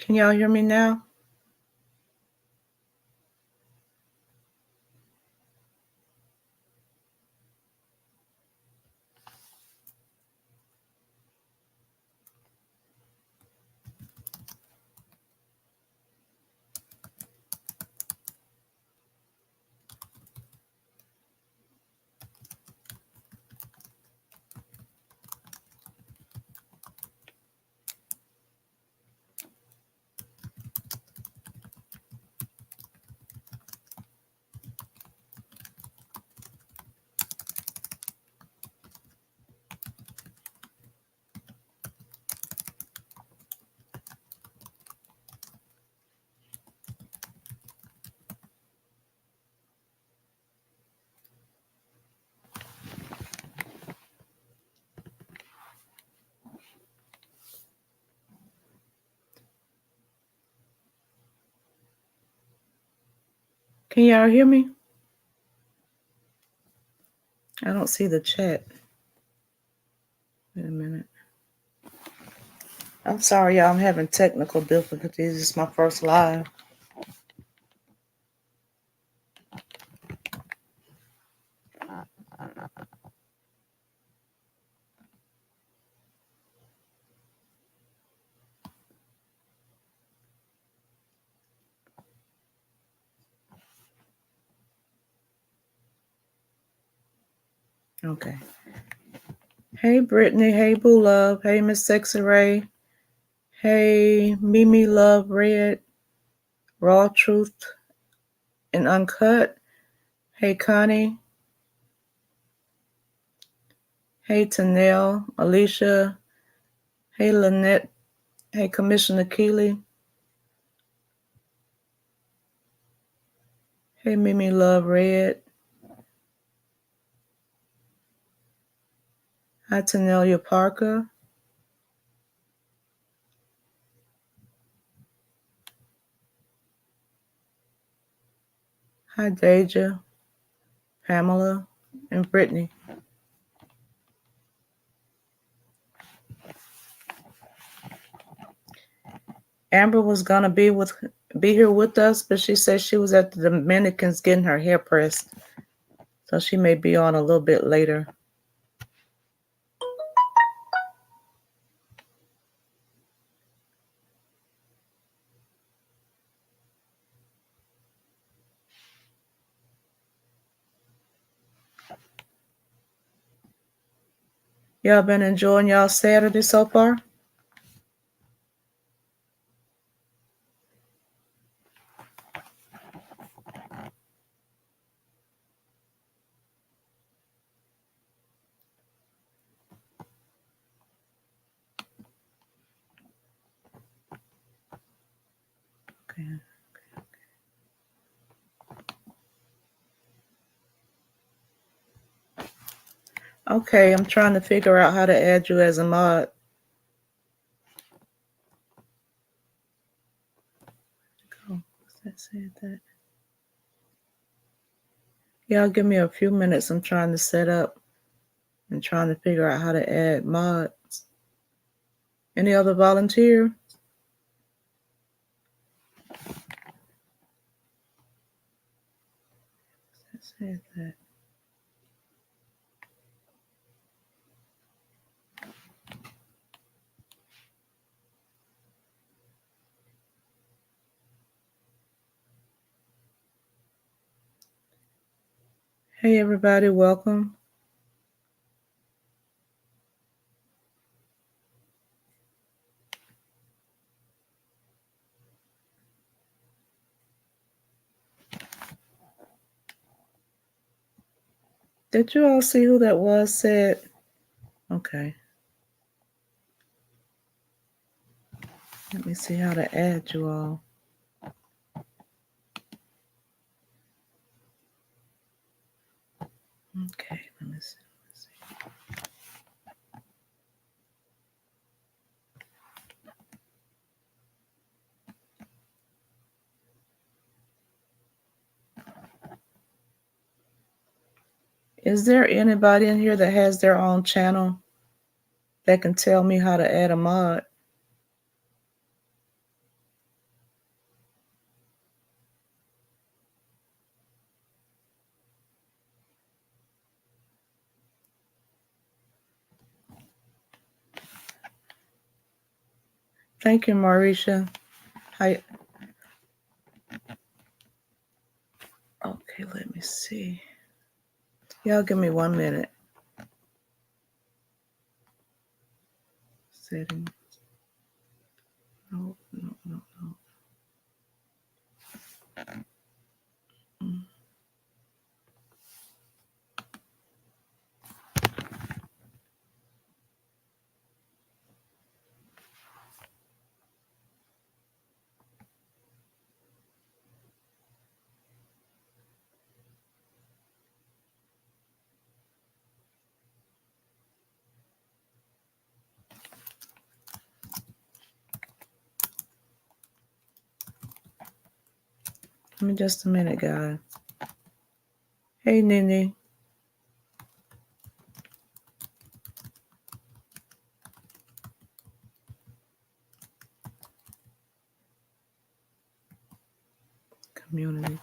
Can y'all hear me now? Can y'all hear me? I don't see the chat. Wait a minute. I'm sorry, y'all. I'm having technical difficulties. This is my first live. Okay. Hey, Brittany. Hey, Boo Love. Hey, Miss Sexy Ray. Hey, Mimi Love Red. Raw Truth and Uncut. Hey, Connie. Hey, Tanel. Alicia. Hey, Lynette. Hey, Commissioner Keeley. Hey, Mimi Love Red. Hi, Tanelia Parker. Hi, Deja, Pamela, and Brittany. Amber was gonna be here with us, but she said she was at the Dominicans getting her hair pressed, so she may be on a little bit later. Y'all been enjoying y'all Saturday so far? Okay. Okay, I'm trying to figure out how to add you as a mod. Oh, what's that said that? Y'all give me a few minutes. I'm trying to set up and trying to figure out how to add mods. Any other volunteer? That said that. Hey everybody, welcome. Did you all see who that was said? Okay. Let me see how to add you all. Okay, let me see. Is there anybody in here that has their own channel that can tell me how to add a mod? Thank you, Marisha. Hi. Okay, let me see. Y'all give me 1 minute. Setting. No, no, no, no. Mm. Give me just a minute, guys. Hey, Nene. Community.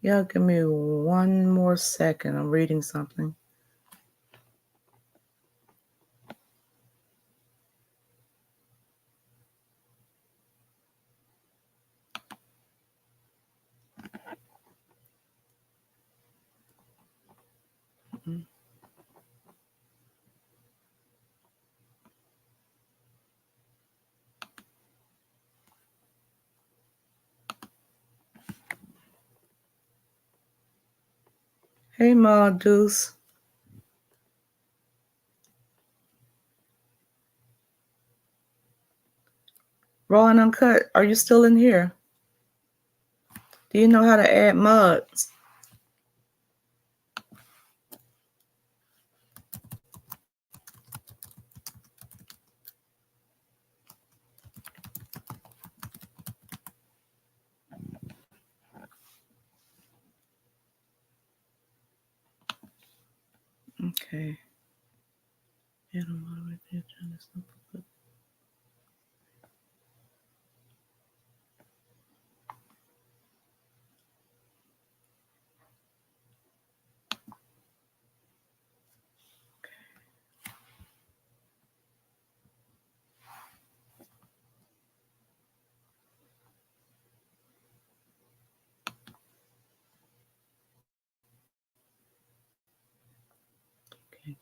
Y'all give me 1 more second. I'm reading something. Mm. Hey, Ma Deuce. Raw and Uncut, are you still in here? Do you know how to add mods? Okay.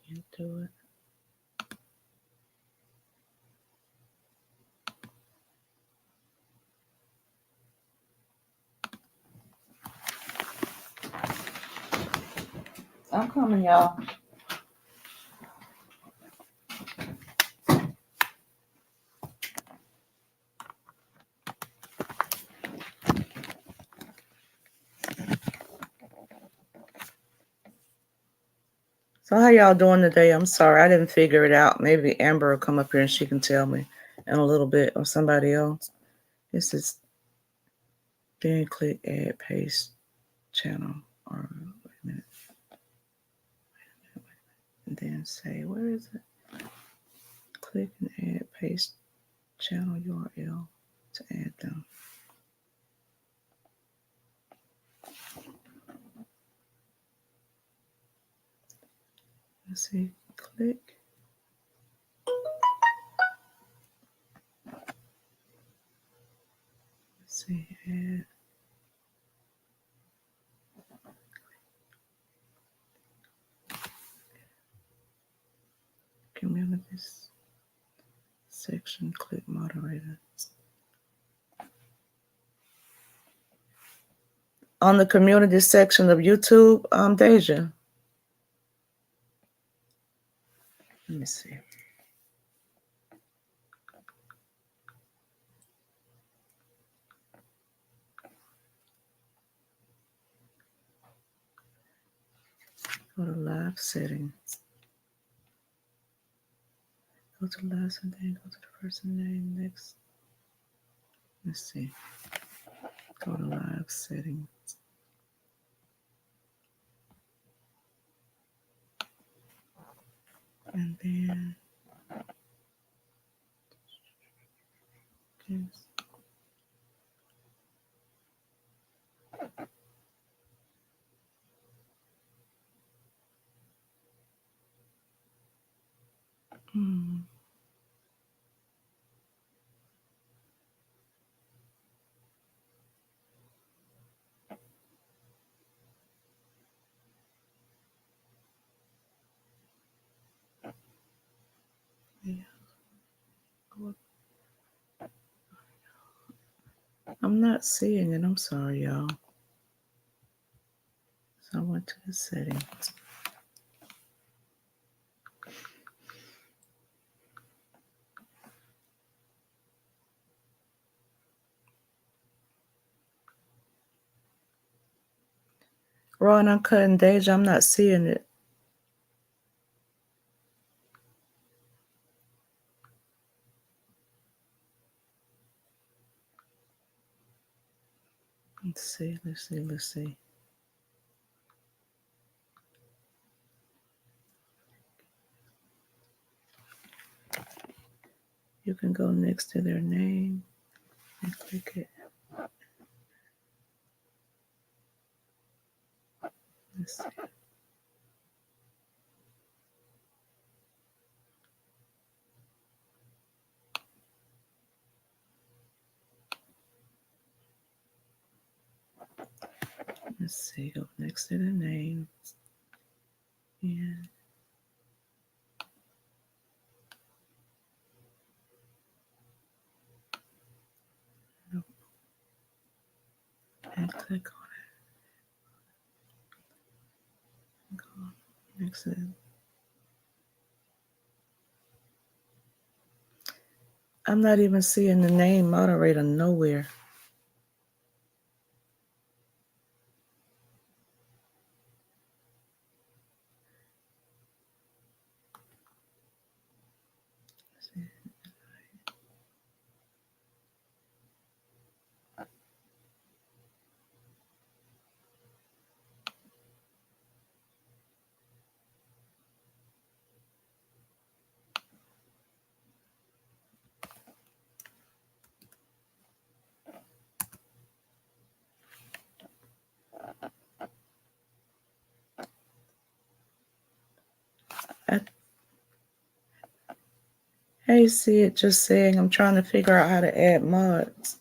Can't do it. I'm coming, y'all. So how y'all doing today? I'm sorry, I didn't figure it out. Maybe Amber will come up here and she can tell me in a little bit, or somebody else. This is then click add paste channel, or wait a minute, and then say where is it? Click and add paste channel URL to add them. Let's see. Click. Let's see. Add. Communities section. Click moderator. On the community section of YouTube, Deja. Let me see. Go to live settings. Go to last and then go to the person name next. Let's see. Go to live settings. And then this. Hmm. Yeah. I'm not seeing it. I'm sorry, y'all. So I went to the settings. Raw and uncut and Deja, I'm not seeing it. Let's see. You can go next to their name and click it. Let's see. Let's see. Go next to the name. And click on it. Go next to it. I'm not even seeing the name moderator nowhere. Hey, see it just saying I'm trying to figure out how to add mods.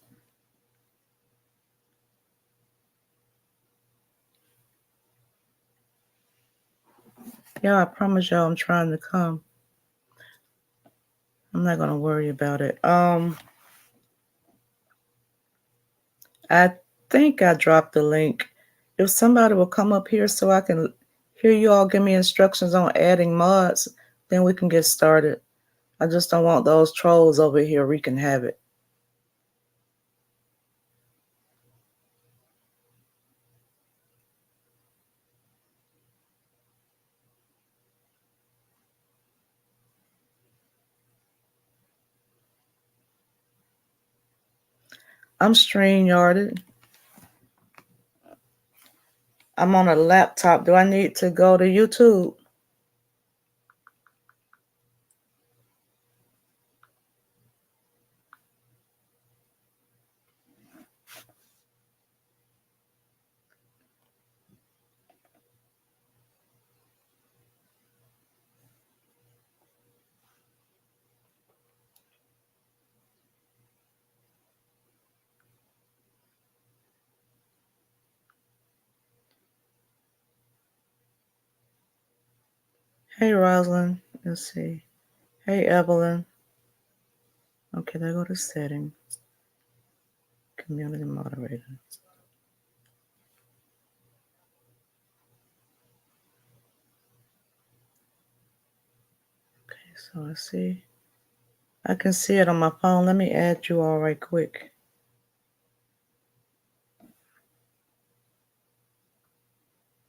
Yeah, I promise y'all I'm trying to come. I'm not gonna worry about it. I think I dropped the link. If somebody will come up here so I can hear you all give me instructions on adding mods, then we can get started. I just don't want those trolls over here wreaking havoc. I'm StreamYarded. I'm on a laptop. Do I need to go to YouTube? Hey, Rosalind. Let's see. Hey, Evelyn. Okay, there go to settings. Community moderator. Okay, so I see. I can see it on my phone. Let me add you all right quick.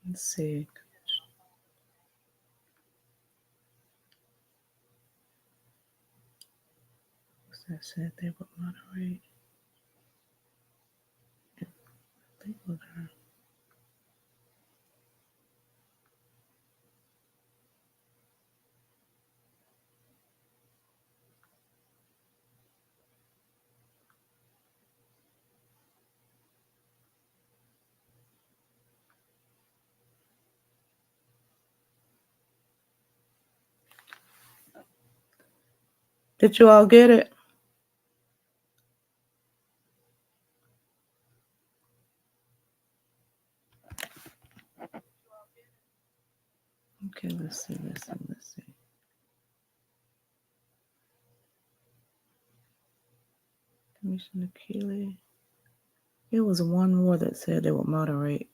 Let's see. That said they would moderate. People there. Did you all get it? Okay, let's see. Commissioner Keeley. It was one more that said they would moderate.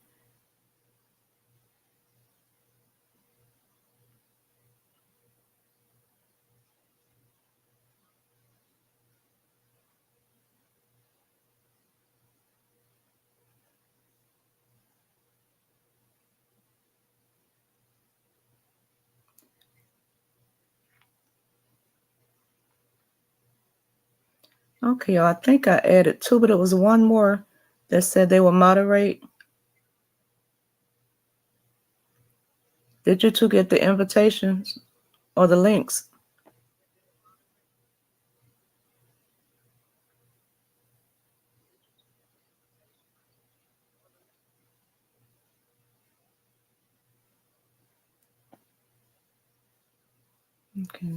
Okay, I think I added two, but it was one more that said they would moderate. Did you two get the invitations or the links? Okay.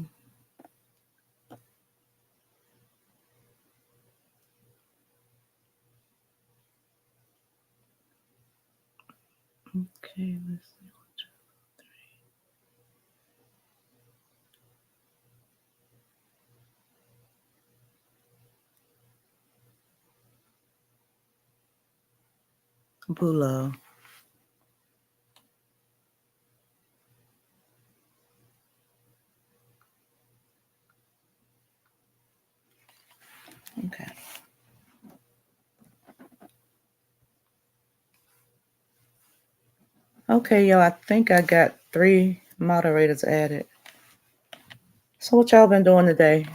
Okay, let's see. Bula. Okay. Okay, y'all, I think I got 3 moderators added. So what y'all been doing today?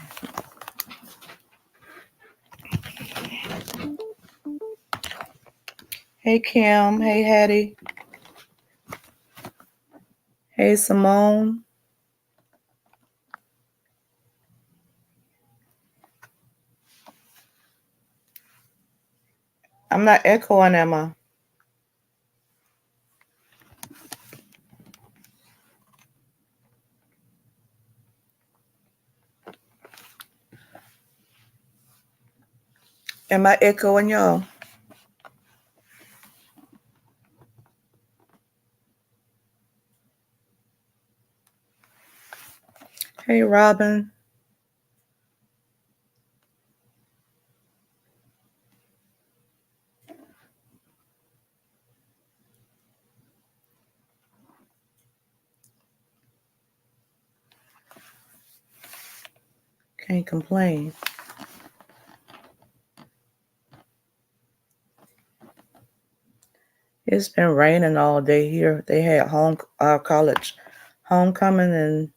Hey, Kim. Hey, Hattie. Hey, Simone. I'm not echoing, am I? Am I echoing y'all? Hey, Robin. Can't complain. It's been raining all day here. They had our college homecoming, and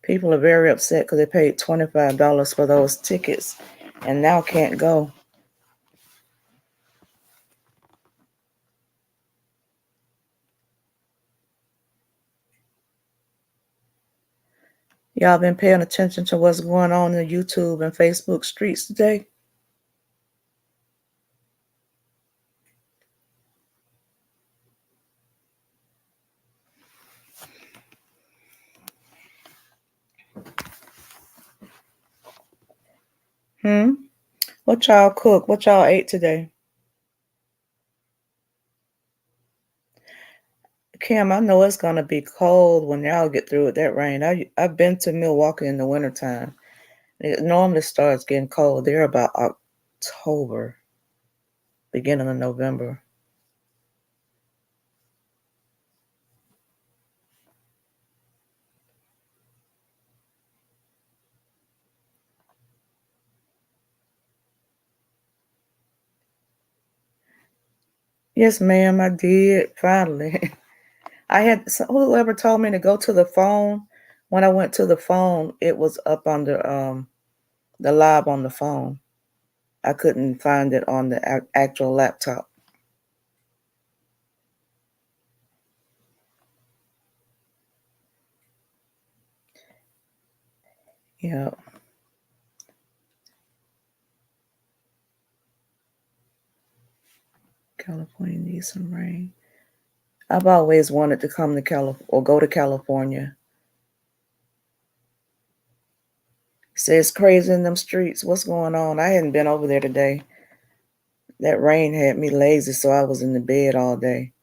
people are very upset because they paid $25 for those tickets and now can't go. Y'all been paying attention to what's going on in the YouTube and Facebook streets today? What y'all cook? What y'all ate today? Kim, I know it's gonna be cold when y'all get through with that rain. I've been to Milwaukee in the wintertime. It normally starts getting cold there about October, beginning of November. Yes, ma'am, I did. Finally. Whoever told me to go to the phone. When I went to the phone, it was up under the lab on the phone. I couldn't find it on the actual laptop. Yeah, California needs some rain. I've always wanted to come to California or go to California. Say it's crazy in them streets. What's going on? I hadn't been over there today. That rain had me lazy, so I was in the bed all day.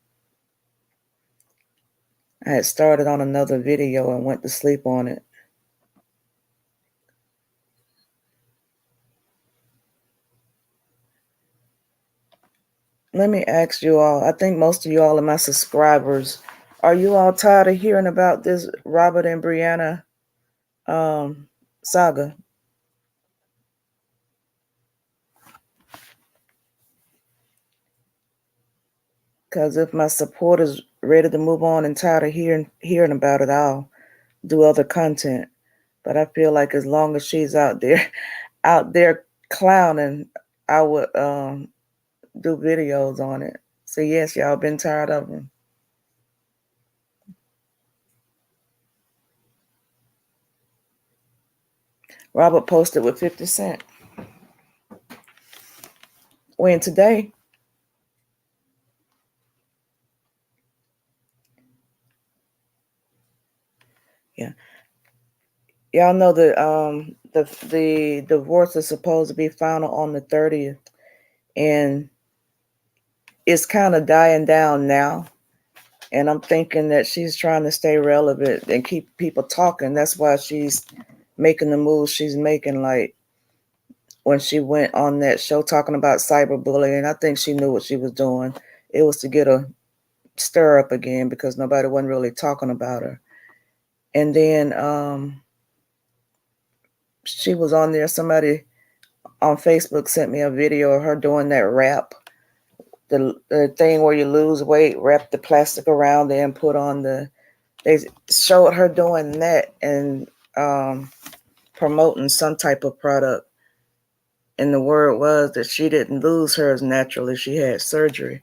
I had started on another video and went to sleep on it. Let me ask you all. I think most of you all are my subscribers. Are you all tired of hearing about this Robert and Brianna saga? Because if my supporters ready to move on and tired of hearing about it, I'll do other content. But I feel like as long as she's out there out there clowning, I would do videos on it. So yes, y'all been tired of them. Robert posted with 50 Cent. When today, yeah, y'all know that the divorce is supposed to be final on the 30th, and it's kind of dying down now. And I'm thinking that she's trying to stay relevant and keep people talking. That's why she's making the moves she's making. Like when she went on that show talking about cyberbullying, I think she knew what she was doing. It was to get a stir up again because nobody wasn't really talking about her. And then she was on there. Somebody on Facebook sent me a video of her doing that rap, the thing where you lose weight, wrap the plastic around it and put on the. They showed her doing that and promoting some type of product. And the word was that she didn't lose hers naturally; she had surgery.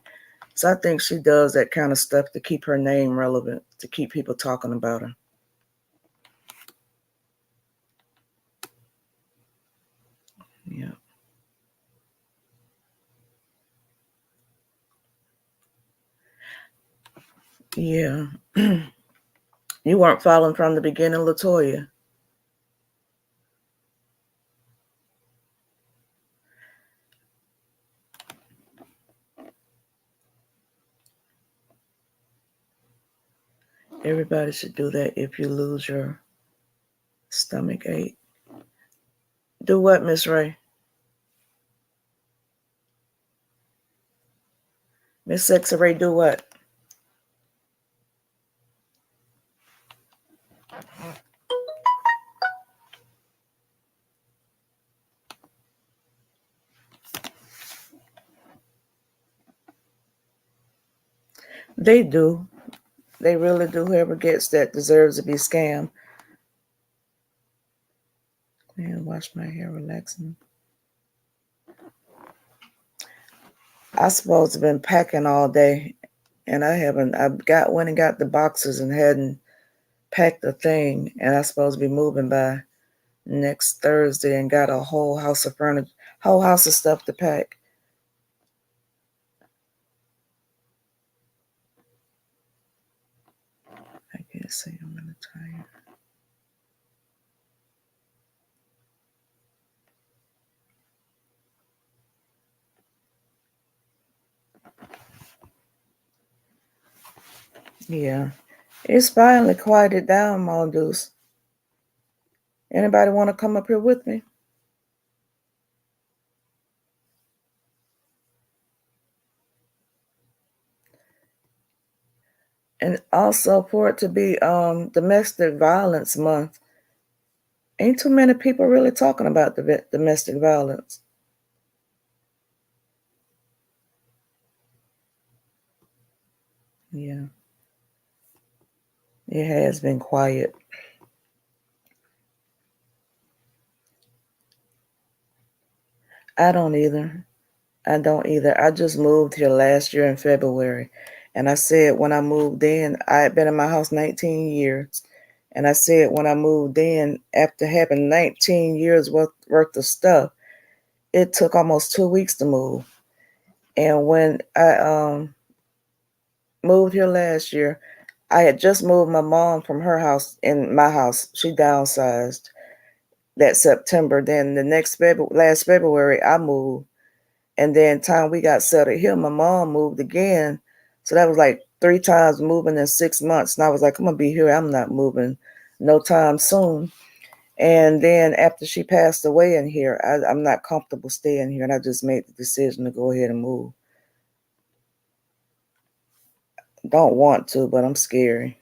So I think she does that kind of stuff to keep her name relevant, to keep people talking about her. Yeah. Yeah. You weren't following from the beginning, Latoya. Everybody should do that if you lose your stomach ache. Do what, Miss Ray? Miss Sexy Ray, do what? They do. They really do. Whoever gets that deserves to be scammed. Man, wash my hair, relaxing. I supposed to have been packing all day, and I haven't. Went and got the boxes and hadn't packed a thing, and I supposed to be moving by next Thursday and got a whole house of furniture, whole house of stuff to pack. I can't say I'm really tired. Yeah, it's finally quieted down, Mongoose. Anybody want to come up here with me? And also for it to be domestic violence month, ain't too many people really talking about the domestic violence. Yeah, it has been quiet. I don't either. I don't either. I just moved here last year in February. And I said when I moved in, I had been in my house 19 years. And I said when I moved in, after having 19 years worth of stuff, it took almost 2 weeks to move. And when I moved here last year, I had just moved my mom from her house in my house. She downsized. that September. Then the next February, last February, I moved. And then time we got settled here, my mom moved again. So that was like 3 times moving in 6 months. And I was like, I'm gonna be here. I'm not moving no time soon. And then after she passed away in here, I'm not comfortable staying here. And I just made the decision to go ahead and move. Don't want to, but I'm scary.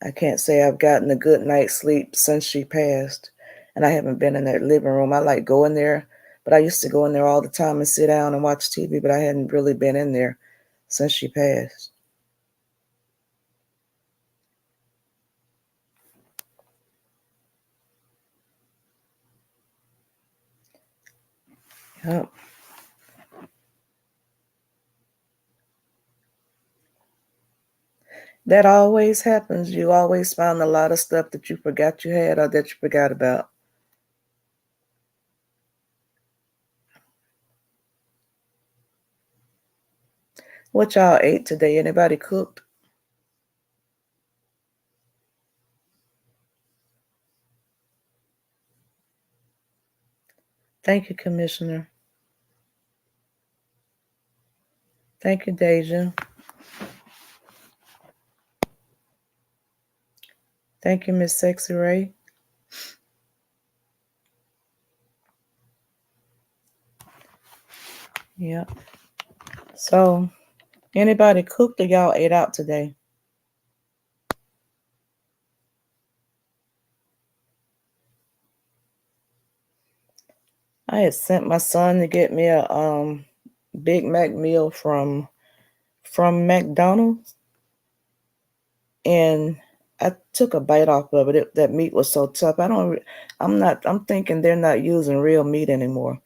I can't say I've gotten a good night's sleep since she passed. And I haven't been in that living room. I like going there, but I used to go in there all the time and sit down and watch TV, but I hadn't really been in there since she passed. Yep. That always happens. You always find a lot of stuff that you forgot you had or that you forgot about. What y'all ate today? Anybody cooked? Thank you, Commissioner. Thank you, Deja. Thank you, Miss Sexy Ray. Yep. So, anybody cooked or y'all ate out today? I had sent my son to get me a Big Mac meal from McDonald's, and I took a bite off of it. That meat was so tough. I'm thinking they're not using real meat anymore.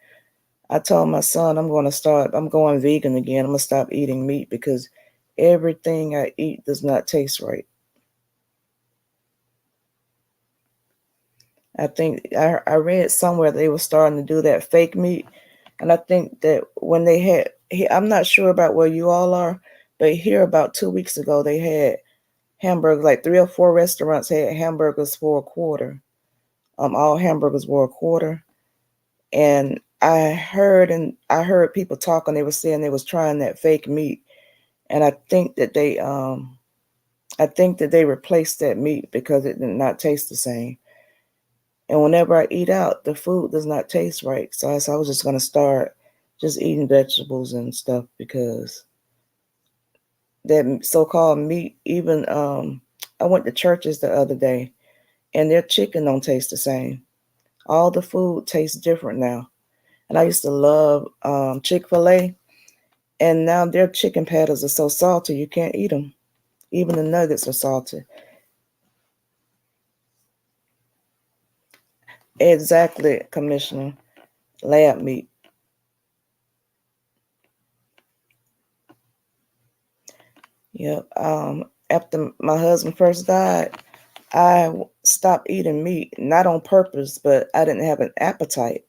I told my son I'm going vegan again. I'm gonna stop eating meat because everything I eat does not taste right. I think I read somewhere they were starting to do that fake meat, and I think that when they had, I'm not sure about where you all are, but here about 2 weeks ago they had hamburgers. Like 3 or 4 restaurants had hamburgers for a quarter. All hamburgers were a quarter, and I heard people talking. They were saying they was trying that fake meat, and I think that they replaced that meat because it did not taste the same. And whenever I eat out, the food does not taste right. So I was just gonna start just eating vegetables and stuff because that so-called meat. Even I went to churches the other day, and their chicken don't taste the same. All the food tastes different now. And I used to love Chick-fil-A, and now their chicken patties are so salty you can't eat them. Even the nuggets are salty. Exactly, Commissioner. Lab meat. Yep. After my husband first died, I stopped eating meat, not on purpose, but I didn't have an appetite.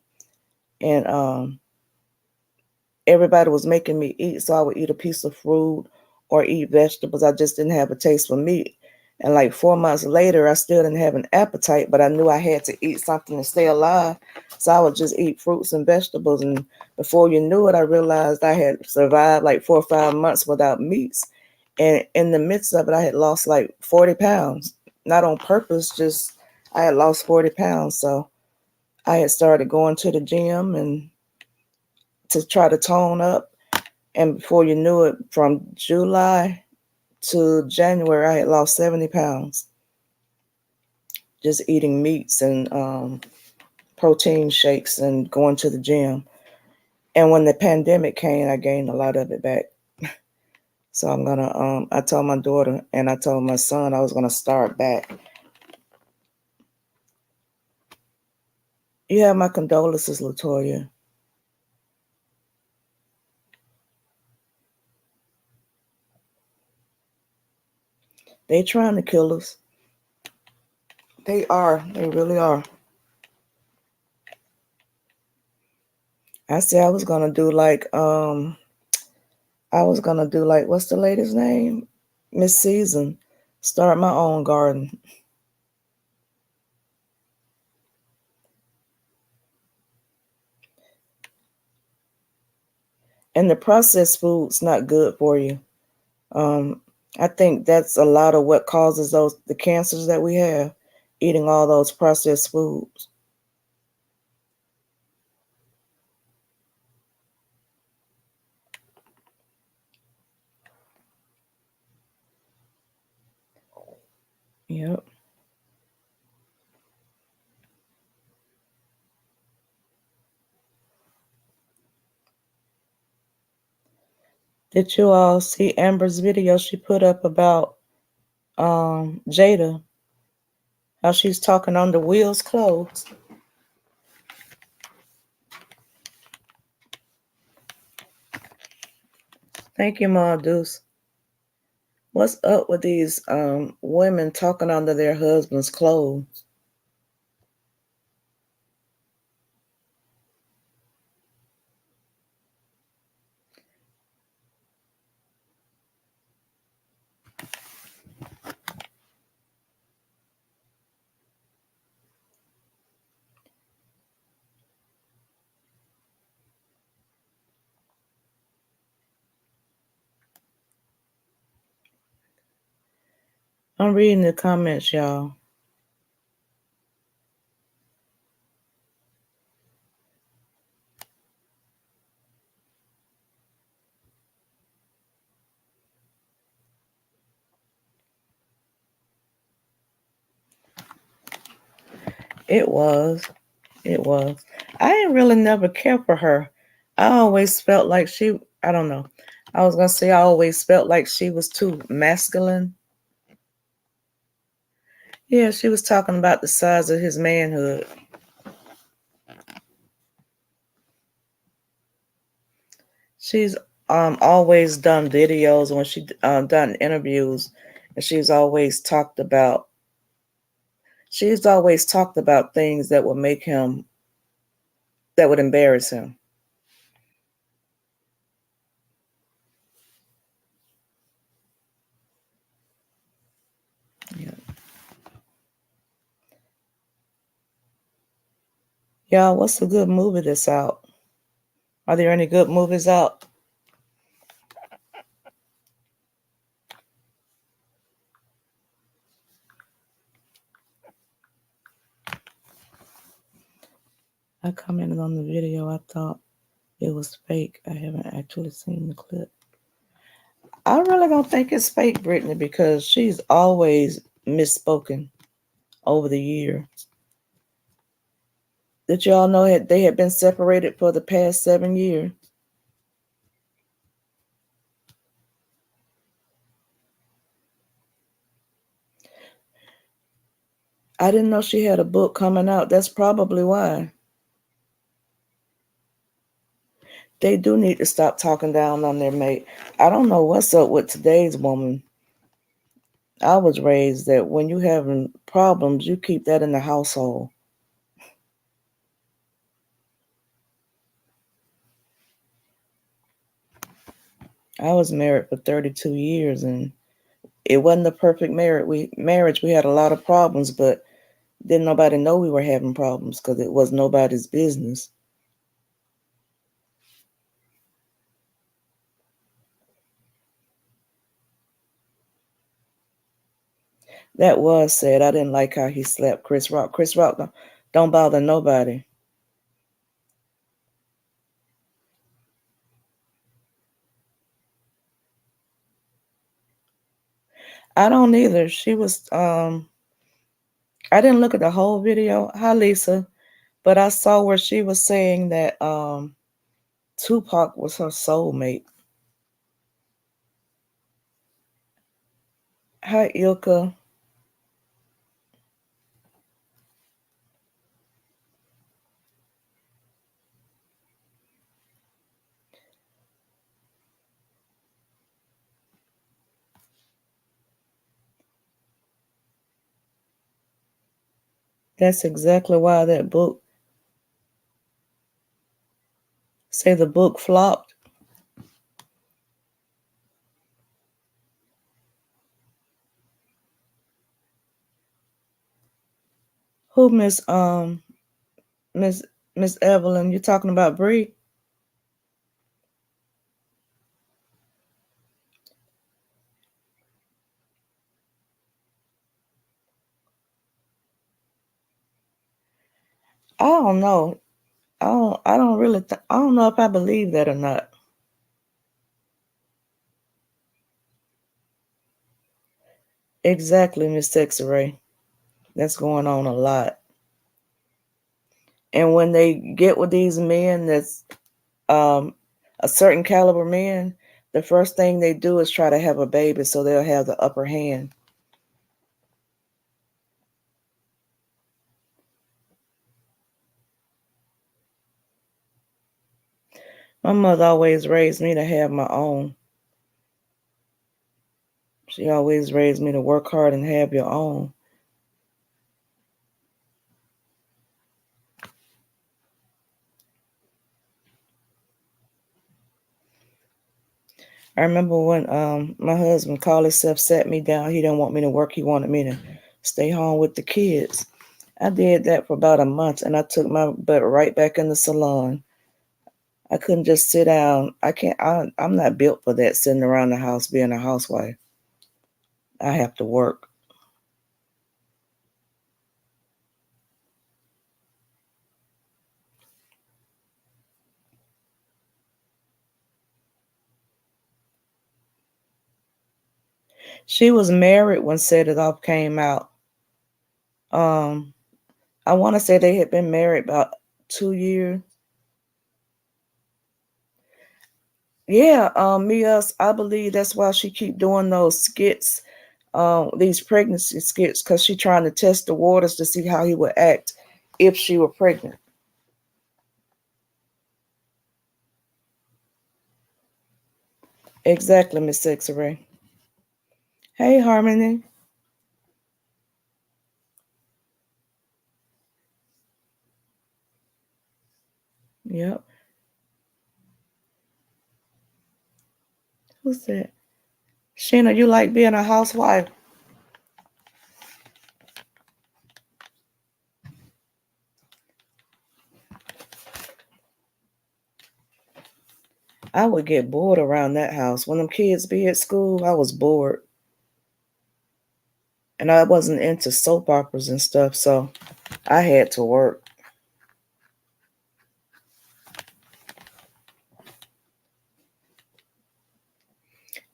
And everybody was making me eat, so I would eat a piece of fruit or eat vegetables. I just didn't have a taste for meat. And like 4 months later, I still didn't have an appetite, but I knew I had to eat something to stay alive. So I would just eat fruits and vegetables. And before you knew it, I realized I had survived like 4 or 5 months without meats. And in the midst of it, I had lost like 40 pounds, not on purpose, just I had lost 40 pounds. So I had started going to the gym and to try to tone up. And before you knew it, from July to January, I had lost 70 pounds just eating meats and protein shakes and going to the gym. And when the pandemic came, I gained a lot of it back. So I told my daughter and I told my son I was gonna start back. You have my condolences, Latoya. They trying to kill us. They are. They really are. I said I was gonna do like what's the lady's name? Miss Season. Start my own garden. And the processed food's not good for you. Um, I think that's a lot of what causes the cancers that we have, eating all those processed foods. Yep. Did you all see Amber's video she put up about Jada? How she's talking on the wheels closed. Thank you, Ma Deuce. What's up with these women talking under their husband's clothes? I'm reading the comments, y'all. It was. It was. I didn't really never care for her. I always felt like I don't know. I was going to say I always felt like she was too masculine. Yeah, she was talking about the size of his manhood. She's always done videos when she done interviews, and she's always talked about things that would make him that would embarrass him. Yeah. Y'all, what's a good movie that's out? Are there any good movies out? I commented on the video. I thought it was fake. I haven't actually seen the clip. I really don't think it's fake, Brittany, because she's always misspoken over the years. Did y'all know that they had been separated for the past 7 years? I didn't know she had a book coming out. That's probably why. They do need to stop talking down on their mate. I don't know what's up with today's woman. I was raised that when you having problems, you keep that in the household. I was married for 32 years and it wasn't a perfect marriage. We had a lot of problems, but didn't nobody know we were having problems because it was nobody's business. That was sad. I didn't like how he slapped Chris Rock. Chris Rock don't bother nobody. I don't either. She was I didn't look at the whole video. Hi Lisa. But I saw where she was saying that Tupac was her soulmate. Hi Ilka. That's exactly why that book say the book flopped. Who Miss Miss Evelyn? You talking about Bree? I don't know. I don't really I don't know if I believe that or not. Exactly, Miss Ray. That's going on a lot. And when they get with these men that's um a certain caliber men, the first thing they do is try to have a baby so they'll have the upper hand. My mother always raised me to have my own. She always raised me to work hard and have your own. I remember when my husband called himself, sat me down. He didn't want me to work. He wanted me to stay home with the kids. I did that for about a month, and I took my butt right back in the salon. I couldn't just sit down. I can't. I'm not built for that. Sitting around the house being a housewife. I have to work. She was married when Set It Off came out. Um, I want to say they had been married about 2 years. Yeah, I believe that's why she keep doing those skits, these pregnancy skits, because she trying to test the waters to see how he would act if she were pregnant. Exactly, Miss Ray. Hey, Harmony. Yep. Who's that? Sheena, you like being a housewife? I would get bored around that house. When them kids be at school, I was bored. And I wasn't into soap operas and stuff, so I had to work.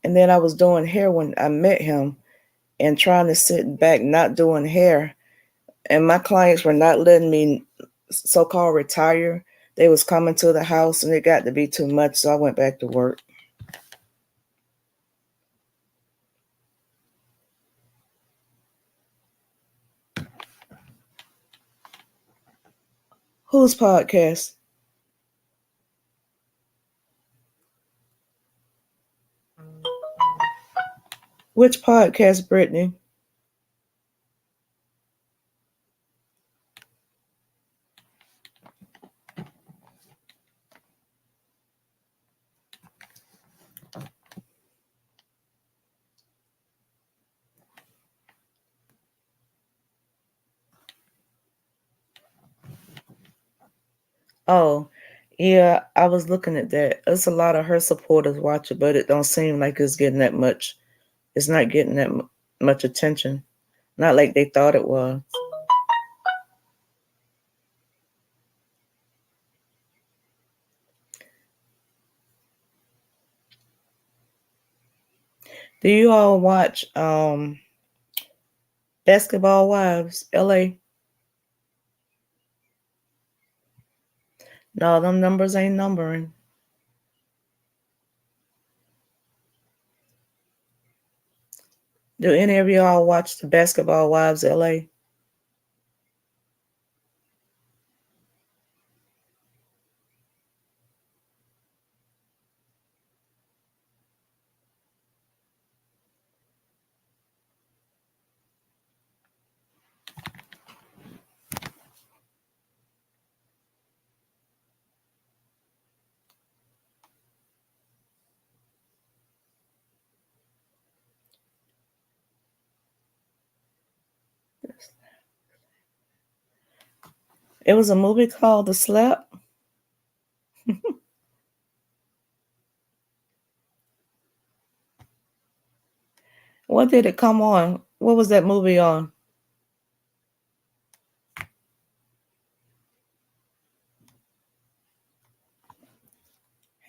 And then I was doing hair when I met him and trying to sit back, not doing hair. And my clients were not letting me so-called retire. They was coming to the house and it got to be too much, so I went back to work. Whose podcast? Which podcast, Brittany? Oh, yeah, I was looking at that. It's a lot of her supporters watch it, but it don't seem like it's getting that much. It's not getting that much attention. Not like they thought it was. Do you all watch Basketball Wives, LA? No, them numbers ain't numbering. Do any of y'all watch the Basketball Wives, LA? It was a movie called The Slap. What did it come on? What was that movie on?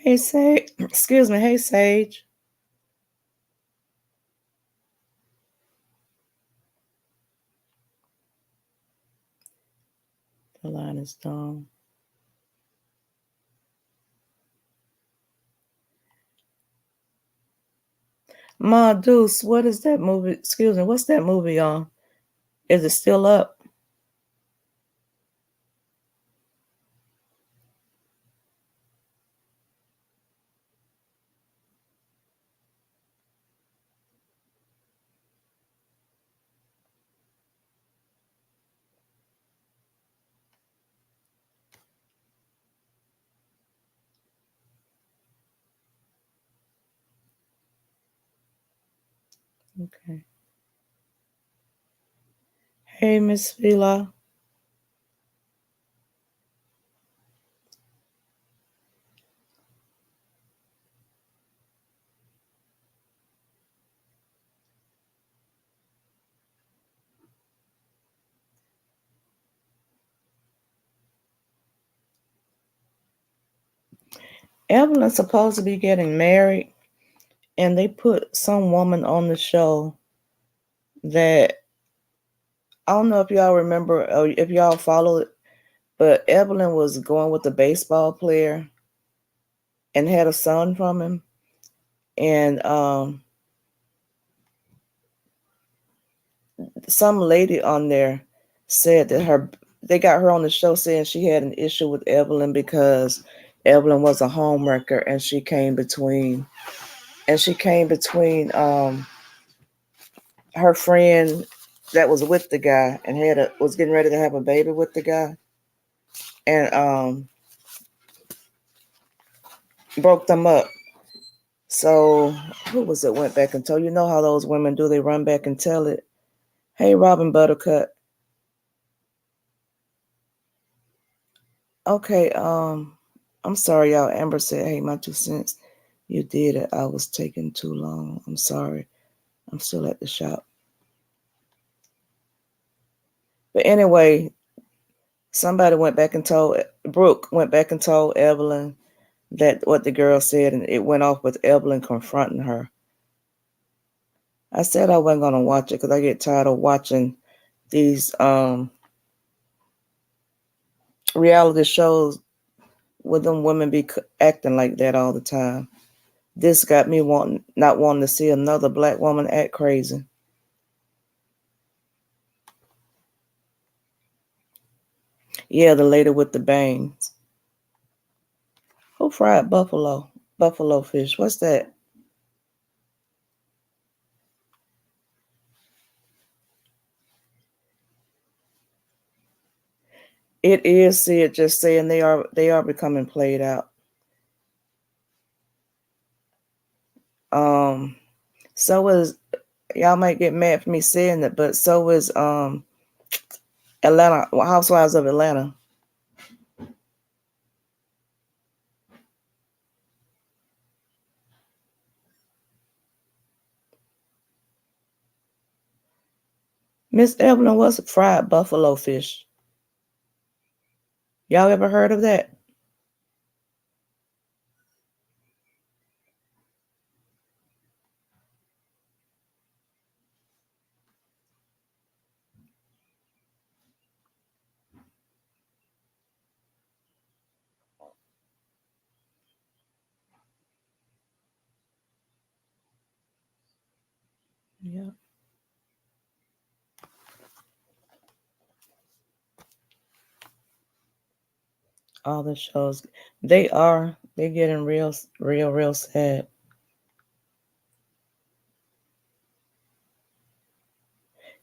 Hey, Sage. Excuse me. Hey, Sage. The line is down. Ma Deuce, what is that movie? Excuse me. What's that movie on? Is it still up? Okay. Hey, Miss Vila. Evelyn's supposed to be getting married, and they put some woman on the show that I don't know if y'all remember or if y'all follow it, but Evelyn was going with the baseball player and had a son from him. And some lady on there said that they got her on the show saying she had an issue with Evelyn because Evelyn was a homewrecker and she came between her friend that was with the guy and was getting ready to have a baby with the guy, and broke them up. So who was it went back and told? You know how those women do, they run back and tell it. Hey, Robin Buttercup. Okay, I'm sorry, y'all. Amber said, hey, my 2 cents. You did it. I was taking too long. I'm sorry. I'm still at the shop. But anyway, somebody went back and told Brooke went back and told Evelyn that what the girl said, and it went off with Evelyn confronting her. I said I wasn't gonna watch it because I get tired of watching these reality shows with them women be acting like that all the time. This got me not wanting to see another black woman act crazy. Yeah, the lady with the bangs. Who fried buffalo? Buffalo fish. What's that? It is Sid just saying they are becoming played out. So is y'all might get mad for me saying that, but so is Atlanta Housewives of Atlanta. Miss Evelyn, what's fried buffalo fish? Y'all ever heard of that? Yeah. All the shows. They're getting real sad.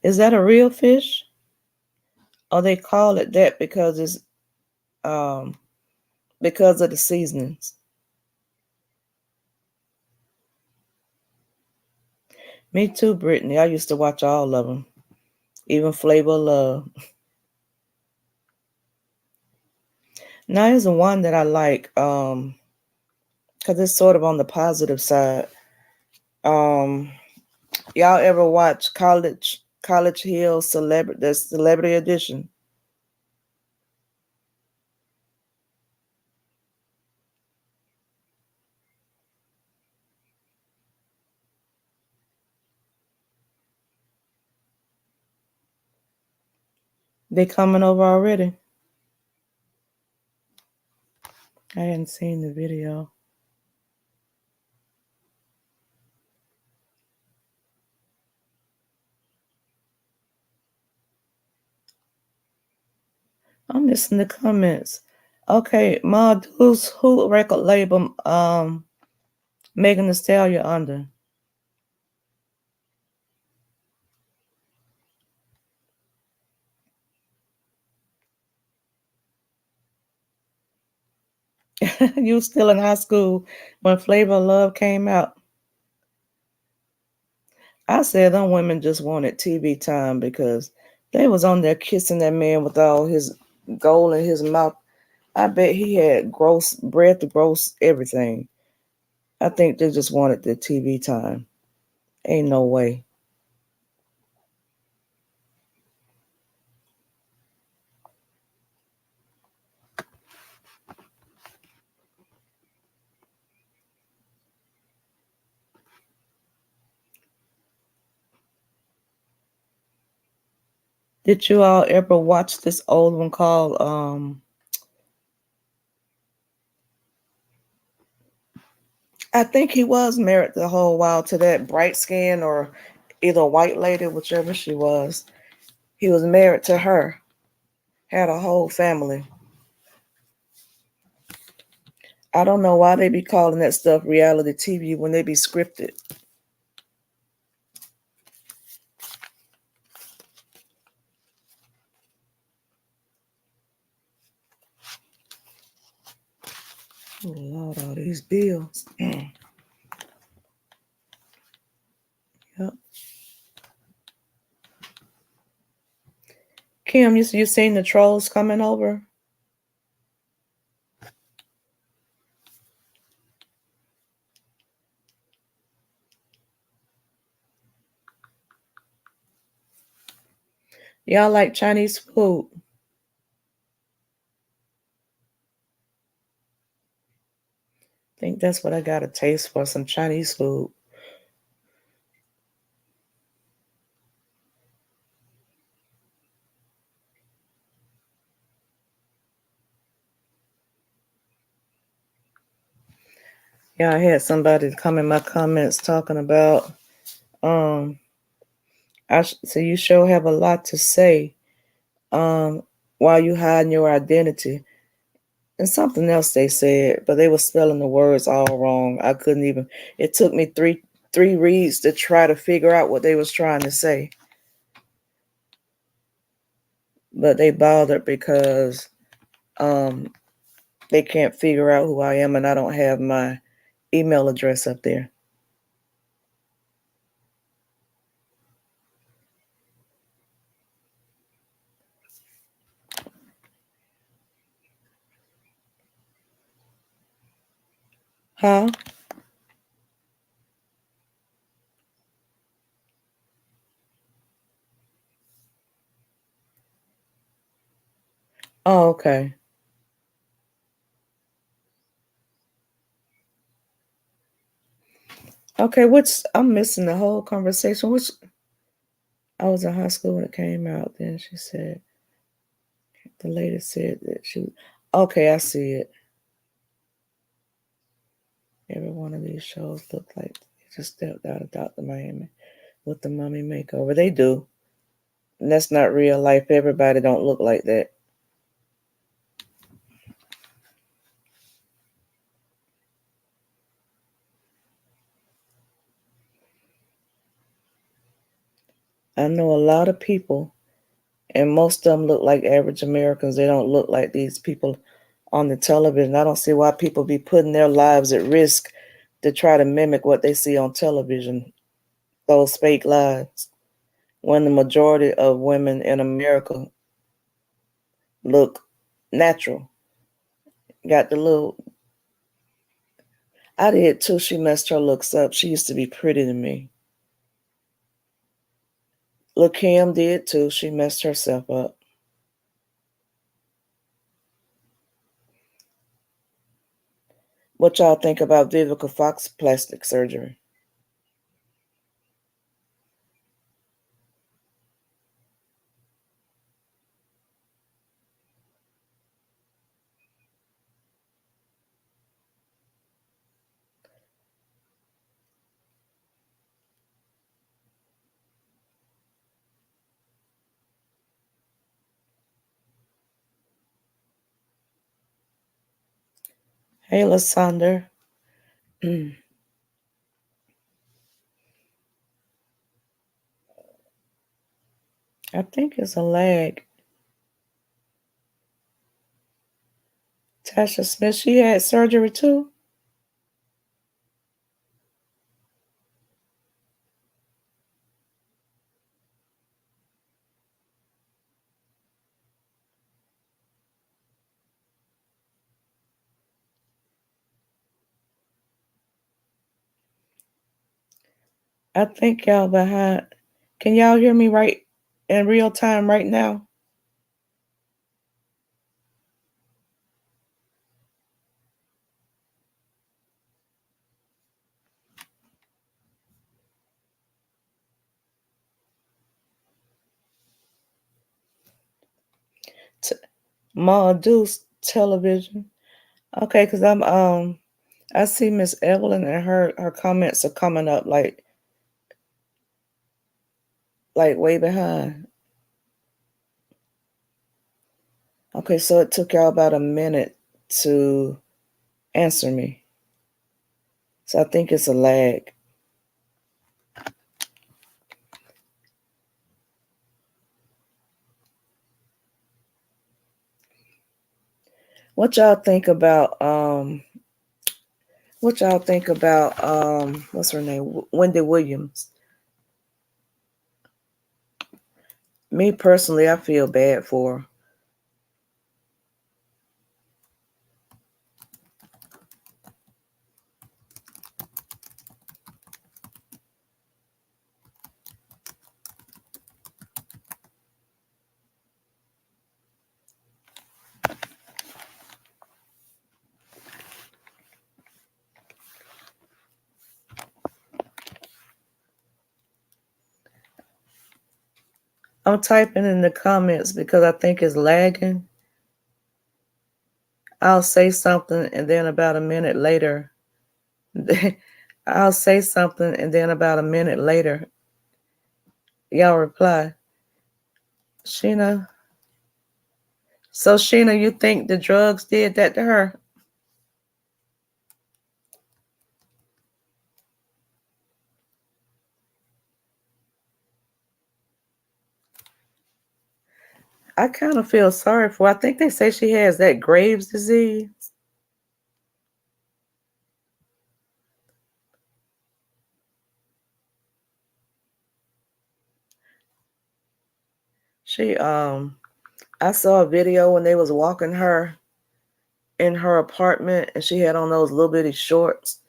Is that a real fish? Or they call it that because it's um because of the seasonings. Me too, Brittany. I used to watch all of them, even Flavor of Love. Now here's the one that I like, because it's sort of on the positive side. Um, y'all ever watch College Hill the Celebrity Edition? They coming over already? I hadn't seen the video. I'm missing the comments. Okay, Ma, who record label Megan Thee Stallion under? You was still in high school when Flavor of Love came out. I said them women just wanted TV time because they was on there kissing that man with all his gold in his mouth. I bet he had gross breath, gross everything. I think they just wanted the TV time. Ain't no way. Did you all ever watch this old one called I think he was married the whole while to that bright skin or either a white lady, whichever she was. He was married to her, had a whole family. I don't know why they be calling that stuff reality TV when they be scripted. Oh Lord, all these bills. Yep. Kim, you seen the trolls coming over? Y'all like Chinese food? I think that's what I got a taste for, some Chinese food. Yeah, I had somebody come in my comments talking about um so you sure have a lot to say while you hiding your identity. And something else they said, but they were spelling the words all wrong. I couldn't even. It took me three reads to try to figure out what they was trying to say. But they bothered because um, they can't figure out who I am, and I don't have my email address up there. Huh? Oh, okay. Okay, I'm missing the whole conversation. Which I was in high school when it came out. Then she said the lady said that she. Okay, I see it. Every one of these shows look like they just stepped out of Dr. Miami with the mummy makeover. They do. And that's not real life. Everybody don't look like that. I know a lot of people, and most of them look like average Americans. They don't look like these people on the television. I don't see why people be putting their lives at risk to try to mimic what they see on television, those fake lives, when the majority of women in America look natural. Got the little, I did too. She messed her looks up. She used to be pretty to me. Look, Kim did too. She messed herself up. What y'all think about Vivica Fox plastic surgery? Hey, Lasonder. I think it's a lag. Tasha Smith, she had surgery too. I think y'all behind. Can y'all hear me right in real time right now? T- Ma Deuce Television. Okay, because I see Miss Evelyn and her comments are coming up like way behind. Okay, so it took y'all about a minute to answer me. So I think it's a lag. What y'all think about what's her name? Wendy Williams. Me personally, I feel bad for her. I'm typing in the comments because I think it's lagging. I'll say something and then about a minute later, I'll say something and then about a minute later, y'all reply. Sheena. So Sheena, you think the drugs did that to her? I kind of feel sorry for her. I think they say she has that Graves' disease. She I saw a video when they was walking her in her apartment and she had on those little bitty shorts.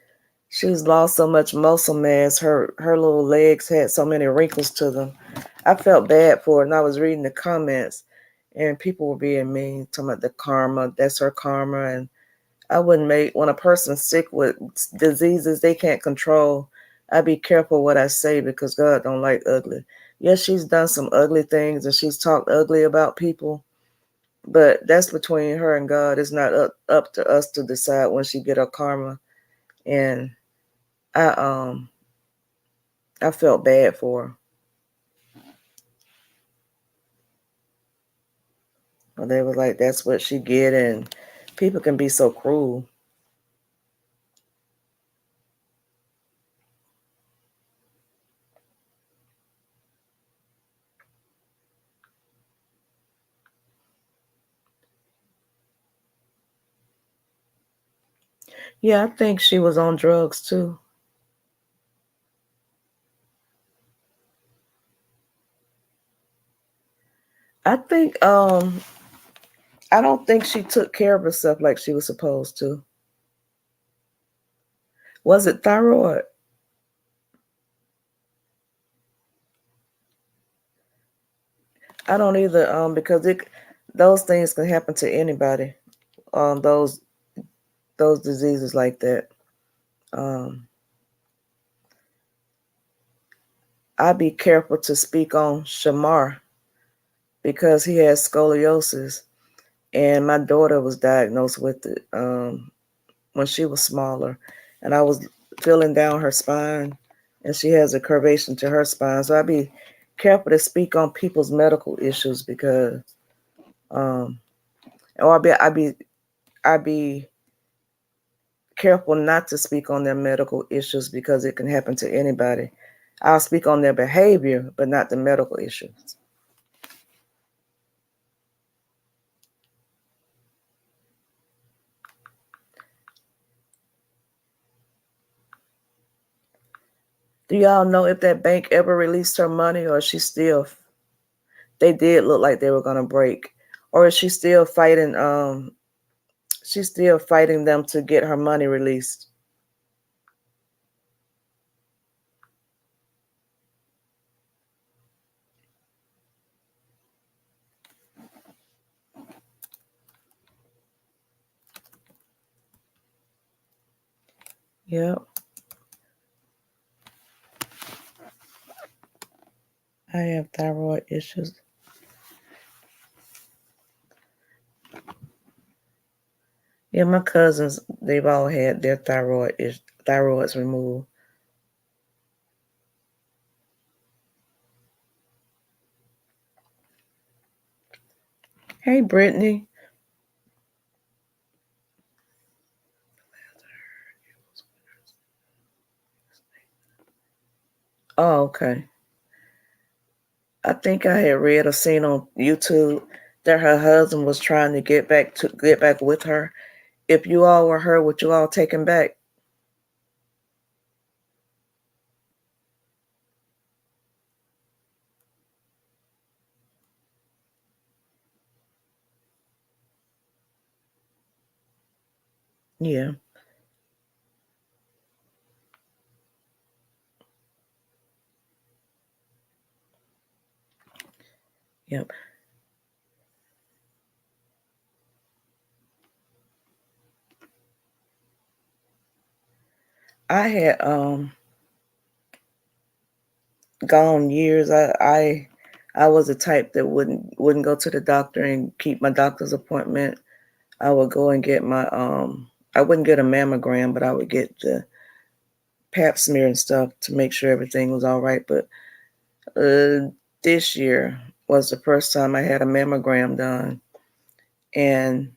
She's lost so much muscle mass. Her little legs had so many wrinkles to them. I felt bad for her, and I was reading the comments, and people were being mean, talking about the karma. That's her karma, and I wouldn't make when a person's sick with diseases they can't control. I be careful what I say because God don't like ugly. Yes, she's done some ugly things and she's talked ugly about people, but that's between her and God. It's not up to us to decide when she get her karma. And I I felt bad for her. But they was like, that's what she get, and people can be so cruel. Yeah, I think she was on drugs too. I think I don't think she took care of herself like she was supposed to. Was it thyroid? I don't either. Because it those things can happen to anybody. Those diseases like that. Um, I be careful to speak on Shamar because he has scoliosis, and my daughter was diagnosed with it when she was smaller, and I was feeling down her spine, and she has a curvation to her spine. So I be careful to speak on people's medical issues because, or I be careful not to speak on their medical issues because it can happen to anybody. I'll speak on their behavior, but not the medical issues. Do y'all know if that bank ever released her money, or is she still? They did look like they were gonna break, or is she still fighting? She's still fighting them to get her money released. Yep, I have thyroid issues. Yeah, my cousins, they've all had their thyroids removed. Hey, Brittany. Oh, okay. I think I had read or seen on YouTube that her husband was trying to get back with her. If you all were her, would you all take him back? Yeah. Yep. I had gone years. I was the type that wouldn't go to the doctor and keep my doctor's appointment. I would go and get my I wouldn't get a mammogram, but I would get the pap smear and stuff to make sure everything was all right. But this year was the first time I had a mammogram done. And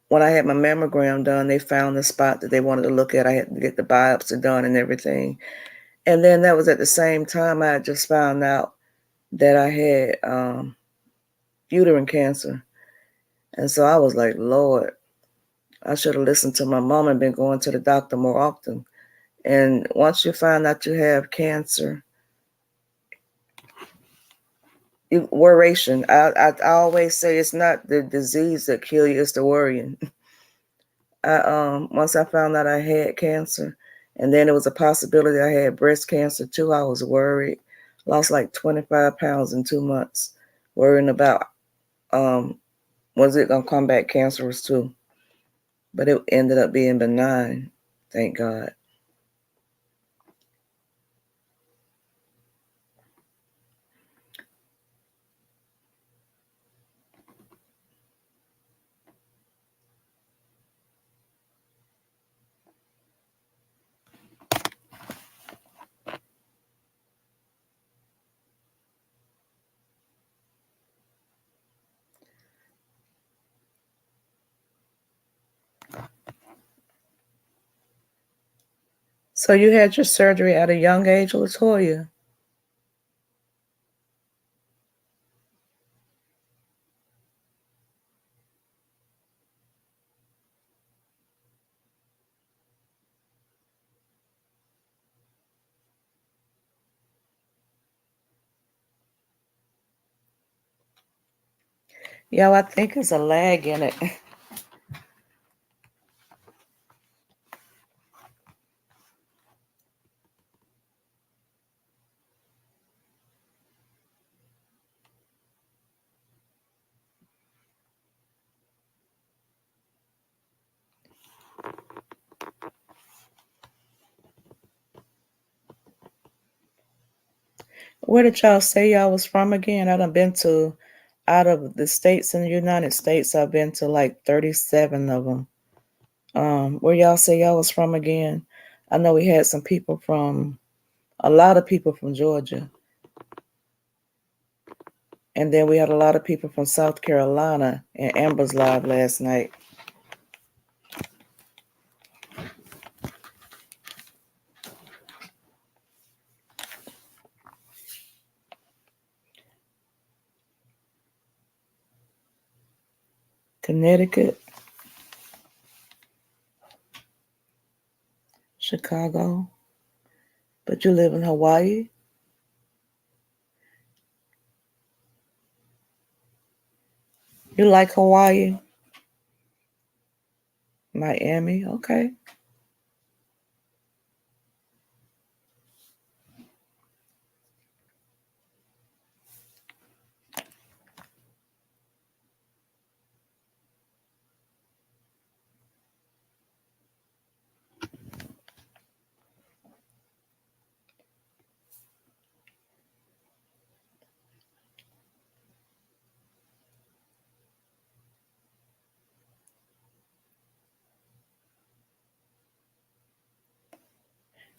when I had my mammogram done, they found the spot that they wanted to look at. I had to get the biopsy done and everything. And then that was at the same time I had just found out that I had uterine cancer. And so I was like, Lord, I should have listened to my mom and been going to the doctor more often. And once you find out you have cancer, worration. I always say it's not the disease that kill you, it's the worrying. Once I found out I had cancer, and then it was a possibility I had breast cancer too, I was worried. Lost like 25 pounds in 2 months, worrying about was it gonna come back cancerous too. But it ended up being benign, thank God. So you had your surgery at a young age, Latoya? Yeah, I think it's a lag in it. Where did y'all say y'all was from again? I done been to, out of the states in the United States, I've been to like 37 of them. Where y'all say y'all was from again? I know we had some people from, a lot of people from Georgia. And then we had a lot of people from South Carolina, and Amber's live last night. Connecticut, Chicago, but you live in Hawaii. You like Hawaii? Miami, okay.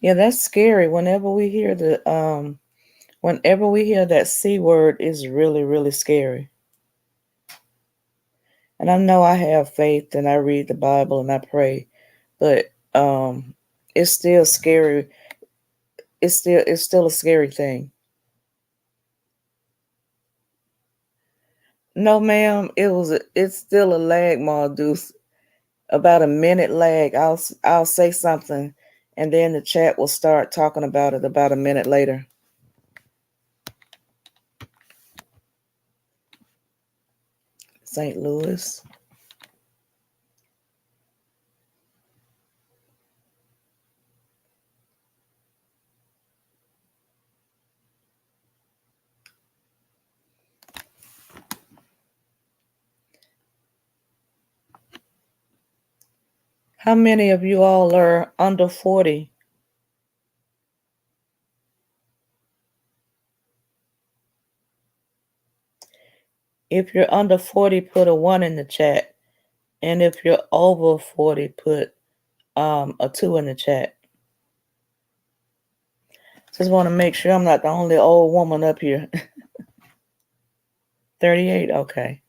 Yeah, that's scary. Whenever we hear that C word is really, really scary. And I know I have faith and I read the Bible and I pray, but it's still scary. It's still a scary thing. No, ma'am, it's still a lag, Ma Deuce. About a minute lag. I'll say something, and then the chat will start talking about it about a minute later. St. Louis. How many of you all are under 40? If you're under 40, put a 1 in the chat. And if you're over 40, put a 2 in the chat. Just want to make sure I'm not the only old woman up here. 38, okay.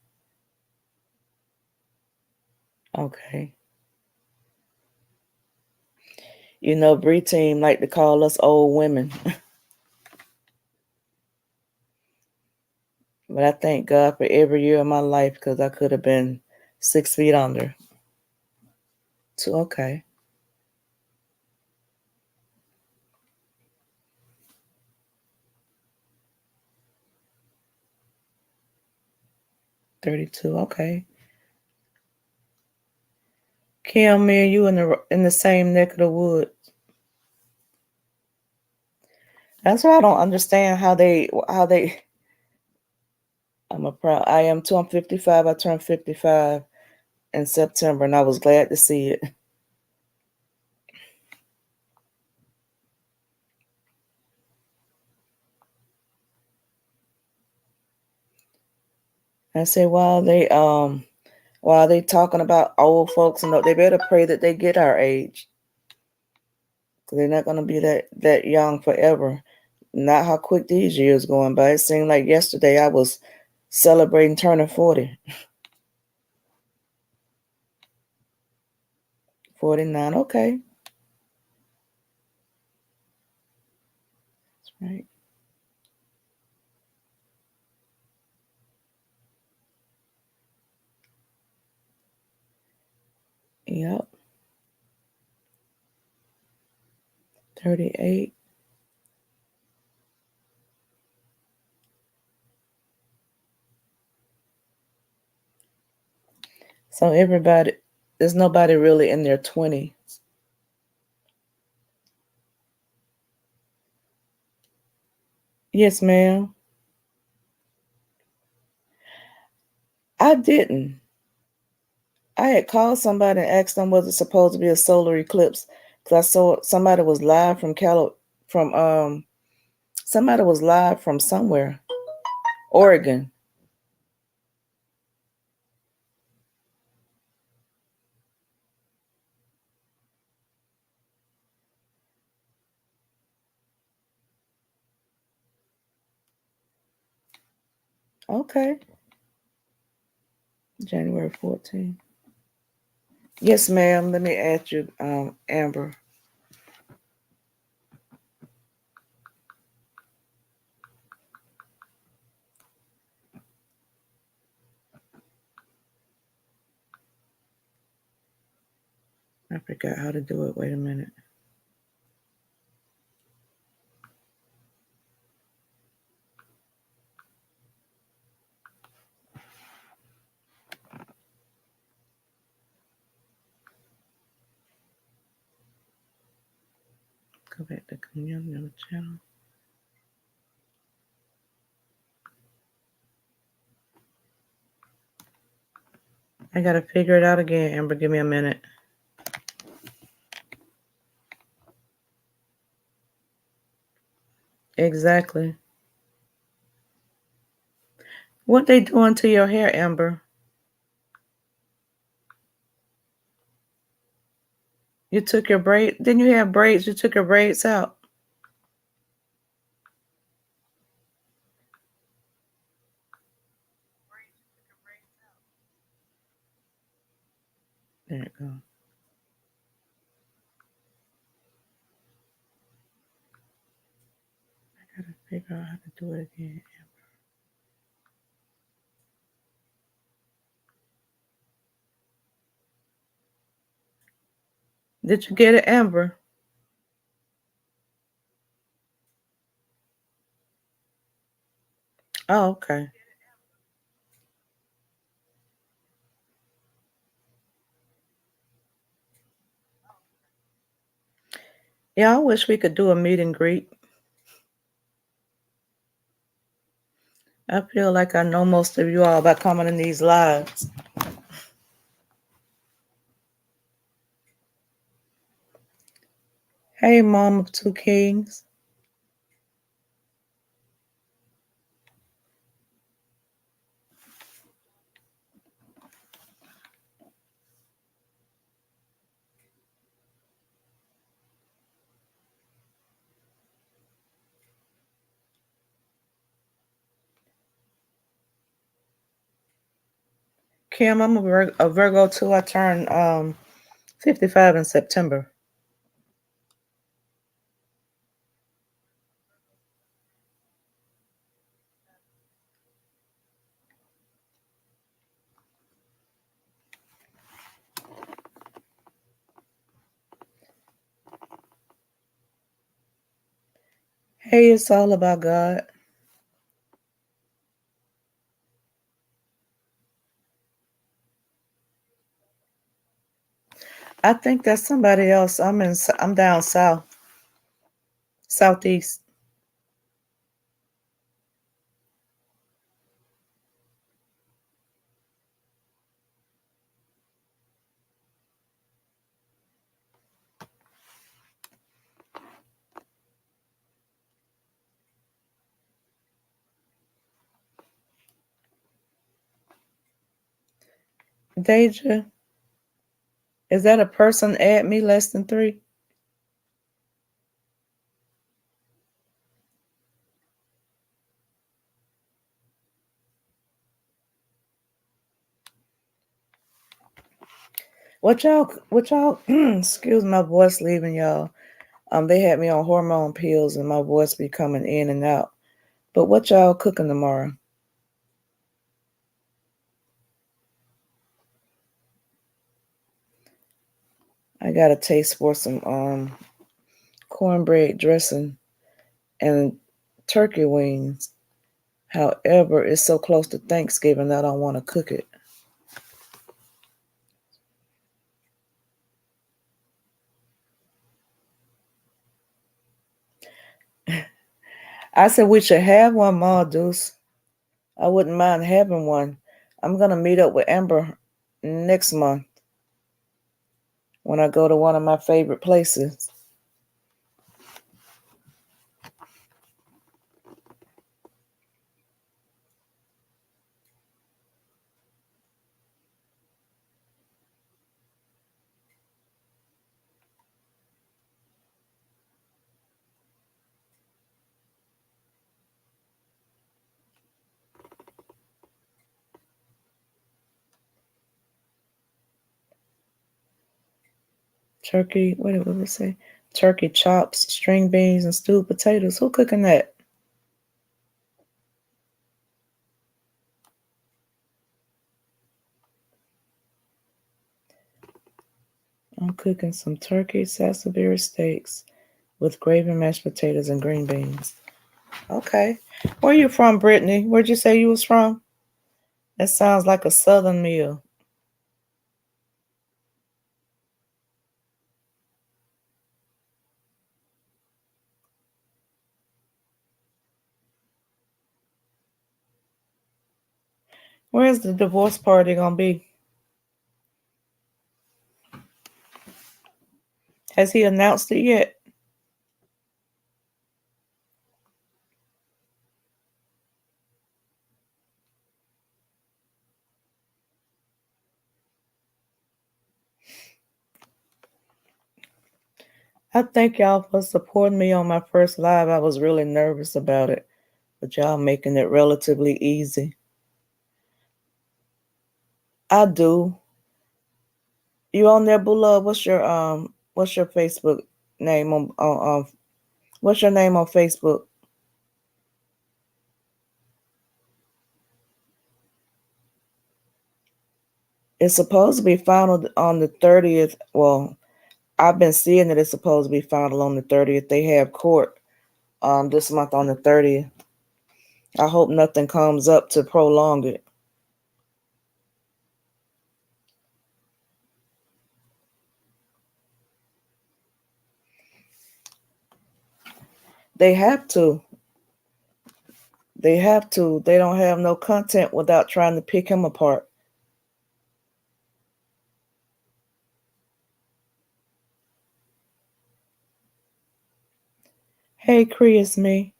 Okay. You know, Bree team like to call us old women. But I thank God for every year of my life because I could have been 6 feet under. So, okay. 32, okay. Kim, me and you in the same neck of the woods. That's why I don't understand how they I am too. I'm 55. I turned 55 in September and I was glad to see it. I say while they talking about old folks and they better pray that they get our age. Cause they're not gonna be that young forever. Not how quick these years going by. It seemed like yesterday I was celebrating turning 40. 49, okay. That's right. Yep. 38. So there's nobody really in their 20s. Yes, ma'am. I didn't. I had called somebody and asked them was it supposed to be a solar eclipse because I saw somebody was live from somebody was live from somewhere, Oregon. Okay, January 14th. Yes, ma'am. Let me add you, Amber. I forgot how to do it. Wait a minute. Go back to community channel. I gotta figure it out again, Amber. Give me a minute. Exactly. What they doing to your hair, Amber? You took your braid. Didn't you have braids? You took your braids out. There it goes. I gotta figure out how to do it again. Did you get it, Amber? Oh, okay. Yeah, I wish we could do a meet and greet. I feel like I know most of you all by coming in these lives. Hey, Mom of Two Kings. Kim, I'm a Virgo too. I turned 55 in September. Hey, it's all about God. I think that's somebody else. I'm down south, southeast. Deja, is that a person? Add me less than 3. What y'all? Excuse my voice leaving y'all. They had me on hormone pills and my voice be coming in and out. But what y'all cooking tomorrow? I got a taste for some cornbread dressing and turkey wings. However, it's so close to Thanksgiving that I don't want to cook it. I said we should have one, Ma Deuce. I wouldn't mind having one. I'm gonna meet up with Amber next month when I go to one of my favorite places. Turkey, what did we say? Turkey chops, string beans, and stewed potatoes. Who cooking that? I'm cooking some turkey Salisbury steaks with gravy, mashed potatoes, and green beans. Okay. Where you from, Brittany? Where'd you say you was from? That sounds like a southern meal. Where's the divorce party gonna be? Has he announced it yet? I thank y'all for supporting me on my first live. I was really nervous about it, but y'all making it relatively easy. I do. You on there, Bula? What's your Facebook name on what's your name on Facebook? It's supposed to be final on the 30th. Well, I've been seeing that it's supposed to be final on the 30th. They have court this month on the 30th. I hope nothing comes up to prolong it. They have to. They have to. They don't have no content without trying to pick him apart. Hey, Cree, it's me.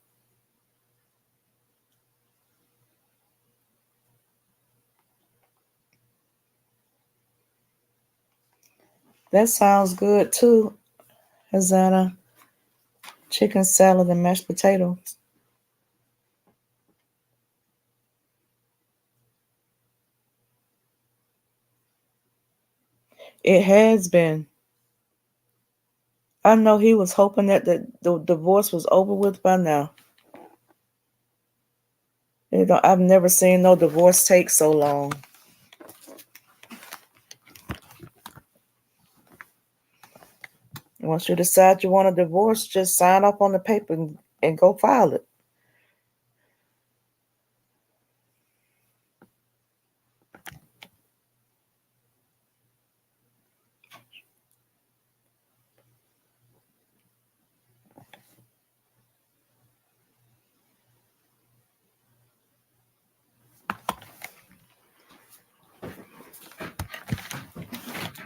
That sounds good too, Hazana. Chicken salad and mashed potatoes. It has been. I know he was hoping that the divorce was over with by now. I've never seen no divorce take so long. Once you decide you want a divorce, just sign up on the paper and go file it.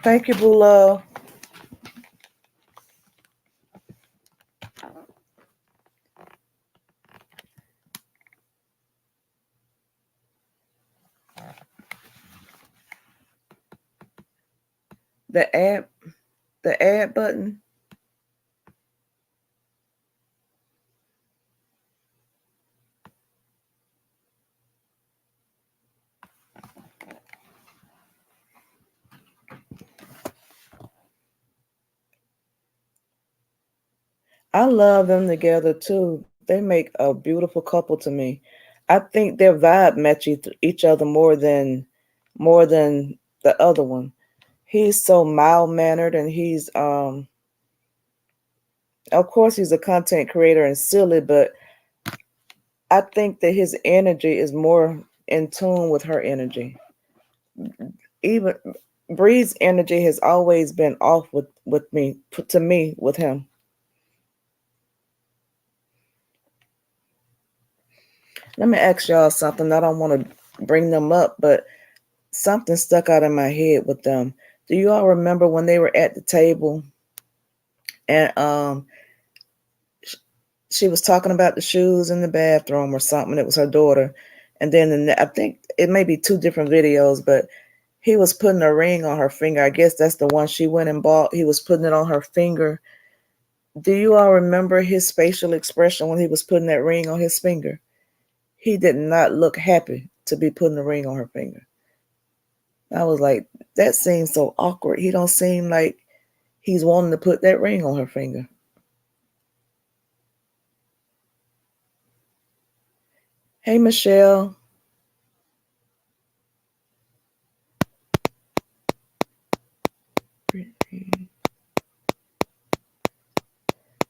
Thank you, Boo Love. The add button. I love them together too. They make a beautiful couple to me. I think their vibe match each other more than the other one. He's so mild mannered, and he's of course he's a content creator and silly, but I think that his energy is more in tune with her energy. Even Bree's energy has always been off with me, to me, with him. Let me ask y'all something. I don't want to bring them up, but something stuck out in my head with them. Do you all remember when they were at the table and she was talking about the shoes in the bathroom or something? It was her daughter, and then I think it may be two different videos, but he was putting a ring on her finger. I guess that's the one she went and bought. He was putting it on her finger. Do you all remember his facial expression when he was putting that ring on his finger? He did not look happy to be putting a ring on her finger. I was like, that seems so awkward. He don't seem like he's wanting to put that ring on her finger. Hey, Michelle.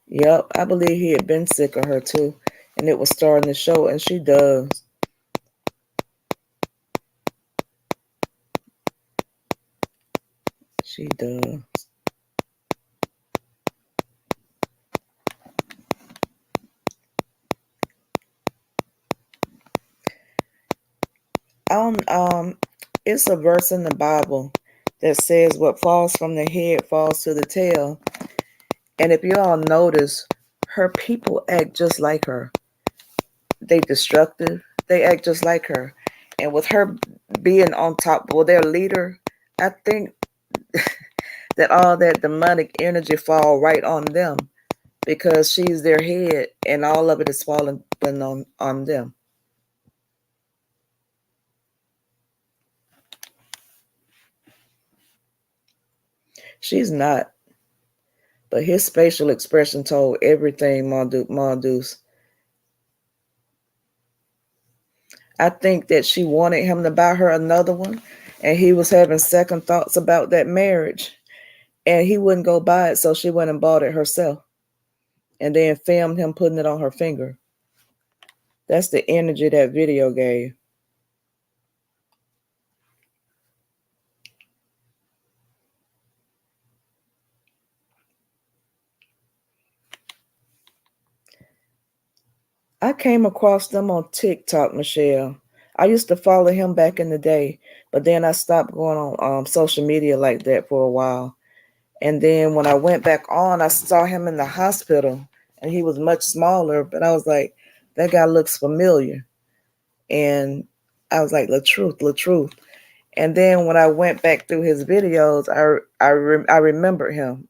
Yep, I believe he had been sick of her too, and it was starting to show, and she does. She does. It's a verse in the Bible that says what falls from the head falls to the tail. And if you all notice, her people act just like her. They destructive. They act just like her. And with her being on top, well, their leader, I think that all that demonic energy fall right on them because she's their head and all of it is falling on them. She's not. But his facial expression told everything, Mondeuse. I think that she wanted him to buy her another one, and he was having second thoughts about that marriage, and he wouldn't go buy it, so she went and bought it herself, and then filmed him putting it on her finger. That's the energy that video gave. I came across them on TikTok, Michelle. I used to follow him back in the day, but then I stopped going on social media like that for a while. And then when I went back on, I saw him in the hospital and he was much smaller, but I was like, that guy looks familiar. And I was like, LaTruth. And then when I went back through his videos, I remembered him.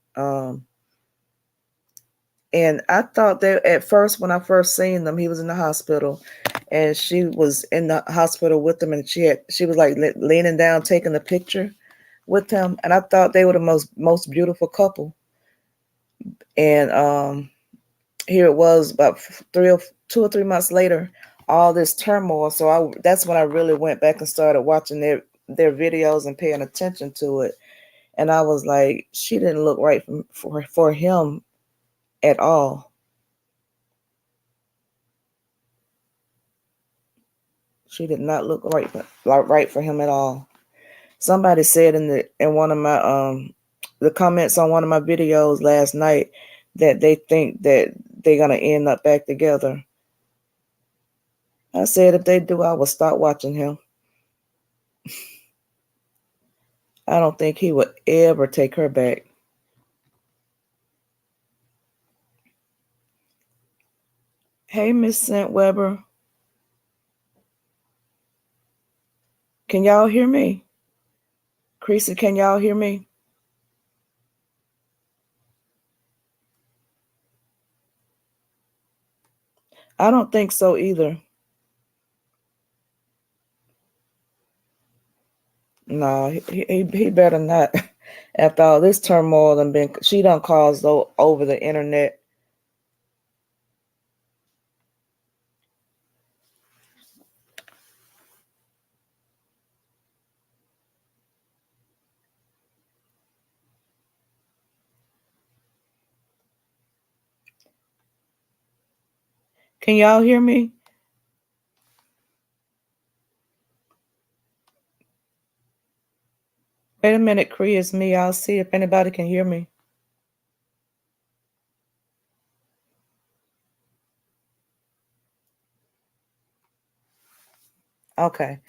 And I thought that at first, when I first seen them, he was in the hospital and she was in the hospital with him and she was like leaning down, taking a picture with him. And I thought they were the most beautiful couple. And here it was about 2 or 3 months later, all this turmoil. So that's when I really went back and started watching their videos and paying attention to it. And I was like, she didn't look right for him at all. She did not look right for him at all. Somebody said in one of my the comments on one of my videos last night that they think that they're gonna end up back together. I said if they do, I will stop watching him. I don't think he would ever take her back. Hey, Miss Scent Weber. Can y'all hear me? Creasy, can y'all hear me? I don't think so either. No, he better not. After all this turmoil and she done caused over the internet. Can y'all hear me? Wait a minute, Cree, it's me. I'll see if anybody can hear me. Okay.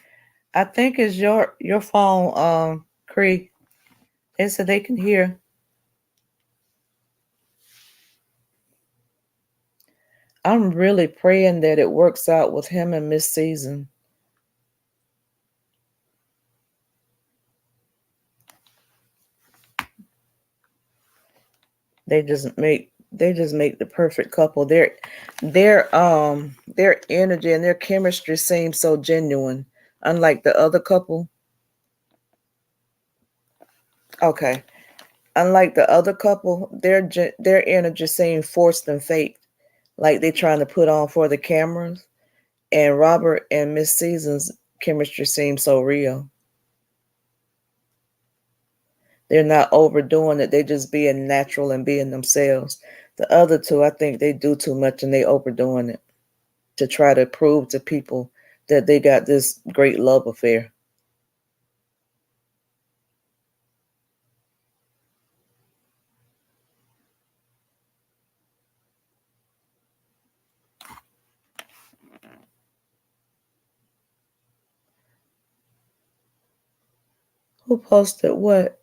I think it's your phone, Cree. They said they can hear. I'm really praying that it works out with him and Miss Season. They just make the perfect couple. Their energy and their chemistry seems so genuine, unlike the other couple. Okay, unlike the other couple, their energy seems forced and fake, like they're trying to put on for the cameras. And Robert and Miss Season's chemistry seems so real. They're not overdoing it. They just being natural and being themselves. The other two, I think they do too much and they overdoing it to try to prove to people that they got this great love affair. Who posted what?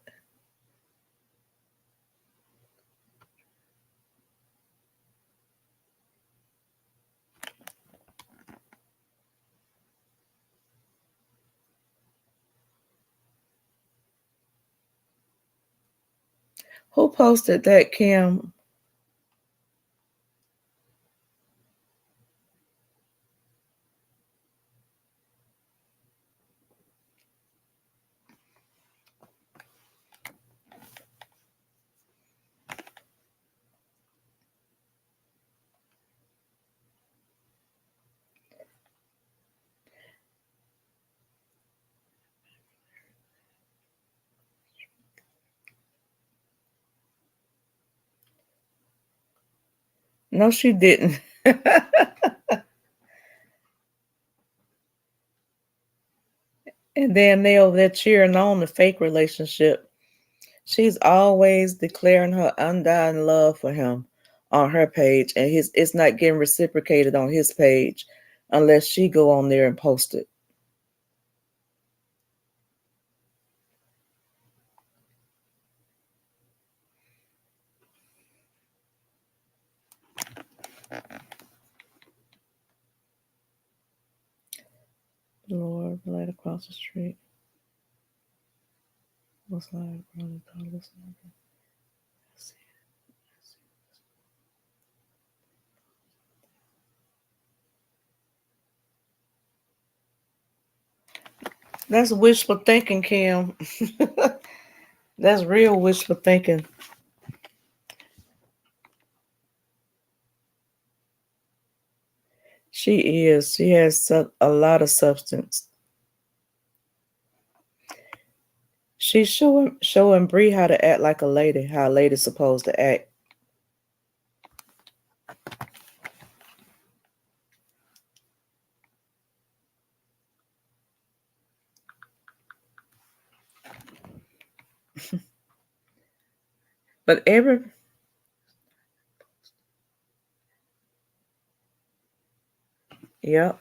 Who posted that, Kim? No, she didn't. And then they over there cheering on the fake relationship. She's always declaring her undying love for him on her page, and it's not getting reciprocated on his page unless she go on there and post it. Lord, right across the street. What's like running dollars? That's wishful thinking, Kim. That's real wishful thinking. She is. She has a lot of substance. She's showing Bree how to act like a lady, how a lady's supposed to act. But yep,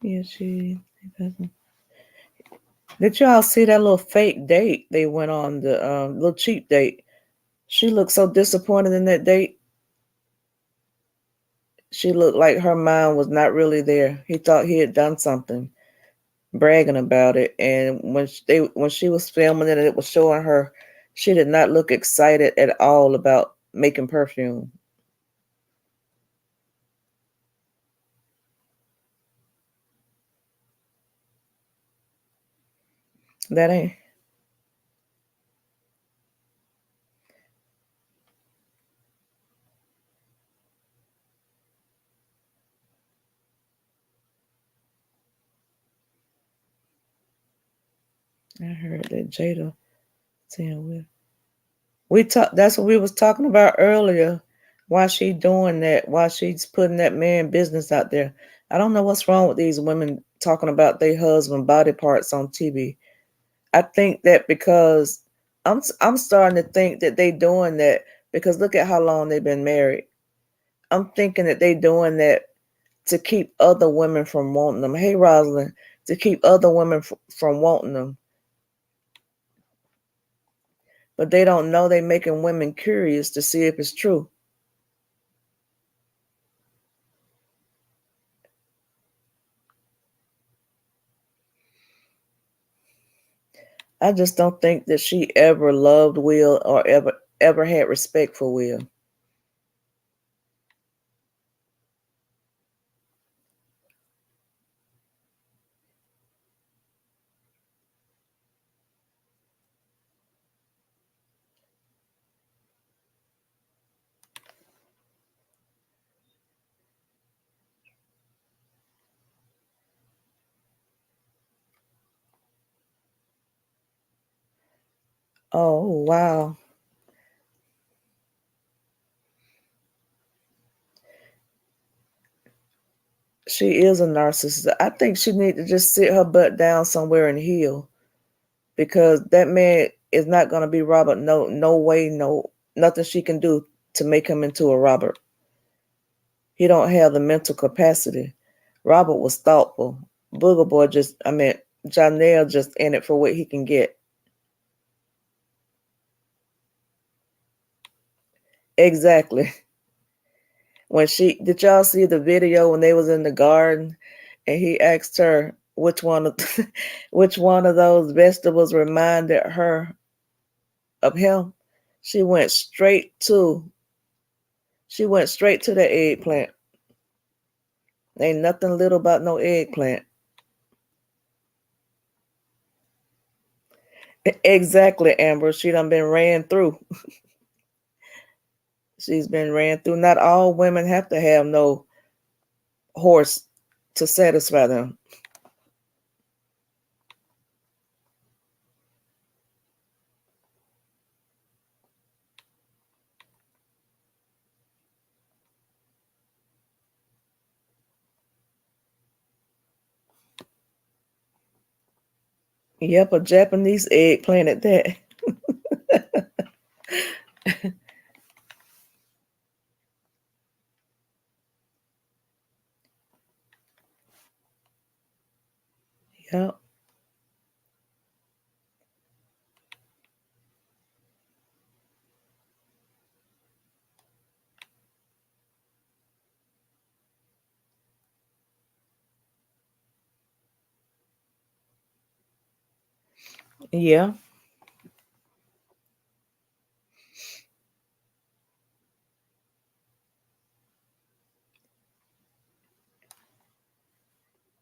yeah, she doesn't. Did y'all see that little fake date they went on, the little cheap date? She looked so disappointed in that date. She looked like her mind was not really there. He thought he had done something, bragging about it, and when she was filming it and it was showing her, she did not look excited at all about making perfume. That ain't. I heard that Jada saying we talk. That's what we was talking about earlier. Why she doing that? Why she's putting that man business out there? I don't know what's wrong with these women talking about their husband body parts on TV. I think that because I'm starting to think that they doing that because look at how long they've been married. I'm thinking that they doing that to keep other women from wanting them. Hey, Rosalind, to keep other women from wanting them, but they don't know they making women curious to see if it's true. I just don't think that she ever loved Will or ever had respect for Will. Oh, wow. She is a narcissist. I think she need to just sit her butt down somewhere and heal, because that man is not going to be Robert. No, no way, no, nothing she can do to make him into a Robert. He don't have the mental capacity. Robert was thoughtful. Booger Boy just, I mean, Janelle just in it for what he can get. Exactly. When she did y'all see the video when they was in the garden and he asked her which one of which one of those vegetables reminded her of him? She went straight to she went straight to the eggplant. Ain't nothing little about no eggplant. Exactly, Amber. She done been ran through. She's been ran through. Not all women have to have no horse to satisfy them. Yep, a Japanese eggplant at that. Yep. Yeah.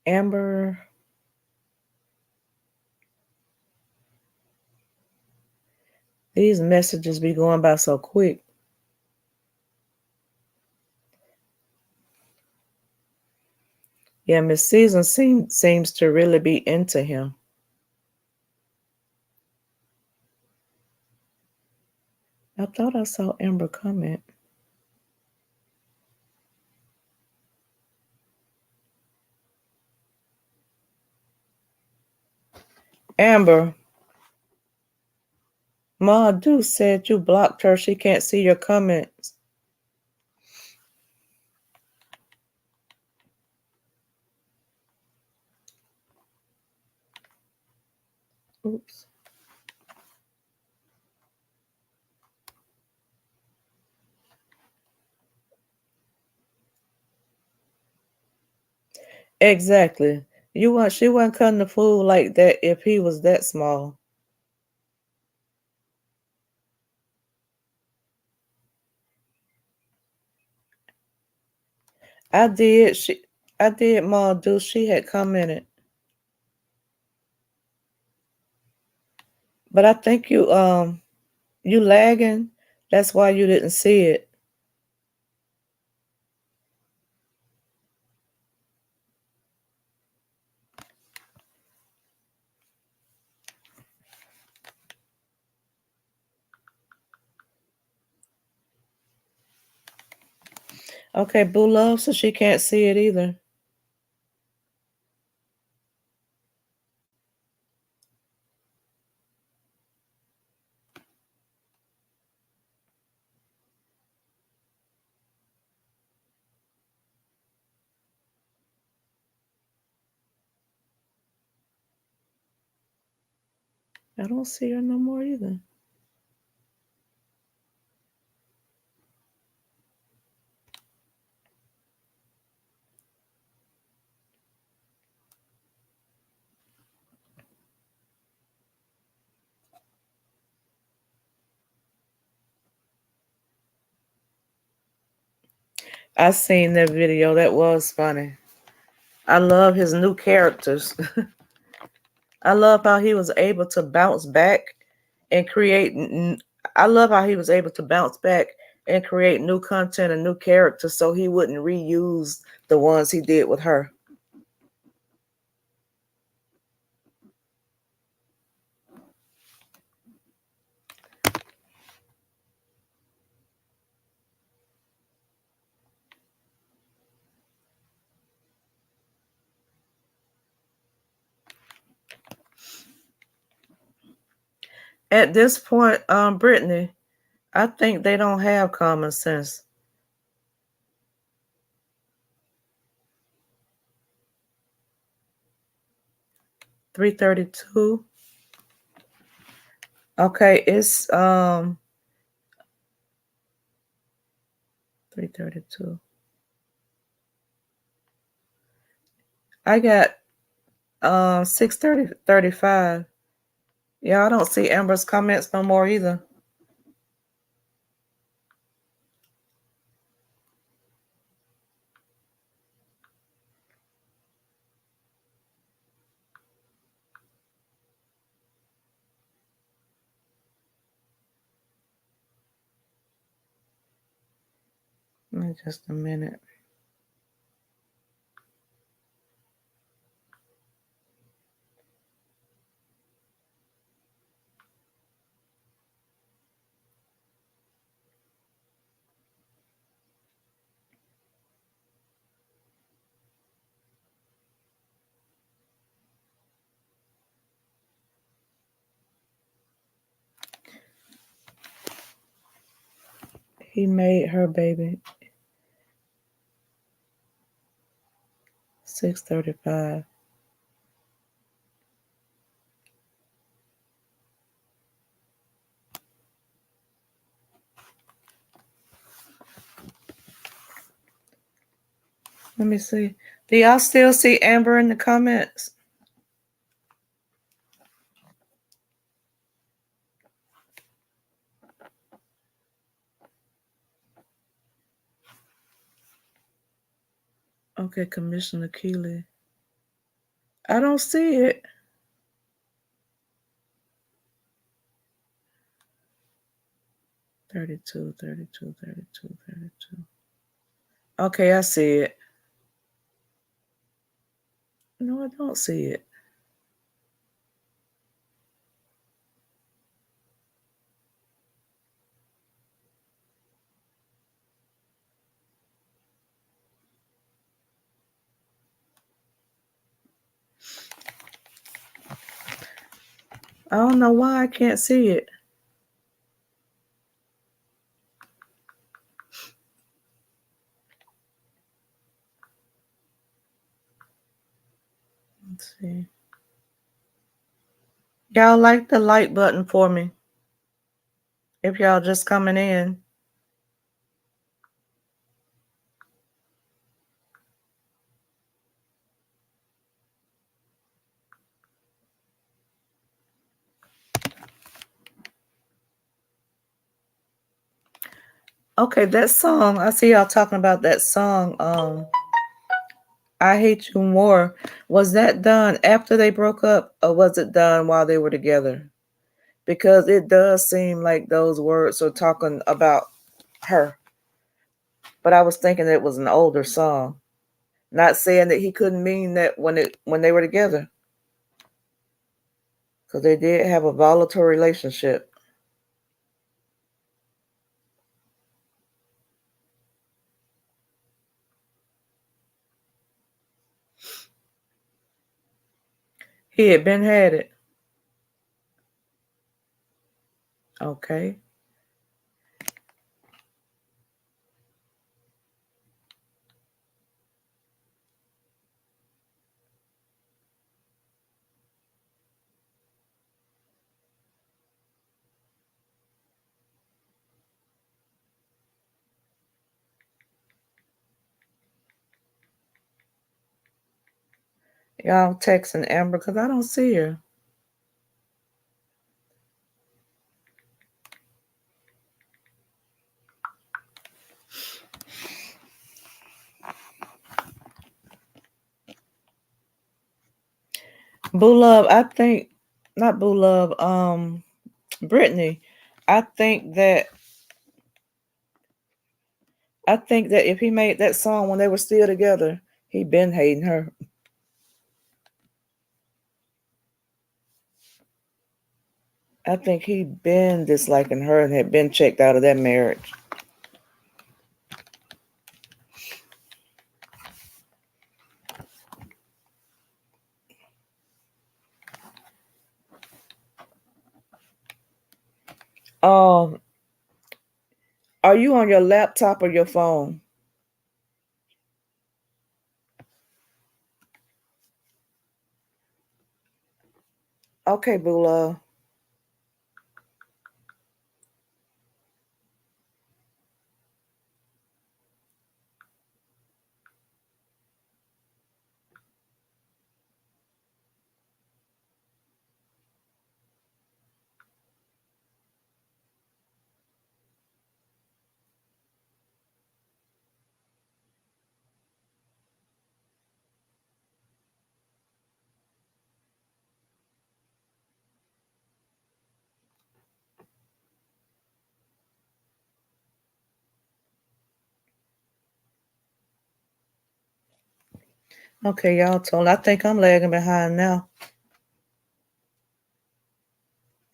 Amber, these messages be going by so quick. Yeah, Miss Season seems to really be into him. I thought I saw Amber comment. Amber, Ma Do said you blocked her. She can't see your comments. Oops. Exactly. She wasn't cutting the fool like that if he was that small. I did. I did, Ma Do. She had commented. But I think you lagging. That's why you didn't see it. Okay, Boo Love, so she can't see it either. I don't see her no more either. I seen that video. That was funny. I love his new characters. I love how he was able to bounce back and create. I love how he was able to bounce back and create new content and new characters, so he wouldn't reuse the ones he did with her. At this point, Brittany, I think they don't have common sense. 332. Okay, it's 332. I got 6:35. Yeah, I don't see Amber's comments no more either. Just a minute. He made her baby. 6:35. Let me see. Do y'all still see Amber in the comments? Okay, Commissioner Keeley. I don't see it. Thirty-two. Okay, I see it. No, I don't see it. I don't know why I can't see it. Let's see. Y'all like the like button for me. If y'all just coming in. Okay, that song, I see y'all talking about that song, I Hate You More. Was that done after they broke up or was it done while they were together? Because it does seem like those words are talking about her. But I was thinking it was an older song. Not saying that he couldn't mean that when they were together. Because they did have a volatile relationship. He had been had it. Okay. Y'all texting Amber because I don't see her. Boo Love, I think, not Boo Love, Brittany, I think that if he made that song when they were still together, he been hating her. I think he been disliking her and had been checked out of that marriage. Um, are you on your laptop or your phone? Okay, Bula. Okay, y'all told. I think I'm lagging behind now.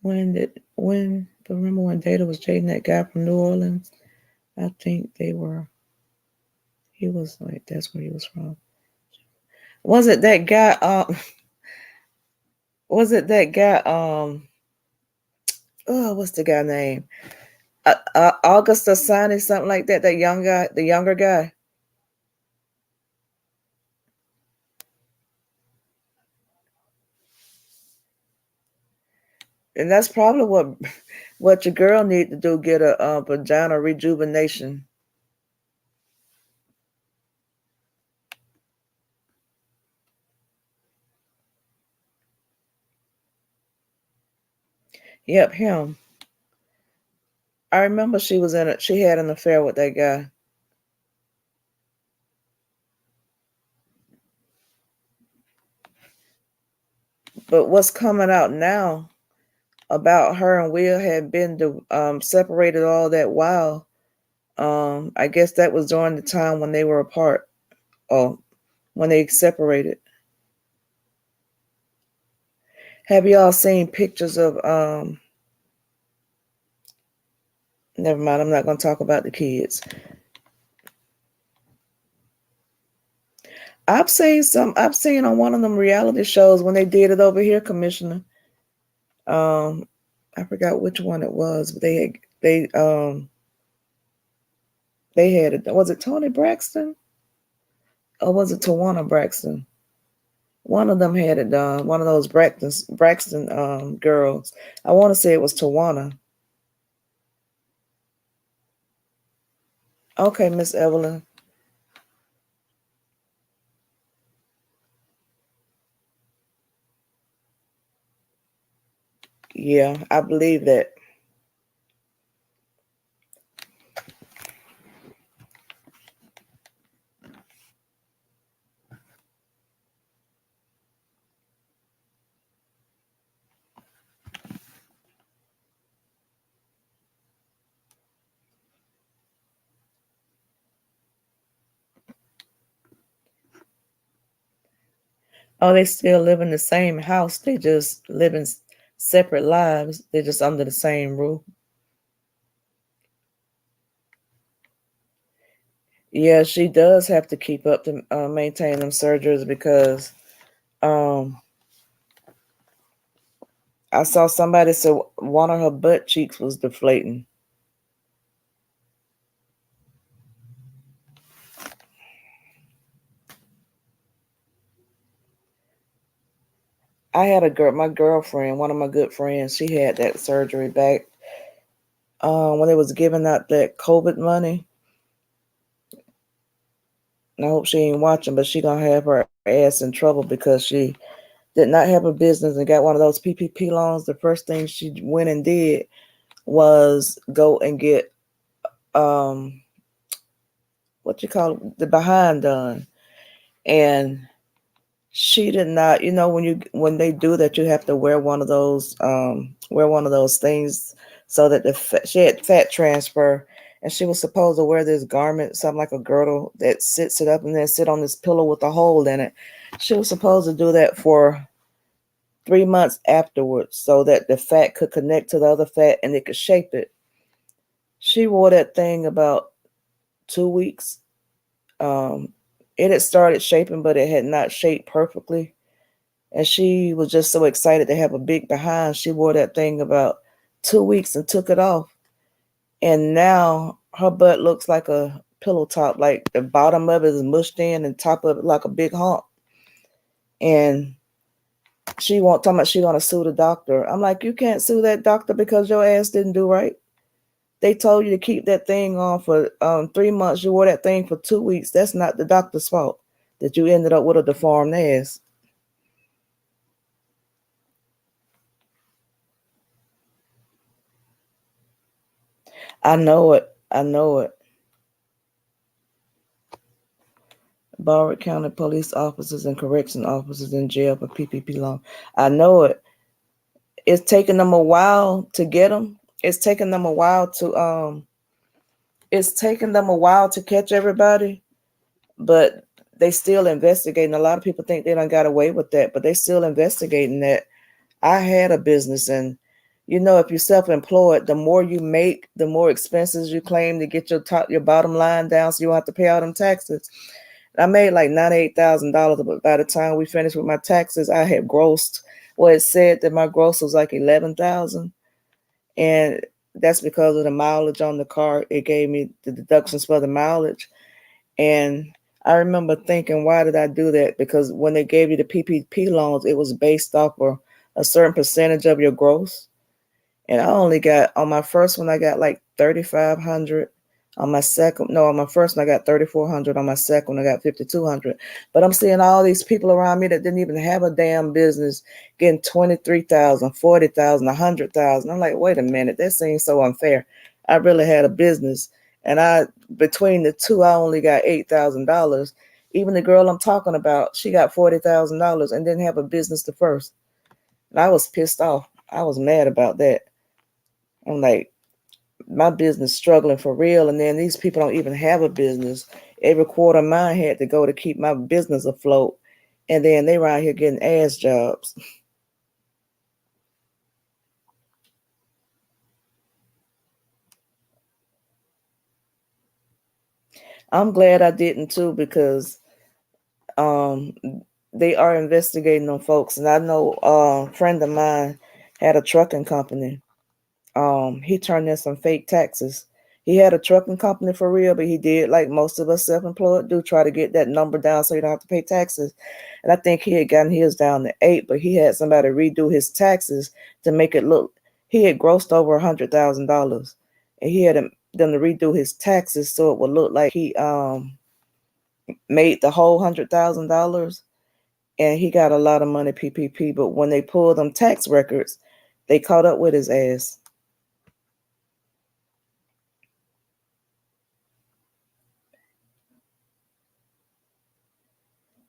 Remember when Data was dating that guy from New Orleans? I think he was like, that's where he was from. Was it that guy, was it that guy, oh, what's the guy name? August Asani, something like that, that young guy, the younger guy. And that's probably what your girl need to do, get a vagina rejuvenation. Yep, him. I remember she had an affair with that guy. But what's coming out now about her and Will had been separated all that while. I guess that was during the time when they were apart. Oh, when they separated. Have y'all seen pictures of never mind, I'm not gonna talk about the kids. I've seen on one of them reality shows when they did it over here, Commissioner. Um I forgot which one it was, but they had it. Was it Tony Braxton? Or was it Tawana Braxton? One of them had it done. One of those Braxton girls. I want to say it was Tawana. Okay, Miss Evelyn. Yeah, I believe that. Oh, they still live in the same house. They just live in separate lives. They're just under the same roof. Yeah, she does have to keep up to maintain them surgeries because um, I saw somebody say one of her butt cheeks was deflating. I had my girlfriend, one of my good friends, she had that surgery back when they was giving out that COVID money. And I hope she ain't watching, but she gonna have her ass in trouble because she did not have a business and got one of those PPP loans. The first thing she went and did was go and get um what you call it, the behind done. And she did not, when they do that, you have to wear one of those things so that she had fat transfer, and she was supposed to wear this garment, something like a girdle that sits it up and then sit on this pillow with a hole in it. She was supposed to do that for 3 months afterwards so that the fat could connect to the other fat and it could shape it. She wore that thing about 2 weeks. Um, it had started shaping, but it had not shaped perfectly. And she was just so excited to have a big behind. She wore that thing about 2 weeks and took it off. And now her butt looks like a pillow top, like the bottom of it is mushed in and top of it like a big hump. And she won't talk about she gonna sue the doctor. I'm like, you can't sue that doctor because your ass didn't do right. They told you to keep that thing on for 3 months. You wore that thing for 2 weeks. That's not the doctor's fault that you ended up with a deformed ass. I know it. I know it. Broward County police officers and correction officers in jail for PPP loan. I know it. It's taking them a while to get them. It's taking them a while to It's taking them a while to catch everybody, but they still investigating. A lot of people think they done got away with that, but they still investigating that. I had a business, and if you're self-employed, the more you make, the more expenses you claim to get your bottom line down, so you don't have to pay all them taxes. I made like $98,000, but by the time we finished with my taxes, I had grossed. Well, it said that my gross was like 11,000, and that's because of the mileage on the car. It gave me the deductions for the mileage, and I remember thinking, why did I do that? Because when they gave you the PPP loans, it was based off of a certain percentage of your gross. And I only got, on my first one, I got like 3,500. On my second, no, on my first one, I got 3,400. On my second one, I got 5,200. But I'm seeing all these people around me that didn't even have a damn business getting 23,000, 40,000, 100,000. I'm like, wait a minute, that seems so unfair. I really had a business, and between the two, I only got $8,000. Even the girl I'm talking about, she got $40,000 and didn't have a business the first. And I was pissed off. I was mad about that. I'm like, my business struggling for real, and then these people don't even have a business. Every quarter mine had to go to keep my business afloat, and then they around here getting ass jobs. I'm glad I didn't too, because um they are investigating on folks, and I know a friend of mine had a trucking company. He turned in some fake taxes. He had a trucking company for real, but he did, like most of us self-employed do, try to get that number down so you don't have to pay taxes. And I think he had gotten his down to 8, but he had somebody redo his taxes to make it look. He had grossed over $100,000, and he had them to redo his taxes so it would look like he made the whole $100,000. And he got a lot of money PPP. But when they pulled them tax records, they caught up with his ass.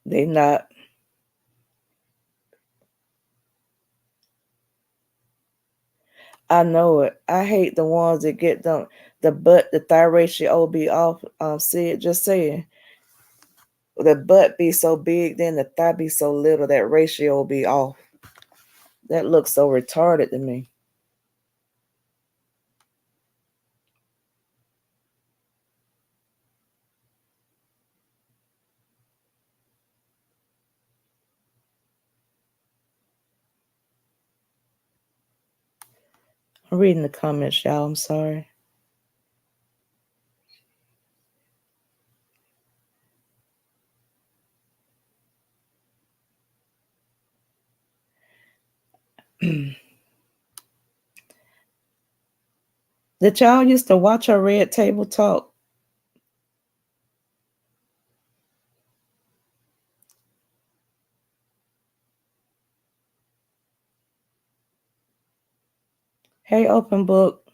They not. I know it. I hate the ones that get the thigh ratio be off. Said just saying, the butt be so big, then the thigh be so little. That ratio will be off. That looks so retarded to me. I'm reading the comments, y'all. I'm sorry. Did y'all used to watch her Red Table Talk? Hey, Open Book.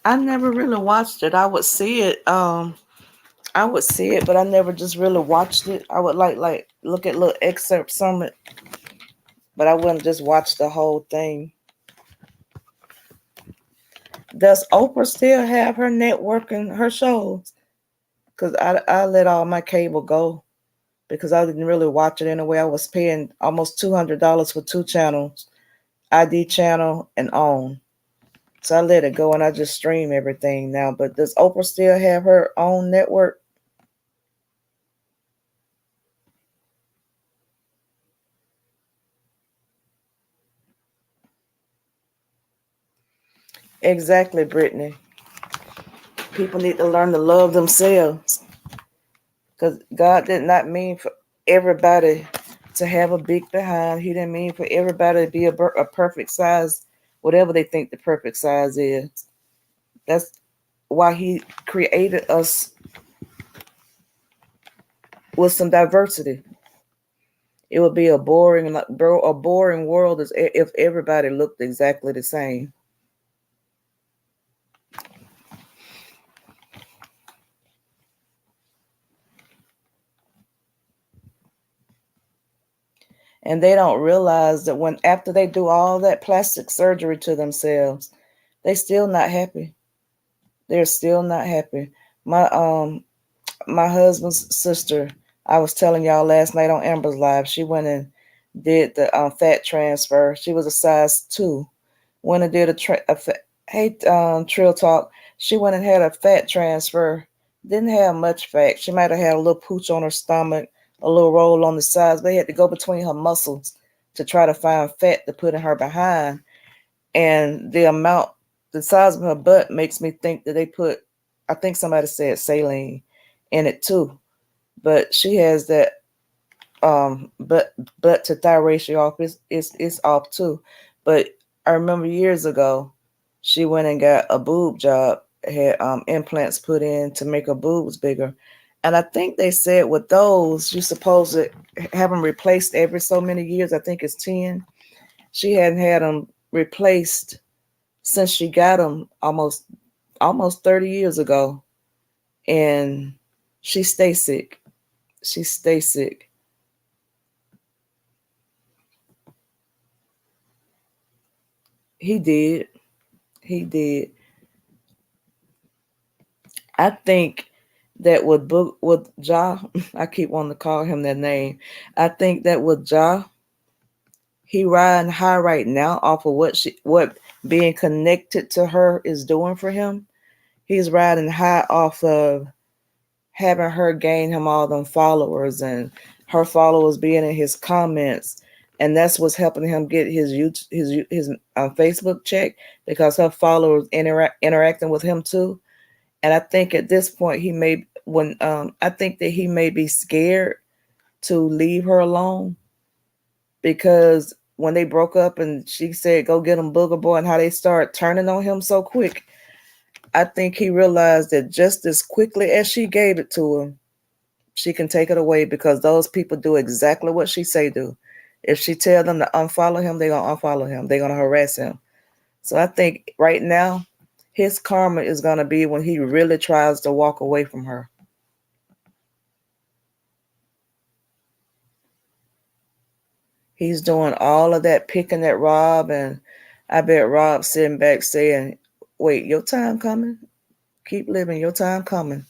I never really watched it. I would see it. I would see it, but I never just really watched it. I would like look at little excerpts from it, but I wouldn't just watch the whole thing. Does Oprah still have her network and her shows? Because I let all my cable go because I didn't really watch it anyway. I was paying almost $200 for two channels, ID channel and OWN. So I let it go and I just stream everything now. But does Oprah still have her own network? Exactly, Brittany. People need to learn to love themselves because God did not mean for everybody to have a big behind. He didn't mean for everybody to be a perfect size, whatever they think the perfect size is. That's why He created us with some diversity. It would be a boring world if everybody looked exactly the same. And they don't realize that when after they do all that plastic surgery to themselves, they still not happy. They're still not happy. My husband's sister, I was telling y'all last night on Amber's Live, she went and did the fat transfer. She was a size 2. Went and did hey, Trill Talk. She went and had a fat transfer. Didn't have much fat. She might have had a little pooch on her stomach, a little roll on the sides. They had to go between her muscles to try to find fat to put in her behind. And the size of her butt makes me think that they put, I think somebody said saline in it too. But she has that butt to thigh ratio off is off too. But I remember years ago, she went and got a boob job, had implants put in to make her boobs bigger. And I think they said with those, you're supposed to have them replaced every so many years. I think it's 10. She hadn't had them replaced since she got them almost 30 years ago. And she stays sick. She stays sick. He did. He did. I think that with Ja, I keep wanting to call him that name. I think that with Ja, he riding high right now off of what being connected to her is doing for him. He's riding high off of having her gain him all them followers and her followers being in his comments, and that's what's helping him get his Facebook check because her followers interacting with him too. And I think at this point he may when I think that he may be scared to leave her alone because when they broke up and she said go get him Booger Boy and how they start turning on him so quick, I think he realized that just as quickly as she gave it to him, she can take it away because those people do exactly what she say do. If she tell them to unfollow him, they're gonna unfollow him. They're gonna harass him. So I think right now his karma is gonna be when he really tries to walk away from her. He's doing all of that picking at Rob, and I bet Rob's sitting back saying, wait, your time coming? Keep living, your time coming.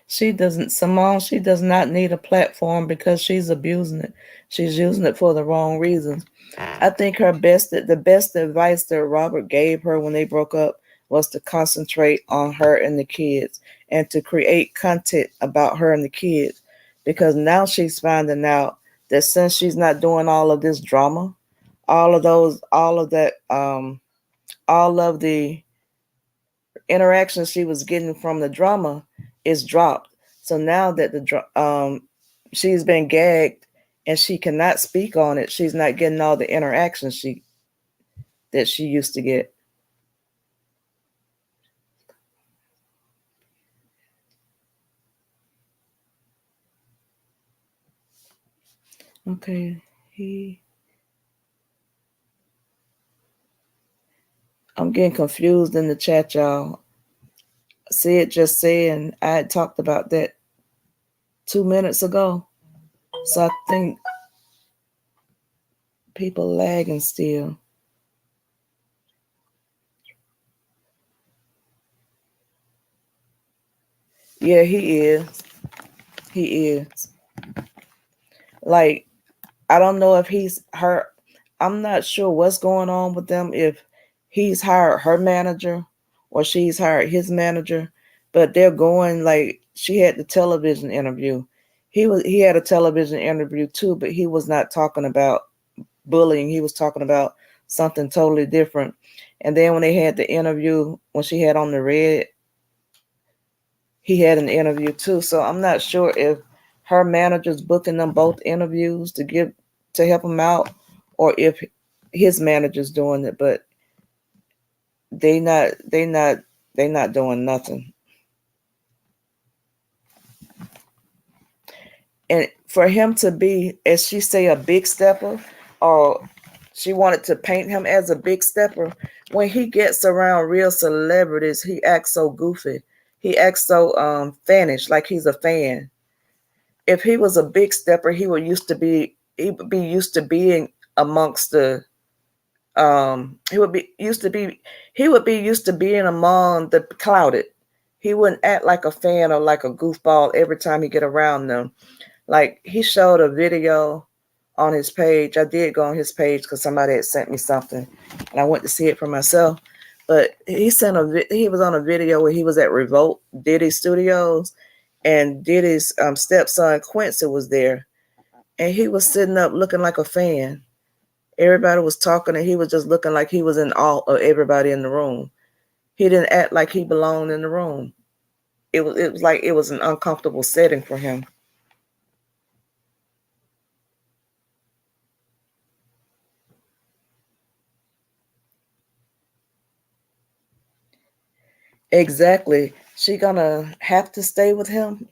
Simone, she does not need a platform because she's abusing it. She's using it for the wrong reasons. I think the best advice that Robert gave her when they broke up was to concentrate on her and the kids and to create content about her and the kids. Because now she's finding out that since she's not doing all of this drama, all of that, all of the interaction she was getting from the drama is dropped. So now that she's been gagged and she cannot speak on it, she's not getting all the interactions she used to get. Okay, I'm getting confused in the chat, y'all. See it just saying I had talked about that 2 minutes ago. So I think people lagging still. Yeah, he is. He is. Like, I don't know if he's her. I'm not sure what's going on with them. If he's hired her manager or she's hired his manager, but they're going like she had the television interview. He had a television interview too, but he was not talking about bullying. He was talking about something totally different. And then when they had the interview, when she had on the red, he had an interview too. So I'm not sure if her manager's booking them both interviews to help him out, or if his manager's doing it. But they not they not they not doing nothing. And for him to be, as she say, a big stepper, or she wanted to paint him as a big stepper, when he gets around real celebrities, he acts so goofy. He acts so fanish, like he's a fan. If he was a big stepper, he would be used to being amongst the he would be used to be he would be used to being among the clouded. He wouldn't act like a fan or like a goofball every time he get around them. Like, he showed a video on his page. I did go on his page because somebody had sent me something, and I went to see it for myself. But he was on a video where he was at Revolt Diddy Studios, and Diddy's stepson Quincy was there, and he was sitting up looking like a fan. Everybody was talking, and he was just looking like he was in awe of everybody in the room. He didn't act like he belonged in the room. It was like it was an uncomfortable setting for him. Exactly. She gonna have to stay with him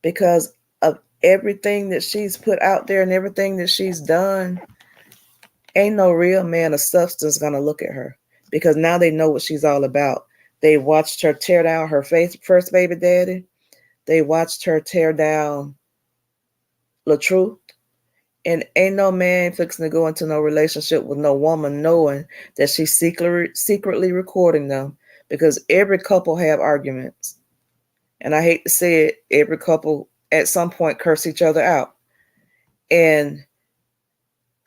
because of everything that she's put out there and everything that she's done. Ain't no real man of substance gonna look at her because now they know what she's all about. They watched her tear down her first baby daddy. They watched her tear down LaTruth. And ain't no man fixing to go into no relationship with no woman knowing that she's secretly recording them, because every couple have arguments. And I hate to say it, every couple at some point curse each other out. And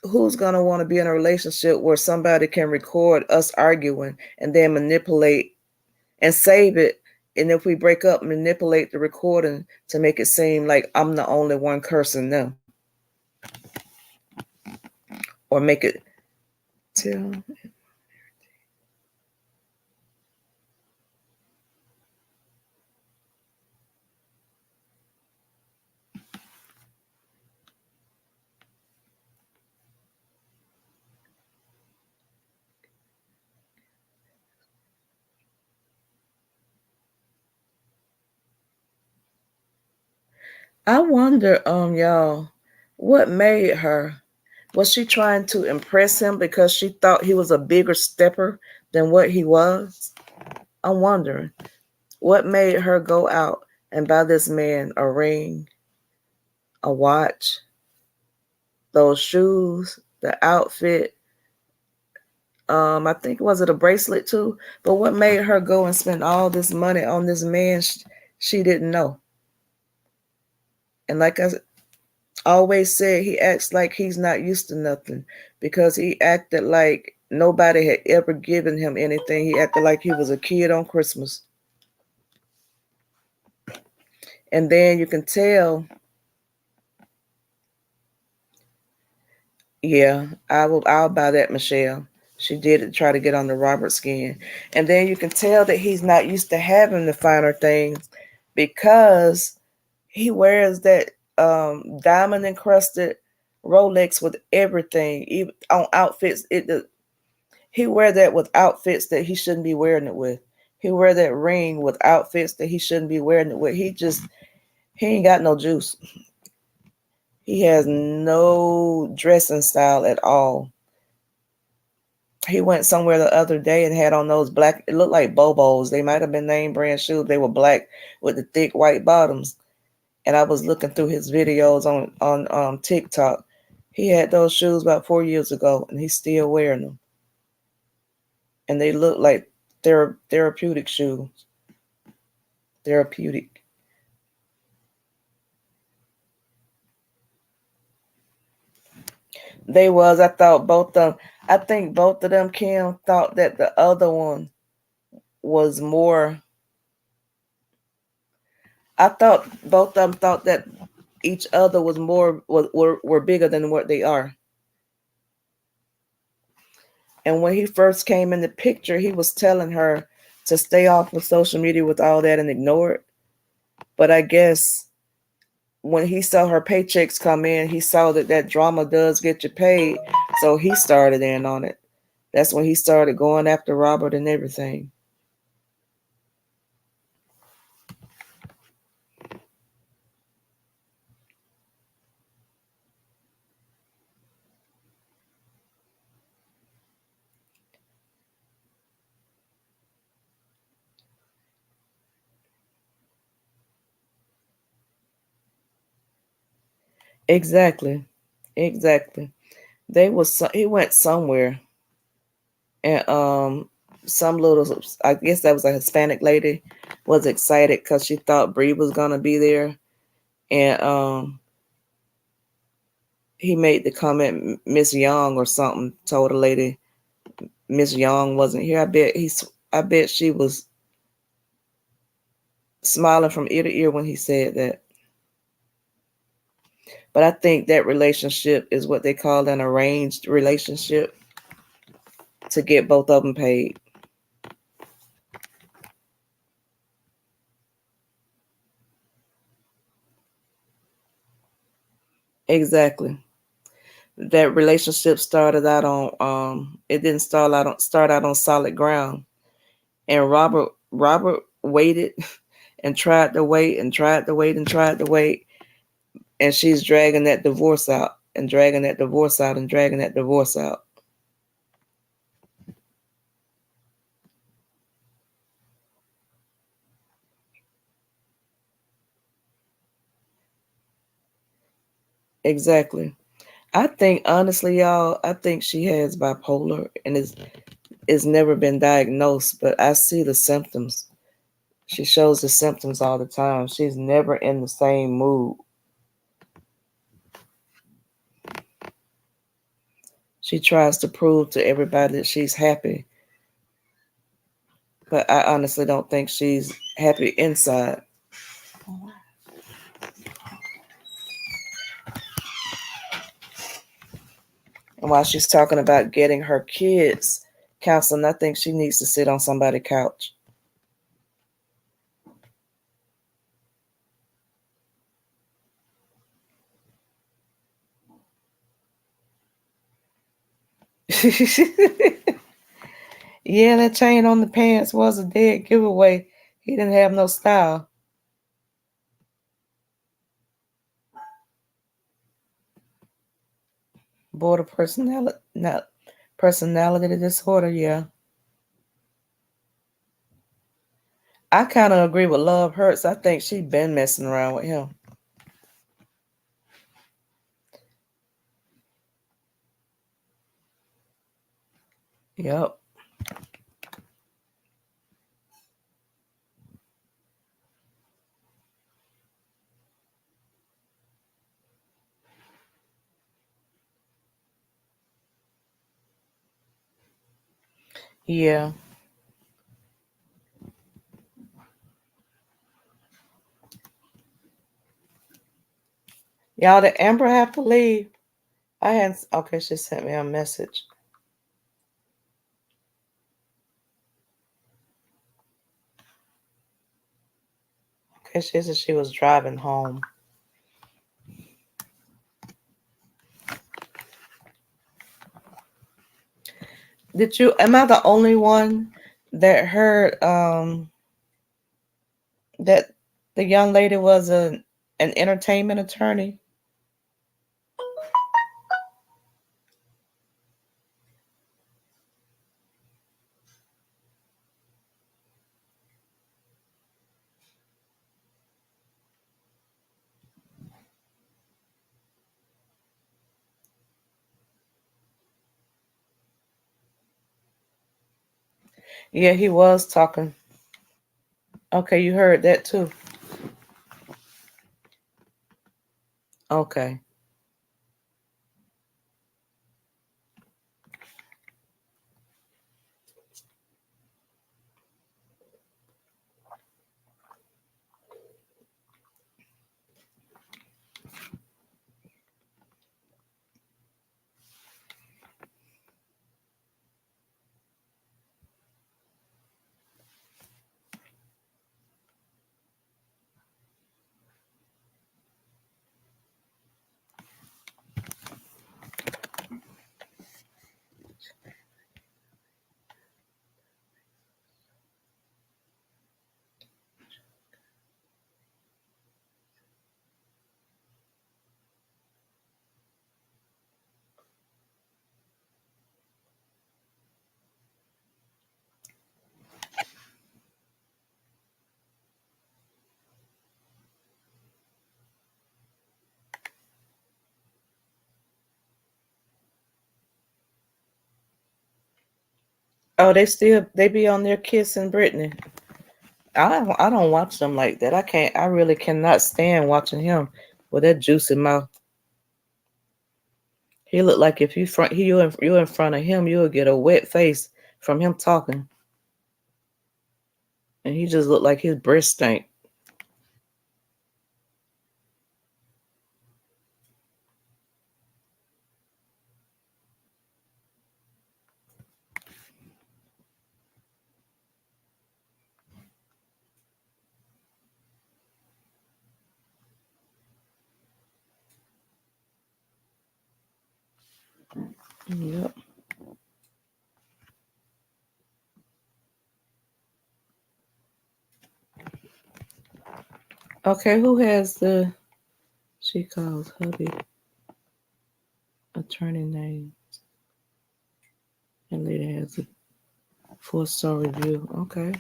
who's going to want to be in a relationship where somebody can record us arguing and then manipulate and save it? And if we break up, manipulate the recording to make it seem like I'm the only one cursing them, or make it tell. I wonder, y'all, what made her? Was she trying to impress him because she thought he was a bigger stepper than what he was? I'm wondering what made her go out and buy this man a ring, a watch, those shoes, the outfit. I think, was it a bracelet too? But what made her go and spend all this money on this man she didn't know? And like I always said, he acts like he's not used to nothing because he acted like nobody had ever given him anything. He acted like he was a kid on Christmas. And then you can tell, yeah, I'll buy that, Michelle. She did try to get on the Robert skin. And then you can tell that he's not used to having the finer things because he wears that diamond encrusted Rolex with everything, even on outfits. He wear that with outfits that he shouldn't be wearing it with. He wear that ring with outfits that he shouldn't be wearing it with. He ain't got no juice. He has no dressing style at all. He went somewhere the other day and had on those black, it looked like Bobos. They might have been name brand shoes. They were black with the thick white bottoms. And I was looking through his videos on TikTok. He had those shoes about 4 years ago, and he's still wearing them. And they look like therapeutic shoes. Therapeutic. They was. I thought both of them. I think both of them, Kim, thought that the other one was more. I thought both of them thought that each other was more were bigger than what they are. And when he first came in the picture, he was telling her to stay off of social media with all that and ignore it. But I guess when he saw her paychecks come in, he saw that that drama does get you paid. So he started in on it. That's when he started going after Robert and everything. Exactly. Exactly. He went somewhere and some little, I guess that was a Hispanic lady, was excited because she thought Bree was gonna be there. And he made the comment Miss Young or something, told a lady Miss Young wasn't here. I bet she was smiling from ear to ear when he said that. But I think that relationship is what they call an arranged relationship to get both of them paid. Exactly. That relationship started out on it didn't start out on solid ground. And Robert waited and tried to wait and tried to wait and tried to wait, and she's dragging that divorce out and dragging that divorce out and dragging that divorce out. Exactly. I think honestly, y'all, I think she has bipolar and it's never been diagnosed, but I see the symptoms. She shows the symptoms all the time. She's never in the same mood. She tries to prove to everybody that she's happy, but I honestly don't think she's happy inside. And while she's talking about getting her kids counseling, I think she needs to sit on somebody's couch. Yeah, that chain on the pants was a dead giveaway. He didn't have no style. Border personality, not personality disorder. Yeah, I kind of agree with Love Hurts. I think she been messing around with him. Yep. Yeah. Y'all, did Amber have to leave? I hadn't. Okay, she sent me a message. Okay, she said she was driving home. Did you? Am I the only one that heard that the young lady was an entertainment attorney? Yeah, he was talking. Okay, you heard that too. Okay. Oh, they be on there kissing Brittany. I don't watch them like that. I can't. I really cannot stand watching him with that juicy mouth. He look like if you in front of him, you'll get a wet face from him talking, and he just look like his breath stink. Yep. Okay, who has the? She calls hubby attorney name, and lady has a 4-star review. Okay.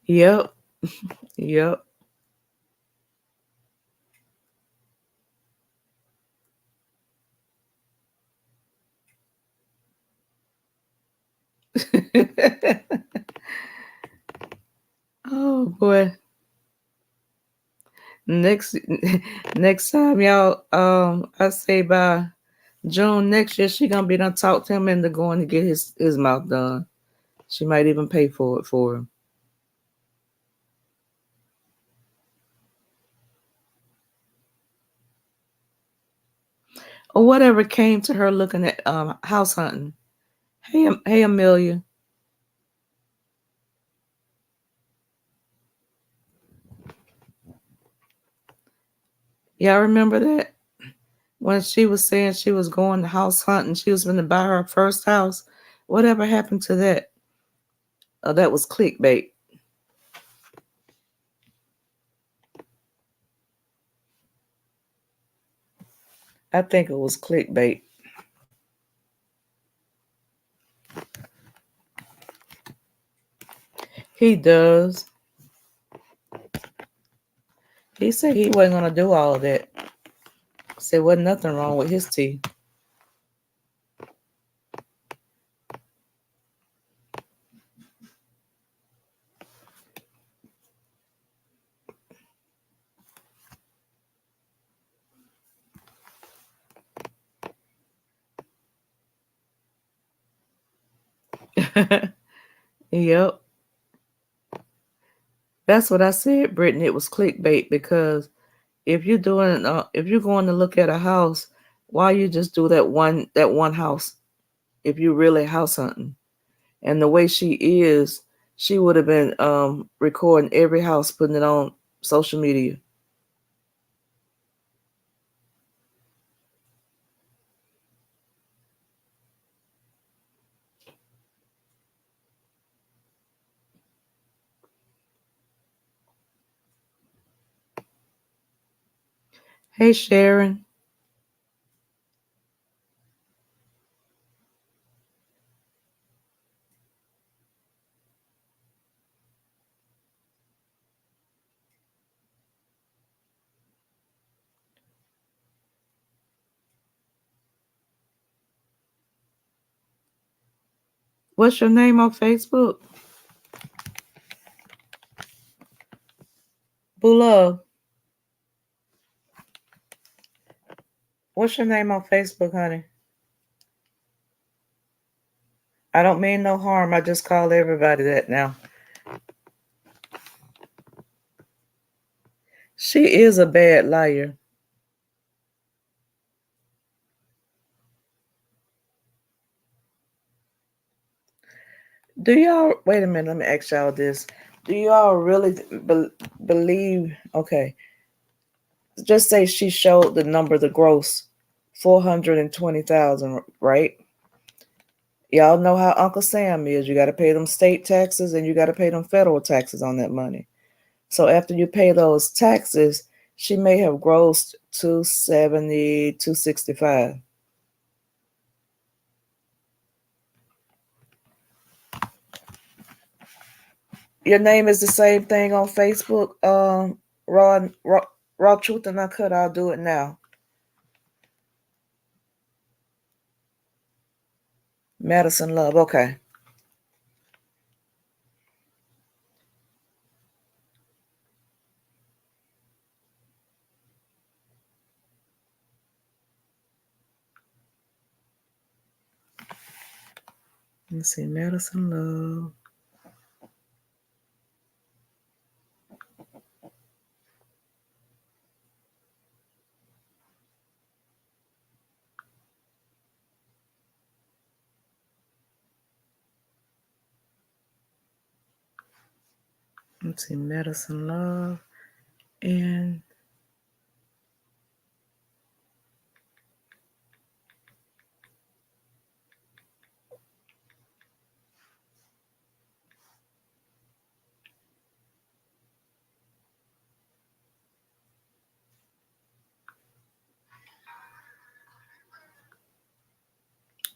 Yep. Yep. Oh boy. Next next time y'all I say by June next year she gonna be done talk to him into going to get his mouth done. She might even pay for it for him. Or whatever came to her looking at house hunting. Hey Amelia. Y'all remember that? When she was saying she was going to house hunting, she was gonna buy her first house. Whatever happened to that? Oh, that was clickbait. I think it was clickbait. He does. He said he wasn't gonna do all of that. Said wasn't nothing wrong with his teeth. Yep. That's what I said, Brittany. It was clickbait because if you're going to look at a house, why you just do that one house if you really house hunting? And the way she is, she would have been recording every house, putting it on social media. Hey Sharon. What's your name on Facebook? Bula. What's your name on Facebook, honey? I don't mean no harm. I just call everybody that now. She is a bad liar. Do y'all wait a minute? Let me ask y'all this. Do y'all really believe? Okay, just say she showed the number, the gross, 420,000, right? Y'all know how Uncle Sam is. You got to pay them state taxes and you got to pay them federal taxes on that money. So after you pay those taxes, she may have grossed 270, 265. Your name is the same thing on Facebook. Raw Truth and Uncut. I'll do it now. Madison Love. Okay. Let's see. Madison Love. Let's see. Madison Love. And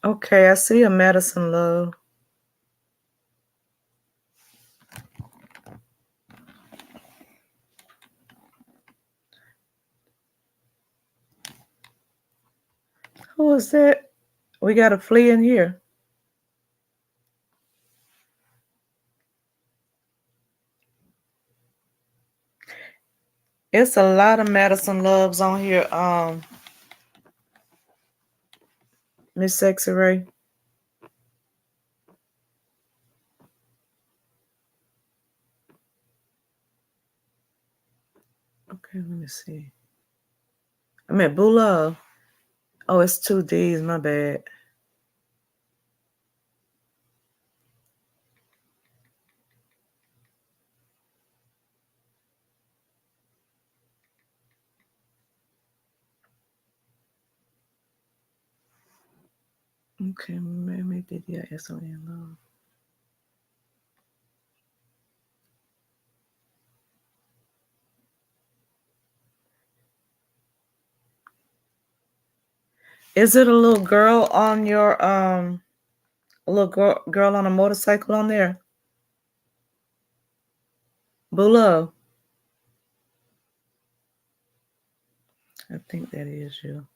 okay, I see a Madison Love. Who is that? We got a flea in here. It's a lot of Madison Loves on here. Miss Sexy Ray. Okay, let me see. I meant Boo Love. Oh, it's two D's. My bad. Okay, maybe did S-O-N Love. Is it a little girl on your a little girl on a motorcycle on there? Boo Love. I think that is you.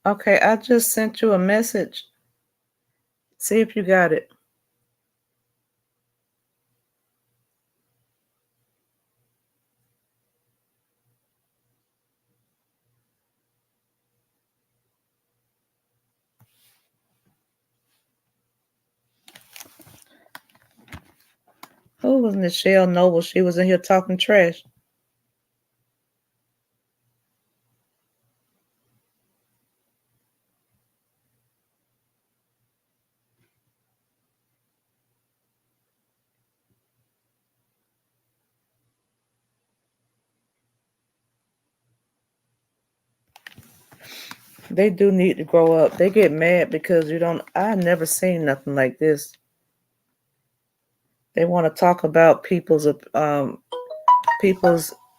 Okay, I just sent you a message. See if you got it. Who was Michelle Noble? She was in here talking trash. They do need to grow up. They get mad because you don't. I never seen nothing like this. They want to talk about people's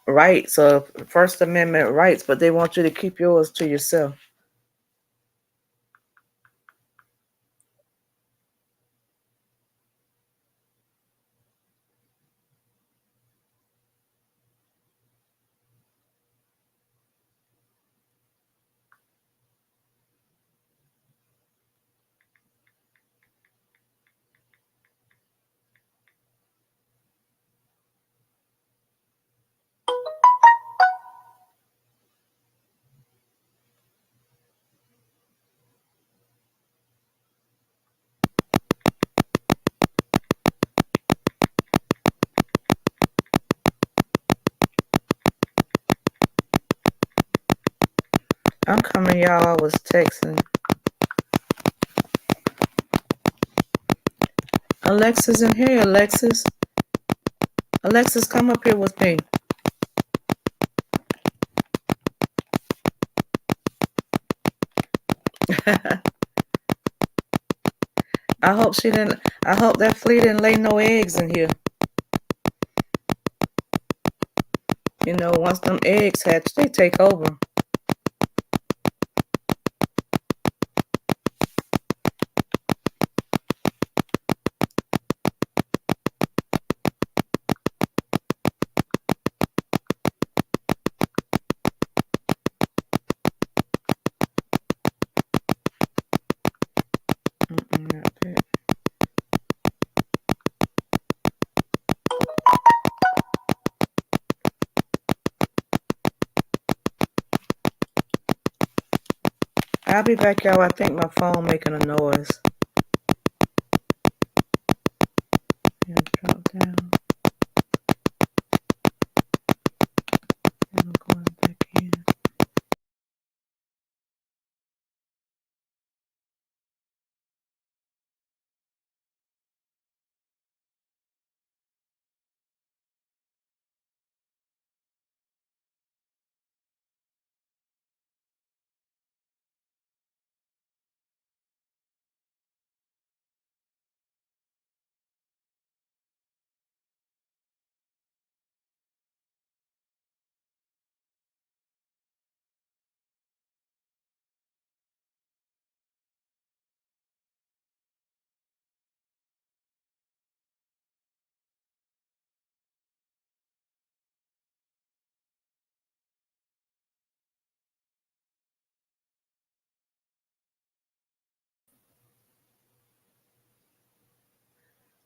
rights or First Amendment rights, but they want you to keep yours to yourself. I'm coming, y'all. I was texting. Alexis in here. Alexis. Alexis, come up here with me. I hope she didn't. I hope that flea didn't lay no eggs in here. You know, once them eggs hatch, they take over. Not that. I'll be back, y'all. I think my phone making a noise. Yeah, drop down. And I'm going back in.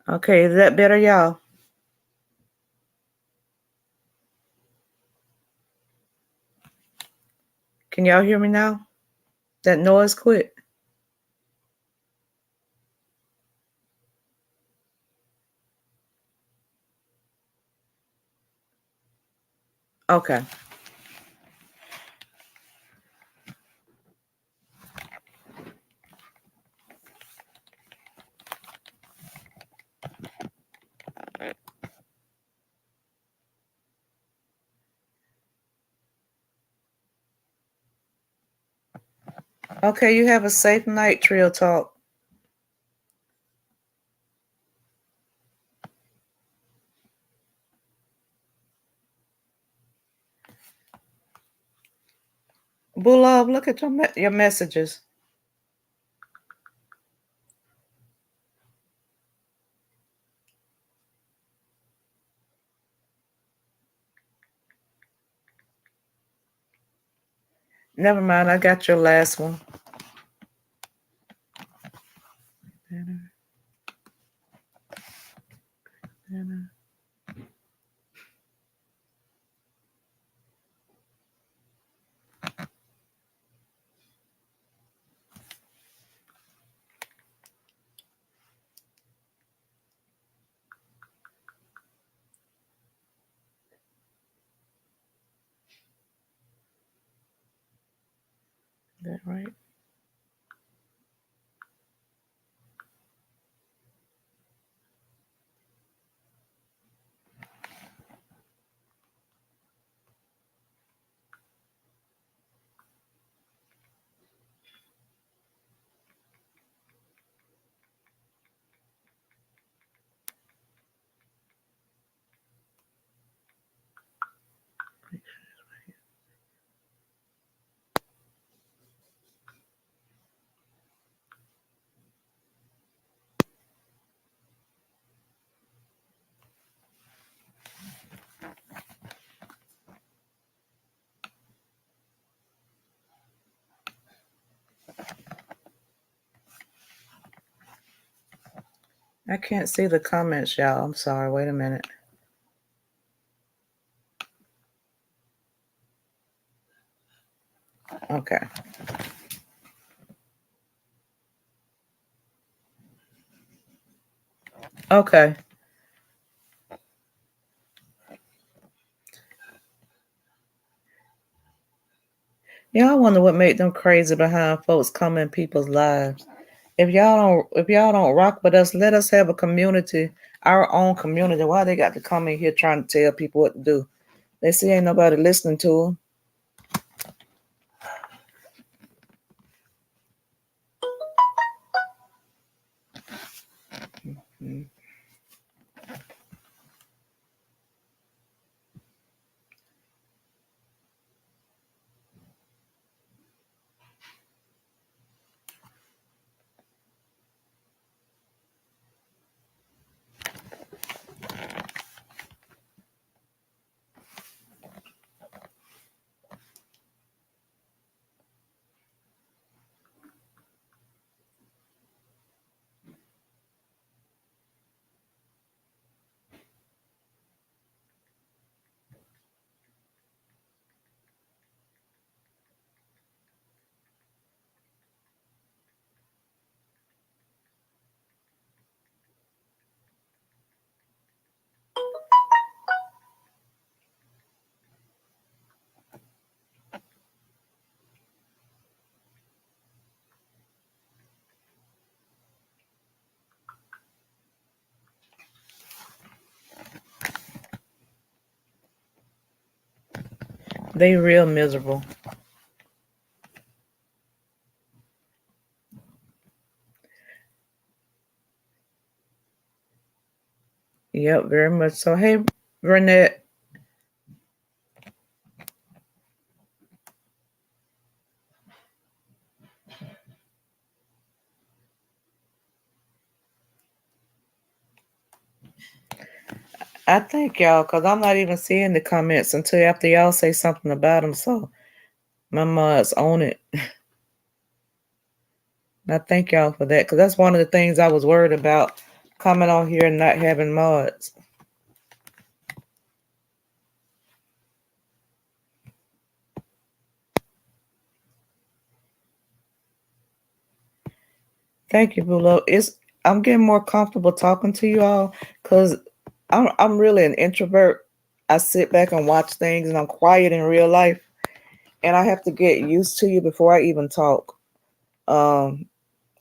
Okay, is that better, y'all? Can y'all hear me now? That noise quit. Okay. Okay, you have a safe night, Trio Talk. Bulov, look at your messages. Never mind, I got your last one. Better, better. that right? I can't see the comments, y'all. I'm sorry. Wait a minute. Okay. Okay. Yeah, I wonder what made them crazy behind folks coming in people's lives. If y'all don't rock with us, let us have a community, our own community. Why they got to come in here trying to tell people what to do? They see ain't nobody listening to them. They real miserable. Yep, very much so. Hey, Renette, I thank y'all because I'm not even seeing the comments until after y'all say something about them. So my mods own it. And I thank y'all for that because that's one of the things I was worried about coming on here and not having mods. Thank you, Bulo. I'm getting more comfortable talking to you all because I'm really an introvert. I sit back and watch things and I'm quiet in real life. And I have to get used to you before I even talk. Um,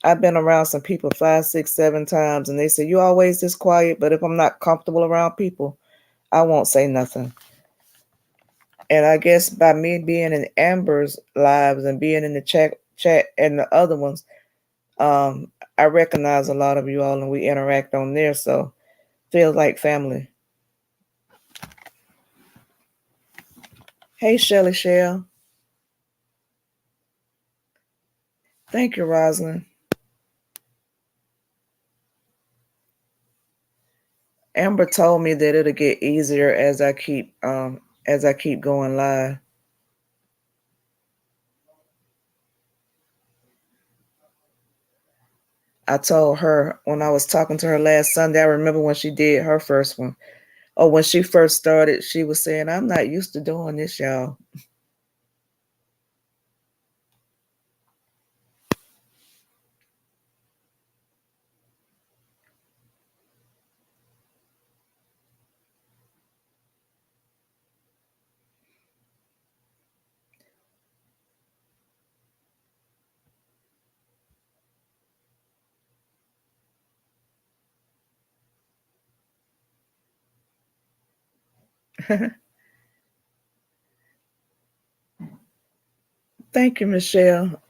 I've been around some people 5, 6, 7 times, and they say you always this quiet. But if I'm not comfortable around people, I won't say nothing. And I guess by me being in Amber's lives and being in the chat and the other ones, I recognize a lot of you all, and we interact on there, so feels like family. Hey, Shelly Shell. Thank you, Rosalind. Amber told me that it'll get easier as I keep going live. I told her when I was talking to her last Sunday, I remember when she did her first one. Or when she first started, she was saying, I'm not used to doing this, y'all. Thank you, Michelle.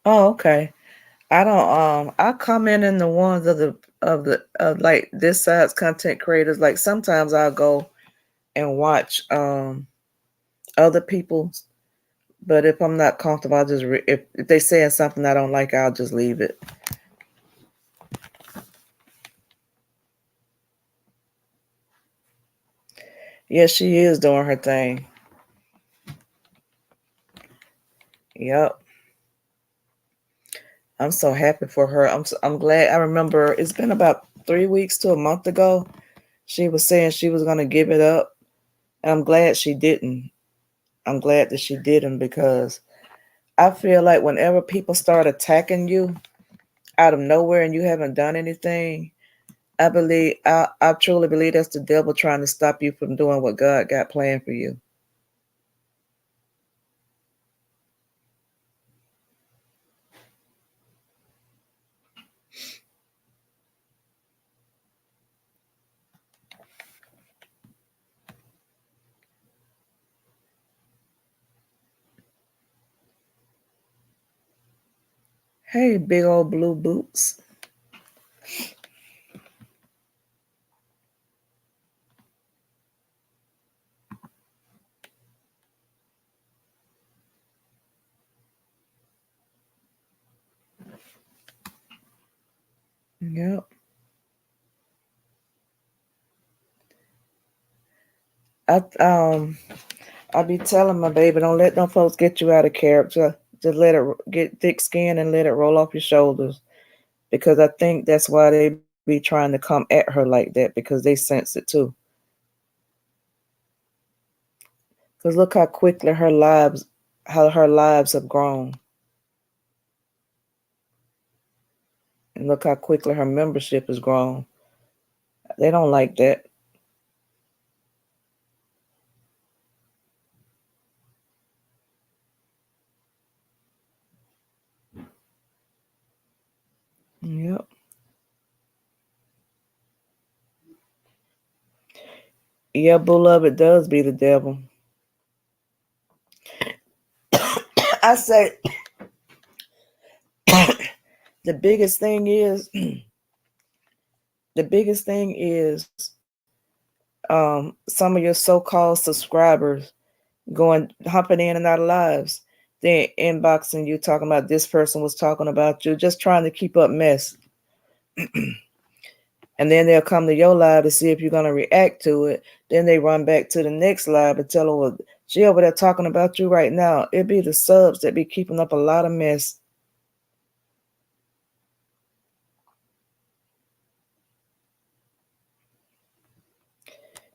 Oh, okay. I don't I comment in the ones of like this side's content creators. Like sometimes I'll go and watch other people's, but if I'm not comfortable, I'll just if they saying something I don't like, I'll just leave it. Yeah, she is doing her thing. Yep. I'm so happy for her. I'm glad. I remember it's been about 3 weeks to a month ago. She was saying she was gonna give it up. And I'm glad she didn't. I'm glad that she didn't because I feel like whenever people start attacking you out of nowhere and you haven't done anything, I truly believe that's the devil trying to stop you from doing what God got planned for you. Hey, big old blue boots. Yep. I I be telling my baby, don't let them folks get you out of character. Just let it get thick skin and let it roll off your shoulders. Because I think that's why they be trying to come at her like that because they sense it too. Because look how her lives have grown, and look how quickly her membership has grown. They don't like that. Yep. Yeah, beloved does be the devil. I say the biggest thing is the biggest thing is some of your so-called subscribers going hopping in and out of lives, then inboxing you talking about this person was talking about you, just trying to keep up mess. And then they'll come to your live to see if you're gonna react to it. Then they run back to the next live and tell her, well, she over there talking about you right now. It be the subs that be keeping up a lot of mess.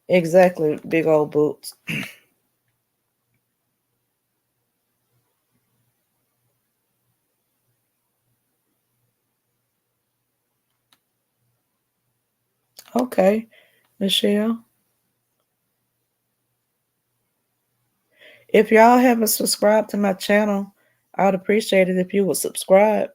Exactly, big old boots. Okay, Michelle. If y'all haven't subscribed to my channel, I would appreciate it if you would subscribe.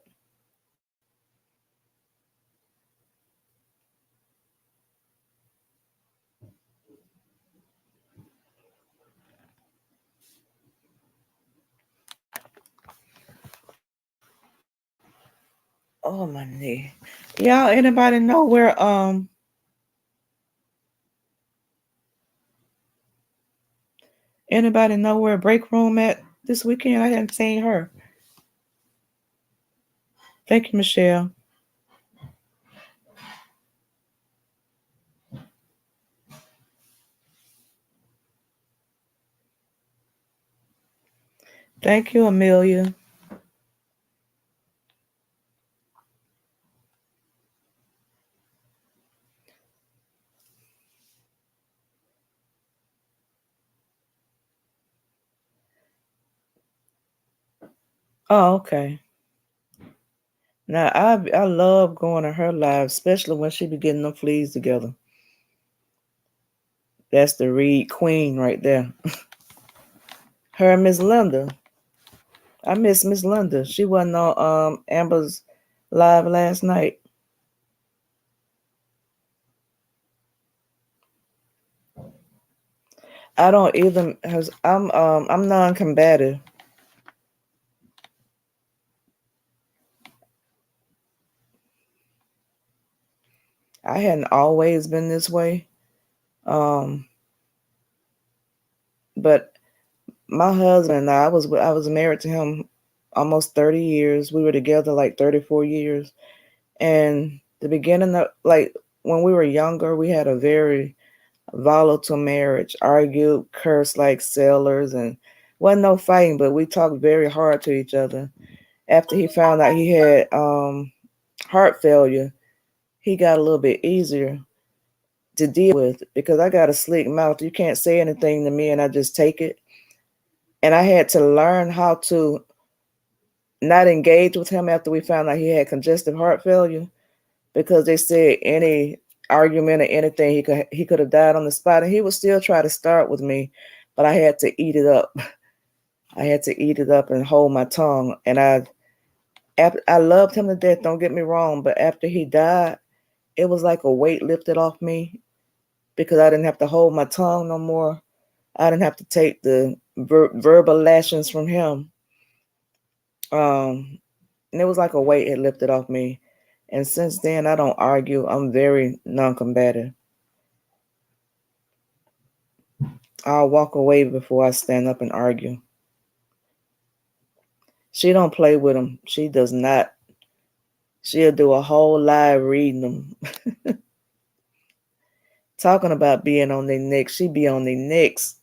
Oh my knee. Y'all, anybody know where break room at this weekend? I haven't seen her. Thank you, Michelle. Thank you, Amelia. Oh, okay. Now I love going to her live, especially when she be getting them fleas together. That's the Reed Queen right there. Her and Miss Linda. I miss Miss Linda. She wasn't on Amber's live last night. I don't either. I'm non-combative. I hadn't always been this way. Um, but my husband and I was married to him almost 30 years. We were together like 34 years. And the beginning of like when we were younger, we had a very volatile marriage, argued, cursed like sailors, and wasn't no fighting, but we talked very hard to each other. After he found out he had heart failure, he got a little bit easier to deal with because I got a slick mouth. You can't say anything to me and I just take it. And I had to learn how to not engage with him after we found out he had congestive heart failure because they said any argument or anything he could have died on the spot, and he would still try to start with me, but I had to eat it up. I had to eat it up and hold my tongue. And I loved him to death. Don't get me wrong, but after he died, it was like a weight lifted off me because I didn't have to hold my tongue no more. I didn't have to take the verbal lashings from him. And it was like a weight had lifted off me. And since then, I don't argue. I'm very non-combative. I'll walk away before I stand up and argue. She don't play with them. She does not. She'll do a whole live reading them. Talking about being on their necks. She be on their necks.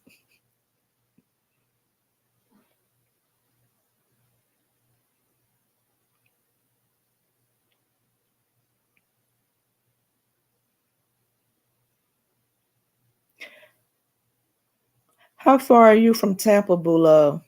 How far are you from Tampa, Bula?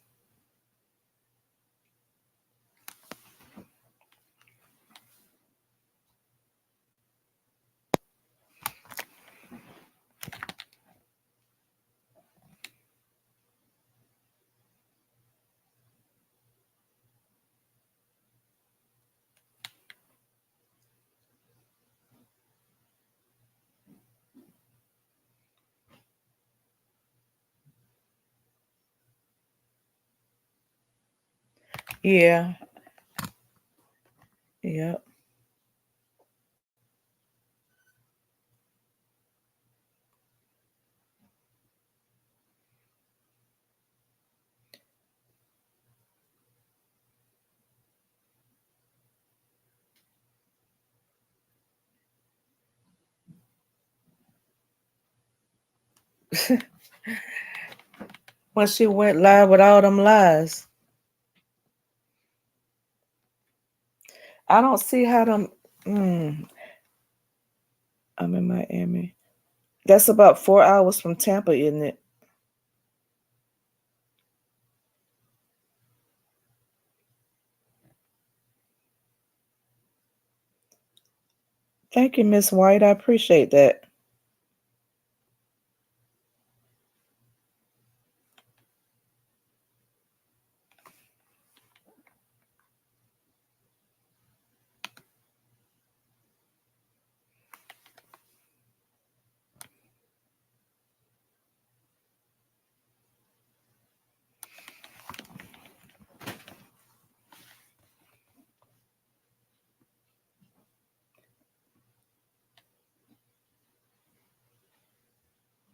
Yeah. Yeah. When she went live with all them lies. I don't see how them. I'm in Miami. That's about 4 hours from Tampa, isn't it? Thank you, Miss White. I appreciate that.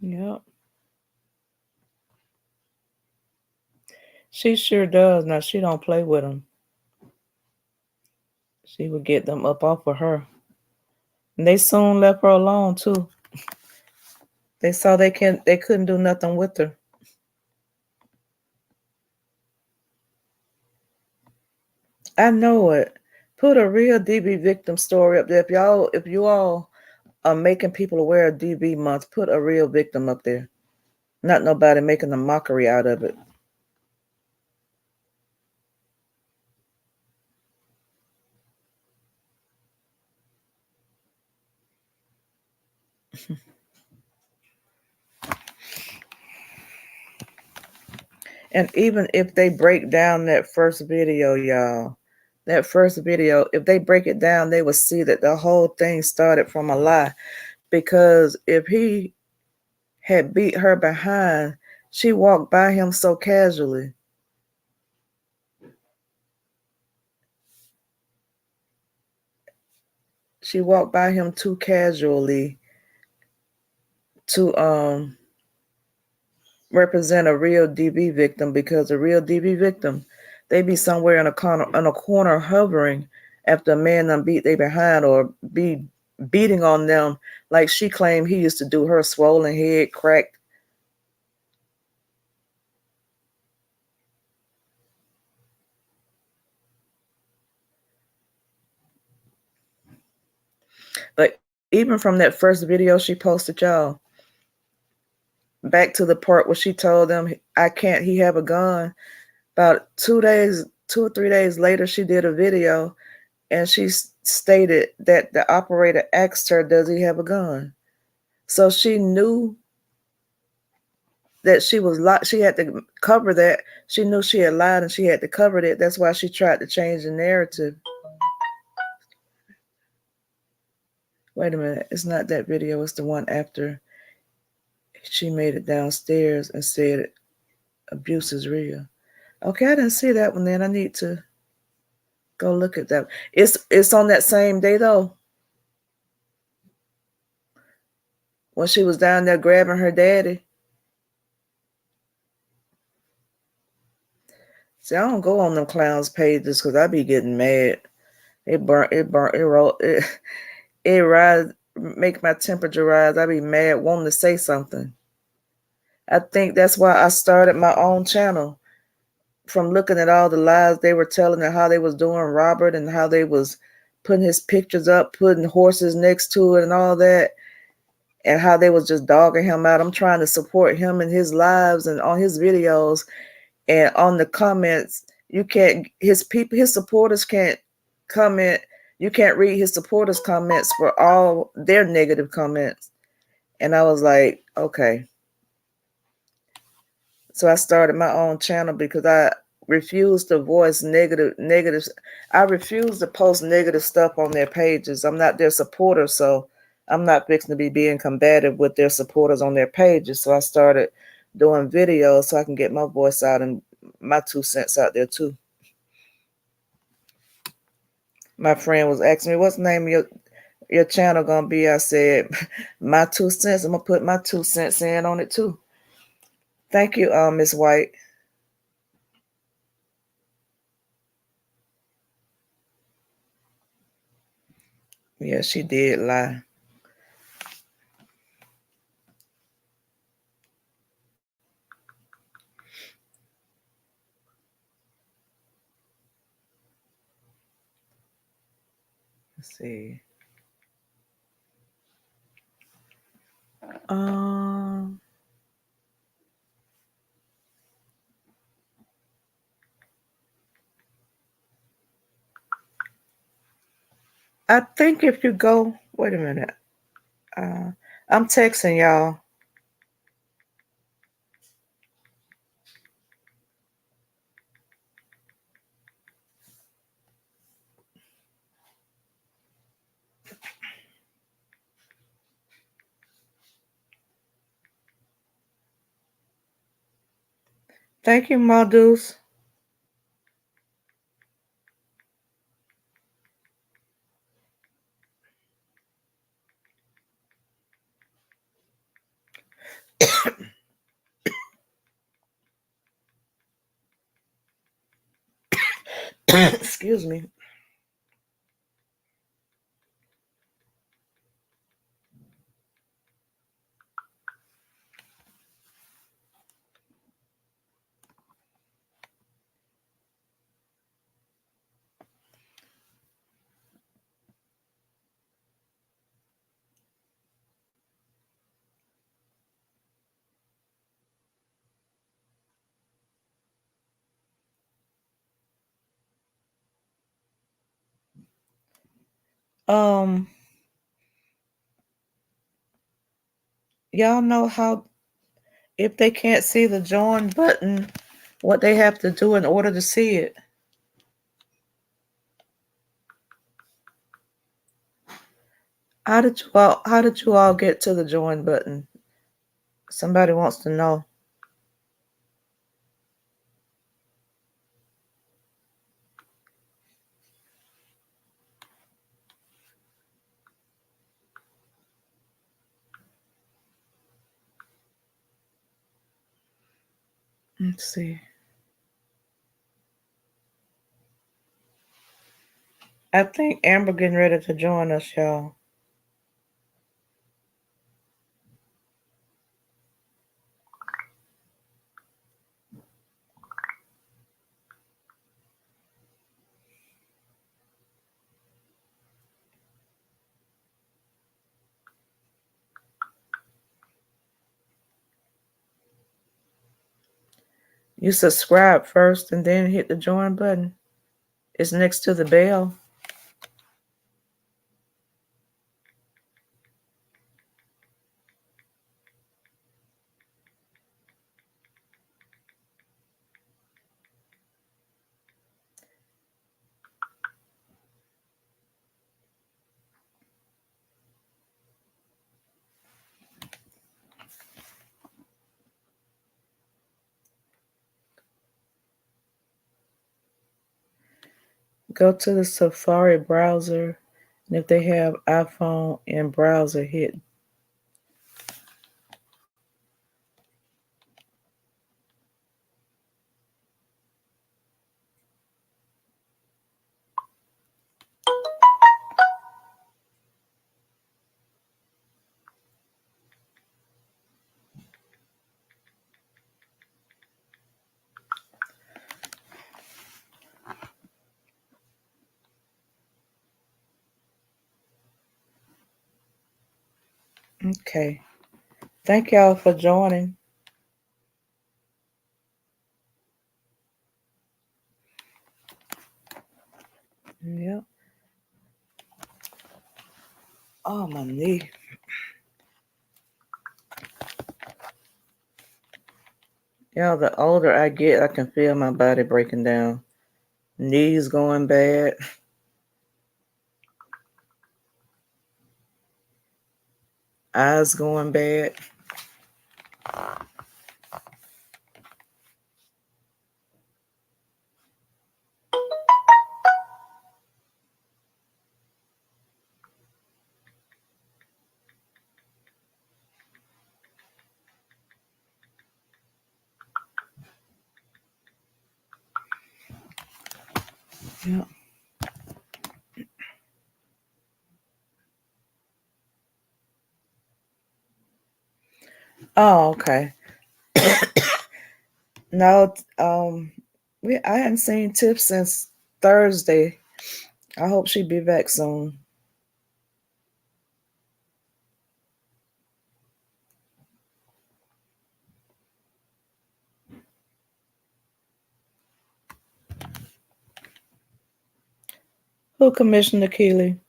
Yep. She sure does. Now she don't play with them. She would get them up off of her. And they soon left her alone too. They saw they couldn't do nothing with her. I know it. Put a real DB victim story up there. If you all are making people aware of DB month, put a real victim up there. Not nobody making a mockery out of it. And even if they break down that first video, y'all, that first video, if they break it down, they will see that the whole thing started from a lie. Because if he had beat her behind, she walked by him so casually. She walked by him too casually to represent a real DV victim, because a real DV victim, they be somewhere in a corner hovering after a man done beat they behind or be beating on them like she claimed he used to do her, swollen head, cracked. But even from that first video she posted, y'all, back to the part where she told them, I can't, he have a gun. About 2 or 3 days later, she did a video and she stated that the operator asked her, does he have a gun? So she knew that she had to cover that. She knew she had lied and she had to cover it. That's why she tried to change the narrative. Wait a minute, it's not that video, it's the one after she made it downstairs and said abuse is real. Okay, I didn't see that one then. I need to go look at that. It's on that same day though. When she was down there grabbing her daddy. See, I don't go on them clowns pages because I be getting mad. It rise, make my temperature rise. I be mad wanting to say something. I think that's why I started my own channel, from looking at all the lies they were telling and how they was doing Robert and how they was putting his pictures up, putting horses next to it and all that, and how they was just dogging him out. I'm trying to support him in his lives and on his videos, and on the comments, you can't, his supporters can't comment. You can't read his supporters' comments for all their negative comments. And I was like, okay. So I started my own channel because I refuse to voice negative. I refuse to post negative stuff on their pages. I'm not their supporter, so I'm not fixing to be being combative with their supporters on their pages. So I started doing videos so I can get my voice out and my 2 cents out there too. My friend was asking me, what's the name of your channel gonna be? I said, my 2 cents. I'm gonna put my 2 cents in on it too. Thank you, Miss White. Yeah, she did lie. Let's see. Um, I think if you go, wait a minute. I'm texting y'all. Thank you, Modus. Excuse me. Um, y'all know how, if they can't see the join button, what they have to do in order to see it. How did you all get to the join button? Somebody wants to know. Let's see. I think Amber getting ready to join us, y'all. You subscribe first and then hit the join button. It's next to the bell. Go to the Safari browser, and if they have iPhone and browser, hit. Okay. Thank y'all for joining. Yep. Oh, my knee. Yeah, the older I get, I can feel my body breaking down. Knees going bad. Eyes going bad. Yeah. Oh, okay. No, I hadn't seen Tiff since Thursday. I hope she be back soon. Who, Commissioner Keeley?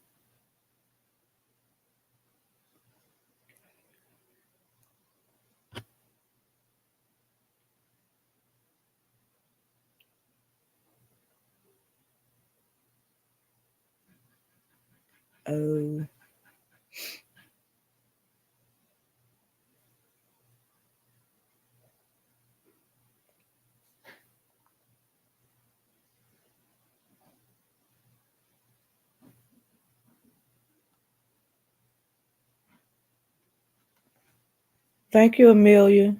Oh, thank you, Amelia.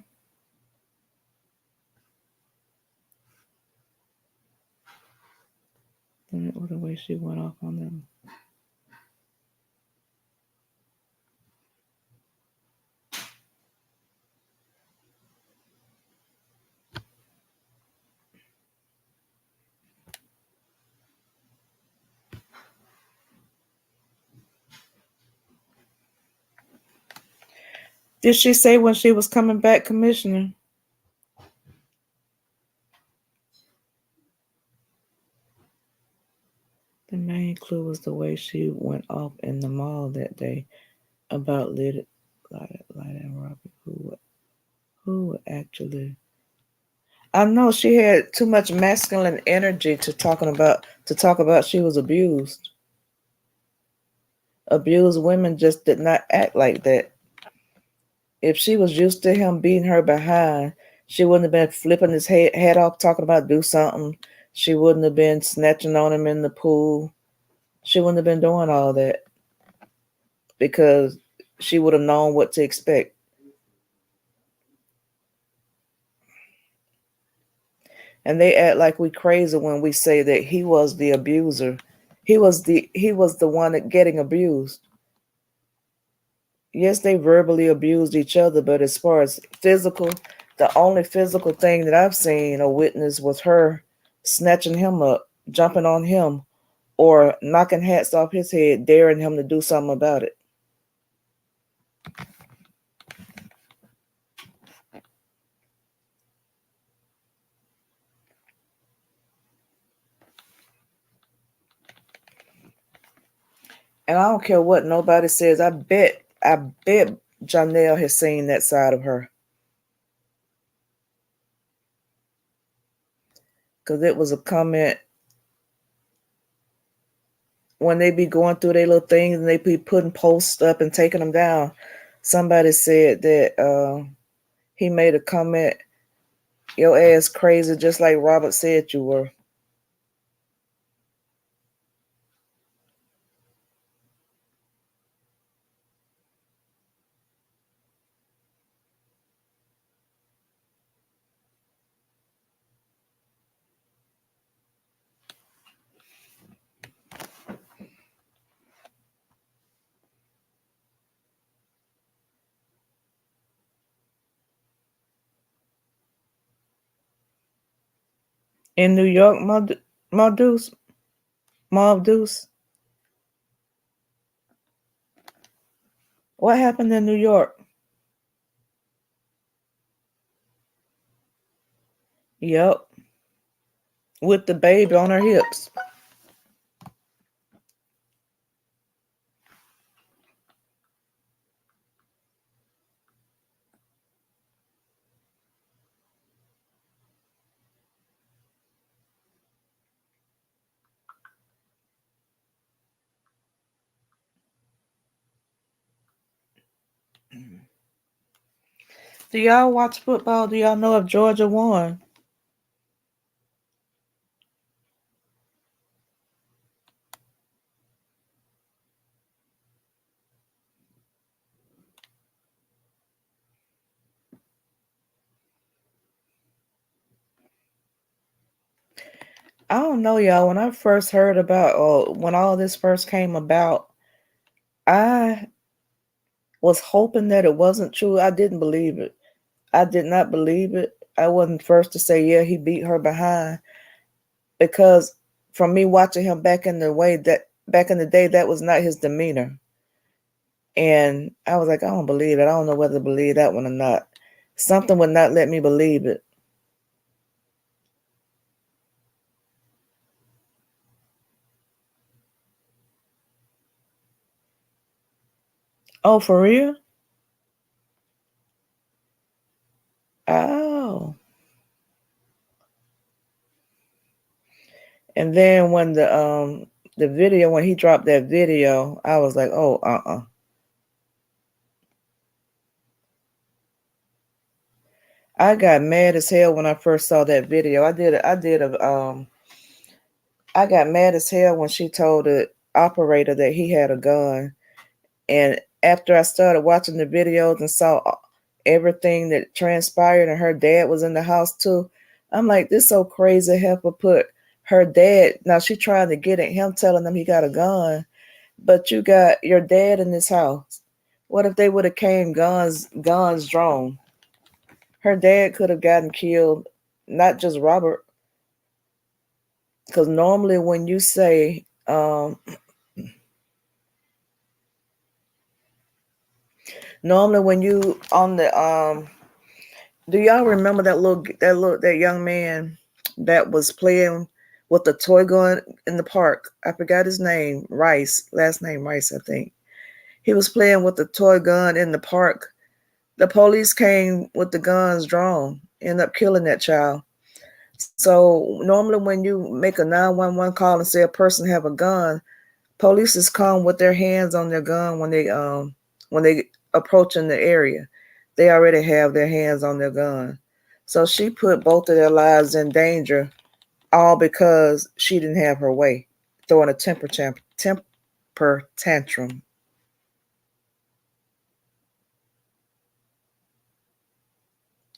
What the way she went off on them. Did she say when she was coming back, Commissioner? The main clue was the way she went off in the mall that day about Light and Robbie. Who would actually? I know she had too much masculine energy to talk about she was abused. Abused women just did not act like that. If she was used to him beating her behind, she wouldn't have been flipping his head off talking about do something. She wouldn't have been snatching on him in the pool. She wouldn't have been doing all that because she would have known what to expect. And they act like we crazy when we say that he was the abuser. He was the one that getting abused. Yes, they verbally abused each other, but as far as physical, the only physical thing that I've seen or witnessed was her snatching him up, jumping on him, or knocking hats off his head, daring him to do something about it. And I don't care what nobody says. I bet Janelle has seen that side of her. Because it was a comment when they be going through their little things and they be putting posts up and taking them down. Somebody said that he made a comment, your ass crazy, just like Robert said you were. In New York, Maldus, Maldus, what happened in New York? Yep, with the baby on her hips. Do y'all watch football? Do y'all know if Georgia won? I don't know, y'all. When I first heard about, when all this first came about, I was hoping that it wasn't true. I didn't believe it. I did not believe it. I wasn't first to say, yeah, he beat her behind because from me watching him back in the day, that was not his demeanor. And I was like, I don't believe it. I don't know whether to believe that one or not. Something would not let me believe it. Oh, for real? Oh. And then when the video, when he dropped that video, I was like, oh, I got mad as hell when I first saw that video. I got mad as hell when she told the operator that he had a gun. And after I started watching the videos and saw everything that transpired and her dad was in the house too, I'm like, this so crazy. Heifer put her dad, now she trying to get at him telling him he got a gun, but you got your dad in this house. What if they would have came guns drawn? Her dad could have gotten killed, not just Robert. Because normally when you say, normally when you on the do y'all remember that young man that was playing with the toy gun in the park? I forgot his name. Rice, last name Rice, I think. He was playing with the toy gun in the park. The police came with the guns drawn, ended up killing that child. So normally when you make a 911 call and say a person have a gun, police is come with their hands on their gun when they approach in the area. They already have their hands on their gun. So she put both of their lives in danger, all because she didn't have her way, throwing a temper tantrum.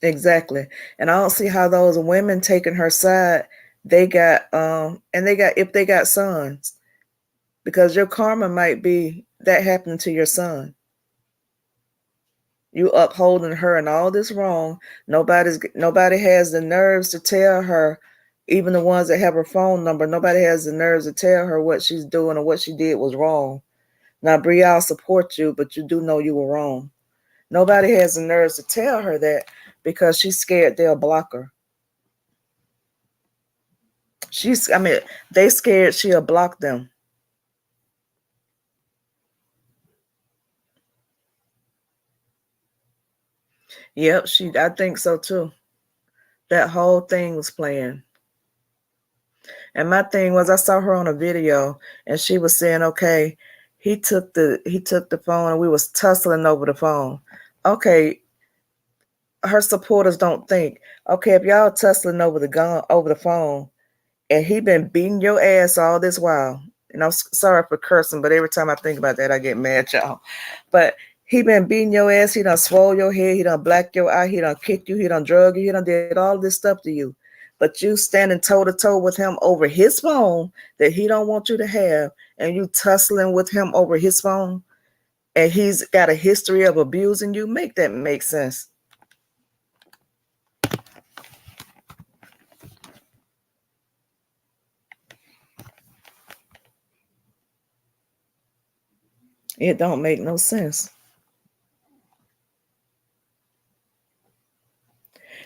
Exactly. And I don't see how those women taking her side, they got and they got, if they got sons, because your karma might be that happening to your son. You upholding her and all this wrong. Nobody has the nerves to tell her, even the ones that have her phone number, nobody has the nerves to tell her what she's doing or what she did was wrong. Now, Bree, I'll support you, but you do know you were wrong. Nobody has the nerves to tell her that because she's scared they'll block her. I mean, they scared she'll block them. Yep, I think so too. That whole thing was planned. And my thing was, I saw her on a video and she was saying, okay, he took the phone and we was tussling over the phone. Okay, her supporters don't think, okay, if y'all tussling over the phone, and he been beating your ass all this while. And I'm sorry for cursing, but every time I think about that, I get mad, y'all. But he been beating your ass. He done swole your head. He done black your eye. He done kicked you. He done drug you. He done did all this stuff to you. But you standing toe to toe with him over his phone that he don't want you to have, and you tussling with him over his phone, and he's got a history of abusing you. Make that make sense. It don't make no sense.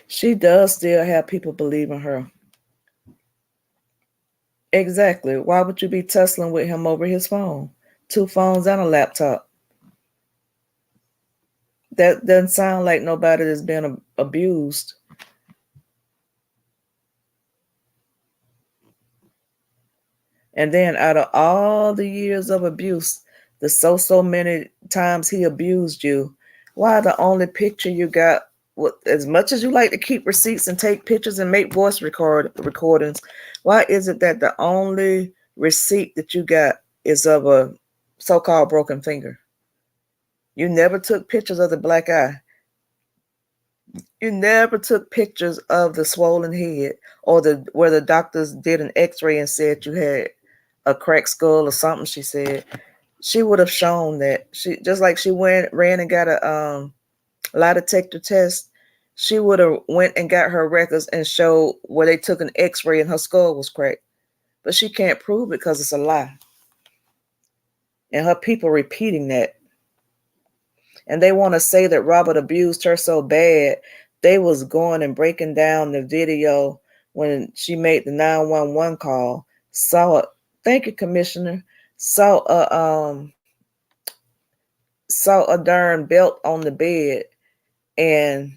She does still have people believing her. Exactly. Why would you be tussling with him over his phone? Two phones and a laptop. That doesn't sound like nobody that's been abused. And then out of all the years of abuse, the so many times he abused you, why the only picture you got? As much as you like to keep receipts and take pictures and make voice recordings, why is it that the only receipt that you got is of a so-called broken finger? You never took pictures of the black eye. You never took pictures of the swollen head or the where the doctors did an x-ray and said you had a cracked skull or something. She said she would have shown that. She just like she ran and got a lie detector test. She would have went and got her records and showed where they took an x-ray and her skull was cracked. But she can't prove it because it's a lie. And her people repeating that. And they want to say that Robert abused her so bad, they was going and breaking down the video when she made the 911 call. Saw it. Thank you, Commissioner. Saw a darn belt on the bed and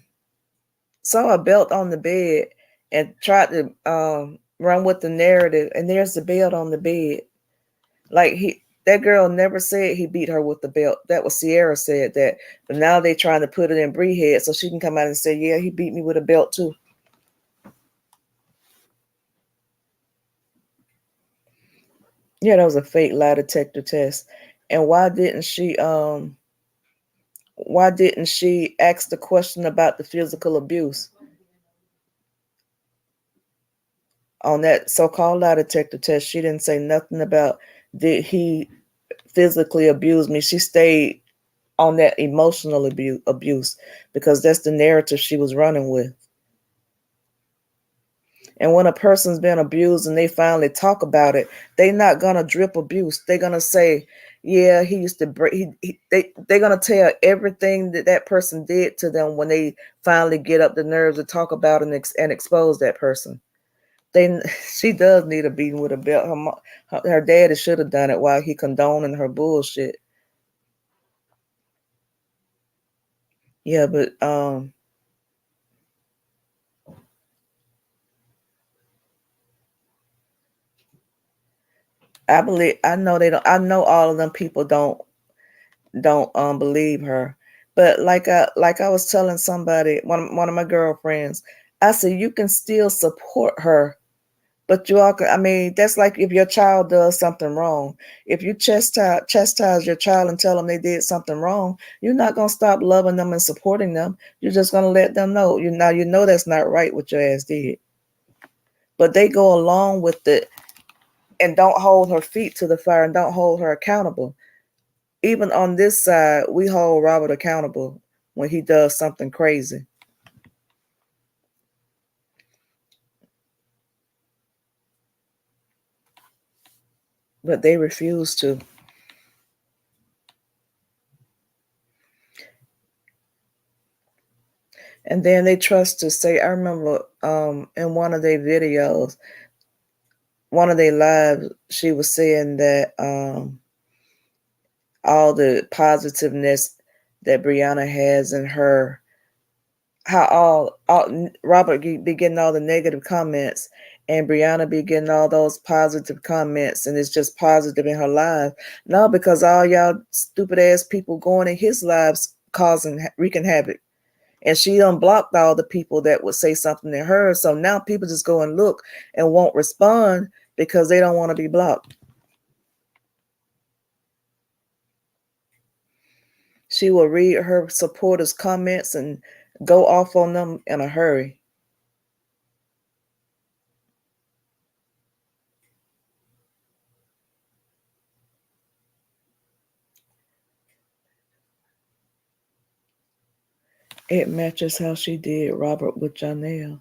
saw a belt on the bed and tried to run with the narrative. And there's the belt on the bed. Like that girl never said he beat her with the belt. That was Sierra said that. But now they trying to put it in Bree head so she can come out and say, yeah, he beat me with a belt too. Yeah, that was a fake lie detector test. And why didn't she ask the question about the physical abuse on that so-called lie detector test? She didn't say nothing about did he physically abuse me. She stayed on that emotional abuse because that's the narrative she was running with. And when a person's been abused and they finally talk about it, they're not gonna drip abuse. They're gonna say, "Yeah, he used to break." They're gonna tell everything that person did to them when they finally get up the nerves to talk about and expose that person. They she does need a beating with a belt. Her daddy should have done it while he condoning her bullshit. Yeah, but I know they don't. I know all of them people don't believe her. But like I was telling somebody, one of my girlfriends, I said you can still support her, but you all. I mean, that's like if your child does something wrong. If you chastise your child and tell them they did something wrong, you're not gonna stop loving them and supporting them. You're just gonna let them know. You know that's not right what your ass did. But they go along with it and don't hold her feet to the fire and don't hold her accountable. Even on this side, we hold Robert accountable when he does something crazy, but they refuse to. And then they trust to say, I remember in one of their videos, one of their lives, she was saying that all the positiveness that Brianna has in her, how all Robert be getting all the negative comments and Brianna be getting all those positive comments and it's just positive in her life. No, because all y'all stupid ass people going in his lives wreaking havoc. And she unblocked all the people that would say something to her. So now people just go and look and won't respond because they don't want to be blocked. She will read her supporters' comments and go off on them in a hurry. It matches how she did Robert with Janelle.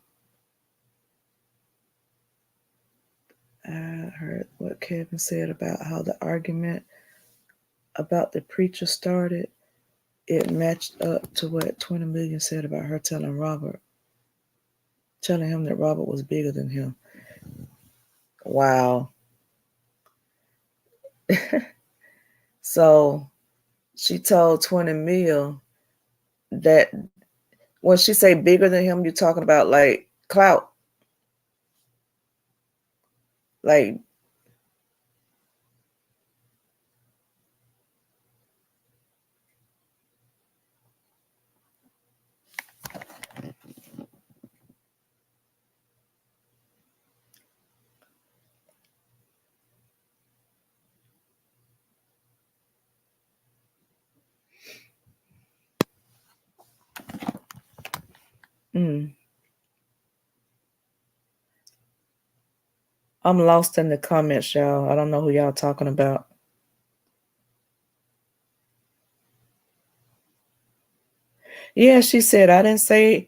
I heard what Kevin said about how the argument about the preacher started. It matched up to what 20 Million said about her telling him that Robert was bigger than him. Wow. So she told 20 Mil that when she say bigger than him, you're talking about like clout. Like, mm, I'm lost in the comments, y'all. I don't know who y'all talking about. Yeah, she said, I didn't say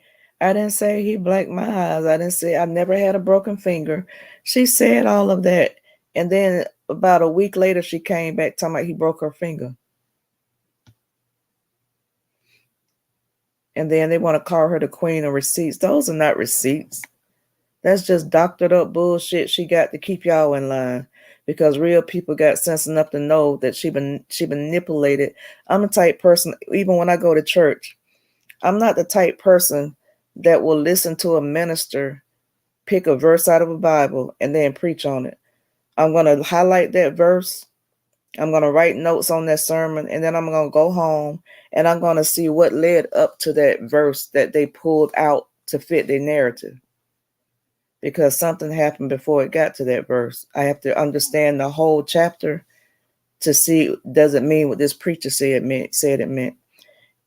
he blacked my eyes. I didn't say I never had a broken finger. She said all of that. And then about a week later, she came back talking about he broke her finger. And then they want to call her the queen of receipts. Those are not receipts. That's just doctored up bullshit she got to keep y'all in line. Because real people got sense enough to know that she manipulated. I'm the type person, even when I go to church, I'm not the type person that will listen to a minister pick a verse out of a Bible and then preach on it. I'm going to highlight that verse. I'm going to write notes on that sermon, and then I'm going to go home and I'm going to see what led up to that verse that they pulled out to fit their narrative. Because something happened before it got to that verse. I have to understand the whole chapter to see does it mean what this preacher said it meant.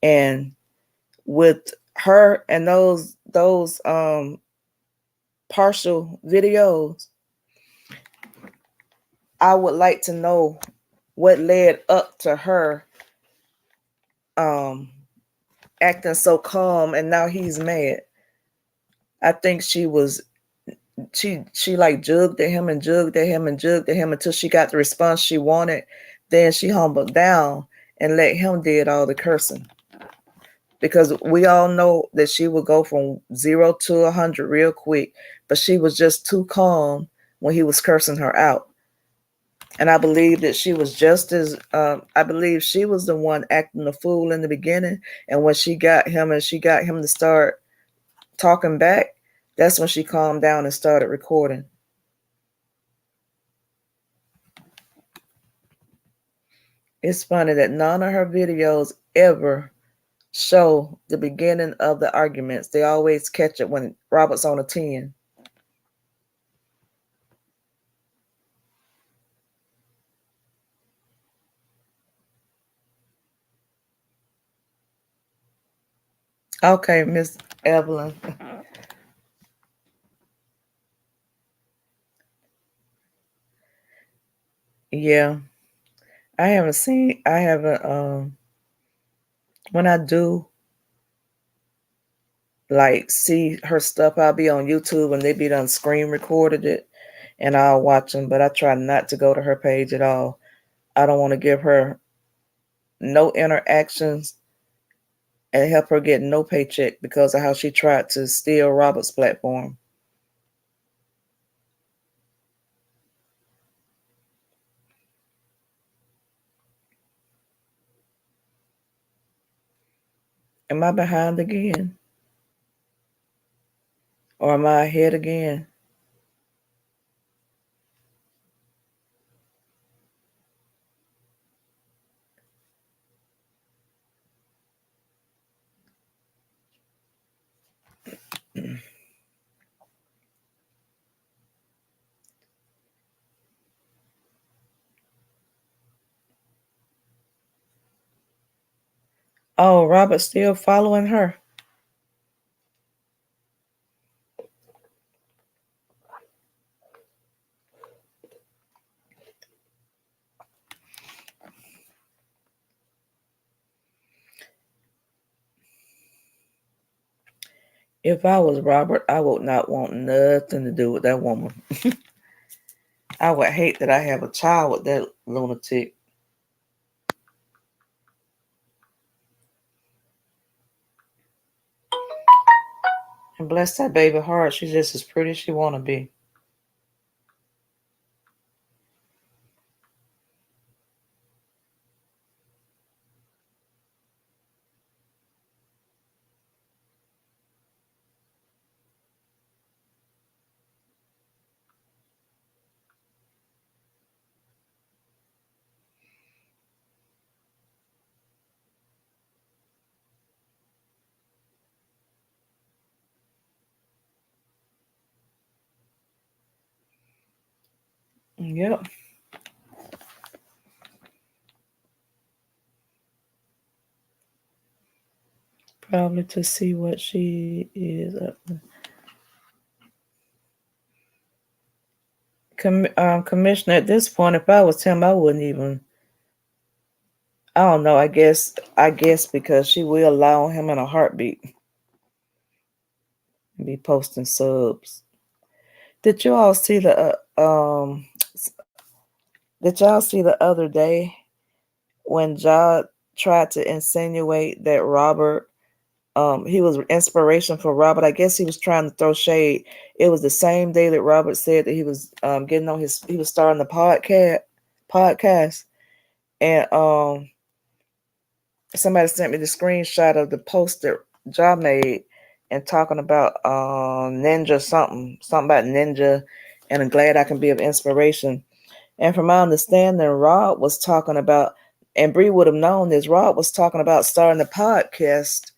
And with her and those partial videos, I would like to know what led up to her um acting so calm and now he's mad. I think she like jugged at him and jugged at him and jugged at him until she got the response she wanted. Then she humbled down and let him did all the cursing. Because we all know that she would go from 0 to 100 real quick, but she was just too calm when he was cursing her out. And I believe that she was just as, I believe she was the one acting the fool in the beginning. And when she got him and she got him to start talking back, that's when she calmed down and started recording. It's funny that none of her videos ever show the beginning of the arguments. They always catch it when Robert's on a 10. Okay, Miss Evelyn. Yeah. I haven't when I do like see her stuff, I'll be on YouTube and they be done screen recorded it and I'll watch them, but I try not to go to her page at all. I don't want to give her no interactions and help her get no paycheck because of how she tried to steal Robert's platform. Am I behind again? Or am I ahead again? Oh, Robert's still following her. If I was Robert, I would not want nothing to do with that woman. I would hate that I have a child with that lunatic. And bless that baby heart, she's just as pretty as she wanna be. Yep. Probably to see what she is up to. Commissioner, at this point, if I was him, I wouldn't even. I don't know. I guess because she will allow him in a heartbeat and be posting subs. Did you all see the? Did y'all see the other day when Jod tried to insinuate that Robert? He was inspiration for Robert. I guess he was trying to throw shade. It was the same day that Robert said that he was getting on his. He was starting the podcast, and somebody sent me the screenshot of the post that Ja made and talking about ninja something about ninja, and I'm glad I can be of inspiration. And from my understanding, Rob was talking about, and Bree would have known this. Rob was talking about starting the podcast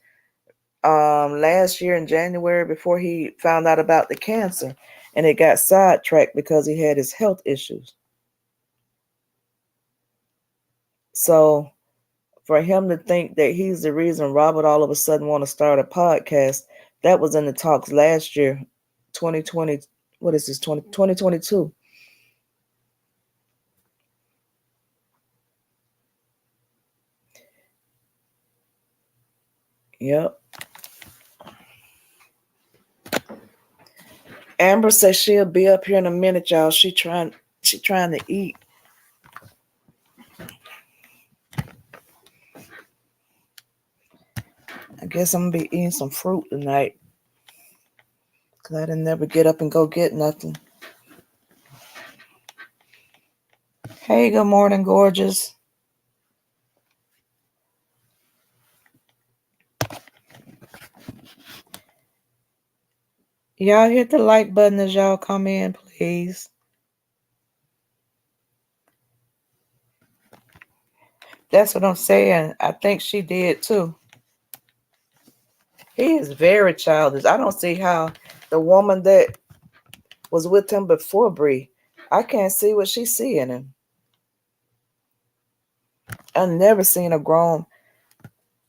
last year in January before he found out about the cancer, and it got sidetracked because he had his health issues. So for him to think that he's the reason Robert all of a sudden want to start a podcast, that was in the talks last year, 2020. What is this, 2022? Yep. Amber says she'll be up here in a minute, y'all. She trying to eat. I guess I'm gonna be eating some fruit tonight because I didn't never get up and go get nothing. Hey, good morning, gorgeous. Y'all hit the like button as y'all come in, please. That's what I'm saying. I think she did too. He is very childish. I don't see how the woman that was with him before Bree, I can't see what she's seeing him. I've never seen a grown.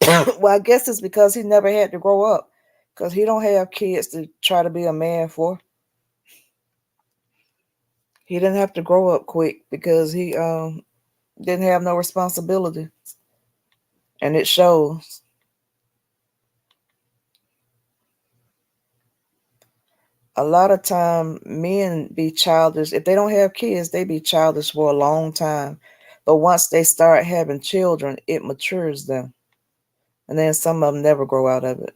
Well, I guess it's because he never had to grow up, because he don't have kids to try to be a man for. He didn't have to grow up quick because he didn't have no responsibility, and it shows. A lot of time men be childish. If they don't have kids, they be childish for a long time. But once they start having children, it matures them. And then some of them never grow out of it.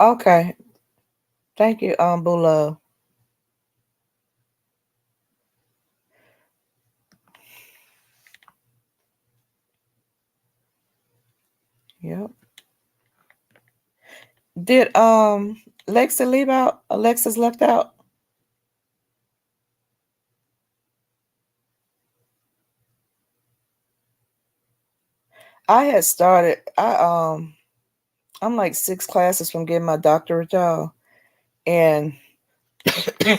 Okay. Thank you, Bula. Yep. Did Lexi leave out? Alexis left out? I had started I'm like 6 classes from getting my doctorate, y'all. And I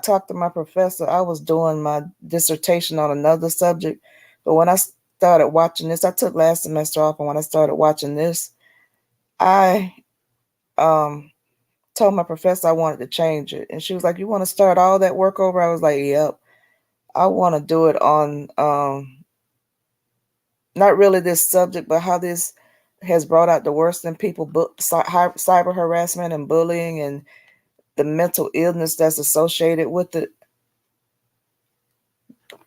talked to my professor. I was doing my dissertation on another subject, but when I started watching this, I took last semester off, and when I started watching this, I um told my professor I wanted to change it, and she was like, "You want to start all that work over?" I was like, "Yep, I want to do it on not really this subject, but how this has brought out the worst in people, cyber harassment and bullying, and the mental illness that's associated with it."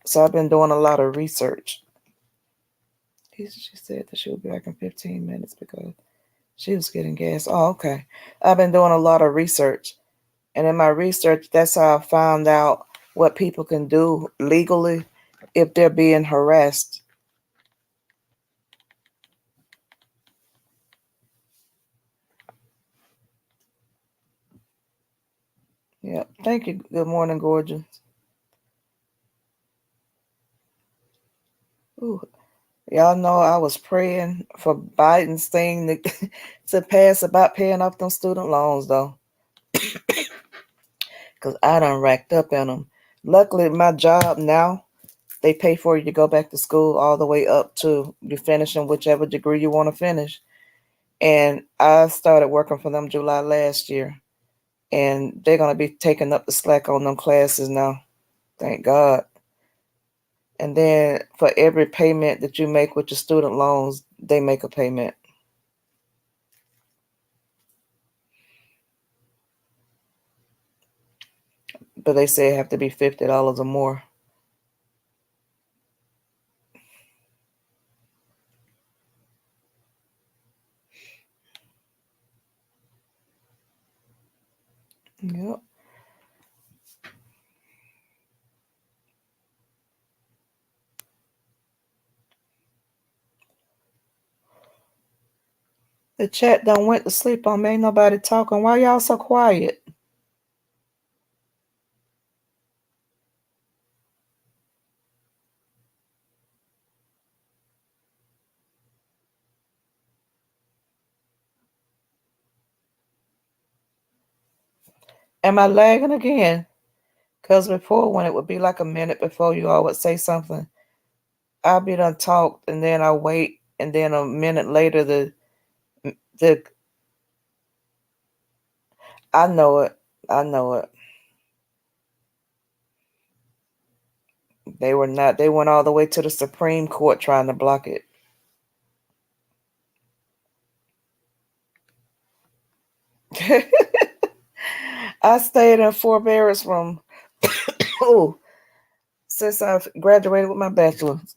So I've been doing a lot of research. She said that she would be back in 15 minutes because she was getting gas. Oh, okay. I've been doing a lot of research. And in my research, that's how I found out what people can do legally if they're being harassed. Yeah. Thank you. Good morning, gorgeous. Ooh. Y'all know I was praying for Biden's thing to, to pass about paying off them student loans, though, because I done racked up in them. Luckily, my job now, they pay for you to go back to school all the way up to you finishing whichever degree you want to finish. And I started working for them July last year. And they're going to be taking up the slack on them classes now. Thank God. And then for every payment that you make with your student loans, they make a payment. But they say it have to be $50 or more. Yep. The chat done went to sleep on me. Ain't nobody talking. Why y'all so quiet? Am I lagging again? Because before, when it would be like a minute before you all would say something, I'll be done talked, and then I wait, and then a minute later, the I know it. I know it. They were not. They went all the way to the Supreme Court trying to block it. I stayed in forbearance from oh since I graduated with my bachelor's.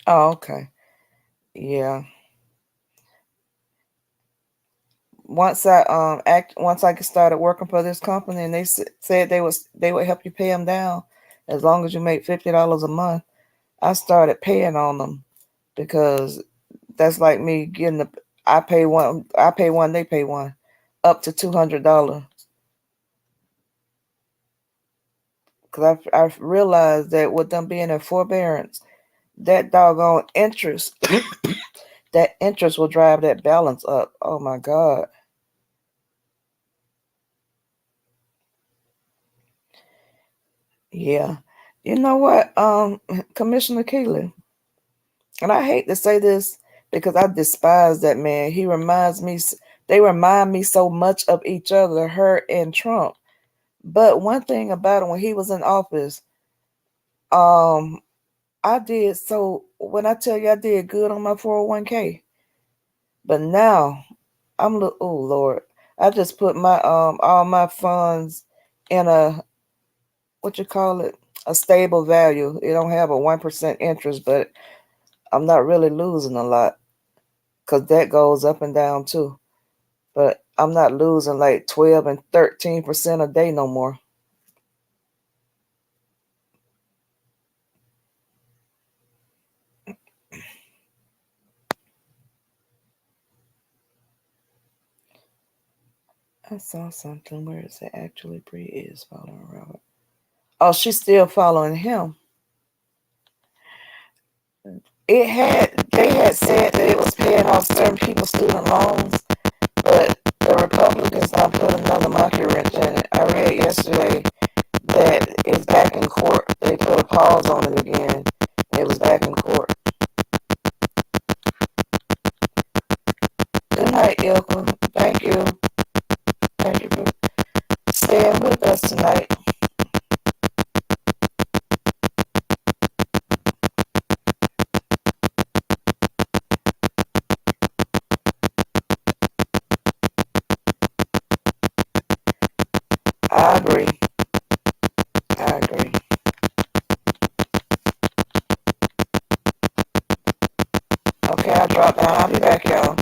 Oh, okay. Yeah. Once I started working for this company, and they said they would help you pay them down. As long as you make $50 a month, I started paying on them because that's like me getting the. I pay one, they pay one, up to $200. Because I realized that with them being in forbearance, that doggone interest, that interest will drive that balance up. Oh my God. Yeah. You know what, Commissioner Keeley, and I hate to say this because I despise that man. They remind me so much of each other, her and Trump. But one thing about him, when he was in office, um, I did so. When I tell you I did good on my 401k, but now oh Lord, I just put my all my funds in a, what you call it, a stable value. It don't have a 1% interest, but I'm not really losing a lot because that goes up and down too. But I'm not losing like 12 and 13% a day no more. I saw something where it said actually Bree is following Robert. Oh, she's still following him. They had said that it was paying off certain people's student loans, but the Republicans now put another monkey wrench in it. I read yesterday that it's back in court. They put a pause on it again. It was back in court. Good night, Ilka. Thank you. Thank you for staying with us tonight. I agree. I agree. Okay, I dropped down. I'll be back, y'all.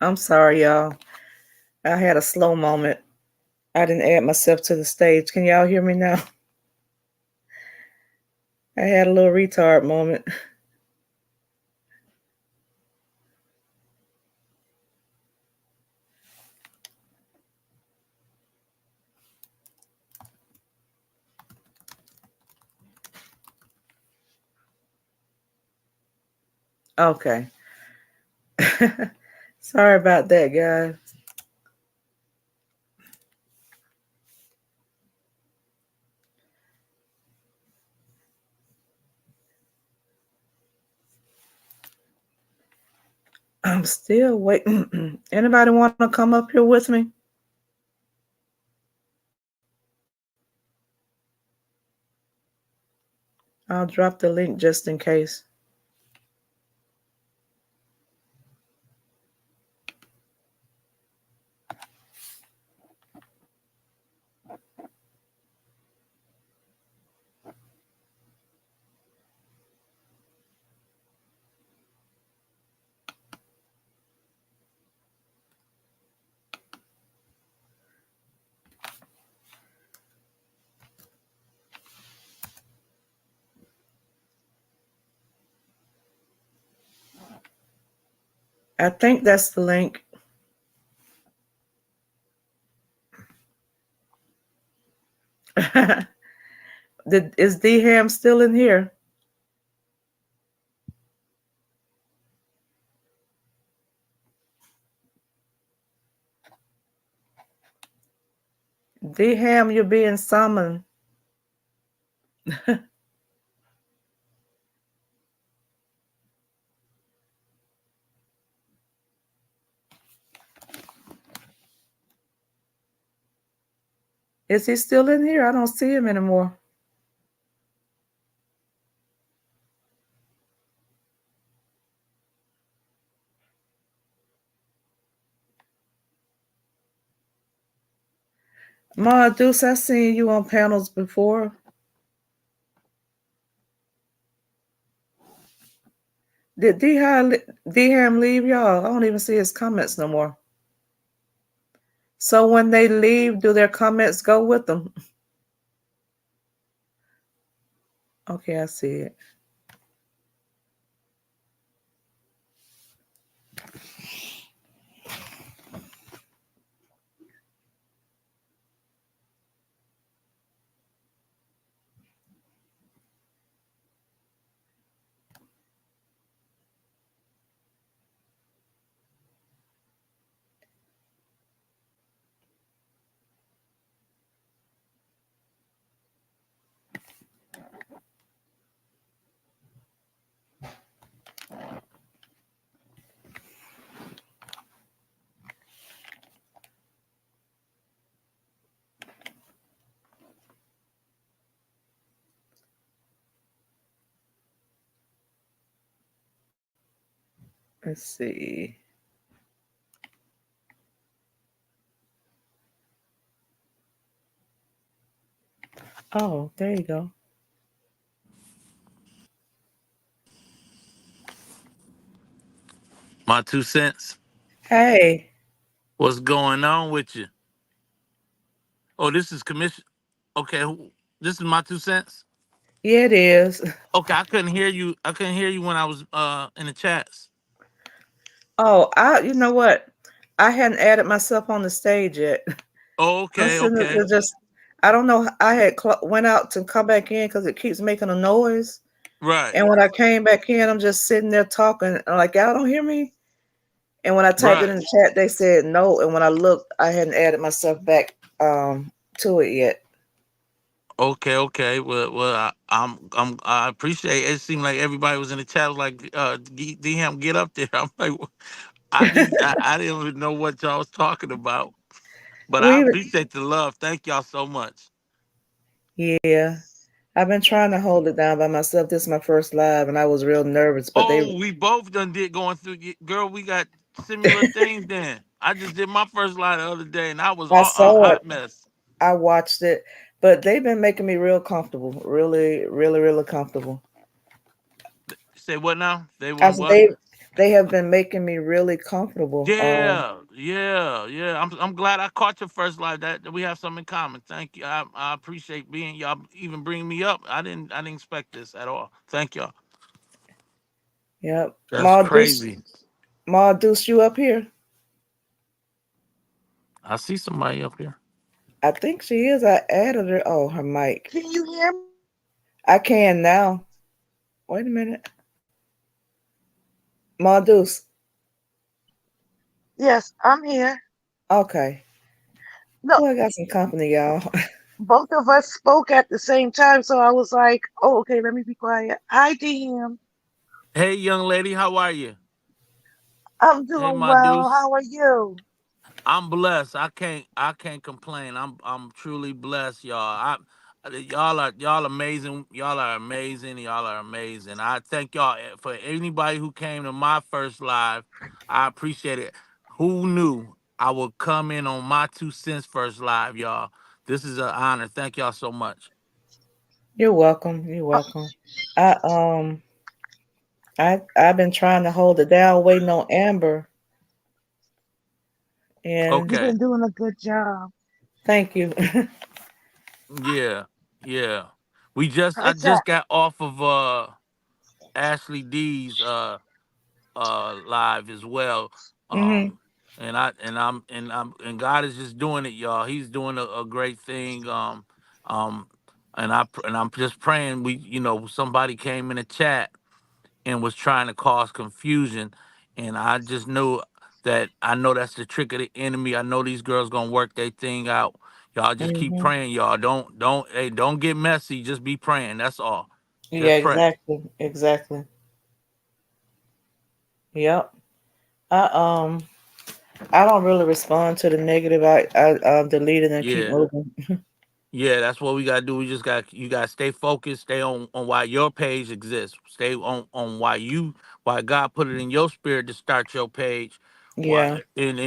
I'm sorry, y'all. I had a slow moment. I didn't add myself to the stage. Can y'all hear me now? I had a little retard moment. Okay. Sorry about that, guys. I'm still waiting. Anybody want to come up here with me? I'll drop the link just in case. I think that's the link. Is D Ham still in here? D Ham, you're being summoned. Is he still in here? I don't see him anymore. Ma Deuce, I seen you on panels before. Did D-Ham leave y'all? I don't even see his comments no more. So when they leave, do their comments go with them? Okay, I see it. Let's see. Oh, there you go. My 2 cents. Hey, What's going on with you? Oh, this is commission. Okay, this is my 2 cents. yeah, it is. Okay, I couldn't hear you. I couldn't hear you when I was in the chats. Oh, you know what? I hadn't added myself on the stage yet. Oh, I'm okay, sitting okay, there just, I don't know. I had went out to come back in because it keeps making a noise. right, And when I came back in, I'm just sitting there talking. I'm like, y'all don't hear me? And when I typed it right. in the chat, they said no. And when I looked, I hadn't added myself back to it yet. Okay, okay. Well, I appreciate it. It seemed like everybody was in the chat was like, DM, get up there. I'm like, I didn't even know what y'all was talking about. But I We, appreciate the love. Thank y'all so much. yeah, I've been trying to hold it down by myself. This is my first live, and I was real nervous. But they, Oh, we both done did going through. Girl, we got similar things. Then I just did my first line the other day, and I was I a saw it, hot mess. I watched it, but they've been making me real comfortable, really, really, really comfortable. Say what now? They I want said what? they have been making me really comfortable. Yeah, yeah, yeah. I'm glad I caught your first live. That we have something in common. Thank you. I appreciate being y'all even bringing me up. I didn't expect this at all. Thank y'all. Yep. That's crazy. Ma Deuce, you up here? I see somebody up here. I think she is. I added her. Oh, her mic. Can you hear me? I can now. Wait a minute. Ma Deuce. Yes, I'm here. Okay. No, Well, I got some company, y'all. both of us spoke at the same time, so I was like, "Oh, okay, let me be quiet." Hi, DM. Hey, young lady, how are you? I'm Hey, doing my well. deuce. How are you? I'm blessed. I can't complain. I'm truly blessed, y'all. Y'all amazing. Y'all are amazing. Y'all are amazing. I thank y'all for anybody who came to my first live. I appreciate it. Who knew I would come in on my 2 cents first live, y'all? This is an honor. Thank y'all so much. You're welcome. You're Uh, welcome. I I've been trying to hold it down, waiting on Amber. And you've Okay. been doing a good job. thank you. Yeah. Yeah. I Hi, just Jack. got off of Ashley D's live as well. hmm And God is just doing it, y'all. He's doing a great thing. Um and I'm just praying somebody came in the chat and was trying to cause confusion, and I just knew that I know that's the trick of the enemy. I know these girls gonna work their thing out. Y'all just keep hmm praying, y'all. Don't get messy. Just be praying. That's all. Yeah, Just pray. exactly. Exactly. Yep. I I don't really respond to the negative. I delete it and keep Yeah. moving. Yeah, that's what we gotta do. You gotta stay focused, stay on why your page exists. Stay on why God put it in your spirit to start your page. Yeah. Why and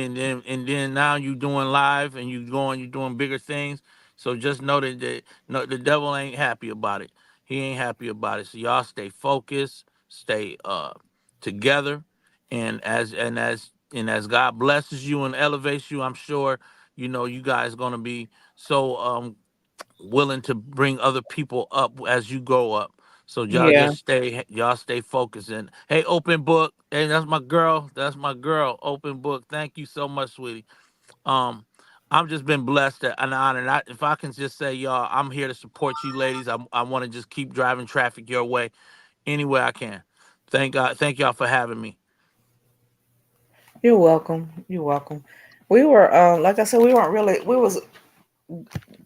then now you doing live and you doing bigger things. So just know that no, the devil ain't happy about it. He ain't happy about it. So y'all stay focused, stay together, and as God blesses you and elevates you, I'm sure you guys gonna be so willing to bring other people up as you grow up. So Yeah. y'all stay focused. And hey, open book. Hey, that's my girl. That's my girl. Open book. Thank you so much, sweetie. Um, I've just been blessed and honored. If I can just say, y'all, I'm here to support you, ladies. I want to just keep driving traffic your way any way I can. Thank God. Thank y'all for having me. You're welcome. You're welcome. We were like I said, we was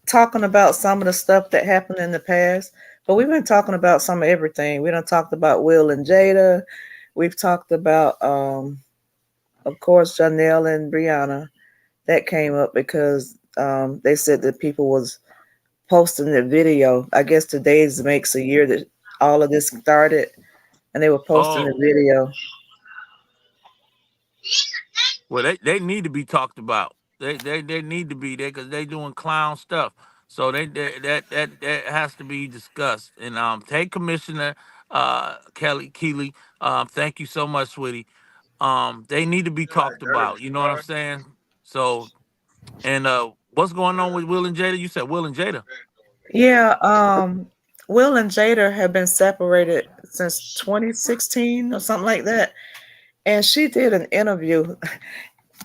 talking about some of the stuff that happened in the past, but we've been talking about some of everything. We done talked about Will and Jada. We've talked about of course Janelle and Brianna. That came up because they said that people was posting the video. I guess today's makes a year that all of this started, and they were posting the Oh, video. well, they need to be talked about. They need to be there because they doing clown stuff. So that has to be discussed. And hey, Commissioner Kelly Keeley, thank you so much, sweetie. They need to be talked about. You know what I'm saying? So and what's going on with Will and Jada? You said Will and Jada. Yeah, Will and Jada have been separated since 2016 or something like that. And she did an interview,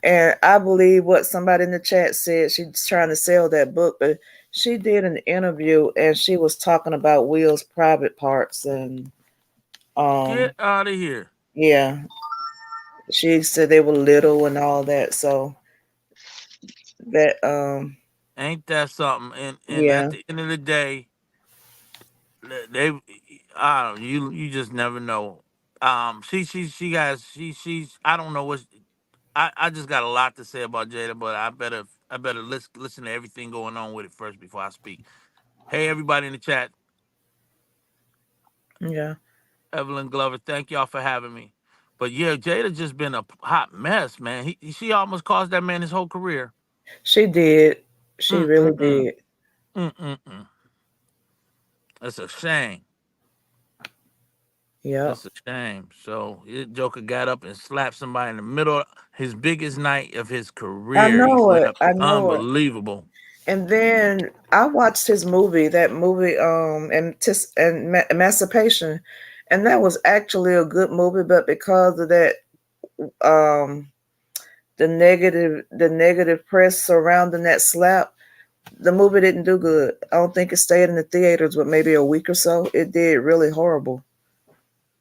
and I believe what somebody in the chat said. She's trying to sell that book, but she did an interview and she was talking about Will's private parts and Get out of here! yeah, she said they were little and all that. So that Ain't that something? And at yeah, the end of the day, they I don't you just never know. She guys she's I don't know what I just got a lot to say about Jada, but I better listen to everything going on with it first before I speak. Hey, everybody in the chat, yeah, Evelyn Glover, thank y'all for having me. But yeah, Jada just been a hot mess, man. She almost cost that man his whole career. she did. She Mm really mm mm did. mm mm mm. That's a shame. Yep. It's a shame. So his Joker got up and slapped somebody in the middle of his biggest night of his I career. He know went it. up I know it. unbelievable. And then I watched his movie, that movie, Emancipation, and that was actually a good movie, but because of that, um, the negative press surrounding that slap, the movie didn't do good. I don't think it stayed in the theaters, but maybe a week or so. It did really horrible.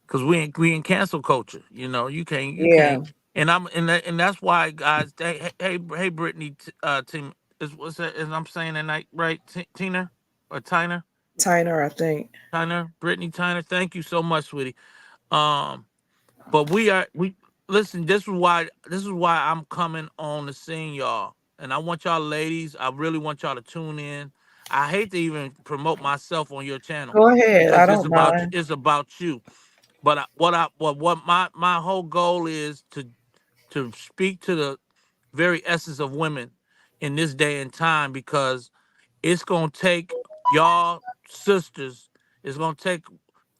Cause we in cancel culture. You Yeah, can't. And that's why guys. Hey, Brittany, team is what's that? Is I'm saying that night right? Tina or Tyner, Tyner, I think. Tyner, Brittany, Tyner. Thank you so much, sweetie. Um, but we listen. This is why I'm coming on the scene, y'all. And I want y'all ladies. I really want y'all to tune in. I hate to even promote myself on your channel Go ahead. I because it's don't about mind. it's about you. But what my whole goal is to speak to the very essence of women in this day and time because it's gonna take y'all sisters. It's gonna take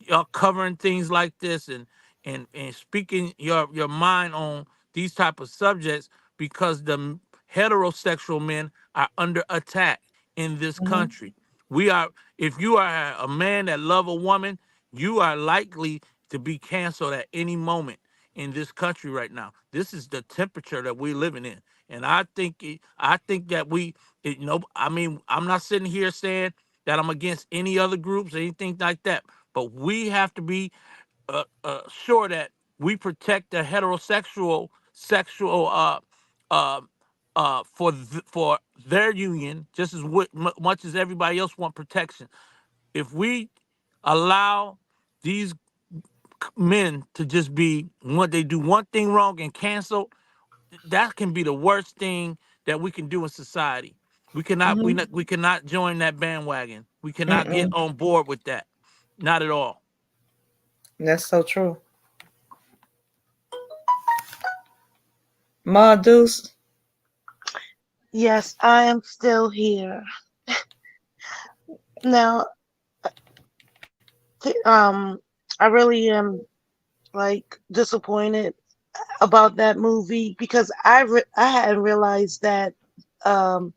y'all covering things like this and speaking your mind on these type of subjects because the heterosexual men are under attack in this Hmm. country. We are if you are a man that love a woman, you are likely to be canceled at any moment in this country right now. This is the temperature that we're living in. And I think that I mean, I'm not sitting here saying that I'm against any other groups or anything like that, but we have to be sure that we protect the heterosexual sexual uh, for their union just as much as everybody else want protection. If we allow these men to just be what they do one thing wrong and cancel, that can be the worst thing that we can do in society. Hmm. We cannot join that bandwagon. We cannot get Mm-mm. on board with that. Not at all. That's so true. Ma Deuce. Yes, I am still here. Now, I really am like disappointed about that movie because I hadn't realized that um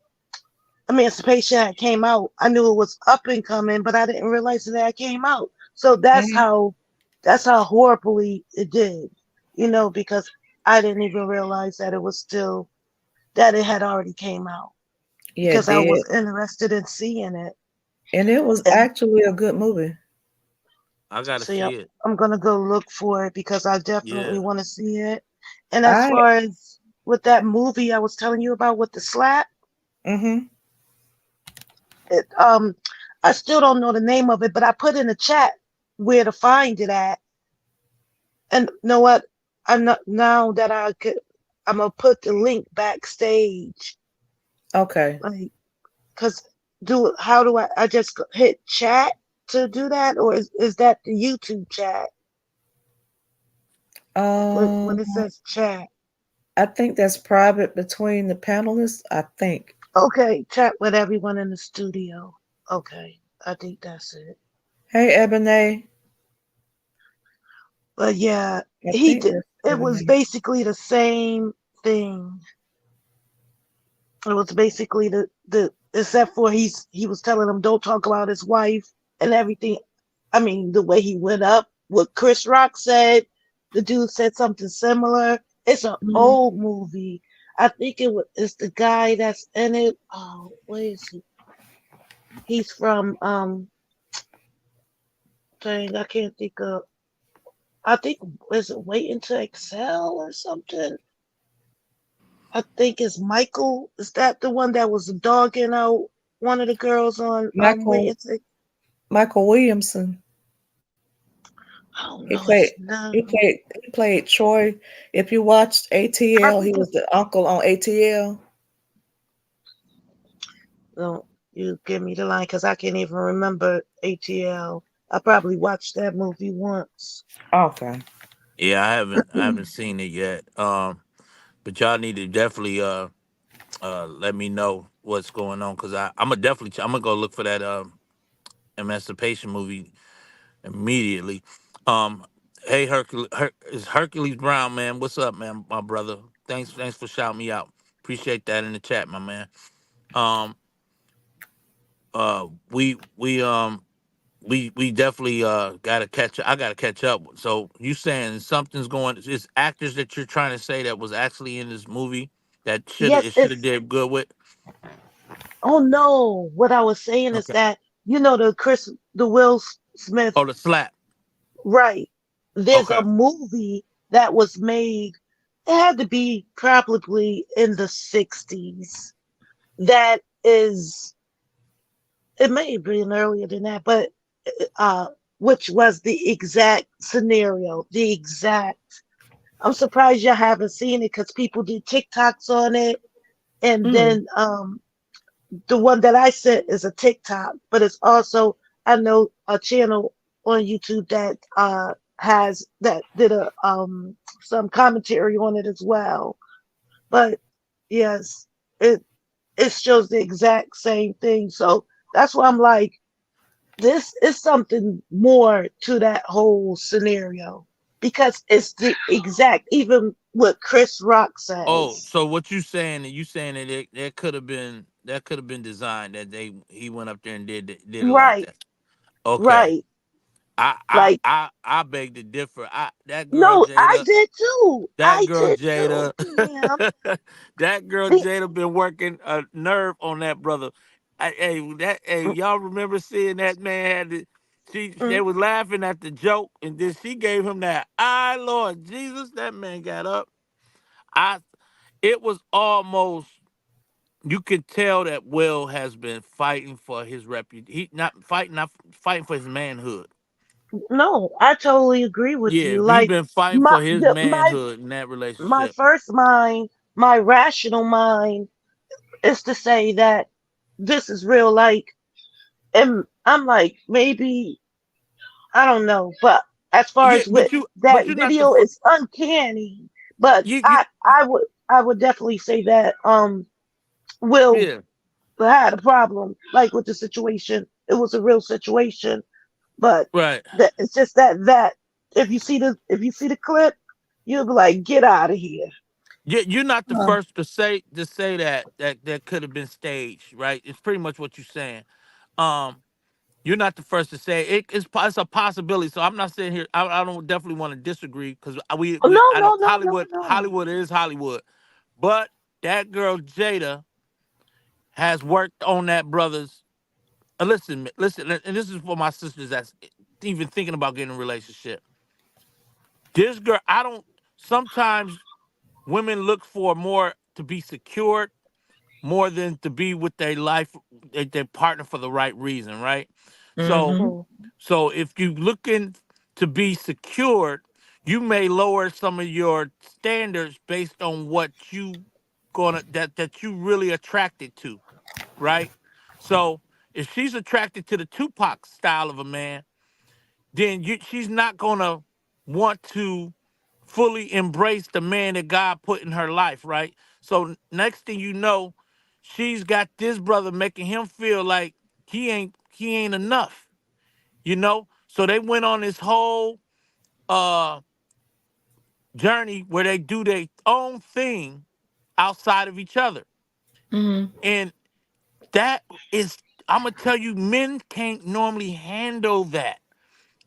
Emancipation had came out. I knew it was up and coming, but I didn't realize that it came out. So Hmm. that's how horribly it did. Because I didn't even realize that it was still that it had already came out Yeah, it because I did. was interested in seeing it. And it was And actually a good movie. I gotta so yeah, see it. I'm gonna go look for it because I definitely Yeah. want to see it. And as I far as with that movie I was telling you about with the slap, hmm it, I still don't know the name of it, but I put in the chat where to find it at. And you know what? I'm not now that I'm gonna put the link backstage, okay. like, cause how do I just hit chat to do that, or is that the YouTube chat when Um it says chat? I think that's private between the panelists, I think. Okay, chat with everyone in the studio. Okay, I think that's it. Hey Ebony. But yeah, I he think did. that's It was Ebony. basically the same thing. It was basically the except for he was telling him don't talk about his wife and everything. I mean, the way he went up, what Chris Rock said, the dude said something similar. It's an Hmm. old movie. I think it's the guy that's in it. Oh, where is he? He's from dang, I can't think of. I think is it Waiting to Excel or something? I think it's Michael. Is that the one that was dogging out one of the girls on Michael Waiting to? Michael Williamson. I don't He know played his name. he played Troy. If you watched I ATL, he think was it's the uncle on ATL. no. You give me the line because I can't even remember ATL. I probably watched that movie once. Okay. Yeah, I haven't seen it yet. But y'all need to definitely let me know what's going on because I'm gonna go look for that Emancipation movie immediately. Um, Hey, Hercules, it's Hercules Brown, man. What's up, man, my brother? Thanks for shouting me out. Appreciate that in the chat, my man. Um, we definitely gotta catch. I gotta catch up. So you saying something's going? It's actors that you're trying to say that was actually in this movie that Yes, should have it's did good with. oh no. What I was saying is Okay. that the Will Smith, Oh, the slap. right? There's a Okay. movie that was made. It had to be probably in the '60s. That is, it may have been earlier than that, but uh, which was the exact scenario, the exact. I'm surprised you haven't seen it because people did TikToks on it, and Mm. then the one that I sent is a TikTok, but it's also I know a channel on YouTube that has that did a some commentary on it as well. But yes, it it shows the exact same thing. So that's why I'm like, this is something more to that whole scenario because it's the exact even what Chris Rock Oh, says. so what you saying that that could have been designed that he went up there and did it like Right, that. Okay. right. Like, I beg to differ. That girl no, I Jada, did too. that I girl did too, Jada, Tam. that girl Be- Jada been working a nerve on that brother. Hey, mm, y'all remember seeing that man had the, they mm, was laughing at the joke and then she gave him that. I Lord Jesus, that man got up. I it was almost you could tell that Will has been fighting for his reputation. He not fighting for his manhood. no, I totally agree with Yeah, you. he Like been fighting my for his the, manhood in that my relationship. first mind, my rational mind is to say that this is real. Like, and I'm like, maybe I don't know, but as far Yeah, as with but that you're not the video, first. it's uncanny. But You I would definitely say that Will yeah, had a problem, like with the situation. It was a real situation, but right. it's just that if you see the clip, you'll be like, get out of here. Yeah, you're not the Oh. first to say that could have been staged, right? It's pretty much what you're saying. Um, you're not the first to say it. It's a possibility. So I'm not sitting here. I don't definitely want to disagree because Oh, we I no, don't no, no, no, no. Hollywood is Hollywood, but that girl Jada has worked on that brother's. Listen, and this is for my sisters that's even thinking about getting a relationship. This girl, I don't. Sometimes women look for more to be secured more than to be with their life, their partner for the right reason, right? So, Mm-hmm. Mm, so if you looking to be secured, you may lower some of your standards based on what you that you really attracted to, right? So if she's attracted to the Tupac style of a man, then she's not gonna want to fully embrace the man that God put in her life, right? So next thing you know, she's got this brother making him feel like he ain't enough, you know? So they went on this whole uh journey where they do their own thing outside of each other. Mm-hmm. And that is I'm gonna tell you, men can't normally handle that.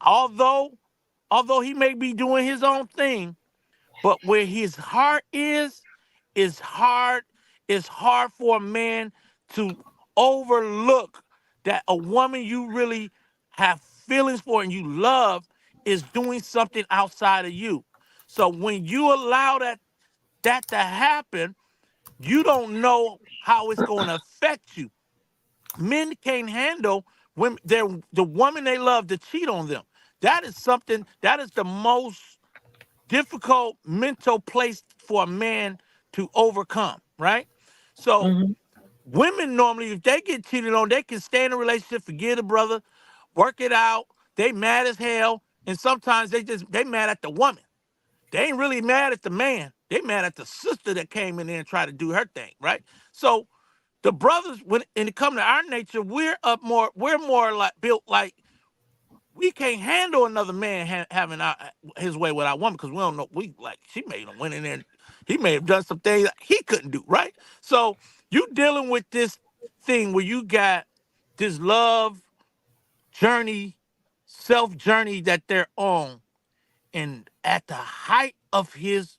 Although although he may be doing his own thing, but where his heart is hard. It's hard for a man to overlook that a woman you really have feelings for and you love is doing something outside of you. So when you allow that to happen, you don't know how it's going to affect you. Men can't handle when they're the woman they love to cheat on them. That is something that is the most difficult mental place for a man to overcome, right? So Mm-hmm. women normally, if they get cheated on, they can stay in a relationship, forget a brother, work it out. They mad as hell, and sometimes they mad at the woman. They ain't really mad at the man. They mad at the sister that came in there and tried to do her thing, right? So the brothers, when it come to our nature, we're more like built like we can't handle another man having his way with our woman because we don't know. We like she made him went in there. He may have done some things he couldn't do, right? So you dealing with this thing where you got this love journey, self journey that they're on, and at the height of his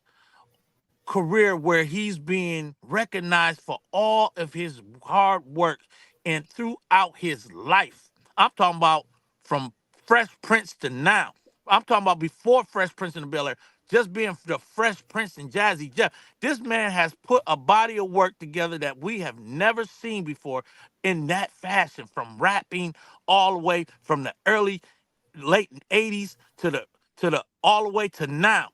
career where he's being recognized for all of his hard work and throughout his life. I'm talking about from Fresh Prince to now. I'm talking about before Fresh Prince and the Bel Air, just being the Fresh Prince and Jazzy Jeff. This man has put a body of work together that we have never seen before in that fashion, from rapping all the way from the early late 80s to the all the way to now,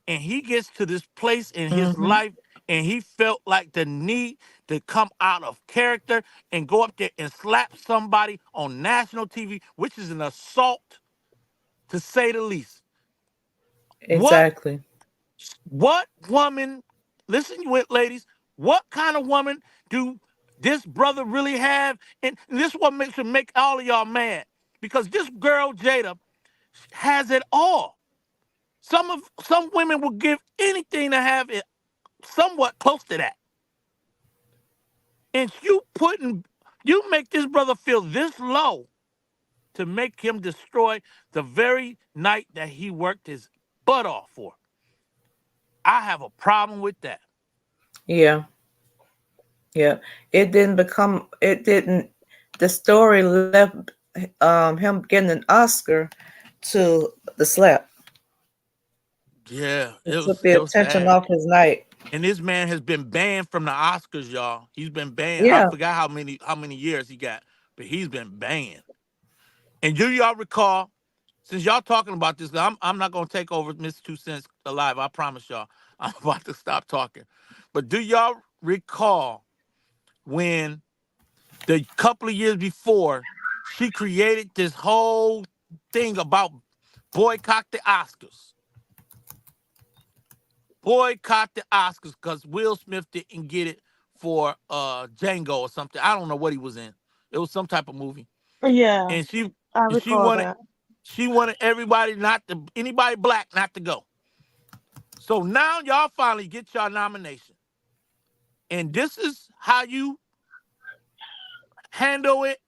and he gets to this place in his Mm-hmm. life and he felt like the need to come out of character and go up there and slap somebody on national TV, which is an assault to say the least. What Exactly. what woman, listen you it, ladies, what kind of woman do this brother really have? And this what makes him make all of y'all mad. Because this girl Jada has it all. Some women will give anything to have it somewhat close to that. And you make this brother feel this low to make him destroy the very night that he worked his butt off for. I have a problem with that. Yeah. Yeah. It didn't the story left him getting an Oscar to the slap. Yeah, It took it the was attention sad. off his night. And this man has been banned from the Oscars, y'all. He's been banned. I Yeah. forgot how many years he got, but he's been banned. And do y'all recall? Since y'all talking about this, I'm not gonna take over Miss Two Cents alive. I promise y'all. I'm about to stop talking. But do y'all recall when the couple of years before she created this whole thing about boycott the Oscars? Boycott the Oscars because Will Smith didn't get it for Django or something. I don't know what he was in. It was some type of movie. Yeah, And she I and she recall wanted that. she wanted everybody not to anybody black not to go. So now y'all finally get y'all nomination. And this is how you handle it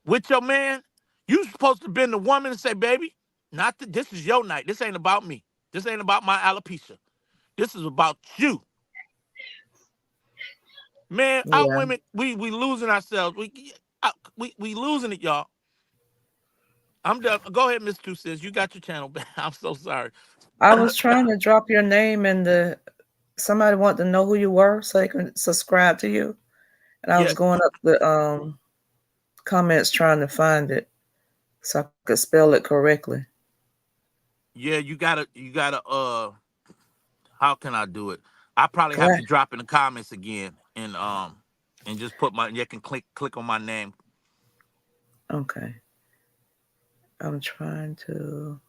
with your man. You supposed to be the woman and say, baby, this is your night. This ain't about me. This ain't about my alopecia. This is about you. Man, our Yeah. women, we losing ourselves. We losing it, y'all. I'm done. Go ahead, Miss Two Cents. You got your channel back. I'm so sorry. I was trying to drop your name in the somebody wanted to know who you were so they can subscribe to you. And I was Yeah, going up the comments trying to find it so I could spell it correctly. yeah, you gotta how can I do it? I probably have to Correct. drop in the comments again and just put you can click on my name. Okay. I'm trying to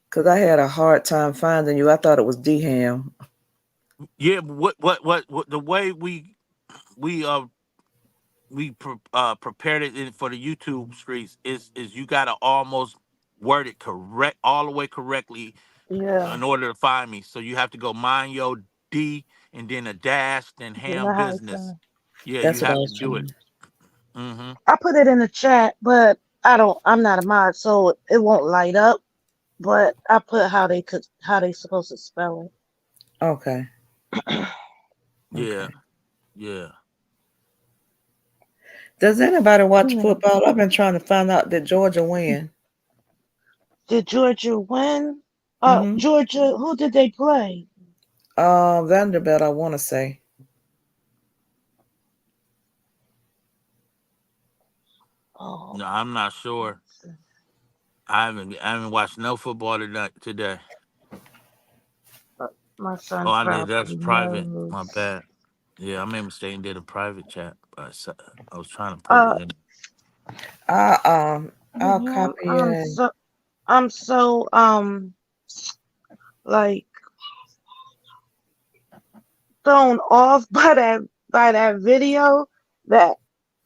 because I had a hard time finding you. I thought it was Dham. Yeah, but what the way we prepared it for the YouTube streets is you gotta almost word it correct all the way correctly Yeah, in order to find me. So you have to go mind your D and then a dash, then then ham the business. hyphen. Yeah, you That's what I have to was do it. trying. Hmm. I put it in the chat, but I don't. I'm not a mod, so it won't light up. But I put how they supposed to spell Okay. it. Yeah, Okay. yeah. Does anybody watch Hmm. football? I've been trying to find out did Georgia win. Did Georgia win? Mm-hmm. Georgia. Who did they play? Vanderbilt, I want to say. Oh, No, I'm not sure. I haven't watched no football today. my Oh, son I did. That's probably private. My knows. bad. Yeah, I made a mistake and did a private chat. But I was trying to put it Uh, in. I I'll Damn, copy it. I'm so like thrown off by that video that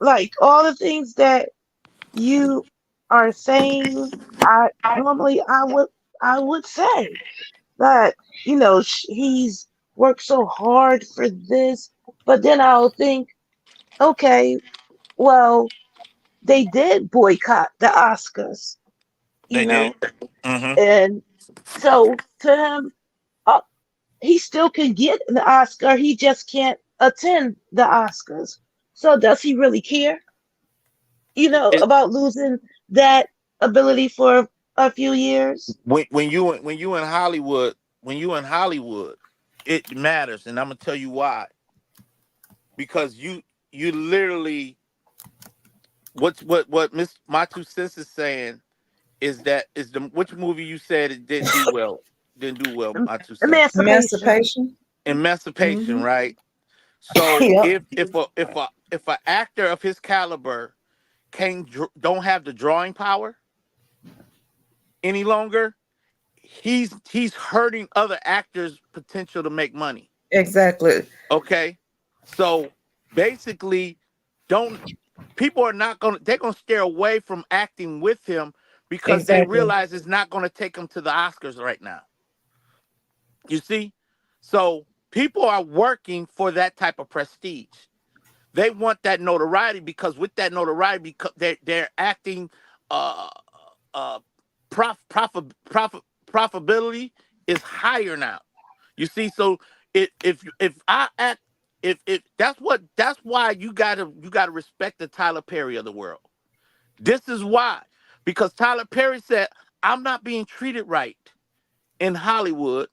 like all the things that you are saying, I normally I would say that he's worked so hard for this, but then I'll think, okay, well, they did boycott the Oscars, you They did. know, Mm-hmm. and so to him, uh, he still can get an Oscar. He just can't attend the Oscars. So does he really care, It, about losing that ability for a few years? when you in Hollywood, it matters, and I'm gonna tell you why. Because you literally what Miss My Two Cents is saying is that is the which movie you said it didn't do well. My Two Cents. Emancipation. Emancipation. Emancipation, Mm-hmm. right? So Yep. if a actor of his caliber don't have the drawing power any longer, he's hurting other actors' potential to make money. Exactly. Okay, so basically, don't people are not gonna they're gonna stay away from acting with him because they Exactly. realize it's not gonna take them to the Oscars right now. You see, so people are working for that type of prestige. They want that notoriety because with that notoriety, because they're acting, uh, uh, profitability is higher now. You see, so if I act, if that's why you gotta respect the Tyler Perry of the world. This is why, because Tyler Perry said, "I'm not being treated right in Hollywood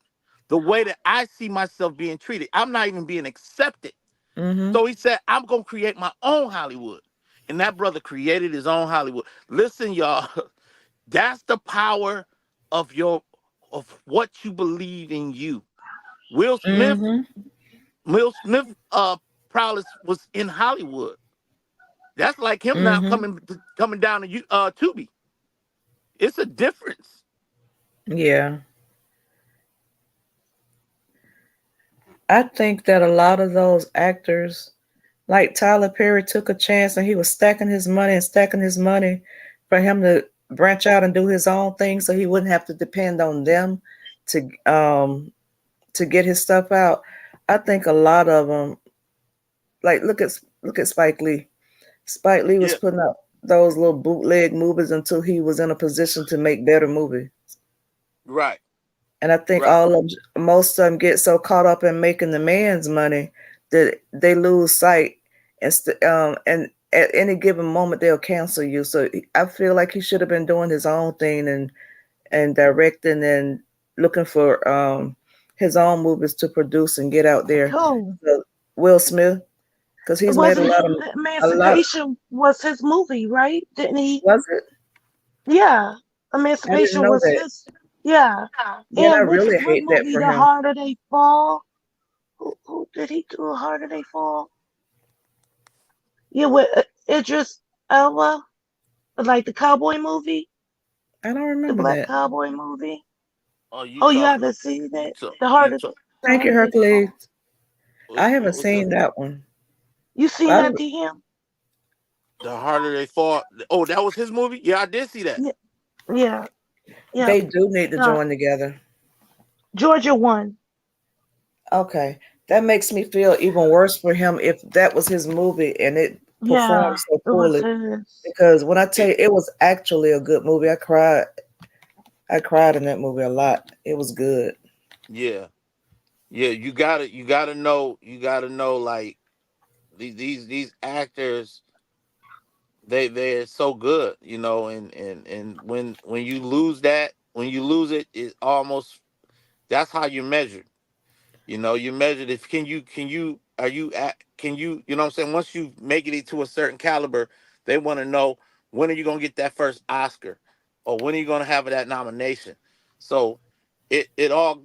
the way that I see myself being treated. I'm not even being accepted." Mm-hmm. So he said, "I'm gonna create my own Hollywood." And that brother created his own Hollywood. Listen, y'all, that's the power of of what you believe in you. Will Smith, Mm-hmm. Will Smith prowess was in Hollywood. That's like him now Mm-hmm. coming down to you Tubi. It's a difference. Yeah. I think that a lot of those actors, like Tyler Perry, took a chance and he was stacking his money for him to branch out and do his own thing so he wouldn't have to depend on them to to get his stuff out. I think a lot of them, like look at Spike Lee. Spike Lee was Yeah, putting out those little bootleg movies until he was in a position to make better movies. right, And I think right. most of them get so caught up in making the man's money that they lose sight. And at any given moment they'll cancel you. So I feel like he should have been doing his own thing and directing and looking for his own movies to produce and get out there. Who So Will Smith, because he's made wasn't a lot. Emancipation was his movie, right? Didn't he? Was it? Yeah, I didn't Emancipation know was that. his. Yeah, Then I and really what hate that movie? for The him. Harder They Fall. Who did he do? Harder They Fall. Yeah, with Idris Elba, like the cowboy movie, I don't the remember black that. cowboy movie. Oh, you Oh, you talking? haven't seen You it? talk? The You Harder, talk? the Thank you, Harder They Hercules. Fall. I haven't What's the seen that one. You seen I, that, DM? the harder they fall? Oh, that was his movie. Yeah, I did see that. Yeah, yeah, yeah. they do need to No, join together. Georgia won. Okay. That makes me feel even worse for him if that was his movie and it performed Yeah, so it was poorly. his. Because when I tell you it was actually a good movie, I cried. I cried in that movie a lot. It was good. Yeah, yeah. You gotta know. Like these actors, they're so good, and when you lose it, it almost that's how you're measured. You measured if can you are you at can you know what I'm saying. Once you make it to a certain caliber, they want to know when are you gonna get that first Oscar, or when are you gonna have that nomination. So it it all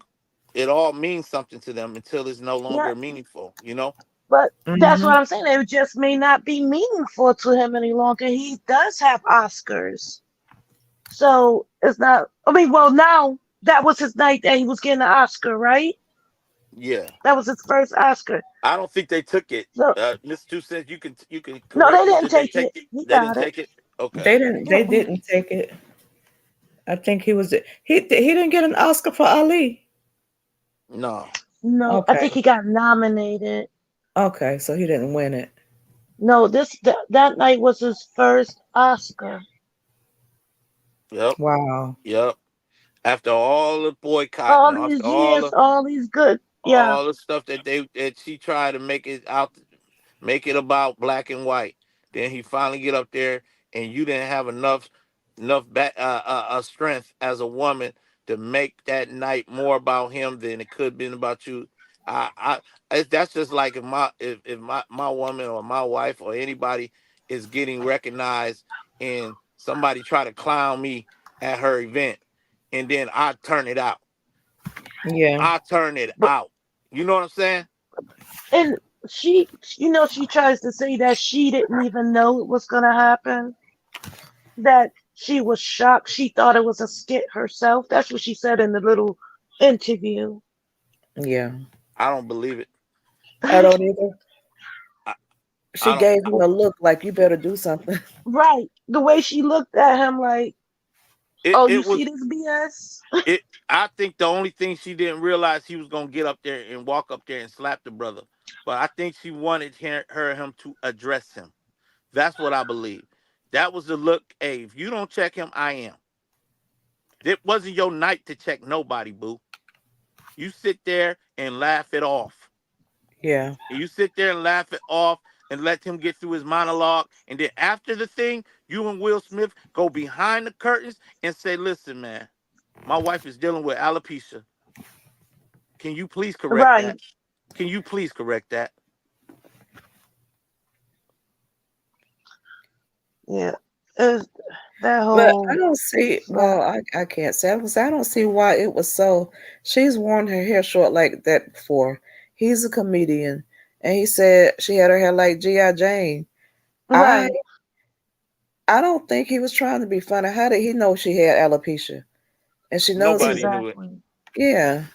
it all means something to them until it's no Yeah, longer meaningful. You know. but that's Hmm. what I'm saying. It just may not be meaningful to him any longer. He does have Oscars. So it's not, I mean, well, now that was his night that he was getting an Oscar, right? Yeah. That was his first Oscar. I don't think they took it. So, Miss Two Cents, you can no, they correct us. didn't Did they take take it. it? He They got didn't it. take it. Okay. They didn't take it. I think he didn't get an Oscar for Ali. No. No, I think Okay. he got nominated. Okay, so he didn't win it. No, that night was his first Oscar. Yep. Wow. Yep. After all the boycotting, All after these years, all these good. Yeah, all the stuff that she tried to make it out, make it about black and white. Then he finally get up there, and you didn't have enough strength as a woman to make that night more about him than it could have been about you. That's just like if my woman or my wife or anybody is getting recognized, and somebody try to clown me at her event, and then I turn it out. Yeah. I turn it but out. You know what I'm saying? and she tries to say that she didn't even know it was gonna happen. That she was shocked. She thought it was a skit herself. That's what she said in the little interview. Yeah. I don't believe it. I don't either. I, She I don't. gave him a look like you better do something. Right, the way she looked at him, like, It "Oh, you it see was this BS?" it. I think the only thing she didn't realize he was gonna get up there and walk up there and slap the brother. But I think she wanted him to address him. That's what I believe. That was the look. Hey, if you don't check him, I am. It wasn't your night to check nobody, boo. You sit there and laugh it off. Yeah. And you sit there and laugh it off and let him get through his monologue. And then after the thing, you and Will Smith go behind the curtains and say, listen, man, my wife is dealing with alopecia. Can you please correct Right. that? Can you please correct that? Yeah. It's, that But I whole don't see, slap. well, I can't say. I don't see why it was so. She's worn her hair short like that before. He's a comedian, and he said she had her hair like G.I. Jane. I Right. I don't think he was trying to be funny. How did he know she had alopecia? And she knows Nobody he's, knew it. Exactly. yeah.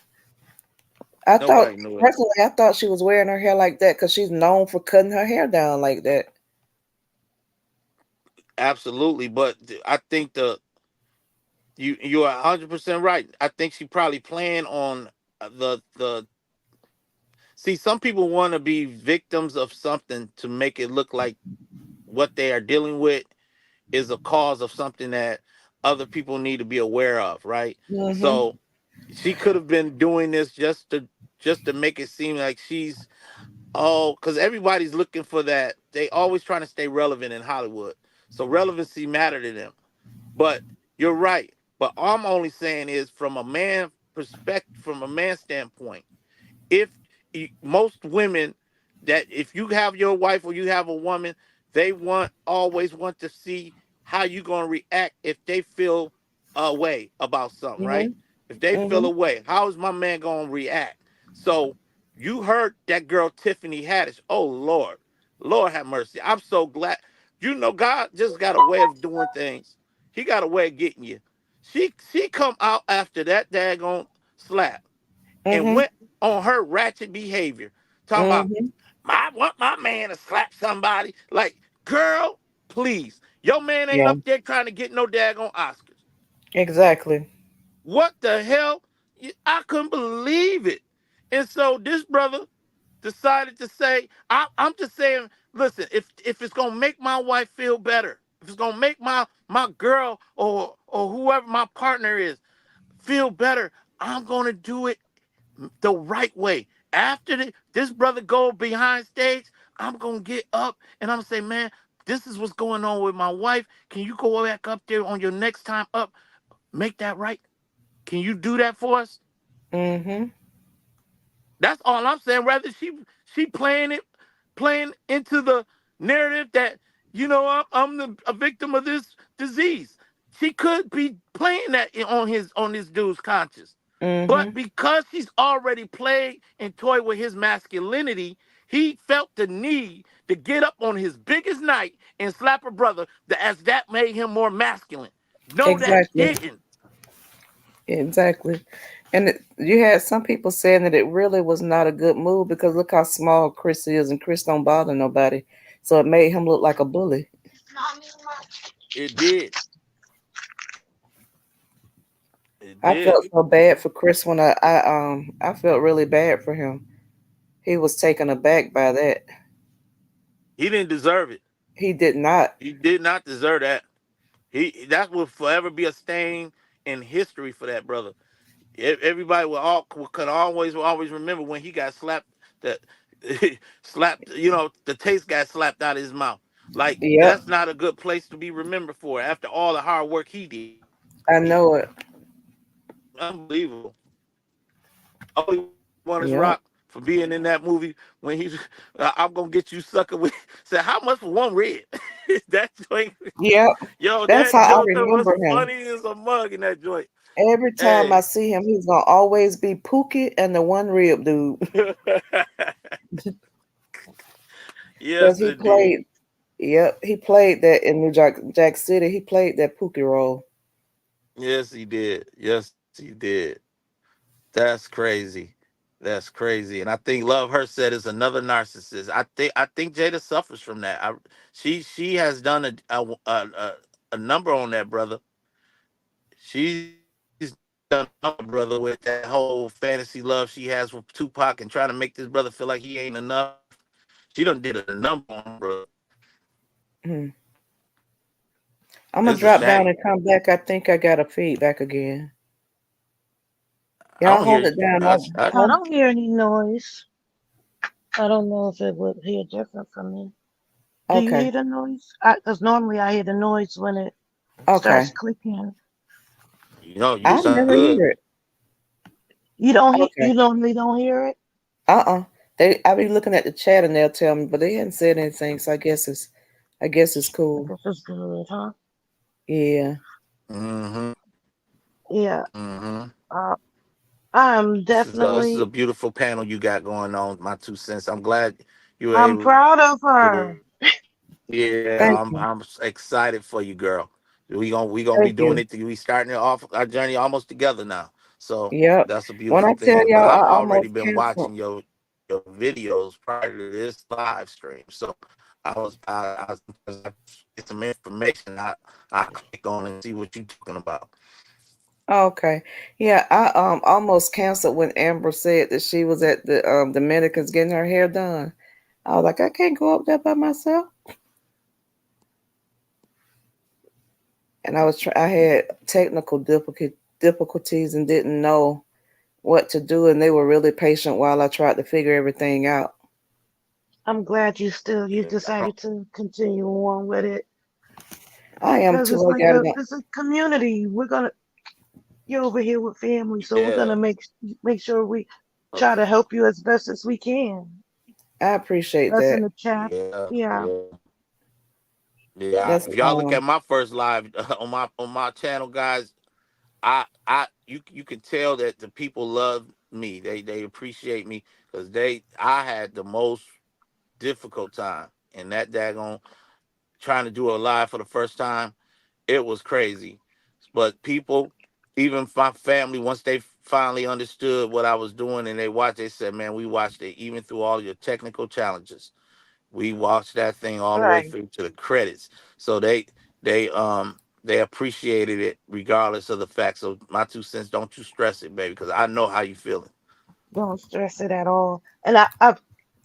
I thought, Nobody knew it. personally, I thought she was wearing her hair like that because she's known for cutting her hair down like that. Absolutely. But I think you're 100% right. I think she probably planned on the see, some people want to be victims of something to make it look like what they are dealing with is a cause of something that other people need to be aware of, right? Mm-hmm. So she could have been doing this just to make it seem like she's because everybody's looking for that. They always trying to stay relevant in Hollywood, so relevancy matter to them. But you're right. But all I'm only saying is from a man perspective, from a man standpoint, if most women that if you have your wife or you have a woman, they always want to see how you gonna react if they feel a way about something, right? Mm-hmm. If they feel Mm-hmm. a way, how is my man gonna react? So you heard that girl Tiffany Haddish. Oh Lord, Lord have mercy. I'm so glad. You know, God just got a way of doing things. He got a way of getting you. She come out after that daggone slap and Mm-hmm. went on her ratchet behavior, talking about Mm-hmm. I want my man to slap somebody. Like, girl, please, your man ain't Yeah. up there trying to get no daggone Oscars. Exactly. What the hell? I couldn't believe it. And so this brother decided to say, I'm just saying, listen, if it's gonna make my wife feel better, if it's gonna make my girl or whoever my partner is feel better, I'm gonna do it the right way. After this brother go behind stage, I'm gonna get up and I'm gonna say, man, this is what's going on with my wife. Can you go back up there on your next time up? Make that right. Can you do that for us? Mm-hmm. That's all I'm saying. Rather she playing into the narrative that I'm a victim of this disease. She could be playing that on this dude's conscience, but Mm-hmm. because she's already played and toyed with his masculinity, he felt the need to get up on his biggest night and slap a brother as that made him more masculine. No, that Exactly. didn't. Exactly. And you had some people saying that it really was not a good move because look how small Chris is, and Chris don't bother nobody. So it made him look like a bully. It did. It I did. felt so bad for Chris when I felt really bad for him. He was taken aback by that. He didn't deserve it. He did not. He did not deserve that. He that will forever be a stain in history for that brother. Everybody could always remember when he got slapped. That slapped. The taste got slapped out of his mouth. Like Yep, that's not a good place to be remembered for after all the hard work he did. I know it. Unbelievable. Only one is Rock Yep, for being in that movie when he's I'm gonna get you sucker with said how much for one red? That joint, yep. yo, That's how that I Joker was remember him. funny as a mug in that joint. Every time I Hey. see him, he's gonna always be Pookie and the one rib dude. Because Yes, he indeed. played, yep, he played that in New Jack City. He played that Pookie role. Yes, he did. Yes, he did. That's crazy. That's crazy. And I think Love Her said is another narcissist. I think Jada suffers from that. She has done a number on that brother. She's done a number, brother, with that whole fantasy love she has with Tupac and trying to make this brother feel like he ain't enough. She done did a number on him, bro. Hmm. I'm gonna It's a drop down shame. and come back. I think I got a feedback again. I Y'all don't hear hold you. it down. I don't hear any noise. I don't know if it would hear different from me. Do you Okay, hear the noise? Because normally I hear the noise when it okay. starts clicking. You I sound never good. hear it. You don't hear, Okay. you normally don't hear it? Uh-uh. I be looking at the chat and they'll tell me, but they hadn't said anything, so I guess it's cool. This is good, huh? Yeah. Mm-hmm. Yeah. Mm-hmm. Uh, I'm This is a definitely, beautiful panel you got going on. My 2 cents. I'm glad you were I'm able to proud of do it. her. Yeah, Thank I'm you. I'm excited for you, girl. We gonna be Thank doing you. it. We starting it off our journey almost together now. So Yep. that's a When I beautiful tell thing. But y'all I've I already almost been canceled. watching your videos prior to this live stream. So I get some information. I click on and see what you're talking about. Oh, okay. Yeah, I almost canceled when Amber said that she was at the Dominicans getting her hair done. I was like, I can't go up there by myself. And I had technical difficulties and didn't know what to do, and they were really patient while I tried to figure everything out. I'm glad you Yeah, decided to continue on with it I am because too. I got it. it's a community. You're over here with family, so we're yeah, gonna make sure we try to help you as best as we can. I appreciate Us in that. the chat. yeah, Yeah. yeah. Yeah, That's if y'all look at my first live on my channel, guys, you can tell that the people love me. They appreciate me because I had the most difficult time and that daggone trying to do a live for the first time. It was crazy, but people, even my family, once they finally understood what I was doing and they watched, they said, "Man, we watched it even through all your technical challenges." We watched that thing all the way Right. through to the credits. So they appreciated it regardless of the fact. So my 2 cents, don't you stress it, baby, because I know how you feeling. Don't stress it at all. And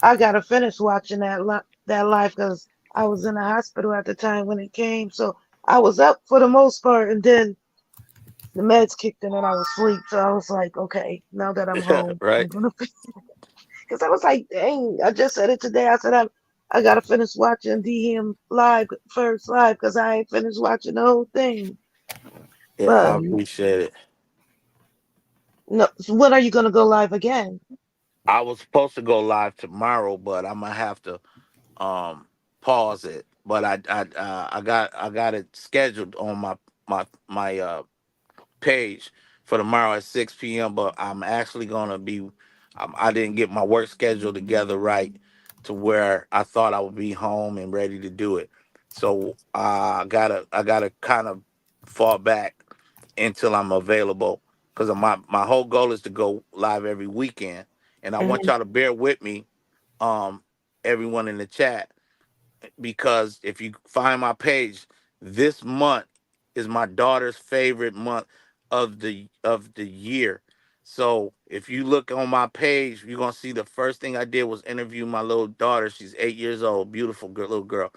I gotta finish watching that live because I was in the hospital at the time when it came. So I was up for the most part, and then the meds kicked in and I was asleep. So I was like, okay, now that I'm home, I'm Right? gonna because I was like, dang, I just said it today. I said I gotta finish watching DM live first live because I ain't finished watching the whole thing. Yeah, I But Mhm. appreciate it. no, so when are you gonna go live again? I was supposed to go live tomorrow, but I'm gonna have to um pause it. But I got it scheduled on my page for tomorrow at 6 p.m. But I'm actually gonna be. I didn't get my work schedule together right to where I thought I would be home and ready to do it. So I gotta kind of fall back until I'm available because my whole goal is to go live every weekend, and I want Mhm. y'all to bear with me, um, everyone in the chat, because if you find my page, this month is my daughter's favorite month of the year. So if you look on my page, you're gonna see the first thing I did was interview my little daughter. She's 8 years old, beautiful girl, little girl,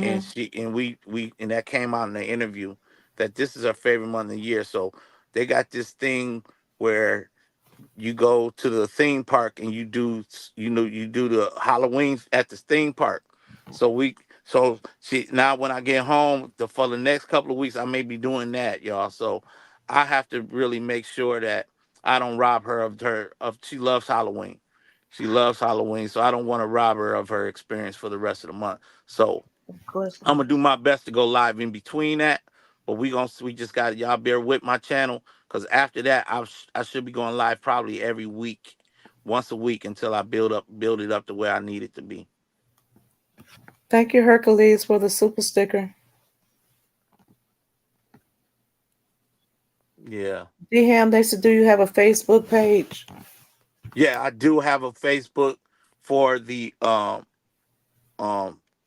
and Mm-hmm. she and we and that came out in the interview that this is her favorite month of the year. So they got this thing where you go to the theme park and you do the Halloween at the theme park. So she now when I get home for the next couple of weeks I may be doing that, y'all. So I have to really make sure that I don't rob her of she loves Halloween. She loves Halloween, so I don't want to rob her of her experience for the rest of the month. So Of course I'm not. gonna do my best to go live in between that, but we just got y'all bear with my channel because after that I should be going live probably every week, once a week until I build it up to where I need it to be. Thank you, Hercules, for the super sticker. Yeah, Dham, they said, do you have a Facebook page? yeah, I do have a Facebook for the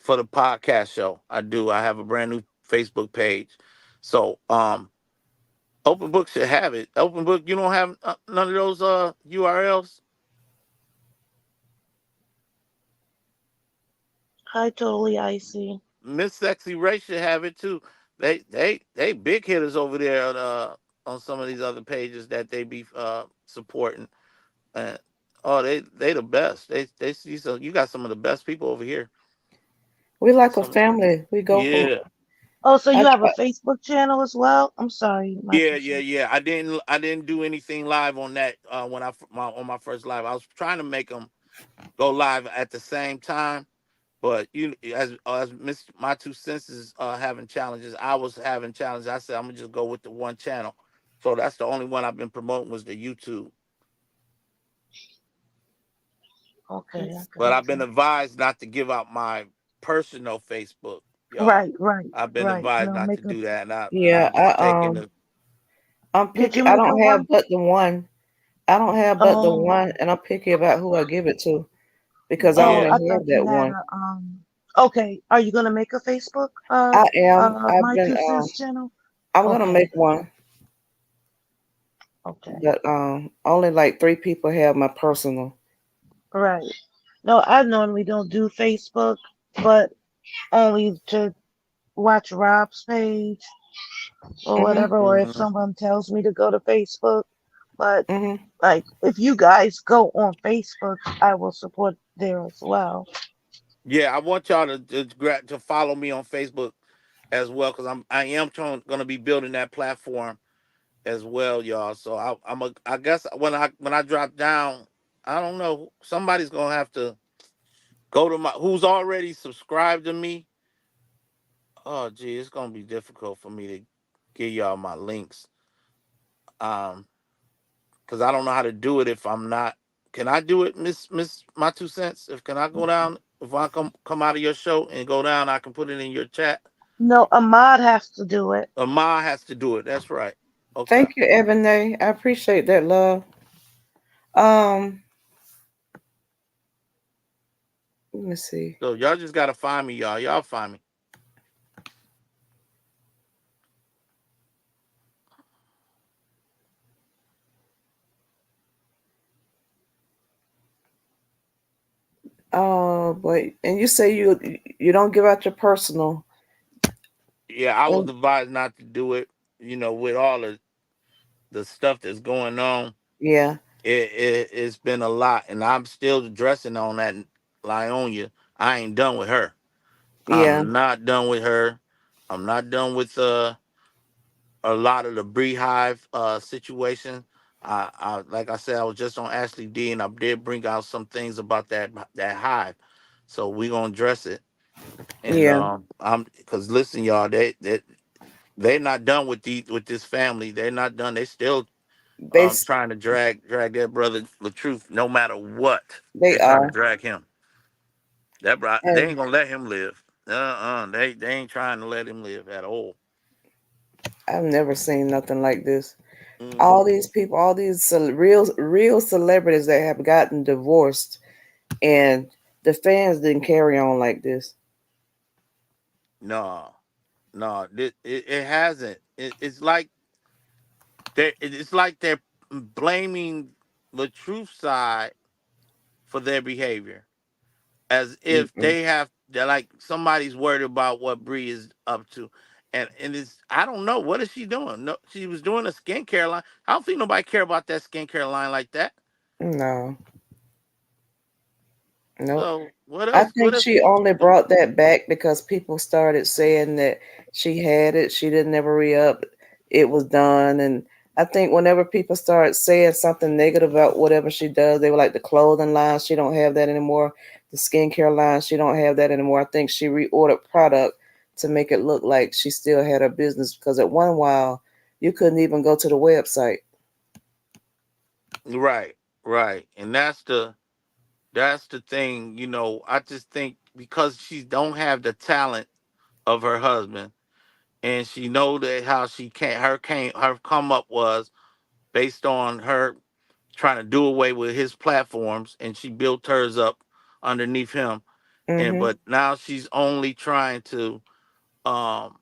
for the podcast show. I do. I have a brand new Facebook page. So Open Book should have it. Open Book, you don't have none of those URLs. Hi, totally icy. Miss Sexy Ray should have it too. They big hitters over there on some of these other pages that they be supporting. And oh, they the best. They see some. You got some of the best people over here. We like a Some family. We go from. yeah. Oh, so I, you have a I, Facebook channel as well? I'm sorry, my Yeah, two yeah, cents. yeah. I didn't do anything live on that when on my first live. I was trying to make them go live at the same time. But you, as Miss My Two Senses having challenges, I was having challenges. I said I'm gonna just go with the one channel. So that's the only one I've been promoting was the YouTube. Okay, I But got I've been you. advised not to give out my personal Facebook, y'all. Right, right, I've been right. advised No, not to make a. do that, and yeah, I'm just taking the I'm Did picky. you I make a don't have one? but the one. I don't have but the Oh, one, and I'm picky about who I give it to because I oh, yeah. only I have thought you that had one. a. Okay, are you gonna make a Facebook I am. I've my been. two cents channel? I'm gonna Okay, make one, okay, but only like 3 people have my personal. right. No, I normally don't do Facebook, but only to watch Rob's page or Mhm. whatever, or if Hmm. someone tells me to go to Facebook. But Mhm. like, if you guys go on Facebook, I will support there as well. Yeah, I want y'all to follow me on Facebook as well because I am going to be building that platform as well, y'all. So I guess when I drop down, I don't know. Somebody's gonna have to go to my who's already subscribed to me. Oh, gee, it's gonna be difficult for me to give y'all my links. Um, because I don't know how to do it if I'm not. Can I do it, Miss My Two Cents? If can I go down? If I come out of your show and go down, I can put it in your chat. No, Ahmad has to do it. Ma has to do it. That's right. Okay. Thank you, Ebony. I appreciate that, love. Um, let me see. So y'all just gotta find me, y'all. Y'all find me. Oh boy, and you say you don't give out your personal. Yeah, I was And advised not to do it. With all the stuff that's going on, yeah, it's been a lot, and I'm still addressing on that. Lionia, I ain't done with her. yeah, I'm not done with her. I'm not done with a lot of the beehive situation. Like I said, I was just on Ashley D, and I did bring out some things about that hive. So we gonna address it. And yeah. I'm because listen, y'all, they're not done with this family. They're not done. They still They s- trying to drag their brother the truth no matter what. they They're trying to are, drag him. They and ain't gonna let him live. They ain't trying to let him live at all. I've never seen nothing like this. All Hmm. these people, all these real celebrities that have gotten divorced, and the fans didn't carry on like this. No. no, it hasn't. It's like they're blaming the truth side for their behavior, as if Mm-mm. they're like somebody's worried about what Bree is up to. And it's, I don't know, what is she doing? No, she was doing a skincare line. I don't think nobody care about that skincare line like that. No, nope. So what I else? What think else she can only she do? brought that back because people started saying that she had it. She didn't ever re up. It was done. And I think whenever people start saying something negative about whatever she does, they were like the clothing line. She don't have that anymore. The skincare line. She don't have that anymore. I think she reordered product to make it look like she still had her business because at one while you couldn't even go to the website. Right, right, and that's the thing. I just think because she don't have the talent of her husband, and she know that how she can't her come up was based on her trying to do away with his platforms, and she built hers up underneath him. And Mm-hmm. but now she's only trying to, um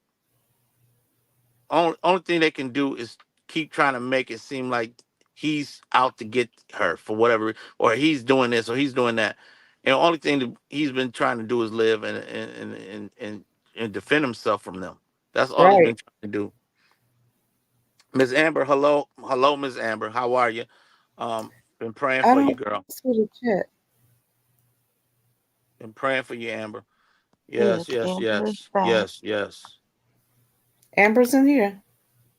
only thing they can do is keep trying to make it seem like he's out to get her for whatever, or he's doing this or he's doing that. And the only thing that he's been trying to do is live and defend himself from them. That's all he's Right. been trying to do. Miss Amber, hello, hello, Miss Amber, how are you? Been praying I for you, don't girl. see the chat. Been praying for you, Amber. Yes, Yes, yes, Amber is yes, back. yes, yes. Amber's in here.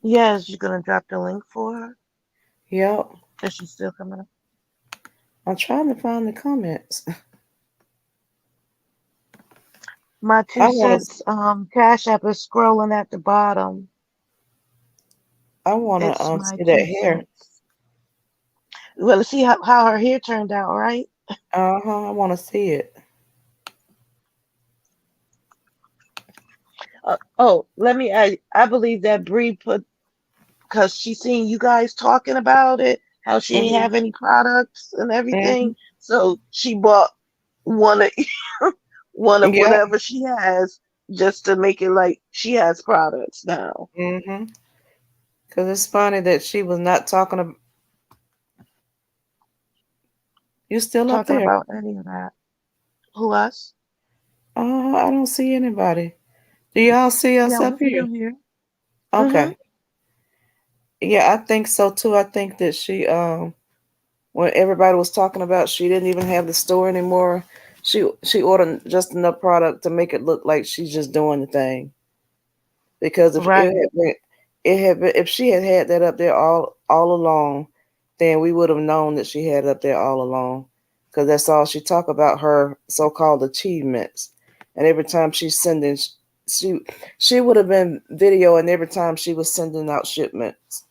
Yes, you're gonna drop the link for her. Yep. Is she still coming up? I'm trying to find the comments. My two I want to. cents Cash App is scrolling at the bottom. I want to It's my see two that hair. cents. Well, let's see how her hair turned out, right? Uh huh. I want to see it. Oh, let me I believe that Bree put because she seen you guys talking about it, how she ain't Mhm. have any products and Mhm. everything. So she bought one of one of Yeah. whatever she has just to make it like she has products now. Mhm. Because it's funny that she was not talking. You still up Talking there? about any of that. Who us? I don't see anybody. Do y'all see us Yeah, up we're here? still here. Mm-hmm. Okay. Yeah, I think so too. I think that she when everybody was talking about she didn't even have the store anymore. She ordered just enough product to make it look like she's just doing the thing. Because if Right. if she had had that up there all along, then we would have known that she had it up there all along. Because that's all she talk about, her so-called achievements, and every time she's sending, she she would have been videoing every time she was sending out shipments.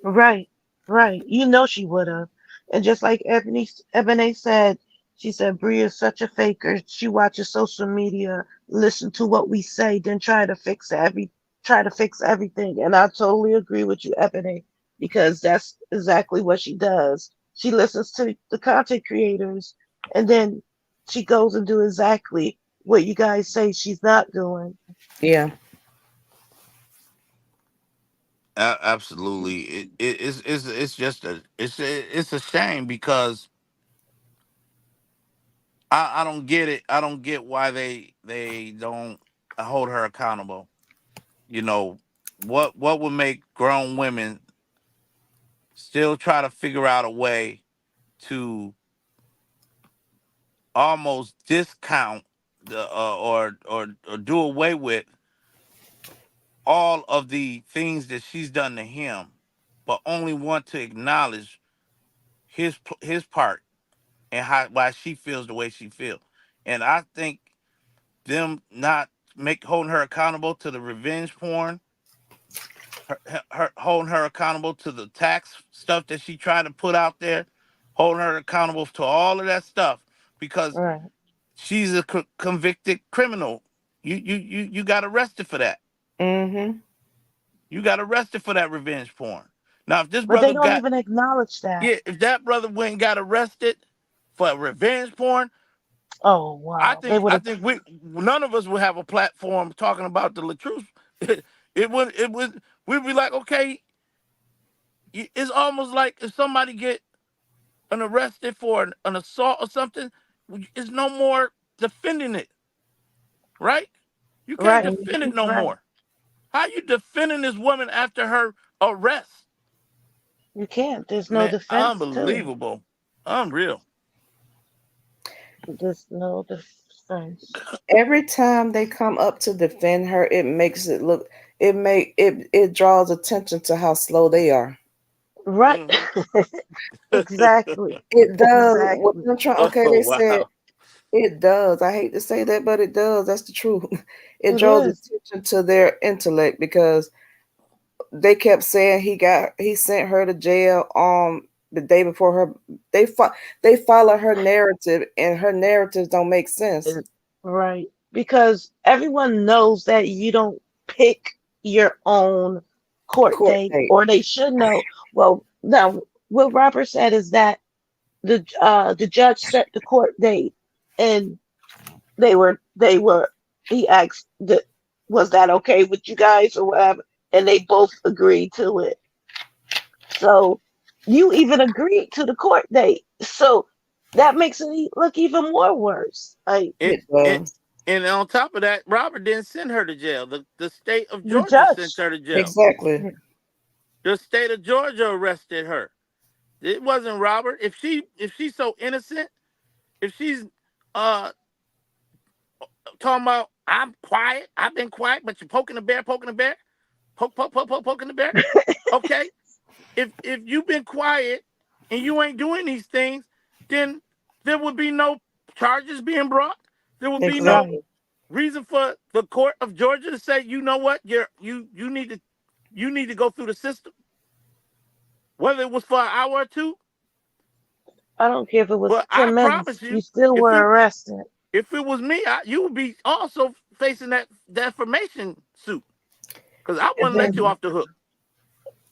Right, right. You know she would have. And just like Ebony said, she said Bria is such a faker. She watches social media, listen to what we say, then try to fix everything. And I totally agree with you, Ebony, because that's exactly what she does. She listens to the content creators and then she goes and do exactly what you guys say she's not doing. Yeah, Absolutely. It's just it's a shame because I don't get it. I don't get why they don't hold her accountable. You know, what would make grown women still try to figure out a way to almost discount the or do away with all of the things that she's done to him, but only want to acknowledge his part and how why she feels the way she feels. And I think them not make holding her accountable to the revenge porn, her holding her accountable to the tax stuff that she tried to put out there, holding her accountable to all of that stuff because Right. she's a convicted criminal. You got arrested for that. mm-hmm. You got arrested for that revenge porn. Now, if this But they brother don't got even acknowledge that. yeah, if that brother went and got arrested for revenge porn, Oh I wow. They think would I have think we none of us would have a platform talking about the Latrus it would we'd be like, okay, it's almost like if somebody get an arrested for an assault or something, it's no more defending it, right? You can't Right. defend it no Right. more. How you defending this woman after her arrest? You can't. There's no Man, defense to it. unbelievable. Unreal. There's no defense. Every time they come up to defend her, it makes it look. It draws attention to how slow they are. Right. Hmm. Exactly. It does. What Exactly. I'm trying. Okay, Oh they said wow. it does. I hate to say that, but it does. That's the truth. It It draws is. attention to their intellect because they kept saying he sent her to jail the day before her. They fo- they follow her narrative, and her narratives don't make sense. It- right. Because everyone knows that you don't pick your own court Court date, date. or they should know. Well, now what Robert said is that the judge set the court date, and they were he asked that, was that okay with you guys or whatever, and they both agreed to it. So you even agreed to the court date. So that makes it look even more worse. Like And, It and does. and on top of that, Robert didn't send her to jail. The state of the Georgia sent judge. her to jail. Exactly. The state of Georgia arrested her. It wasn't Robert. If she's so innocent, if she's uh talking about I'm quiet, I've been quiet, but you're poking the bear, poking the bear. Okay, if you've been quiet and you ain't doing these things, then there would be no charges being brought. There would be no Right. Exactly. reason for the court of Georgia to say, you know what, you need to go through the system, whether it was for an hour or two. I don't care if it was But I 10 minutes. promise You you, still if it were arrested if it was me, you would be also facing that defamation suit because I wouldn't let you and off the hook.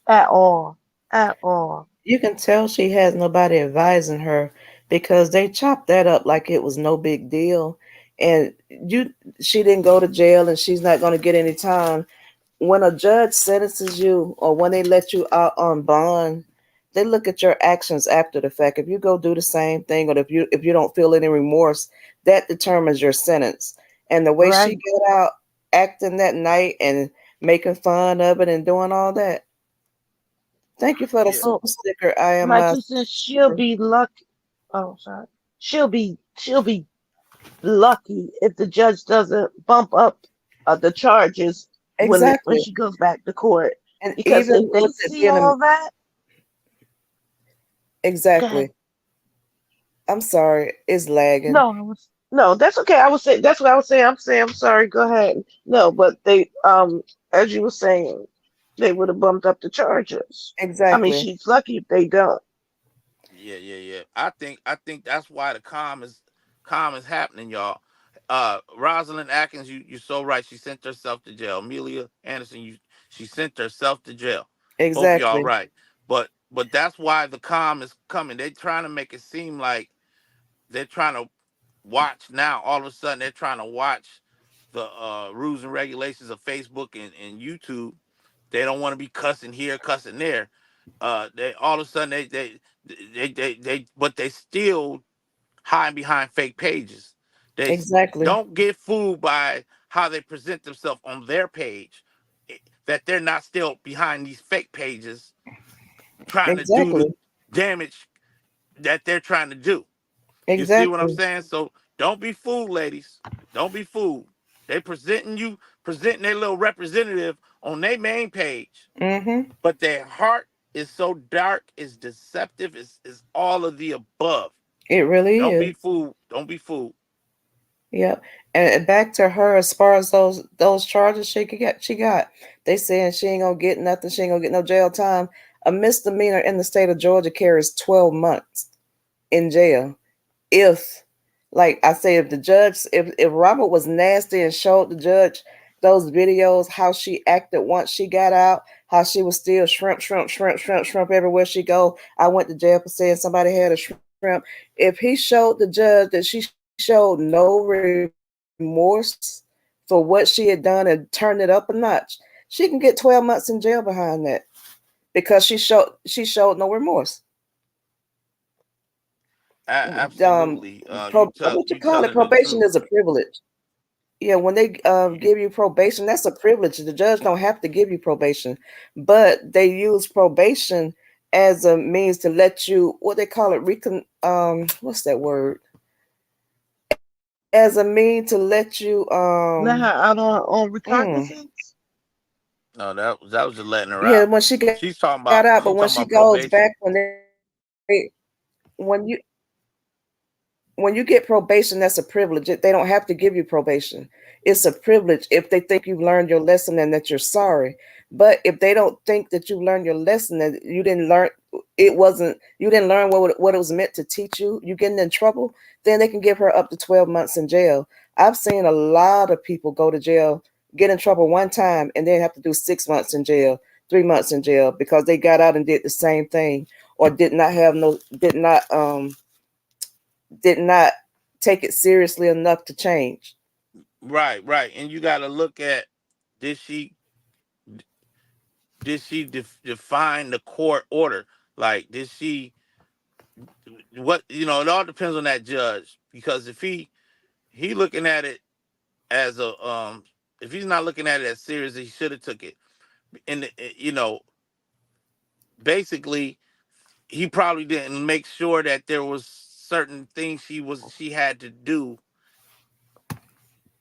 at all. At all. You can tell she has nobody advising her because they chopped that up like it was no big deal. And she didn't go to jail and she's not going to get any time. When a judge sentences you or when they let you out on bond, they look at your actions after the fact. If you go do the same thing or if you don't feel any remorse, that determines your sentence. And the way she Right. got out acting that night and making fun of it and doing all that. Thank you for the Yeah, Well, super sticker. I am my 2 cents, she'll be lucky. Oh, sorry. She'll be lucky if the judge doesn't bump up the charges when exactly. she goes back to court. And Because even if they with it see being all that, go ahead. exactly. I'm sorry, it's lagging. No, no, that's okay. I was saying that's what I was saying. I'm sorry. Go ahead. No, but they as you were saying, they would have bumped up the charges. I mean, Exactly. she's lucky if they don't. yeah. I think that's why the calm is happening, y'all. Rosalind Atkins, you're so right. She sent herself to jail. Amelia Anderson, she sent herself to jail. Both of y'all Exactly. right. But that's why the calm is coming. They're trying to make it seem like they're trying to watch now. All of a sudden, they're trying to watch the rules and regulations of Facebook and YouTube. They don't want to be cussing here, cussing there. They all of a sudden but they still hide behind fake pages. Exactly. Don't get fooled by how they present themselves on their page. That they're not still behind these fake pages trying to do the Exactly. damage that they're trying to do. You see what I'm Exactly. saying? So don't be fooled, ladies. Don't be fooled. They presenting their little representative on their main page, Mm-hmm. but their heart is so dark, is deceptive, is all of the above. It really Don't is. be fooled. Don't be fooled. Yep. And back to her as far as those charges she got. They saying she ain't gonna get nothing. She ain't gonna get no jail time. A misdemeanor in the state of Georgia carries 12 months in jail. If, like I say, if the judge, if Robert was nasty and showed the judge those videos how she acted once she got out, how she was still shrimp everywhere she go. I went to jail for saying somebody had a shrimp. If he showed the judge that she showed no remorse for what she did, for what she had done and turned it up a notch, she can get 12 months in jail behind that because she showed no remorse. Absolutely. What you You call it? telling the Probation truth. is a privilege. Yeah, when they give you probation, that's a privilege. The judge don't have to give you probation, but they use probation as a means to let you, what they call it, what's that word? As a mean to let you Let her out on mm, recognizance. No, that was just letting her yeah, out. when she got out, She's talking but about when she she's talking goes about back, probation. when you get probation, that's a privilege. They don't have to give you probation. It's a privilege if they think you've learned your lesson and that you're sorry. But if they don't think that you learned your lesson, that you didn't learn, you didn't learn what it was meant to teach you, you getting in trouble, then they can give her up to 12 months in jail. I've seen a lot of people go to jail, get in trouble one time, and then have to do 6 months in jail, 3 months in jail because they got out and did the same thing or did not take it seriously enough to change. Right, right. And you got to look at, did she define the court order? Like, did she what it all depends on that judge, because if he looking at it as a if he's not looking at it as serious as he should have took it, and basically he probably didn't make sure that there was certain things she had to do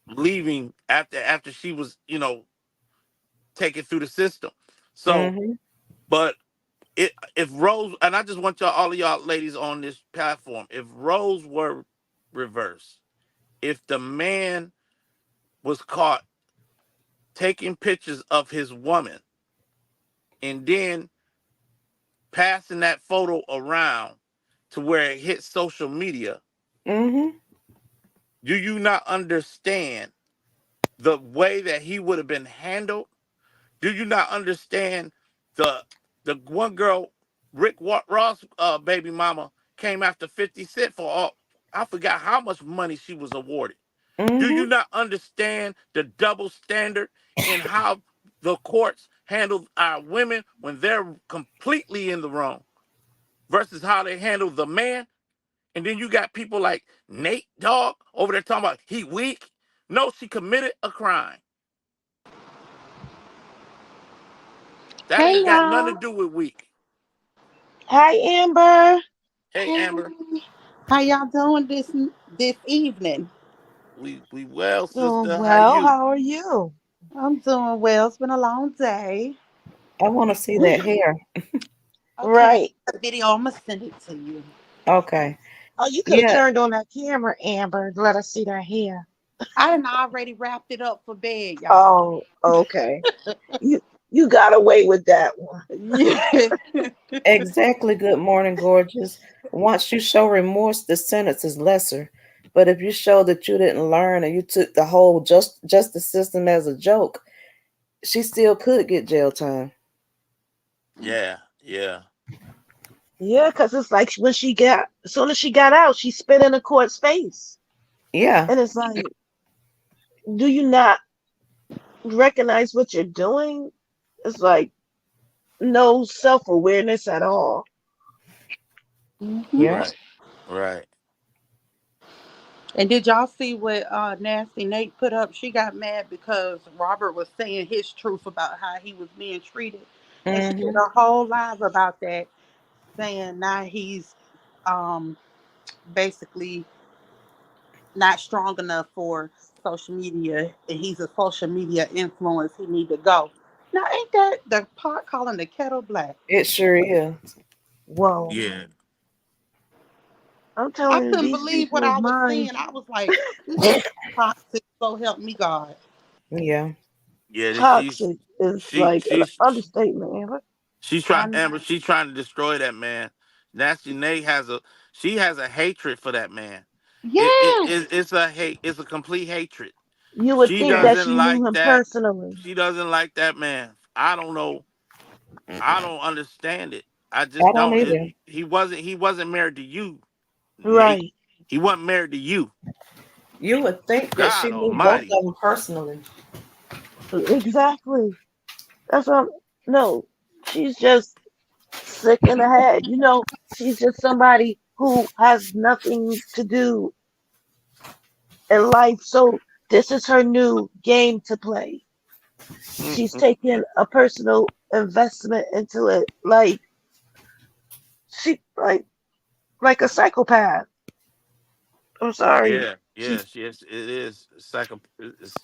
leaving after she was taken through the system. So, Mm-hmm. but if roles, and I just want all of y'all ladies on this platform, if roles were reversed, if the man was caught taking pictures of his woman and then passing that photo around to where it hit social media, Mm-hmm. do you not understand the way that he would have been handled? Do you not understand the one girl, Ross, baby mama, came after 50 Cent for all, I forgot how much money she was awarded. Do Mm-hmm. you not understand the double standard in how the courts handle our women when they're completely in the wrong versus how they handle the man? And then you got people like Nate Dogg over there talking about he weak. No, she committed a crime. That Hey ain't got nothing to y'all. do with weak. Hi, Amber. Hey Hey. Amber, How y'all doing this evening? we well, Doing sister. How well. you? How are you? I'm doing well. It's been a long day. I want to see that hair. Okay, Right. the video, I'm gonna send it to you. Okay. Oh, you could have Yeah. turned on that camera, Amber. Let us see that hair. I done already wrapped it up for bed, y'all. Oh, okay. You you got away with that one. Yeah. Exactly. Good morning, gorgeous. Once you show remorse, the sentence is lesser. But if you show that you didn't learn and you took the whole justice system as a joke, she still could get jail time. Yeah, yeah, Yeah, because it's like when as soon as she got out, she spit in the court's face. Yeah. And it's like, do you not recognize what you're doing? It's like no self-awareness at all. hmm Yeah. right, right. And did y'all see what Nasty Nate put up? She got mad because Robert was saying his truth about how he was being treated, and she did Mm-hmm. a whole live about that, saying now he's um basically not strong enough for social media and he's a social media influence, he need to go. Now ain't that the pot calling the kettle black? It sure is. Whoa. Yeah, I'm I telling you, couldn't these believe what people's I was seeing. minds I was like, this is toxic, so help me God. Yeah. yeah. toxic is She like an she's understatement, Amber. she's I trying, Amber. know. She's trying to destroy that man. Nasty Nate has a hatred for that man. Yes. It's a hate. It's a complete hatred. You would She think that doesn't she knew like him that. personally. She doesn't like that man. I don't know. I don't understand it. I I just don't don't. either. He wasn't married to you, Nate. Right. He wasn't married to you. You would think that she God knew both Almighty. of them personally. Exactly. That's what I'm, no, she's just sick in the head. She's just somebody who has nothing to do in life. So this is her new game to play. She's Mm-mm. taking a personal investment into it. She like a psychopath. I'm sorry. Yeah, She's yes, yes, it is.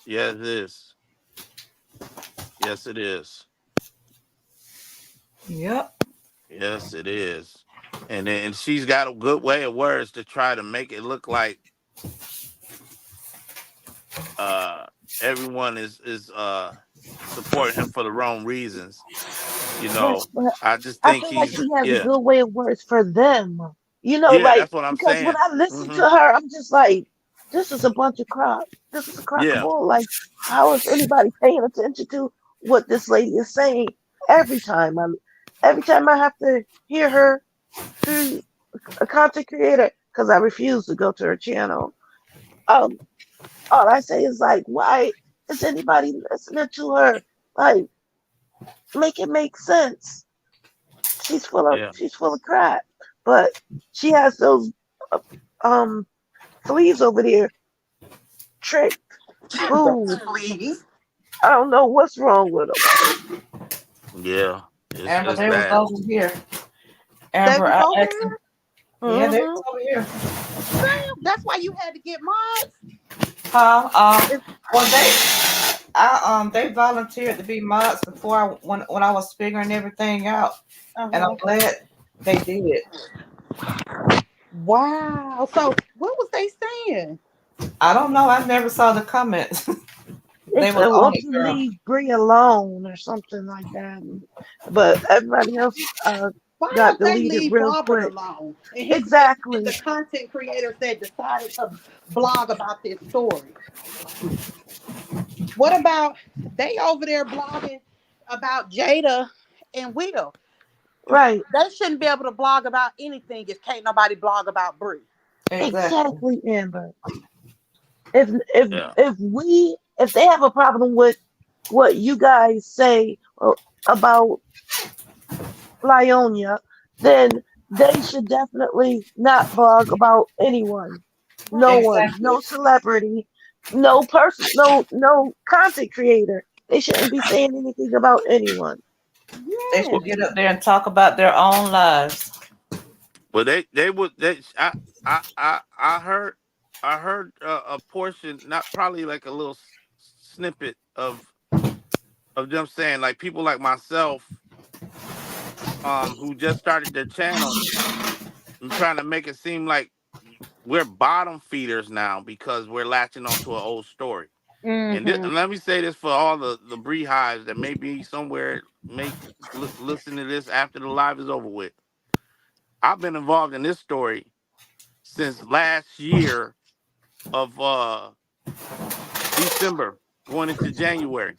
Yeah, it is. Yes, it is. Yep. Yes, it is. And she's got a good way of words to try to make it look like uh everyone is supporting him for the wrong reasons. You right, know, but I just I think feel like he's she has a yeah. good way of words for them. Yeah, Like that's what I'm because when saying. I listen to Hmm. her, I'm just like, this is a bunch of crap. This is a crock of Yeah. bull. Like, how is anybody paying attention to what this lady is saying every time? Every time I have to hear her through a content creator because I refuse to go to her channel. Um, all I say is like, why is anybody listening to her? Like, make it make sense. Yeah. She's full of crap, but she has those uh, um fleas over there tricked, Those fooled. fleas. I don't know what's wrong with them. Yeah. Amber, It's they was bad. over here. They Amber, was I over asked them. there. Yeah, they Hmm. was over here. Damn, that's why you had to get mods. Huh? It's, Well, they volunteered to be mods before when I was figuring everything out, and I'm uh-huh. glad they did. Wow. So what was they saying? I don't know. I never saw the comments. They They was said, on "Won't it, you girl. leave Bree alone?" or something like that. But everybody else Why got don't they deleted leave real Robert quick. alone? And the Exactly. content creators that decided to blog about this story. What about they over there blogging about Jada and Will? Right. They shouldn't be able to blog about anything if can't nobody blog about Brie. Exactly. Exactly, Amber. If if Yeah. if they have a problem with what you guys say about Lyonia, then they should definitely not blog about anyone. No Right. one, Exactly. no celebrity, no person, no content creator. They shouldn't be saying anything about anyone. They Yeah. should get up there and talk about their own lives. Well, they would. I heard a portion, not probably like a little snippet of them saying like people like myself, who just started their channel and trying to make it seem like we're bottom feeders now because we're latching onto an old story. Mm-hmm. And let me say this for all the beehives that may be somewhere may listen to this after the live is over with. I've been involved in this story since last year of December going into January.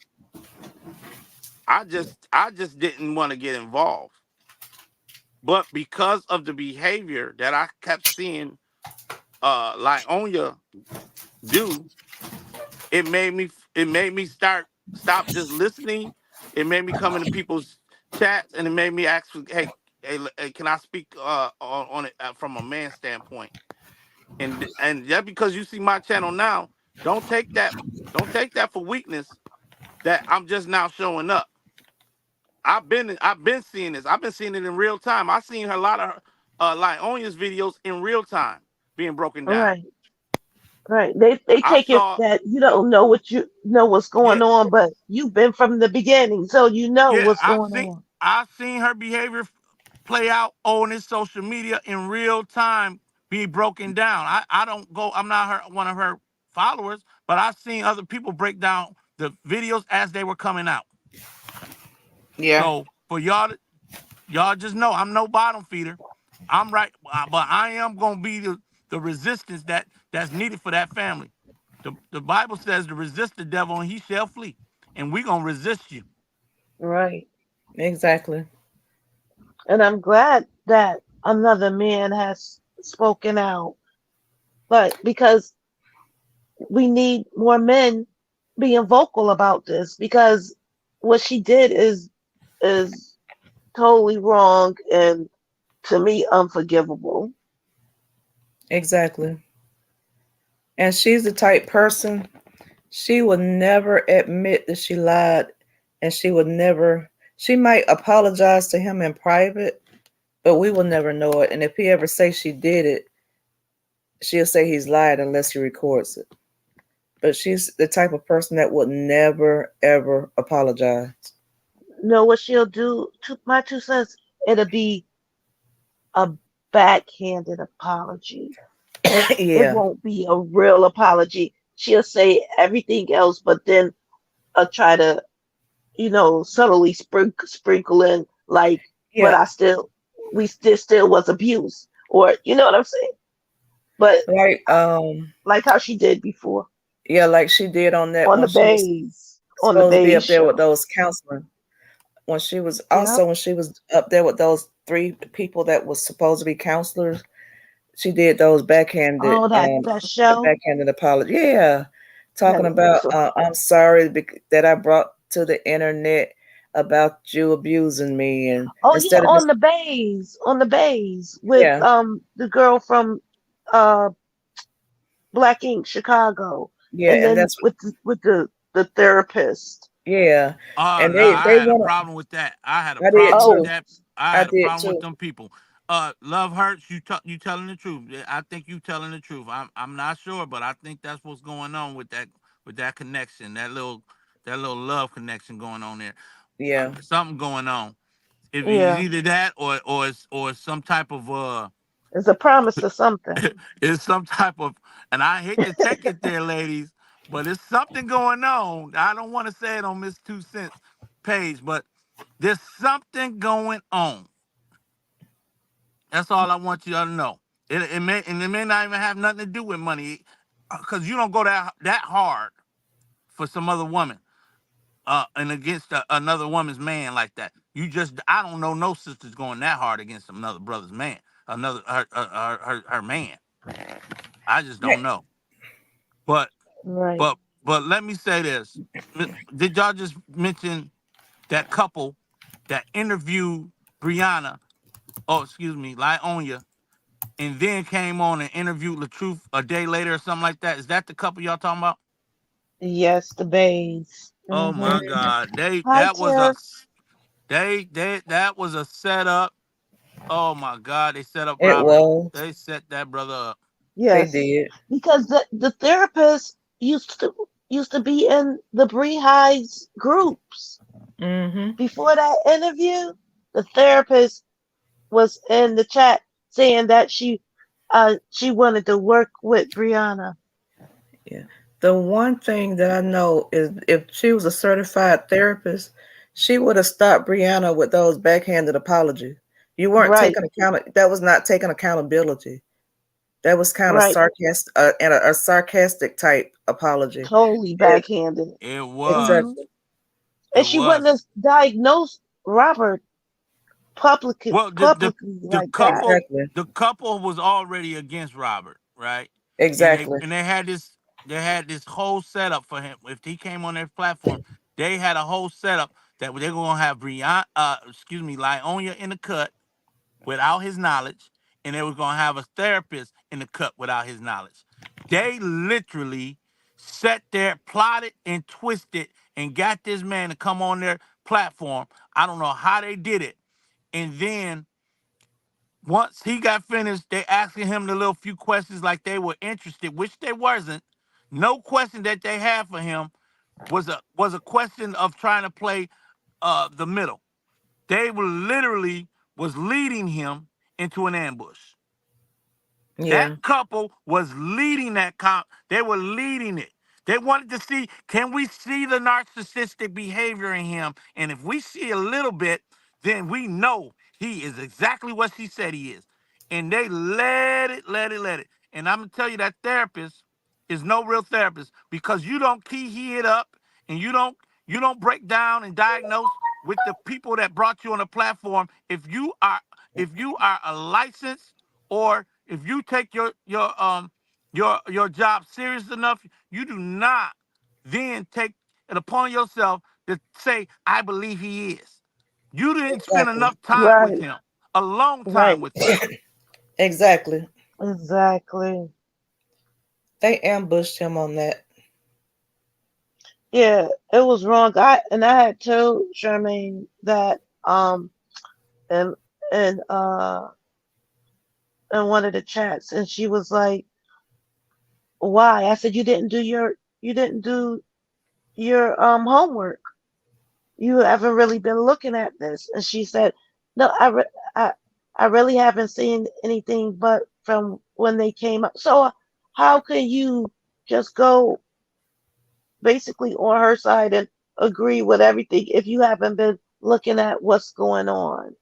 I just didn't want to get involved. But because of the behavior that I kept seeing Lyonya do, it made me stop just listening. It made me come into people's chats and it made me ask, hey, can I speak on it from a man standpoint? And just because you see my channel now, don't take that don't take that for weakness that I'm just now showing up. I've been seeing this. I've been seeing it in real time. I've seen a lot of Lyonia's videos in real time being broken down. Right, right. They I take it saw, that you don't know what you know what's yeah, going on, but you've been from the beginning, so you know yeah, what's going on. I've seen her behavior play out on this social media in real time be broken down. I don't go, I'm not one of her followers, but I've seen other people break down the videos as they were coming out. Yeah. So for y'all just know I'm no bottom feeder. I'm right, but I am gonna be the resistance that's needed for that family. The Bible says to resist the devil and he shall flee. And we gonna resist you. Right. Exactly. And I'm glad that another man has spoken out, but because we need more men being vocal about this because what she did is totally wrong and to me unforgivable. Exactly. And she's the type person, she would never admit that she lied, and she would never, she might apologize to him in private, but we will never know it. And if he ever say she did it, she'll say he's lied unless he records it. But she's the type of person that would never ever apologize. Know what she'll do? My 2 cents. It'll be a backhanded apology. It Yeah, won't be a real apology. She'll say everything else, but then try to, subtly sprinkle in like, but yeah, we still was abuse, or you know what I'm saying? But like like how she did before yeah, like she did on that on when the she was supposed to be Bays up there with show. those counseling. When she was Yep. also when she was up there with those three people that was supposed to be counselors, she did those backhanded, Oh, that show backhanded apology. Yeah, that talking was about so. I'm sorry that I brought to the internet about you abusing me, and Oh yeah, instead of just on the Bays with yeah, the girl from uh Black Ink Chicago, yeah, and and then that's with the therapist. yeah, and No, they I had a want problem with that. I had a I did problem with Oh too. that. I I had a did problem with too. them people. Love hurts. You telling the truth. I think you telling the truth. I'm not sure, but I think that's what's going on with that connection, that little love connection going on there. Yeah, Something going on. If it's yeah, either that or it's some type of it's a promise to something. it's some type of, and I hate to take it there, ladies, but it's something going on. I don't want to say it on Miss Two Cents page, but there's something going on. That's all I want you to know. It may not even have nothing to do with money, because you don't go that hard for some other woman, and against another woman's man like that. I don't know no sisters going that hard against another brother's man, another her man. I just don't know. But Right. but let me say this: did y'all just mention that couple that interviewed Brianna? Oh, excuse me, Lionia, and then came on and interviewed Latruth a day later or something like that. Is that the couple y'all talking about? Yes, the Bays. Oh Hmm. my God, Hi, Tiff. that was a setup. Oh my God, they set up it Robert. was. They set that brother up. They Yes, did. because the therapist used to be in the Bree Hives groups. Mm-hmm. Before that interview, the therapist was in the chat saying that she wanted to work with Brianna. Yeah. The one thing that I know is if she was a certified therapist, she would have stopped Brianna with those backhanded apologies. You weren't Right, taking account. That was not taking accountability. That was kind of right. sarcastic, and a sarcastic type apology. Totally It, backhanded. It Hmm. was. exactly. It And she wouldn't have was. diagnosed Robert Well, publicly like that. Exactly. the couple was already against Robert, right? And Exactly. they had this whole setup for him. If he came on their platform, they had a whole setup that they were gonna have Lionia in the cut without his knowledge, and they were gonna have a therapist in the cut without his knowledge. They literally sat there, plotted and twisted, and got this man to come on their platform. I don't know how they did it. And then once he got finished, they asking him the little few questions like they were interested, which they wasn't. No question that they had for him was a question of trying to play the middle. They were literally was leading him into an ambush. That Yeah. couple was leading that comp. They were leading it. They wanted to see, can we see the narcissistic behavior in him? And if we see a little bit, then we know he is exactly what she said he is. And they let it. And I'm gonna tell you that therapist is no real therapist because you don't key it up and you don't break down and diagnose with the people that brought you on the platform. If you are a licensed or if you take your your job serious enough, you do not then take it upon yourself to say, I believe he is. You didn't spend Exactly. enough time with Right. him, a long time Right. with him. Exactly. Exactly. They ambushed him on that. Yeah, it was wrong. I had told Charmaine that and and in one of the chats, and she was like, "Why?" I said, you didn't do your homework. You haven't really been looking at this." And she said, "No, I I really haven't seen anything but from when they came up. So how can you just go basically on her side and agree with everything if you haven't been looking at what's going on?"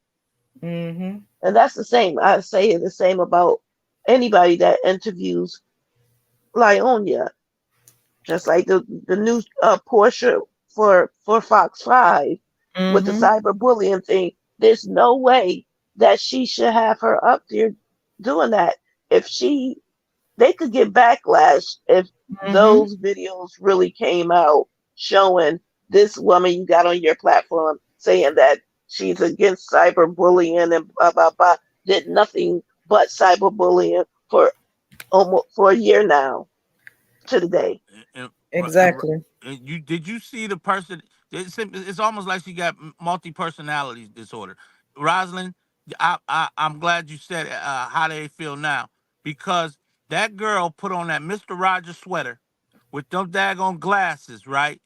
Mm-hmm. And that's the same. I say the same about anybody that interviews Lionia, just like the new Portia for Fox 5 with the Mm-hmm. cyberbullying thing. There's no way that she should have her up there doing that. If she they could get backlash if Mm-hmm. those videos really came out showing this woman you got on your platform saying that she's against cyberbullying and blah blah blah, did nothing but cyberbullying for almost for a year now to the day. And, Exactly. and you did you see the person? It's almost like she got multi personality disorder. Rosalind, I'm glad you said how they feel now because that girl put on that Mister Rogers sweater with them daggone glasses, right?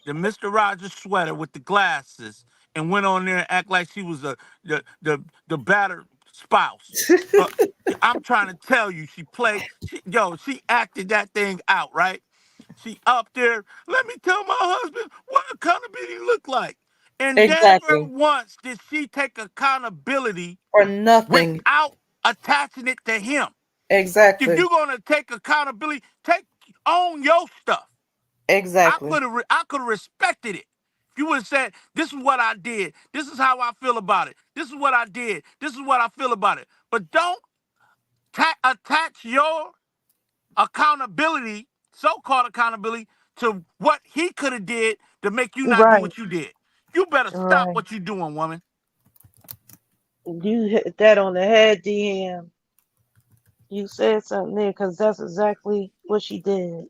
The Mister Rogers sweater with the glasses, and went on there and act like she was the battered spouse. Uh, I'm trying to tell you, she played. She acted that thing out, right? She up there. Let me tell my husband what accountability look like. And never Exactly. once did she take accountability Or nothing. without attaching it to him. If Exactly. you're gonna take accountability, take own your stuff. Exactly. I could have respected it. If you would have said, "This is what I did. This is how I feel about it. This is what I did. This is what I feel about it." But don't attach your accountability, so-called accountability, to what he could have did to make you not do Right, what you did. You better stop right. what you're doing, woman. You hit that on the head, DM. You said something there because that's exactly what she did.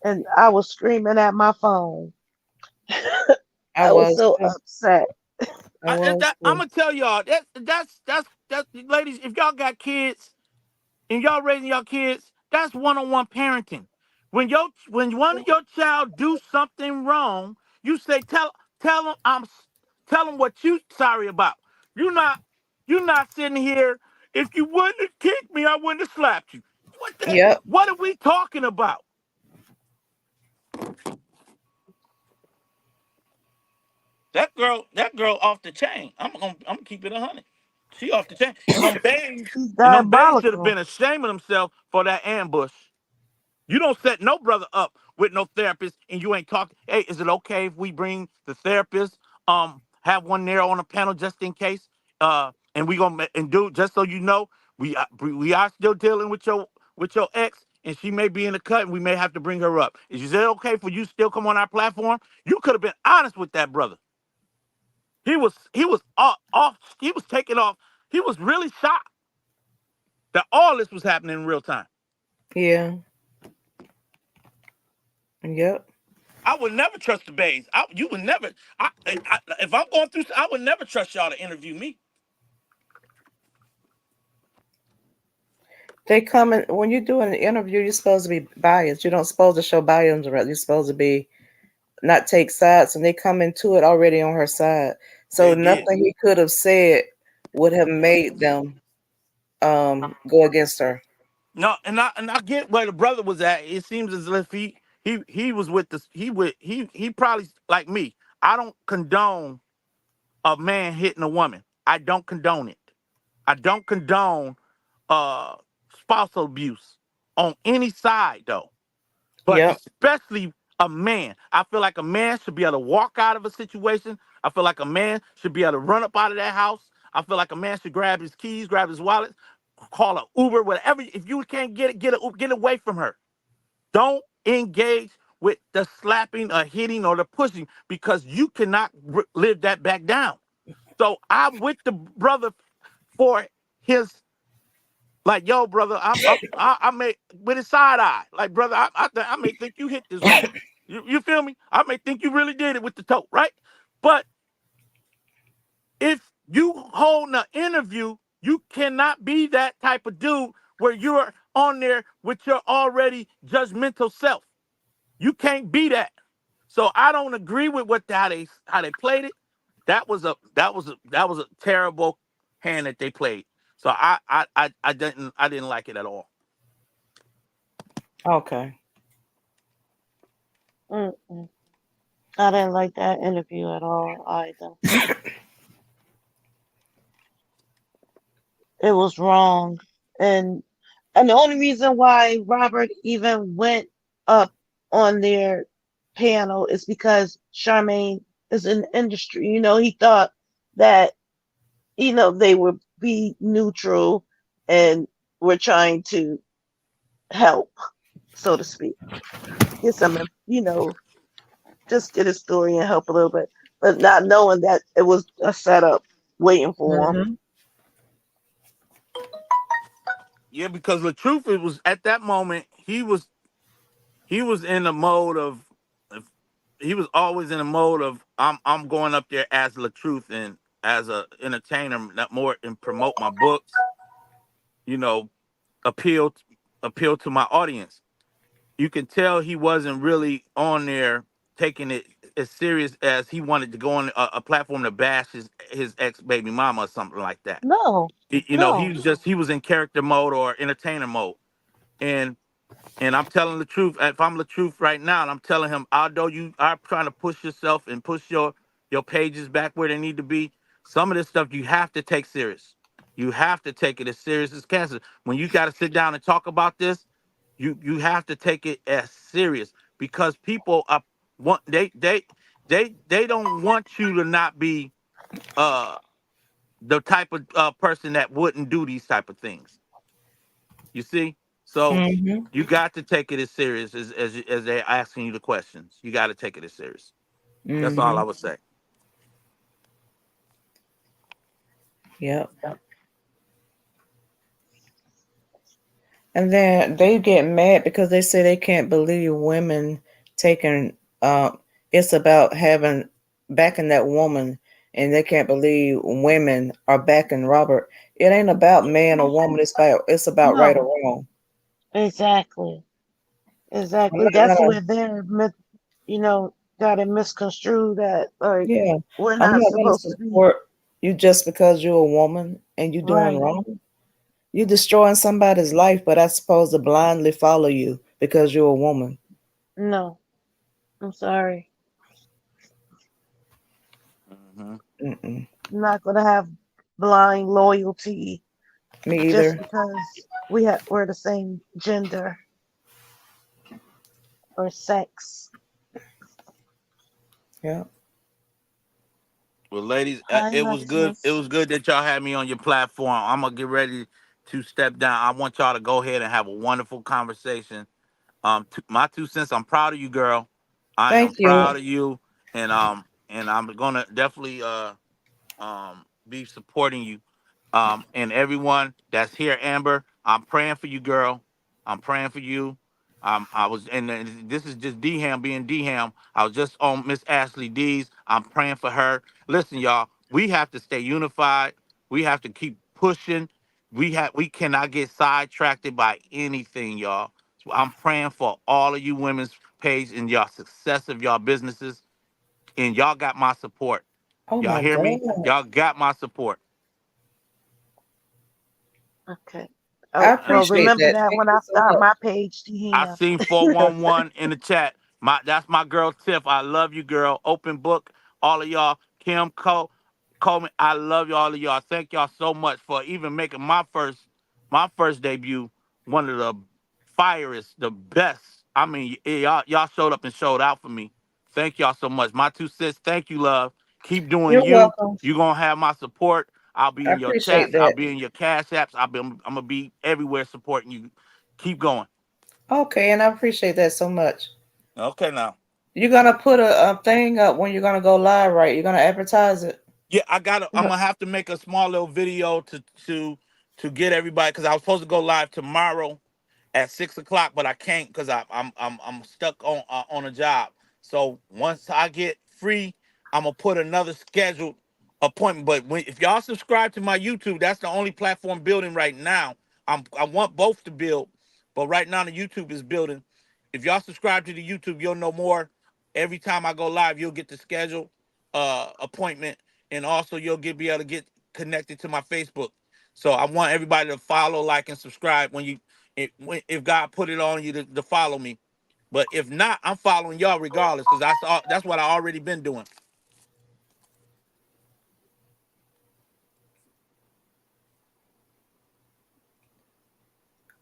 And I was screaming at my phone. I I was was so too. upset. I was I'm too. gonna tell y'all that's ladies. If y'all got kids and y'all raising your kids, that's one-on-one parenting. When one of your child do something wrong, you say tell them tell them what you sorry about. You not you not sitting here. If you wouldn't have kicked me, I wouldn't have slapped you. Yep. What are we talking about? That girl off the chain. I'm gonna keep it 100. She off the chain. She's And them babes should have been diabolical. ashamed of themselves for that ambush. You don't set no brother up with no therapist, and you ain't talking. Hey, is it okay if we bring the therapist? Have one there on a panel just in case. And we gonna and do just so you know, we are still dealing with your ex, and she may be in the cut, and we may have to bring her up. Is it okay for you to still come on our platform? You could have been honest with that brother. He was off. He was taken off. He was really shocked that all this was happening in real time. Yeah. Yep. I would never trust the Bays. You would never. If I'm going through, I would never trust y'all to interview me. They come in when you're doing an interview, you're supposed to be biased. You don't supposed to show bias, right? You're supposed to be not take sides, and they come into it already on her side. So They did. nothing he could have said would have made them go against her. No, and I get where the brother was at. It seems as if he was with this. He probably like me. I don't condone a man hitting a woman. I don't condone it. I don't condone uh spousal abuse on any side though. But Yep. especially a man. I feel like a man should be able to walk out of a situation. I feel like a man should be able to run up out of that house. I feel like a man should grab his keys, grab his wallet, call a Uber, whatever. If you can't get it, get away from her. Don't engage with the slapping or hitting or the pushing because you cannot live that back down. So I'm with the brother for his like, yo, brother, I may with his side eye, like, brother, I may think you hit this woman. You feel me? I may think you really did it with the toe, right? But if you hold an interview, you cannot be that type of dude where you're on there with your already judgmental self. You can't be that. So I don't agree with how they played it. That was a terrible hand that they played. So I didn't like it at all. Okay. Mm-mm. I didn't like that interview at all either. It was wrong, and and the only reason why Robert even went up on their panel is because Charmaine is in the industry. He thought that they would be neutral and were trying to help, so to speak, get some, just get his story and help a little bit, but not knowing that it was a setup waiting for him. Mm-hmm. Yeah, because the truth it was at that moment he was in the mode of he was always in the mode of I'm going up there as the truth and as a entertainer, not more and promote my books, you know, appeal appeal to my audience. You can tell he wasn't really on there taking it as serious as he wanted to go on a platform to bash his ex baby mama or something like that. No, He no, was just he was in character mode or entertainer mode. And and I'm telling the truth. If I'm the truth right now, and I'm telling him, although you are trying to push yourself and push your pages back where they need to be, some of this stuff you have to take serious. You have to take it as serious as cancer. When you got to sit down and talk about this, you have to take it as serious because people are want they don't want you to not be uh the type of person that wouldn't do these type of things. You see? So Mm-hmm. you got to take it as serious as they're asking you the questions. You got to take it as serious. That's all Mm-hmm. I would say. Yep. And then they get mad because they say they can't believe women taking it's about having backing that woman and they can't believe women are backing Robert. It ain't about man or woman, it's about right or no, wrong. exactly, I'm exactly. not That's gonna where got it misconstrued that like yeah, we're I'm not not gonna supposed to be support you just because you're a woman and you're doing right. wrong. You're destroying somebody's life, but I supposed to blindly follow you because you're a woman. No, I'm sorry. Hmm. Mm-mm. I'm not gonna have blind loyalty Me just either. because we're the same gender or sex. Yeah. Well, ladies, Hi, it was good. It Alexis. was good that y'all had me on your platform. I'm gonna get ready to step down. I want y'all to go ahead and have a wonderful conversation. My 2 cents. I'm proud of you, girl. I am Thank you. proud of you, and I'm gonna definitely be supporting you. And everyone that's here, Amber, I'm praying for you, girl. I'm praying for you. I was, and this is just D Ham being D Ham. I was just on Miss Ashley D's. I'm praying for her. Listen, y'all, we have to stay unified. We have to keep pushing. We cannot get sidetracked by anything, y'all. So I'm praying for all of you women's page and y'all success of y'all businesses. And y'all got my support. Oh Y'all my hear me? God. Y'all got my support. Okay. I Oh, well, appreciate remember that. that Thank when you I so start much. my page to I him. seen 411 in the chat. That's my girl Tiff. I love you, girl. Open book. All of y'all. Kim Coleman. I love you, all of y'all. Thank y'all so much for even making my first debut one of the firest, the best. I mean, y'all showed up and showed out for me. Thank y'all so much. My 2 cents. Thank you, love. Keep doing You're you. welcome. You gonna have my support. I'll be I in your appreciate chats. I'll that. be in your cash apps. I'm gonna be everywhere supporting you. Keep going. Okay, and I appreciate that so much. Okay, now. You're gonna put a thing up when you're gonna go live, right? You're gonna advertise it. Yeah, I'm gonna have to make a small little video to get everybody because I was supposed to go live tomorrow at 6 o'clock, but I can't because I'm stuck on a job. So once I get free, I'm gonna put another scheduled appointment. But if y'all subscribe to my YouTube, that's the only platform building right now. I want both to build, but right now the YouTube is building. If y'all subscribe to the YouTube, you'll know more. Every time I go live, you'll get the scheduled appointment, and also be able to get connected to my Facebook. So I want everybody to follow, like, and subscribe if God put it on you to follow me. But if not, I'm following y'all regardless because that's what I already been doing.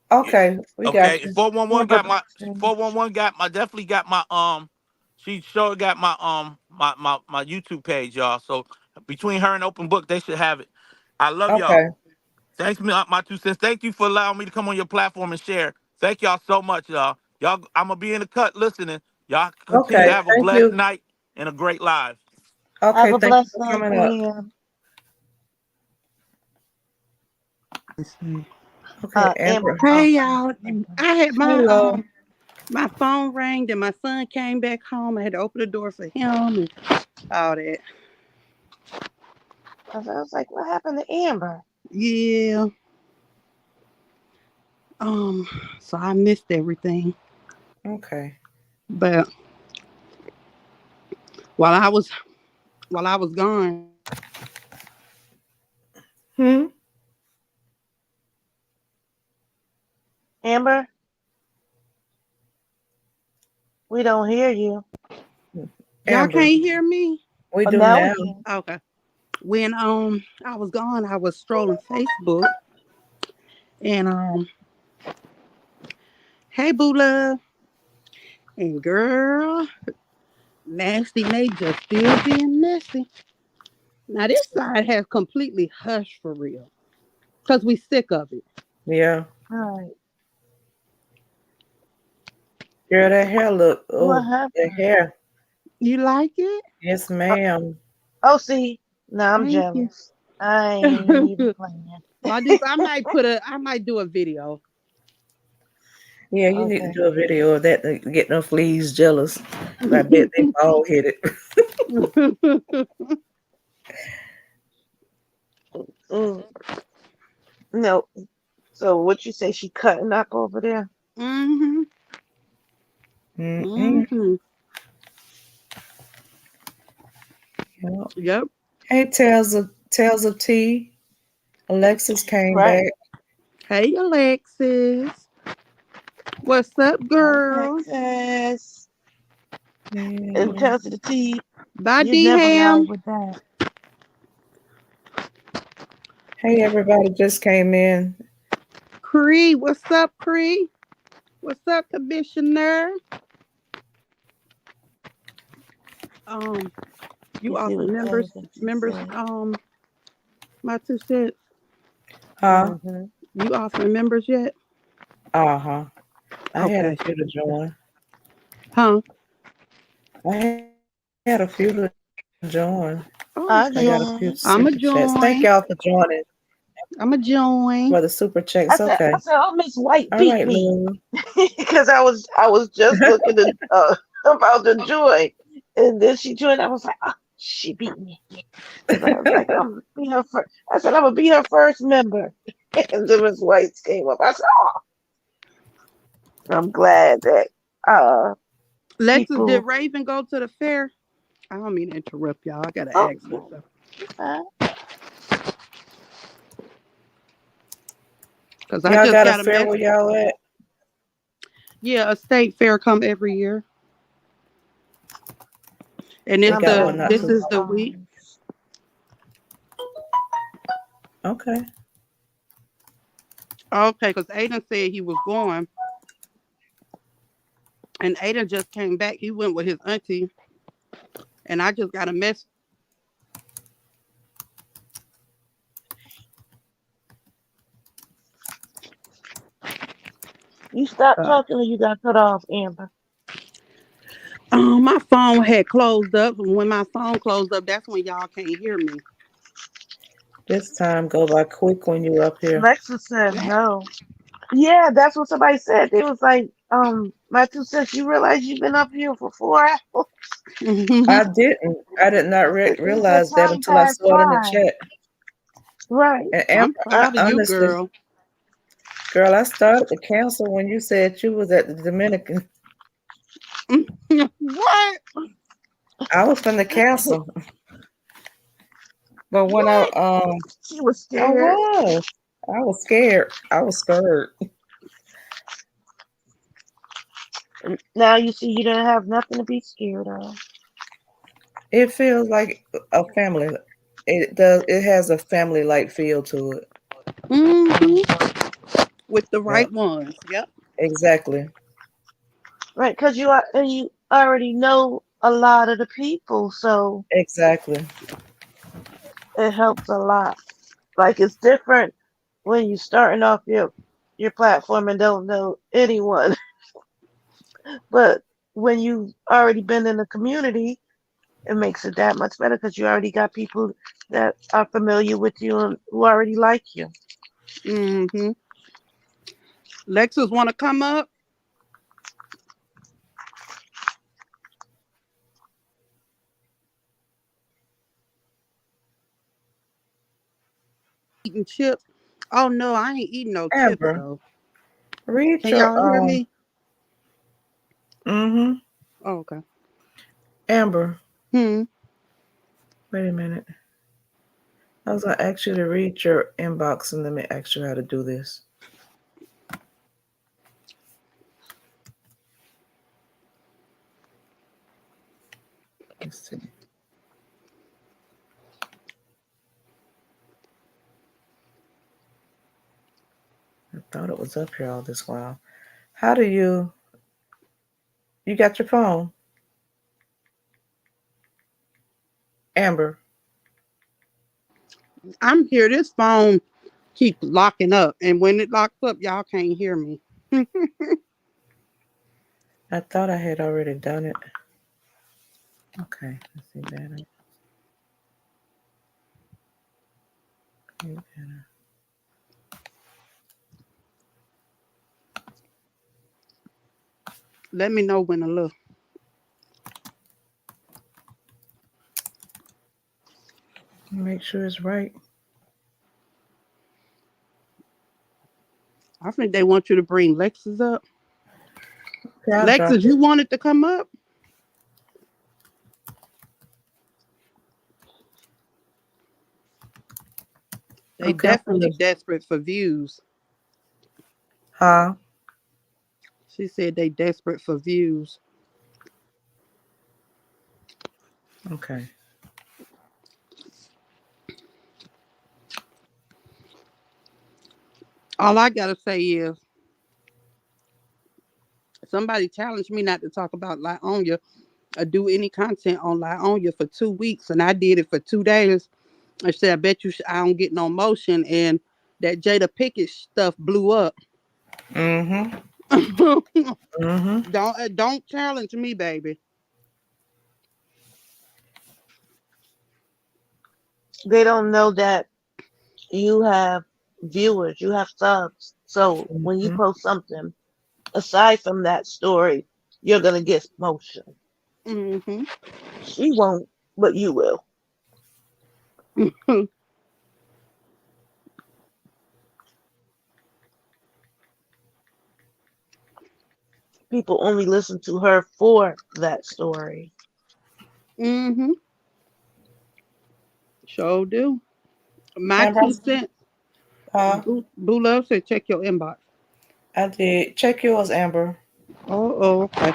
Yeah. Okay, we got Okay. you. 411 Amber, got my 411 got my definitely got my she sure got my my YouTube page, y'all. So between her and Open Book, they should have it. I love y'all. Okay, Thanks, my 2 cents. Thank you for allowing me to come on your platform and share. Thank y'all so much, y'all. I'm gonna be in the cut listening. Y'all continue okay. to have a Thank blessed you. night and a great live. have Okay, a thank you blessed for night, coming up. DM. Okay, Amber. Amber. Oh, Hey y'all, I had Hello. my phone rang, then my son came back home. I had to open the door for him and all that. I was like, what happened to Amber? Yeah. So I missed everything. Okay. But while I was gone, Hmm. Amber, we don't hear you. y'all Amber, can't hear me. we Oh, do now we now. can. Okay. When I was gone, I was strolling Facebook and hey boo love and girl, nasty Nate just still being messy. Now this side has completely hushed for real. Cause we sick of it. Yeah. All right. Girl, that hair look. What Oh, the happened? hair. You like it? Yes, Uh, ma'am. oh, see, now I'm Thank you. jealous. I ain't even playing. My I might do a video. Yeah, you need to Okay. do a video of that to get them fleas jealous. 'Cause I bet they bald headed. Mm, no. So what you say? She cutting up over there? hmm Mm-hmm. hmm Yep. Yep. Hey, Tales of Tea. Alexis came Right. back. Hey Alexis. What's up, girl? Alexis. And Yeah. tells you the tea. Bye You D never lied Ham. with that. Hey, everybody just came in. Cree. What's up, Cree? What's up, Commissioner? Um, you You see offer what members Shenanigans she members said. my 2 cents. Huh? Mm-hmm. You offering members yet? Uh-huh. I had a Okay. few to join. Huh? I had a few to join. Oh, I I okay. got a few joined. I'ma super chats. Thank join. y'all for joining I'ma join. for the super I chats. said, Okay. I said, oh, Miss White All beat right, me Lou. because I was just looking at, about to join, and then she joined. I was like, oh, she beat me because I was like, I'm gonna be her first. I said, I'm gonna be her first member, and then Miss White came up. I said, oh, I'm glad that Lexus, did people. Raven go to the fair? I don't mean to interrupt y'all. I gotta Oh, ask her stuff. uh, Cause I Y'all just got a got a fair where message. y'all at? Yeah, a state fair come every year, and We it's got the one not this too Shenanigans is far. the week. Farms. Okay. Okay, cause Aiden said he was going, and Aiden just came back. He went with his auntie, and I just got a message You stopped Uh, talking or you got cut off, Amber. My phone had closed up. When my phone closed up, that's when y'all can't hear me. this time go by quick when you up here. Lexa said no. Yeah, that's what somebody said. They was like, my 2 cents, you realize you've been up here for 4 hours? I didn't. I did not The realize that time until I passed saw it in the by. chat. Right. And I'm Amber, I proud of you, honestly, girl. girl, I started to cancel when you said you was at the Dominican. What? I was finna cancel, but when What? She was I scared. was, I was scared. I was scared. Now you see you didn't have nothing to be scared of. It feels like a family. It does. It has a family-like feel to it. Hmm. With the right Yep, ones. Yep. exactly, Right, because you already know a lot of the people, so exactly. it helps a lot. Like it's different when you starting off your platform and don't know anyone. But when you've already been in the community, it makes it that much better because you already got people that are familiar with you and who already like you. Hmm. Lexus want to come up? Eating chips? Oh no, I ain't eating no chips Amber, though. read Can your y'all hear me? Mm-hmm. Oh, okay. Amber, Hmm. wait a minute. I was gonna ask you to read your inbox and let me ask you how to do this. Let's see. I thought it was up here all this while. How do you got your phone? Amber. I'm here. This phone keep locking up, and when it locks up, y'all can't hear me. I thought I had already done it. Okay, let's see better. Okay, better. Let me know when to look. Make sure it's right. I think they want you to bring Lexus up. Okay, I'll drop Lexus, it. you wanted to come up? They Okay, I'm definitely gonna. desperate for views. Huh? She said they desperate for views. Okay. All I gotta say is somebody challenged me not to talk about Lionia or do any content on Lionia for 2 weeks, and I did it for 2 days. I said, I bet you I don't get no motion, and that Jada Pickett stuff blew up. Mm-hmm. don't Mm-hmm. don't challenge me, baby. They don't know that you have viewers, you have subs. So when you Mm-hmm. post something aside from that story, you're gonna get motion. Hmm. She won't, but you will. People only listen to her for that story. Hmm. Sure do. My Amber, 2 cents. huh? Boo Love said check your inbox. I did. Check yours, Amber. Oh, okay.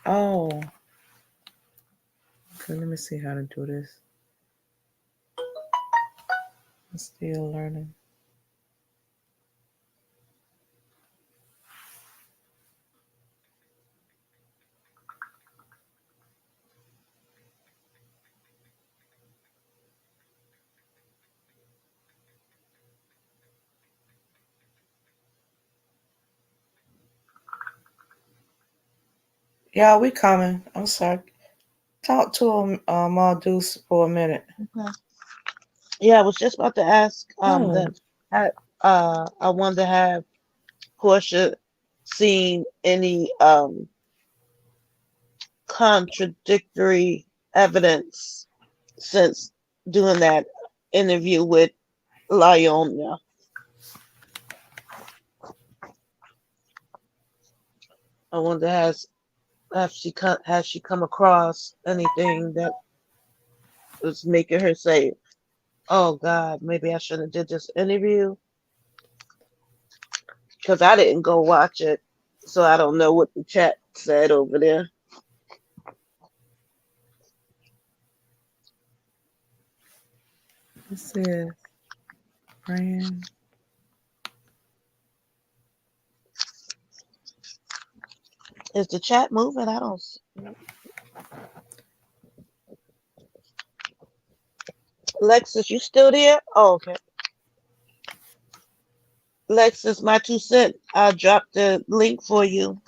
Oh, Okay, let me see how to do this. I'm still learning. Yeah, we coming. I'm sorry. Talk to him, Deuce, for a minute. Okay. Yeah, I was just about to ask Oh, that I wanted to have Portia seen any contradictory evidence since doing that interview with Lyonia. I wonder has she come across anything that was making her say, "Oh God, maybe I shouldn't have did this interview," because I didn't go watch it, so I don't know what the chat said over there. this is brand. Is the chat moving? I don't. Lexus, you still there? Oh, okay. Lexus, my 2 cents. I dropped the link for you.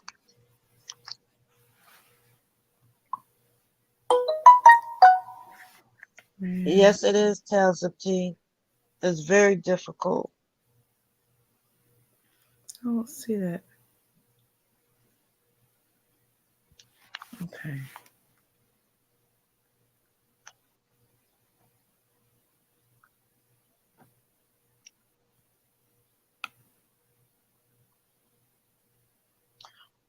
Brand. Yes, it is, Tales of Tea. It's very difficult. I don't see that. Okay.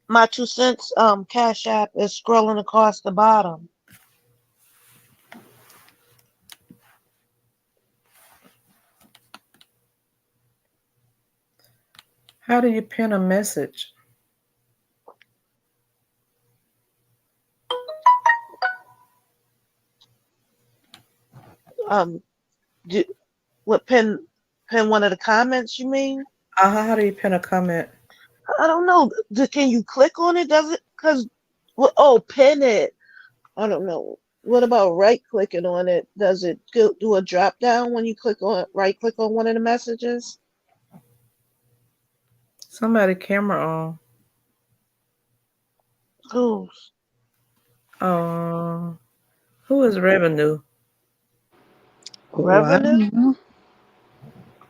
My 2 cents Cash App is scrolling across the bottom. How do you pin a message? Um, do, what pin one of the comments? You mean? How do you pin a comment? I don't know. Can you click on it? Does it? Cause oh, pin it. I don't know. What about right clicking on it? Does it do a drop down when you right click on one of the messages? Somebody camera on. Who's? Uh, who is revenue? Oh, I Revenue? don't know.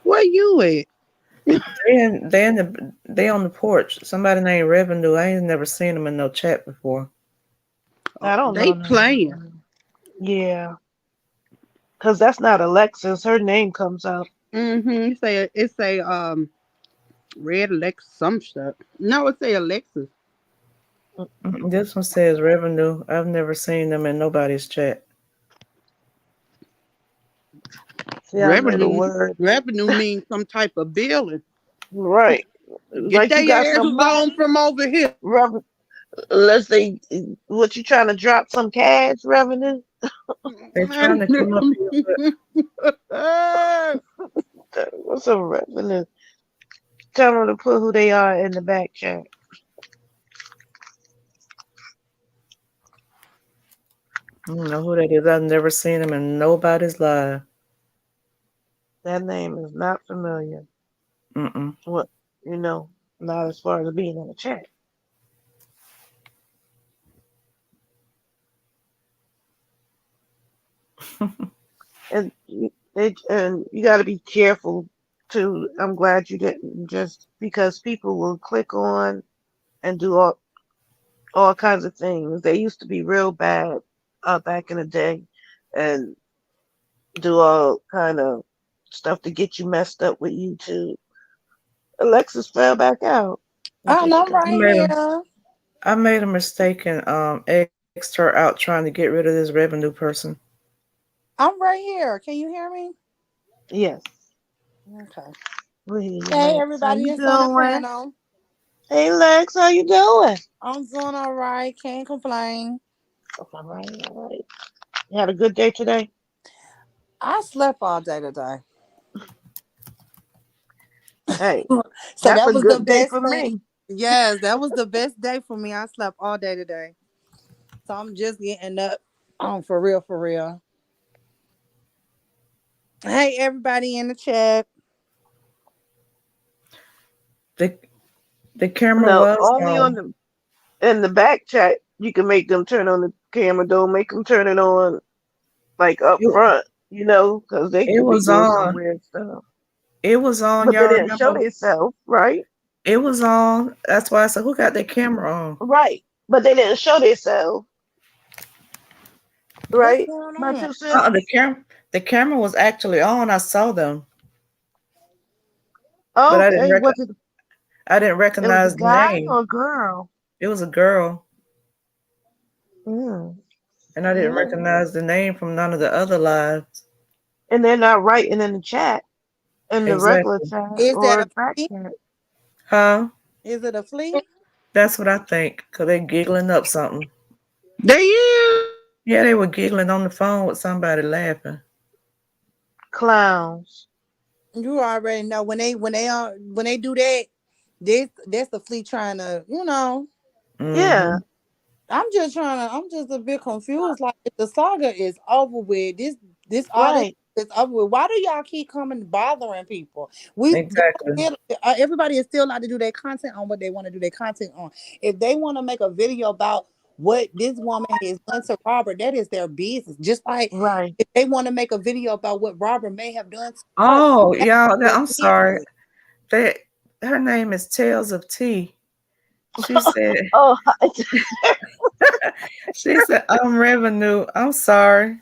Where you at? They on the porch. Somebody named Revenue. I ain't never seen them in no chat before. I don't They know. No. playing. Yeah, cause that's not Alexis. Her name comes up. It say Red Alexis some stuff. No, it say Alexis. This one says Revenue. I've never seen them in nobody's chat. See, I know the Revenue. word. Revenue means some type of billing. Right. Get Like you got their some asses on money. from over here. Let's say, what you trying to drop some cash revenue? They're trying to come up here, but What's a revenue? Tell them to put who they are in the back chat. I don't know who that is. I've never seen them in nobody's live. That name is not familiar. Mm-mm. What you know, not as far as being in the chat. And you got to be careful too. I'm glad you didn't, just because people will click on and do all kinds of things. They used to be real bad back in the day, and do all kind of stuff to get you messed up with YouTube. Alexis fell back out. Oh, There no, she I'm go. I right made a, here. I made a mistake and X'd her out trying to get rid of this revenue person. I'm right here. Can you hear me? Yes. Okay. We hear you, Hey, Lex. How everybody you that's on the doing? panel. Hey, Lex. How you doing? I'm doing all right. Can't complain. All right. All right. You had a good day today? I slept all day today. Hey, So that's that a was the good day best for thing. me. Yes, that was the best day for me. I slept all day today. So I'm just getting up. Oh, for real, for real. Hey, everybody in the chat. The the camera No, was only on on. the in the back chat you can make them turn on the camera. Don't make them turn it on like up It, front, because they it could be was doing some on. weird stuff. It was on. But they Y'all didn't show remember? themselves, right? It was on. That's why I said, who got their camera on? Right. But they didn't show themselves, What's right? going My on? two cents. The camera was actually on. I saw them, but Okay, I didn't it was a recognize the guy name. or a girl? It was a girl, Mm. and I didn't Yeah. recognize the name from none of the other lives. And they're not writing in the chat, in the regular Exactly. chat Is that or a back flea? chat. Huh? Is it a flea? That's what I think. Cause they giggling up something. There you. Yeah, they were giggling on the phone with somebody laughing. Clowns. You already know when they do that. That's the flea trying to, Yeah, Hmm. I'm just a bit confused. Like if the saga is over with, this all this right, is over with. Why do y'all keep coming bothering people? Exactly. Everybody is still allowed to do their content on what they want to do their content on. If they want to make a video about what this woman has done to Robert, that is their business. Just like right. if they want to make a video about what Robert may have done to her, Oh, that's y'all. their I'm sorry. business. That her name is Tales of Tea. She said. Oh, She said, I'm revenue. I'm sorry.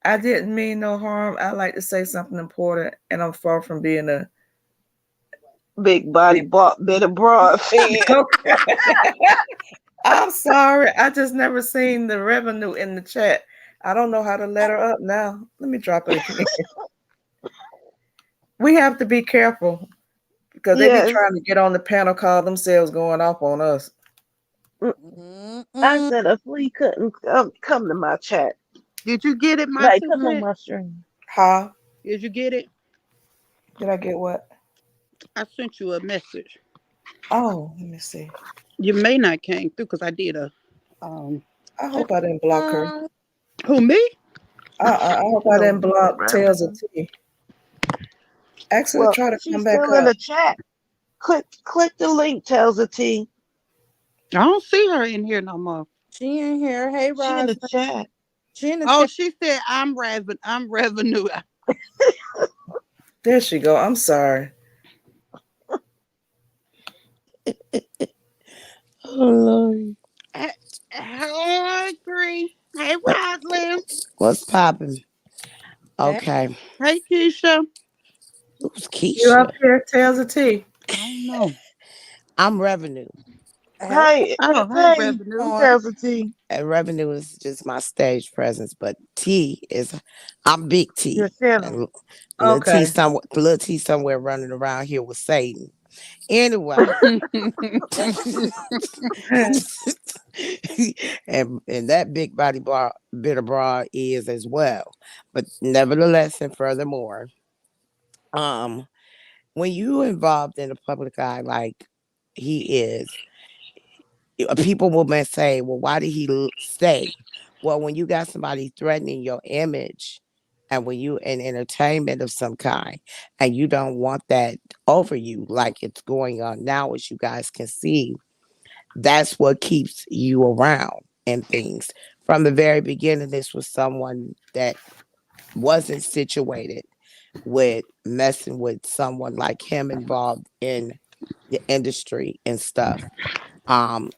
I didn't mean no harm. I like to say something important, and I'm far from being a big body, big. bit of broad fan. Okay. I'm sorry. I just never seen the revenue in the chat. I don't know how to let her up now. Let me drop it again. We have to be careful because they be Yes. trying to get on the panel, call themselves going off on us. Mm, I Mm-mm. said a flea couldn't come to my chat. Did you get it, my Like, two come on cent? my stream. Huh? Did you get it? Did I get what? I sent you a message. Oh, let me see. You may not came through because I did a um. I hope I didn't block her. Who me? I hope I No, didn't block Tales of revenue. Tea. Ask her to Well, try to come she's back still in up. the chat. Click the link, tells the T. I don't see her in here no more. She in here. Hey, She in Roz. the chat. She in the Oh, chat. she said I'm revenue. There she go. I'm sorry. Oh Lord. Hey, Three. Hey, Roslyn. What's popping? Hey, Okay. Hey, Keisha. Who's You up Keisha? here, Tales of Tea? I don't know. I'm Revenue. hey, Hey, Oh, hey, hey, revenue. on. tells the T. And Revenue is just my stage presence, but T is I'm Big Your T. channel. And Okay. Little T somewhere running around here with Satan. Anyway. and that big body bar bit of bra is as well. But nevertheless and furthermore, um when you involved in the public eye like he is, people will may say, well, why did he stay? Well, when you got somebody threatening your image and when you in entertainment of some kind and you don't want that over you like it's going on now, as you guys can see, that's what keeps you around and things. From the very beginning, this was someone that wasn't situated with messing with someone like him involved in the industry and stuff. Um,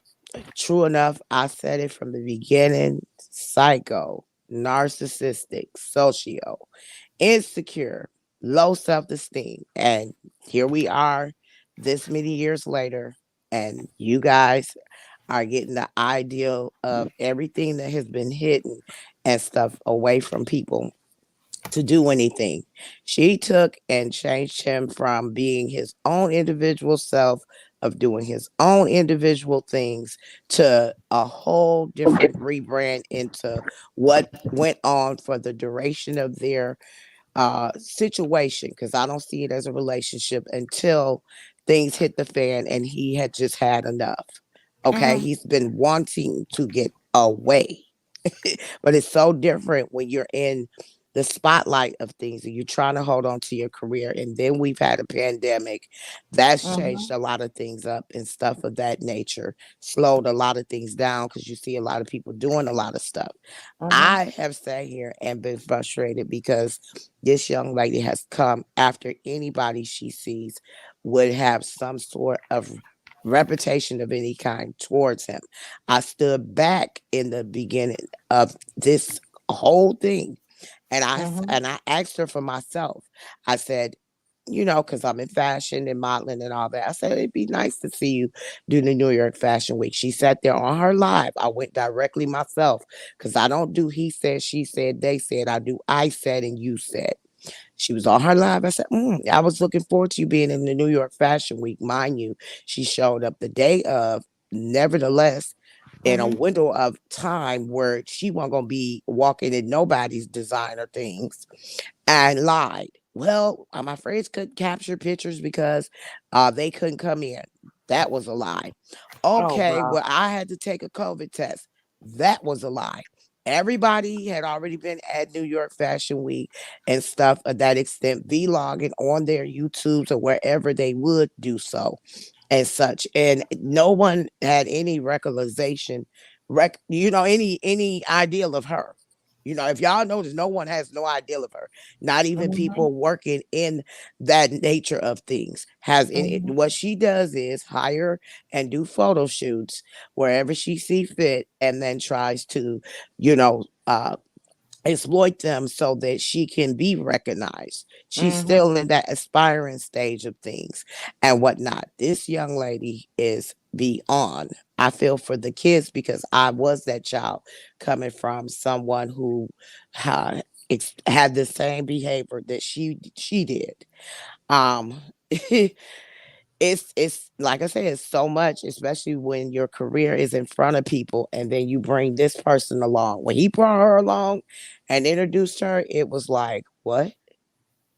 True enough, I said it from the beginning: psycho, narcissistic, socio, insecure, low self esteem. And here we are this many years later, and you guys are getting the ideal of everything that has been hidden and stuff away from people to do anything. She took and changed him from being his own individual self of doing his own individual things to a whole different rebrand into what went on for the duration of their situation, because I don't see it as a relationship until things hit the fan and he had just had enough. Okay, Mhm. he's been wanting to get away. But it's so different when you're in the spotlight of things and you're trying to hold on to your career. And then we've had a pandemic that's changed Mhm. a lot of things up and stuff of that nature, slowed a lot of things down because you see a lot of people doing a lot of stuff. Mhm. I have sat here and been frustrated because this young lady has come after anybody she sees would have some sort of reputation of any kind towards him. I stood back in the beginning of this whole thing, and Mhm. I asked her for myself. I said, you know, because I'm in fashion and modeling and all that. I said it'd be nice to see you do the New York Fashion Week. She sat there on her live. I went directly myself because I don't do he said, she said, they said. I do I said and you said. She was on her live. I said, I was looking forward to you being in the New York Fashion Week. Mind you, she showed up the day of. Nevertheless, in a Mhm. window of time where she wasn't going to be walking in nobody's designer things, and lied. Well, my friends couldn't capture pictures because they couldn't come in. That was a lie. Oh Okay, wow. well, I had to take a COVID test. That was a lie. Everybody had already been at New York Fashion Week and stuff of that extent, vlogging on their YouTubes or wherever they would do so and such. And no one had any recollection, any ideal of her. You know, if y'all notice, no one has no ideal of her. Not even Mhm. people working in that nature of things has any. Mhm. What she does is hire and do photo shoots wherever she see fit, and then tries to, you know, exploit them so that she can be recognized. She's Mhm. still in that aspiring stage of things and whatnot. This young lady is beyond. I feel for the kids because I was that child coming from someone who had, had the same behavior that she did. Um, it's like I said, it's so much, especially when your career is in front of people, and then you bring this person along. When he brought her along and introduced her, it was like, what?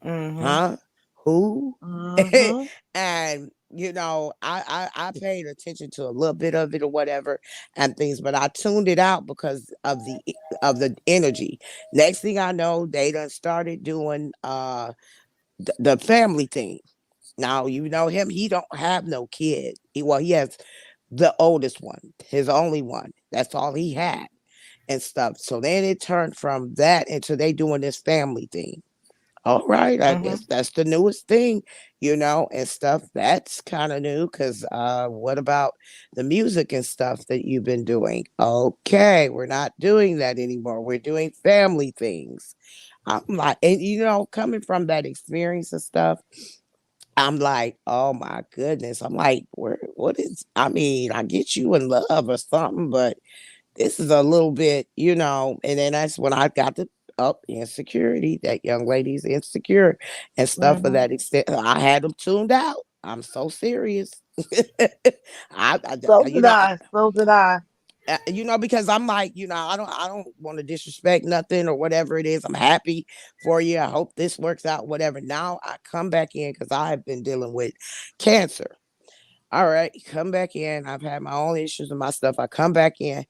Mhm. Huh? Who? Mm-hmm. And I paid attention to a little bit of it or whatever and things, but I tuned it out because of the energy. Next thing I know, they done started doing the family thing. Now you know him; he don't have no kid. He has the oldest one, his only one. That's all he had and stuff. So then it turned from that into they doing this family thing. All right, I Mhm. guess that's the newest thing, and stuff. That's kind of new because what about the music and stuff that you've been doing? Okay, we're not doing that anymore. We're doing family things. I'm like, and coming from that experience and stuff, I'm like, oh my goodness. I'm like, what is, I mean, I get you in love or something, but this is a little bit, and then that's when I got the up insecurity. That young lady's insecure and stuff of Mhm. that extent. I had them tuned out. I'm so serious. I So did I. So did I. because I'm like, I don't want to disrespect nothing or whatever it is. I'm happy for you. I hope this works out, whatever. Now I come back in because I have been dealing with cancer. All right, come back in. I've had my own issues and my stuff. I come back in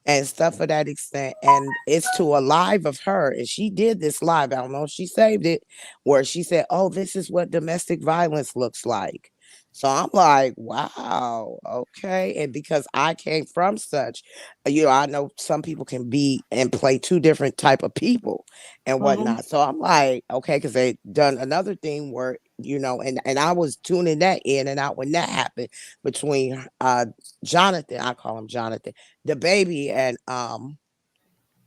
and stuff of that extent. And it's to a live of her. And she did this live. I don't know if she saved it, where she said, oh, this is what domestic violence looks like. So I'm like, wow, okay. And because I came from such, I know some people can be and play two different type of people and Mhm. whatnot. So I'm like, okay, because they done another thing where, and I was tuning that in and out when that happened between Jonathan, I call him Jonathan, the baby, and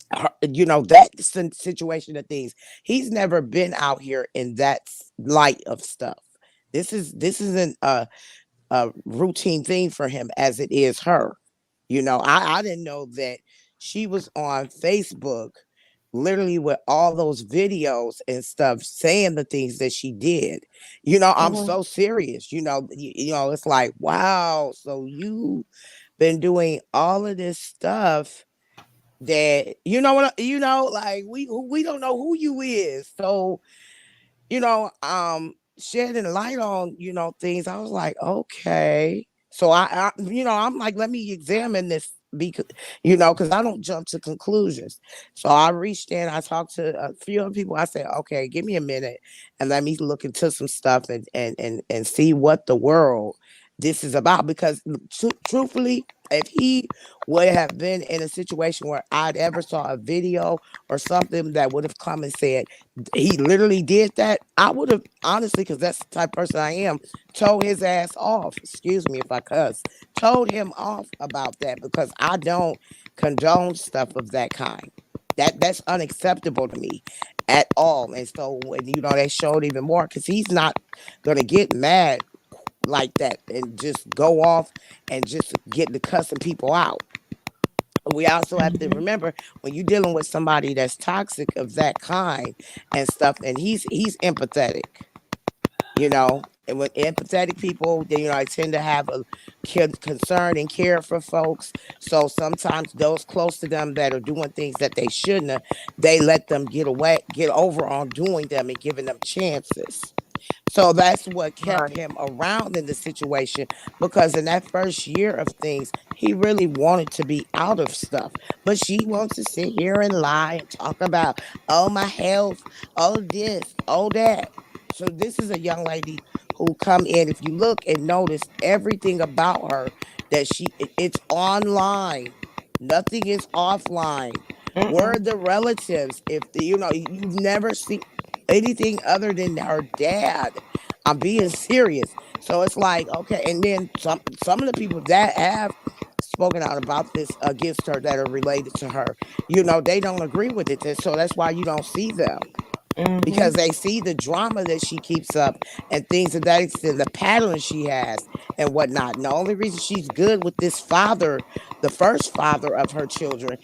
that situation of things. He's never been out here in that light of stuff. This isn't a routine thing for him as it is her. I didn't know that she was on Facebook literally with all those videos and stuff saying the things that she did. I'm Mhm. so serious. It's like, wow, so you been doing all of this stuff that like we don't know who you is. So shedding light on, things. I was like, okay. So I'm like, let me examine this because, because I don't jump to conclusions. So I reached in, I talked to a few other people. I said, okay, give me a minute and let me look into some stuff and see what the world this is about. Because truthfully, if he would have been in a situation where I'd ever saw a video or something that would have come and said, he literally did that, I would have honestly, because that's the type of person I am, told his ass off. Excuse me if I cuss. Told him off about that because I don't condone stuff of that kind. That's unacceptable to me at all. And so when they showed even more because he's not gonna get mad like that and just go off and just get to cussing people out. We also have to Mhm. remember when you're dealing with somebody that's toxic of that kind and stuff, and he's empathetic, and with empathetic people, they I tend to have a concern and care for folks. So sometimes those close to them that are doing things that they shouldn't have, they let them get over on doing them and giving them chances. So that's what kept Right. him around in the situation because in that first year of things, he really wanted to be out of stuff. But she wants to sit here and lie and talk about, oh, my health, oh, this, oh, that. So this is a young lady who come in. If you look and notice everything about her, that it's online. Nothing is offline. Where are Mm-mm. the relatives? If you've never seen anything other than her dad. I'm being serious. So it's like, okay, and then some of the people that have spoken out about this against her that are related to her, they don't agree with it. So that's why you don't see them Mhm. because they see the drama that she keeps up and things of that extent, the patterns she has and whatnot. And the only reason she's good with this father, the first father of her children,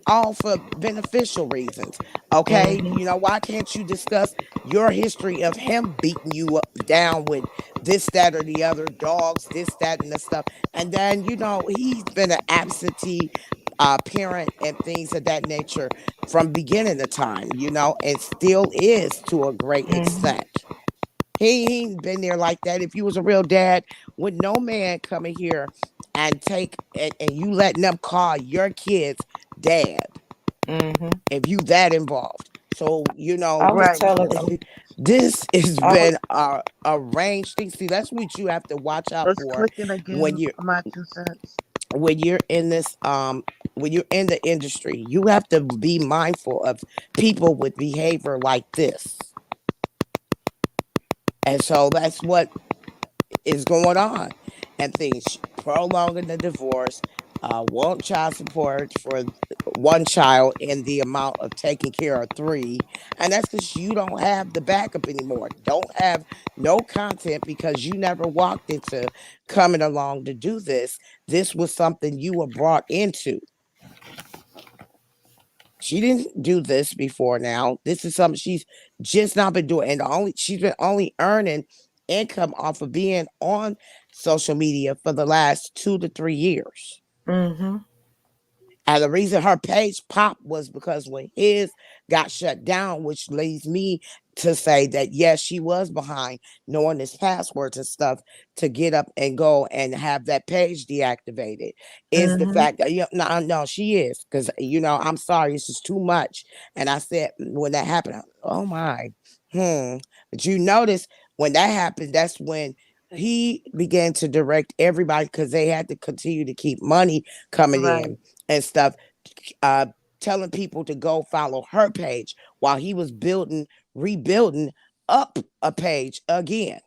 all for beneficial reasons. Okay. Mhm. Why can't you discuss your history of him beating you up, down with this, that, or the other dogs, this, that, and the stuff? And then, he's been an absentee parent and things of that nature from beginning of time, and still is to a great Mhm. extent. He ain't been there like that. If you was a real dad, would no man come in here and take and you letting them call your kids dad Mhm. if you that involved. So I was Right. telling them. this has I was. been a range thing. See, that's what you have to watch out It's for clicking when again. you're My 2 cents. when you're in this when you're in the industry. You have to be mindful of people with behavior like this. And so that's what is going on and things prolonging the divorce, want child support for one child in the amount of taking care of three. And that's because you don't have the backup anymore. Don't have no content because you never walked into coming along to do this. This was something you were brought into. She didn't do this before now. This is something she's just not been doing. And she's been only earning income off of being on social media for the last 2 to 3 years. Mhm. And the reason her page popped was because when his got shut down, which leads me to say that yes, she was behind knowing his passwords and stuff to get up and go and have that page deactivated. Is the Mhm. fact that no, she is because I'm sorry, it's just too much. And I said when that happened, oh my, But you notice when that happened, that's when he began to direct everybody because they had to continue to keep money coming Right. in and stuff, uh, telling people to go follow her page while he was rebuilding up a page again.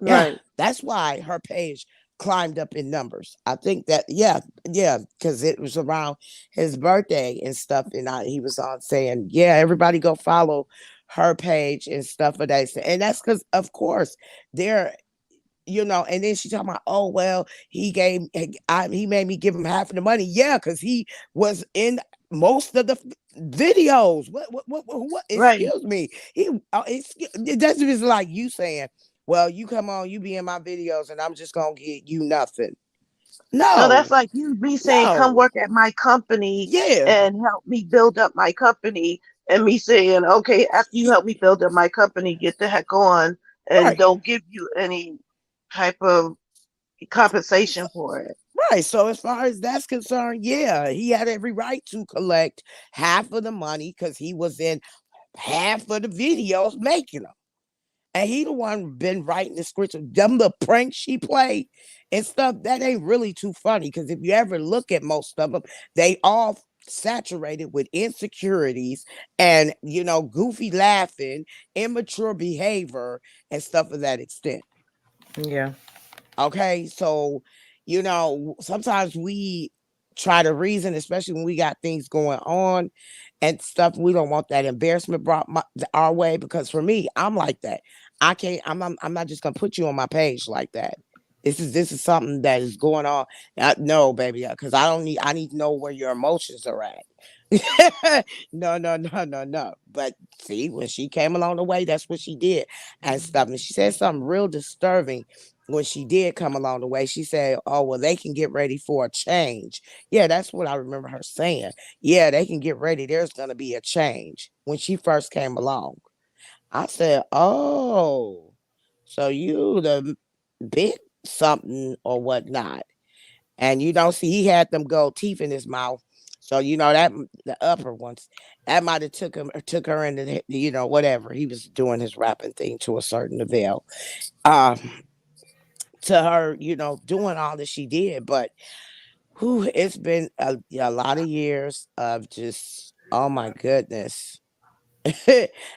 Yeah, Right. that's why her page climbed up in numbers. I think that, yeah, because it was around his birthday and stuff, and he was on saying, yeah, everybody go follow her page and stuff of that. And that's because, of course, they're and then she talking about, oh well, he made me give him half of the money. Yeah, because he was in most of the videos. What? Right. Excuse me. That's just like you saying, "Well, you come on, you be in my videos, and I'm just gonna get you nothing." No, that's No, like you be saying, come no, work at my company yeah, and help me build up my company. And me saying, okay, after you help me build up my company, get the heck on and right. don't give you any type of compensation for it. Right. So as far as that's concerned, yeah, he had every right to collect half of the money because he was in half of the videos making them. And he the one been writing the scripts of them the pranks she played and stuff. That ain't really too funny because if you ever look at most of them, they all saturated with insecurities and goofy laughing, immature behavior, and stuff of that extent. Yeah. Okay, so sometimes we try to reason, especially when we got things going on and stuff. We don't want that embarrassment brought our way because for me, I'm like that. I can't. I'm not just gonna put you on my page like that. This is something that is going on. No, baby, because I don't need. I need to know where your emotions are at. No, no, no, no, no. But see, when she came along the way, that's what she did and stuff. And she said something real disturbing when she did come along the way. She said, "Oh, well, they can get ready for a change." Yeah, that's what I remember her saying. Yeah, they can get ready. There's gonna be a change when she first came along. I said, "Oh, so you the big something or whatnot?" And see, he had them gold teeth in his mouth. So that the upper ones that might have took her into whatever he was doing his rapping thing to a certain avail. Um, to her, doing all that she did, but who it's been a lot of years of just oh my goodness.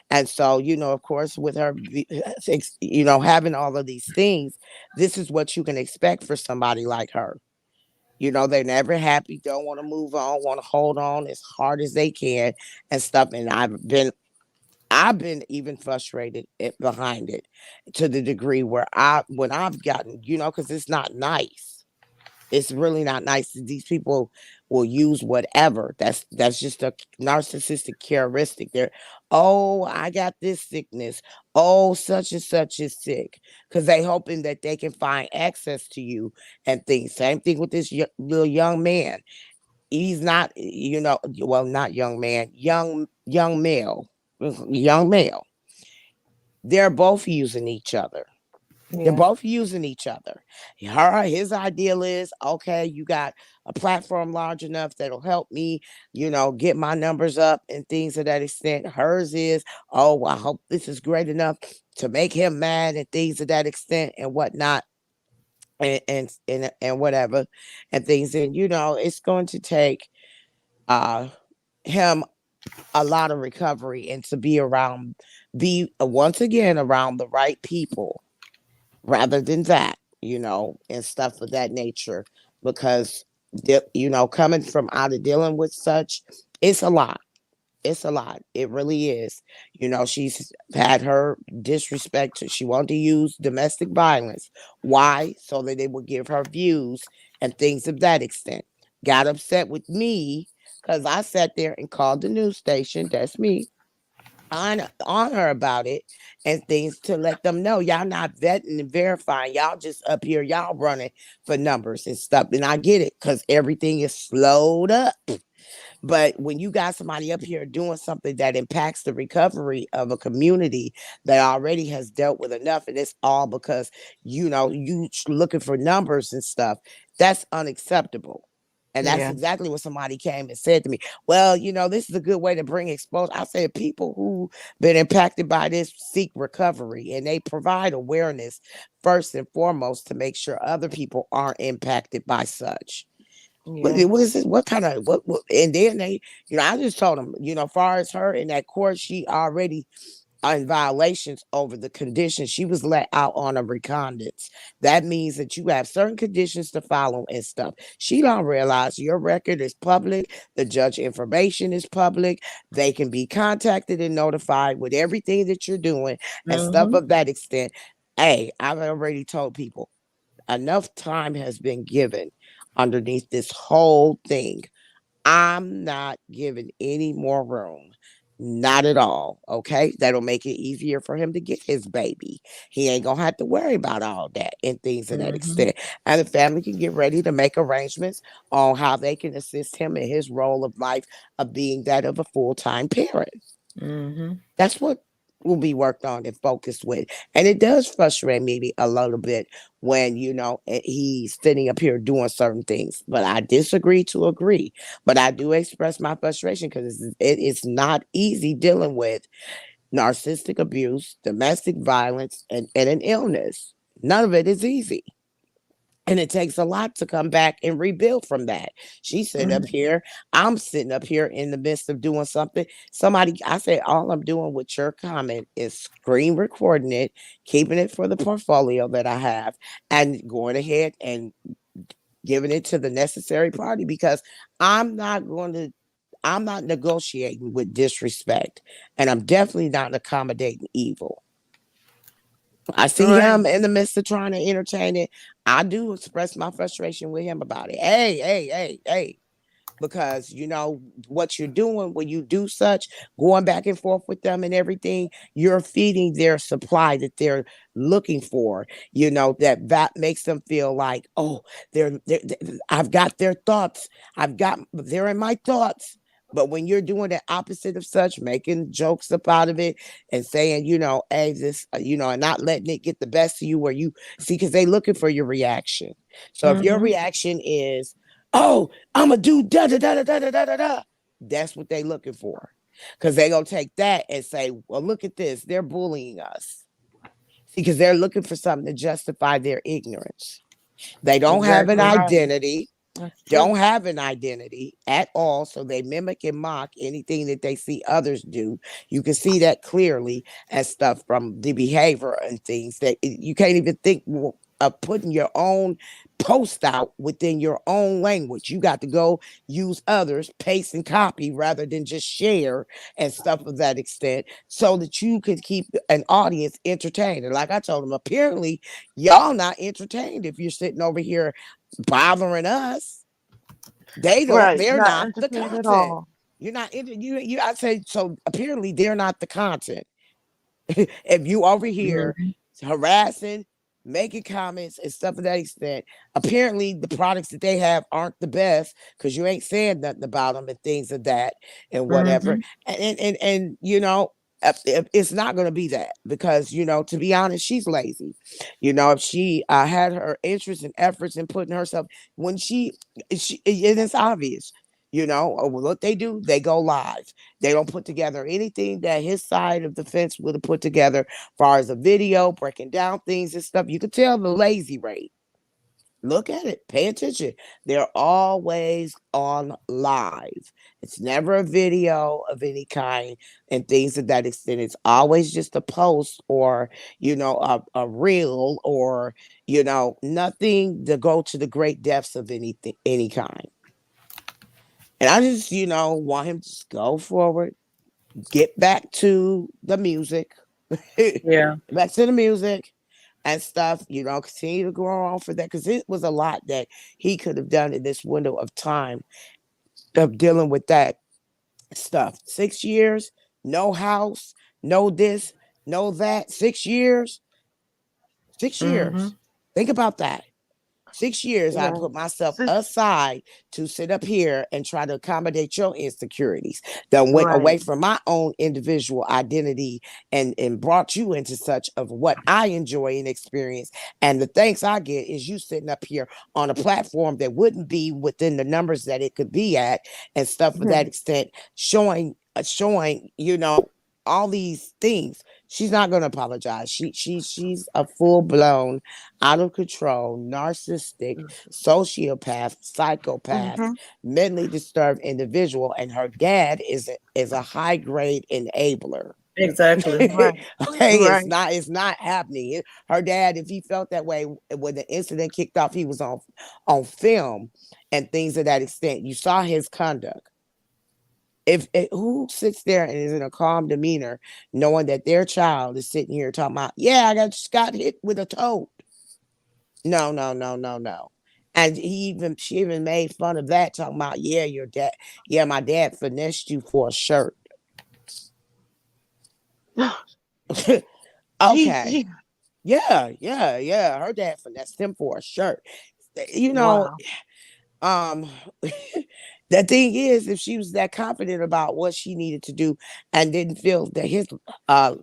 And so of course with her having all of these things, this is what you can expect for somebody like her. They're never happy, don't want to move on, want to hold on as hard as they can and stuff. And I've been even frustrated behind it to the degree where when I've gotten, because it's not nice. It's really not nice. These people will use whatever. That's just a narcissistic characteristic. Oh, I got this sickness. Oh, such and such is sick. Because they hoping that they can find access to you and things. Same thing with this little young man. He's not, well, not young man, young male. Young male. They're both using each other. They're Yeah. both using each other. His ideal is okay, you got a platform large enough that'll help me, get my numbers up and things of that extent. Hers is, oh, well, I hope this is great enough to make him mad and things of that extent and whatnot. And whatever and things. And it's going to take uh him a lot of recovery and to be once again around the right people rather than that, and stuff of that nature. Because, coming from out of dealing with such, it's a lot. It's a lot. It really is. She's had her disrespect. She wanted to use domestic violence. Why? So that they would give her views and things of that extent. Got upset with me because I sat there and called the news station. That's me on her about it and things to let them know y'all not vetting and verifying. Y'all just up here, y'all running for numbers and stuff. And I get it because everything is slowed up. But when you got somebody up here doing something that impacts the recovery of a community that already has dealt with enough, and it's all because you looking for numbers and stuff, that's unacceptable. And that's Yeah. exactly what somebody came and said to me. Well, this is a good way to bring exposure. I said people who been impacted by this seek recovery and they provide awareness first and foremost to make sure other people aren't impacted by such. Yeah. What is this? What kind of what? And then they, I just told them, far as her in that court, she already in violations over the conditions. She was let out on a recondance. That means that you have certain conditions to follow and stuff. She don't realize your record is public. The judge information is public. They can be contacted and notified with everything that you're doing and stuff Mm-hmm. of that extent. Hey, I've already told people enough time has been given underneath this whole thing. I'm not giving any more room. Not at all. Okay. That'll make it easier for him to get his baby. He ain't going to have to worry about all that and things of that Mm-hmm. extent. And the family can get ready to make arrangements on how they can assist him in his role of life of being that of a full time parent. Mm-hmm. That's what will be worked on and focused with. And it does frustrate me a little bit when, he's sitting up here doing certain things. But I disagree to agree. But I do express my frustration because it is not easy dealing with narcissistic abuse, domestic violence, and an illness. None of it is easy. And it takes a lot to come back and rebuild from that. She's sitting up Mm-hmm. here. I'm sitting up here in the midst of doing something. I said, all I'm doing with your comment is screen recording it, keeping it for the portfolio that I have, and going ahead and giving it to the necessary party because I'm not going to. I'm not negotiating with disrespect, and I'm definitely not accommodating evil. I see Right. him in the midst of trying to entertain it. I do express my frustration with him about it. Hey, hey, hey, hey. Because what you're doing when you do such, going back and forth with them and everything, you're feeding their supply that they're looking for. That makes them feel like, oh, I've got their thoughts. They're in my thoughts. But when you're doing the opposite of such, making jokes up out of it and saying, hey, this, and not letting it get the best of you where you see, because they looking for your reaction. So if your Mm-hmm. reaction is, oh, I'm gonna do da da da da da da da da, that's what they looking for. Because they gonna take that and say, well, look at this. They're bullying us. See, because they're looking for something to justify their ignorance. They don't have an Exactly right. identity, That's true. don't have an identity at all. So they mimic and mock anything that they see others do. You can see that clearly as stuff from the behavior and things that you can't even think of putting your own post out within your own language. You got to go use others, paste and copy rather than just share and stuff of that extent so that you could keep an audience entertained. And like I told them, apparently y'all not entertained if you're sitting over here bothering us. Right. They're Not not the entertained at content. all. You're not you I say so apparently they're not the content. If you over here Mm-hmm. harassing, making comments and stuff of that extent, apparently the products that they have aren't the best because you ain't saying nothing about them and things of that and whatever. Mm-hmm. And it's not going to be that because to be honest, she's lazy. If she had her interest and efforts in putting herself when it is obvious. What they do, they go live. They don't put together anything that his side of the fence would have put together, as far as a video breaking down things and stuff. You could tell the lazy rate. Look at it. Pay attention. They're always on live. It's never a video of any kind and things of that extent. It's always just a post or, a reel or, nothing to go to the great depths of anything, any kind. And I just, want him to just go forward, get back to the music, Yeah. back to the music and stuff, continue to go on for that because it was a lot that he could have done in this window of time of dealing with that stuff. 6 years, no house, no this, no that. 6 years, six Mm-hmm. years. Think about that. 6 years, I Right. put myself Sis- aside to sit up here and try to accommodate your insecurities. That went away Right. from my own individual identity and brought you into such of what I enjoy and experience. And the thanks I get is you sitting up here on a platform that wouldn't be within the numbers that it could be at and stuff of Yeah. that extent, showing, all these things. She's not going to apologize. She's a full blown, out of control, narcissistic, sociopath, psychopath, Mm-hmm. mentally disturbed individual, and her dad is a high grade enabler. Exactly. Right. Okay, Right. it's not happening. Her dad, if he felt that way when the incident kicked off, he was on film and things of that extent. You saw his conduct. If who sits there and is in a calm demeanor, knowing that their child is sitting here talking about, yeah, just got hit with a toad. No, no, no, no, no. And she even made fun of that, talking about, yeah, your dad, yeah, my dad finessed you for a shirt. Okay. He, Yeah. Her dad finessed him for a shirt. You know, wow. um the thing is, if she was that confident about what she needed to do and didn't feel that his uh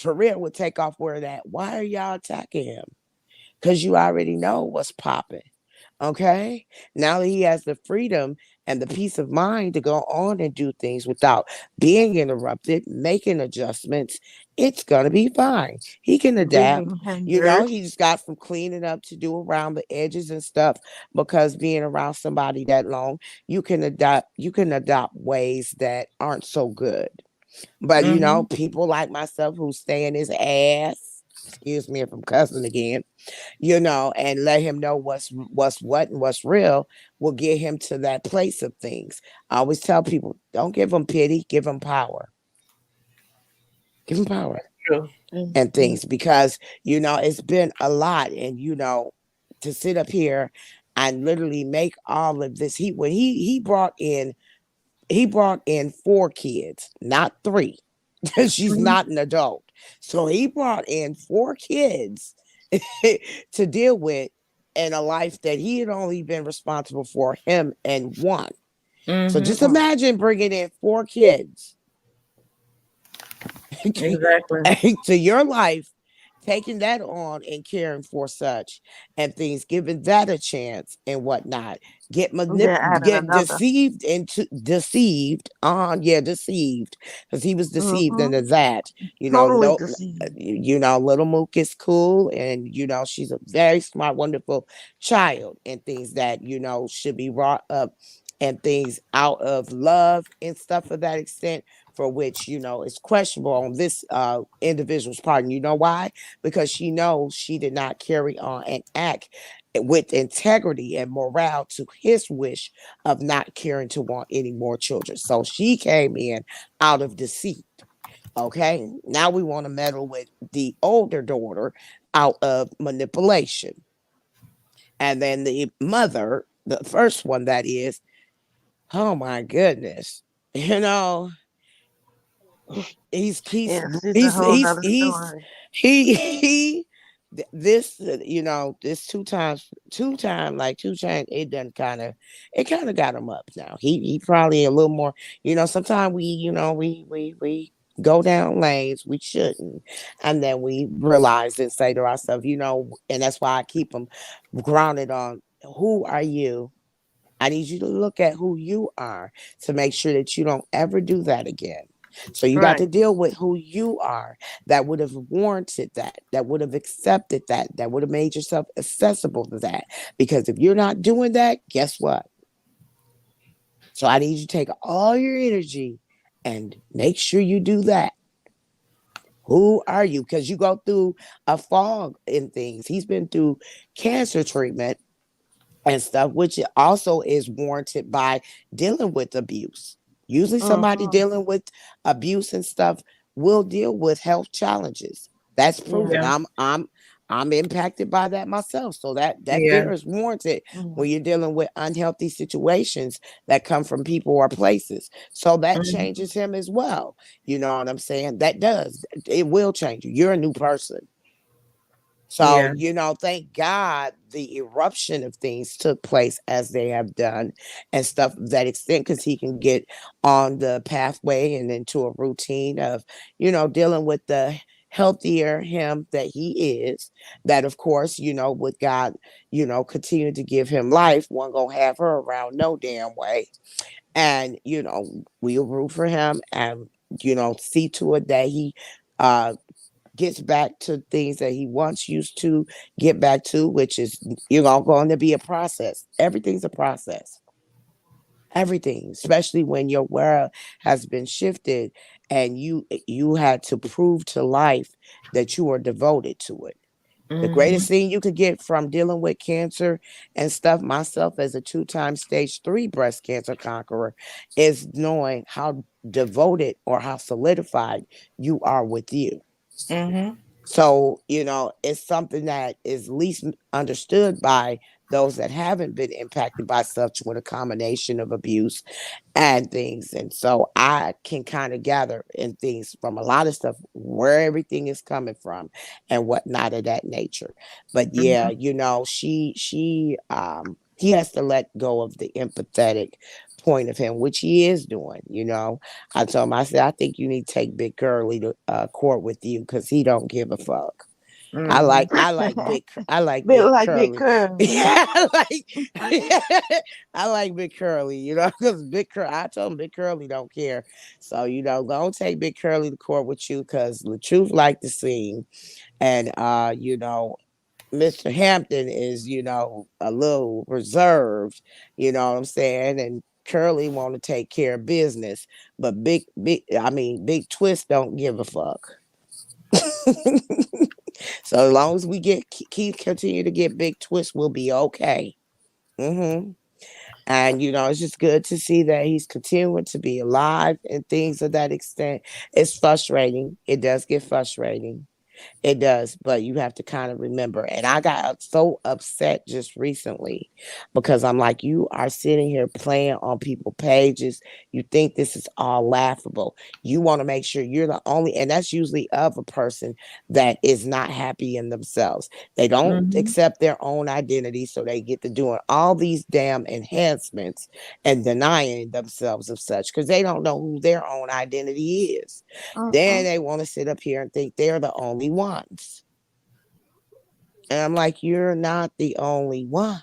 career would take off where that, why are y'all attacking him? Because you already know what's popping. Okay. Now that he has the freedom and the peace of mind to go on and do things without being interrupted, making adjustments, it's going to be fine. He can adapt. Being You know, hindered. he just got some cleaning up to do around the edges and stuff, because being around somebody that long, you can adopt ways that aren't so good. But Mm-hmm. people like myself who stay in his ass, excuse me if I'm cussing again, and let him know what's what and what's real, will get him to that place of things. I always tell people, don't give him pity, give him power. Give him power True. and Mhm. things, because it's been a lot. And to sit up here and literally make all of this, he brought in 4 kids, not 3. She's Mhm. not an adult. So he brought in 4 kids to deal with in a life that he had only been responsible for him and one. So Mm-hmm. just imagine bringing in 4 kids Exactly. to your life, taking that on and caring for such and things, giving that a chance and whatnot. Then added Get another. deceived on, yeah, deceived, because he was deceived Hmm. into that. Totally No, deceived. little Mook is cool, and she's a very smart, wonderful child, and things that should be brought up and things out of love and stuff of that extent, for which is questionable on this individual's part. And you know why? Because she knows she did not carry on and act with integrity and morale to his wish of not caring to want any more children. So she came in out of deceit. Okay, now we want to meddle with the older daughter out of manipulation. And then the mother, the first one, that is, oh my goodness, you know, he's he's Yes, it's a he's whole he's nother he's story. he this this two time like 2 chain, it kind of got him up. Now he probably a little more, sometimes we go down lanes we shouldn't, and then we realize and say to ourselves, and that's why I keep them grounded on, who are you? I need you to look at who you are to make sure that you don't ever do that again. So you got Right. to deal with who you are, that would have warranted that would have accepted that would have made yourself accessible to that. Because if you're not doing that, guess what? So I need you to take all your energy and make sure you do that. Who are you? Because you go through a fog in things. He's been through cancer treatment and stuff, which also is warranted by dealing with abuse. Usually, somebody Hmm. dealing with abuse and stuff will deal with health challenges. That's Yeah. proven. Yeah. I'm impacted by that myself, so that Yeah. fear is warranted Mm. when you're dealing with unhealthy situations that come from people or places. So that Mm-hmm. changes him as well. You know what I'm saying? That does. It will change you. You're a new person. So, Yeah. thank God the eruption of things took place as they have done and stuff of that extent, because he can get on the pathway and into a routine of, dealing with the healthier him that he is. That, of course, with God, continue to give him life, one gonna have her around no damn way. And, we'll root for him and, see to it that he uh gets back to things that he once used to get back to, which is, going to be a process. Everything's a process. Everything, especially when your world has been shifted and you had to prove to life that you are devoted to it. The Mm-hmm. greatest thing you could get from dealing with cancer and stuff, myself as a 2 time stage 3 breast cancer conqueror, is knowing how devoted or how solidified you are with you. Mm-hmm. So, it's something that is least understood by those that haven't been impacted by such with a combination of abuse and things. And so I can kind of gather in things from a lot of stuff where everything is coming from and whatnot of that nature. But yeah, Mhm. he has to let go of the empathetic point of him, which he is doing. I told him, I said, I think you need to take Big Curly to court with you because he don't give a fuck. Mhm. I like Bit Big like Big Curly. Curly. Yeah, I like Big Curly, because Big Curly, I told him Big Curly don't care. So, go and take Big Curly to court with you because the truth like to sing. And Mr. Hampton is, a little reserved, you know what I'm saying? And Curly want to take care of business. But Big Twist don't give a fuck. So as long as we continue to get Big Twist, we'll be okay. And it's just good to see that he's continuing to be alive and things of that extent. It's frustrating. It does get frustrating. It does, but you have to kind of remember. And I got so upset just recently because I'm like, you are sitting here playing on people's pages. You think this is all laughable. You want to make sure you're the only, and that's usually of a person that is not happy in themselves. They don't Mhm. accept their own identity, so they get to doing all these damn enhancements and denying themselves of such because they don't know who their own identity is. Then Mm-mm. they want to sit up here and think they're the only ones. And I'm like, you're not the only one.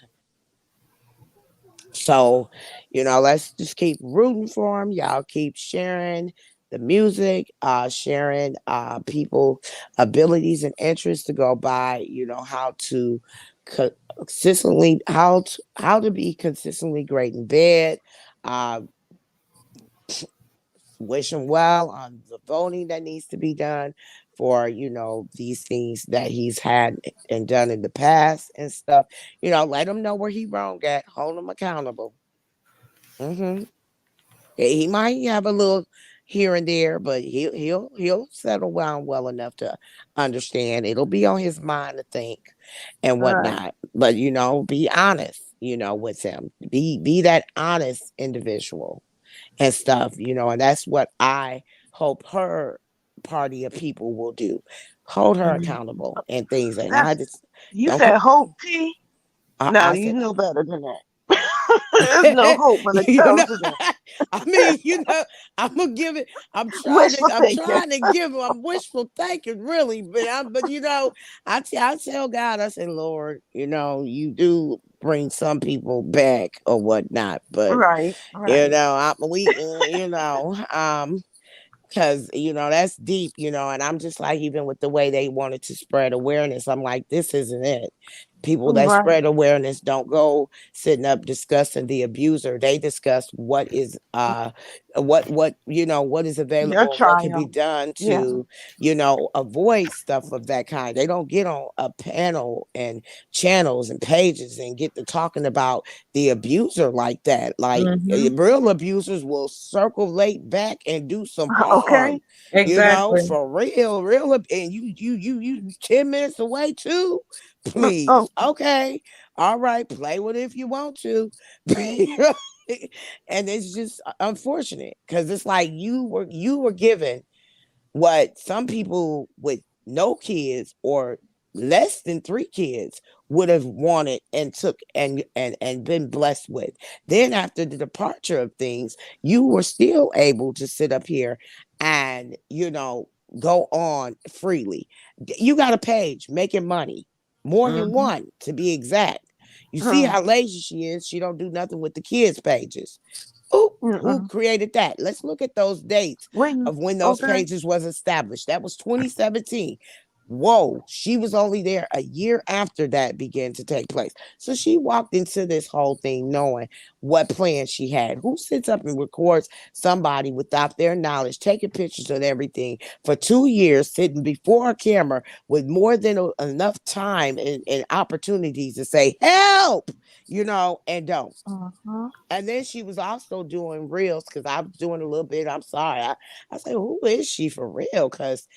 So, let's just keep rooting for them. Y'all keep sharing the music, sharing people abilities and interests to go by, how to consistently how to be consistently great in bed. Uh, Wish him well on the voting that needs to be done for these things that he's had and done in the past and stuff. Let him know where he wrong at, hold him accountable. hmm he might have a little here and there, but he'll settle down well enough to understand. It'll be on his mind to think and Right. whatnot. But be honest, with him. Be that honest individual and stuff, and that's what I hope her party of people will do. Hold her Mhm. accountable and things. And I That's just you don't. said hope, T. No, I you said, know better than that. There's no hope when it you know, comes to that. I mean, I'm gonna give it. Wishful I'm thinking. trying to give him. I'm wishful thinking, really, but I tell God, I say, Lord, you do bring some people back or whatnot, but Right, right. because that's deep, and I'm just like, even with the way they wanted to spread awareness, I'm like, this isn't it. People that Right. spread awareness don't go sitting up discussing the abuser. They discuss what is Your available and what can be triumph. done Yeah. to avoid stuff of that kind. They don't get on a panel and channels and pages and get to talking about the abuser like that. Like Mhm. real abusers will circulate back and do some Okay. harm, Exactly. for real. And you 10 minutes away too. Oh. Please, okay, all right, play with it if you want to. Mhm. And it's just unfortunate because it's like you were given what some people with no kids or less than 3 kids would have wanted and took and been blessed with. Then after the departure of things, you were still able to sit up here and go on freely. You got a page making money, more than Mhm. one to be exact. You see Mm. how lazy she is. She don't do nothing with the kids pages. Who Mm-mm. created that? Let's look at those dates When of when those okay. pages was established. That was 2017. Whoa, she was only there a year after that began to take place. So she walked into this whole thing knowing what plan she had. Who sits up and records somebody without their knowledge, taking pictures of everything for 2 years, sitting before a camera with more than enough time and opportunities to say, help, and don't. Uh-huh. And then she was also doing reels because I was doing a little bit. I'm sorry. I say, who is she for real? Because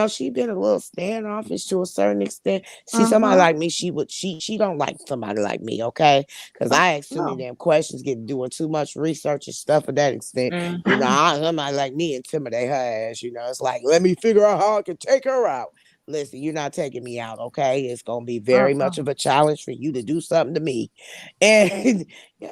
she been a little standoffish to a certain extent. See, somebody Mm-hmm. like me, she don't like somebody like me, okay? Because I ask too many No. damn questions, get doing too much research and stuff of that extent. Mm-hmm. Somebody like me intimidate her ass. It's like, let me figure out how I can take her out. Listen, you're not taking me out, okay? It's gonna be very much Uh-uh. of a challenge for you to do something to me. And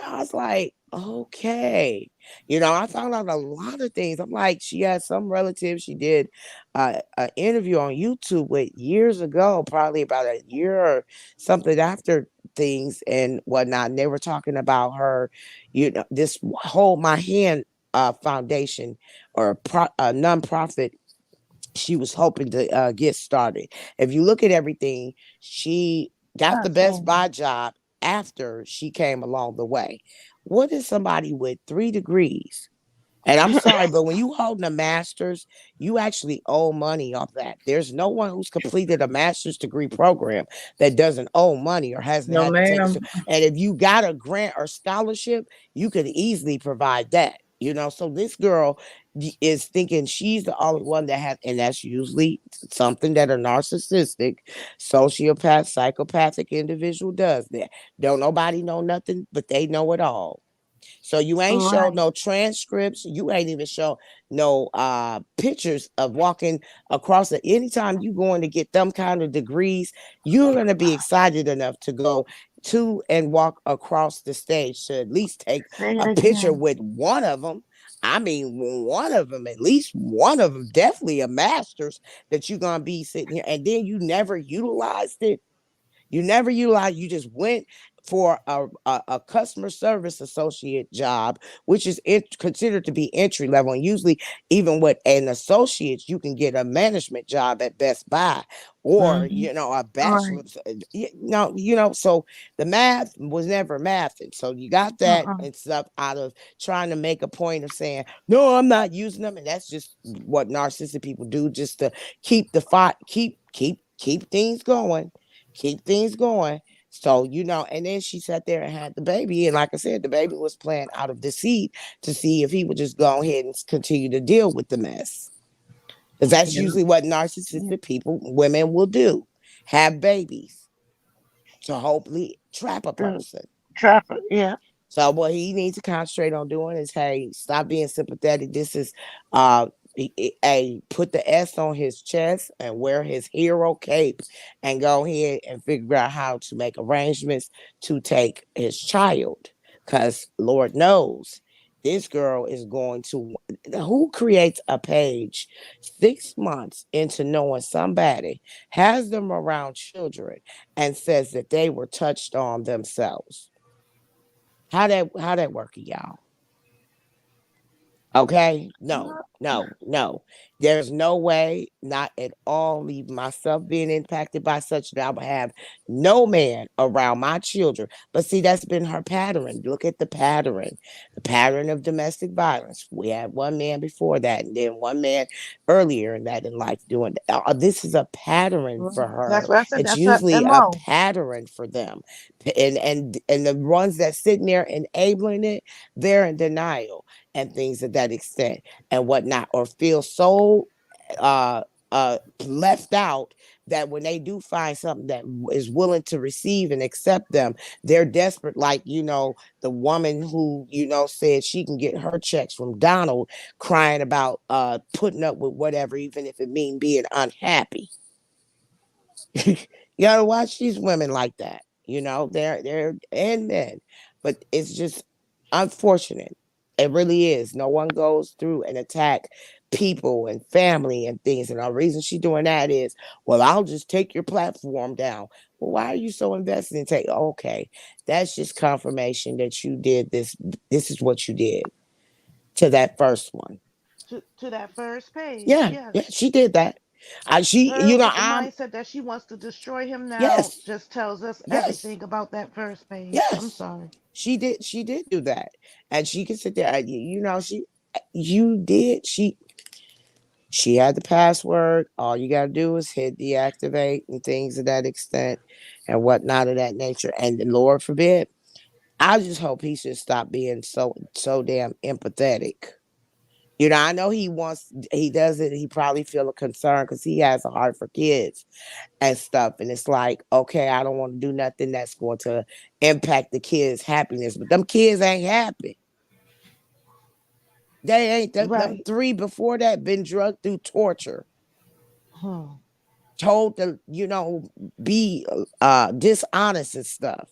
I was like, okay. I found out a lot of things. I'm like, she had some relatives she did an interview on YouTube with years ago, probably about a year or something after things and whatnot. And they were talking about her, this Hold My Hand foundation or a nonprofit she was hoping to get started. If you look at everything, she got the I Best seen Buy job after she came along the way. What is somebody with 3 degrees? And I'm that. sorry, but when you holding a master's, you actually owe money off that. There's no one who's completed a master's degree program that doesn't owe money or hasn't No, had to take it. ma'am. And if you got a grant or scholarship, you could easily provide that. So this girl is thinking she's the only one that has, and that's usually something that a narcissistic, sociopath, psychopathic individual does. That don't nobody know nothing, but they know it all. So you ain't show Right. no transcripts. You ain't even show no pictures of walking across it. Anytime you going to get them kind of degrees, you're gonna be excited enough to go to and walk across the stage to at least take Say it a picture again. with one of them. I mean, one of them, at least one of them, definitely a master's that you're gonna be sitting here, and then you never utilized it. You never utilized. You just went for a customer service associate job, which is considered to be entry level. And usually, even with an associate, you can get a management job at Best Buy or Mm-hmm. a Right. bachelor's. So the math was never mathing. So you got that Uh-uh. and stuff out of trying to make a point of saying, no, I'm not using them. And that's just what narcissistic people do, just to keep the fight, keep things going, keep things going. So, and then she sat there and had the baby. And like I said, the baby was playing out of deceit to see if he would just go ahead and continue to deal with the mess. Because that's Yeah. usually what Yeah. narcissistic people, women will do, have babies to hopefully trap a The person. trapper. Yeah. So what he needs to concentrate on doing is, hey, stop being sympathetic. This is uh a put the S on his chest and wear his hero cape and go ahead and figure out how to make arrangements to take his child. Cause Lord knows this girl is going to, who creates a page 6 months into knowing somebody, has them around children, and says that they were touched on themselves. How that working, y'all? Okay, no, no, no. There's no way, not at all, leave myself being impacted by such that I would have no man around my children. But see, that's been her pattern. Look at the pattern of domestic violence. We had one man before that, and then one man earlier in that in life doing that. This is a pattern Right. for That's her. what I said. It's That's her usually a MO. pattern for them, and the ones that sitting there enabling it, they're in denial and things of that extent and whatnot, or feel so uh left out that when they do find something that is willing to receive and accept them, they're desperate. Like, the woman who, said she can get her checks from Donald, crying about putting up with whatever, even if it mean being unhappy. You gotta watch these women like that. They're and men, but it's just unfortunate. It really is. No one goes through and attack people and family and things. And the reason she's doing that is, well, I'll just take your platform down. Well, why are you so invested in take? Okay, that's just confirmation that you did this. This is what you did to that first one. To that first page. Yeah, yeah, Yes. she did that. She, Her with the I'm mindset that she wants to destroy him now yes, just tells us yes. everything about that first page. I'm Yes, sorry. she did do that, and she can sit there. She, you did. She had the password. All you gotta do is hit deactivate and things of that extent, and whatnot of that nature. And Lord forbid, I just hope he should stop being so damn empathetic. I know he does it. He probably feel a concern because he has a heart for kids and stuff. And it's like, okay, I don't want to do nothing that's going to impact the kids' happiness. But them kids ain't happy. They ain't. Them Right. three before that been drugged through torture, Hmm. told to, be dishonest and stuff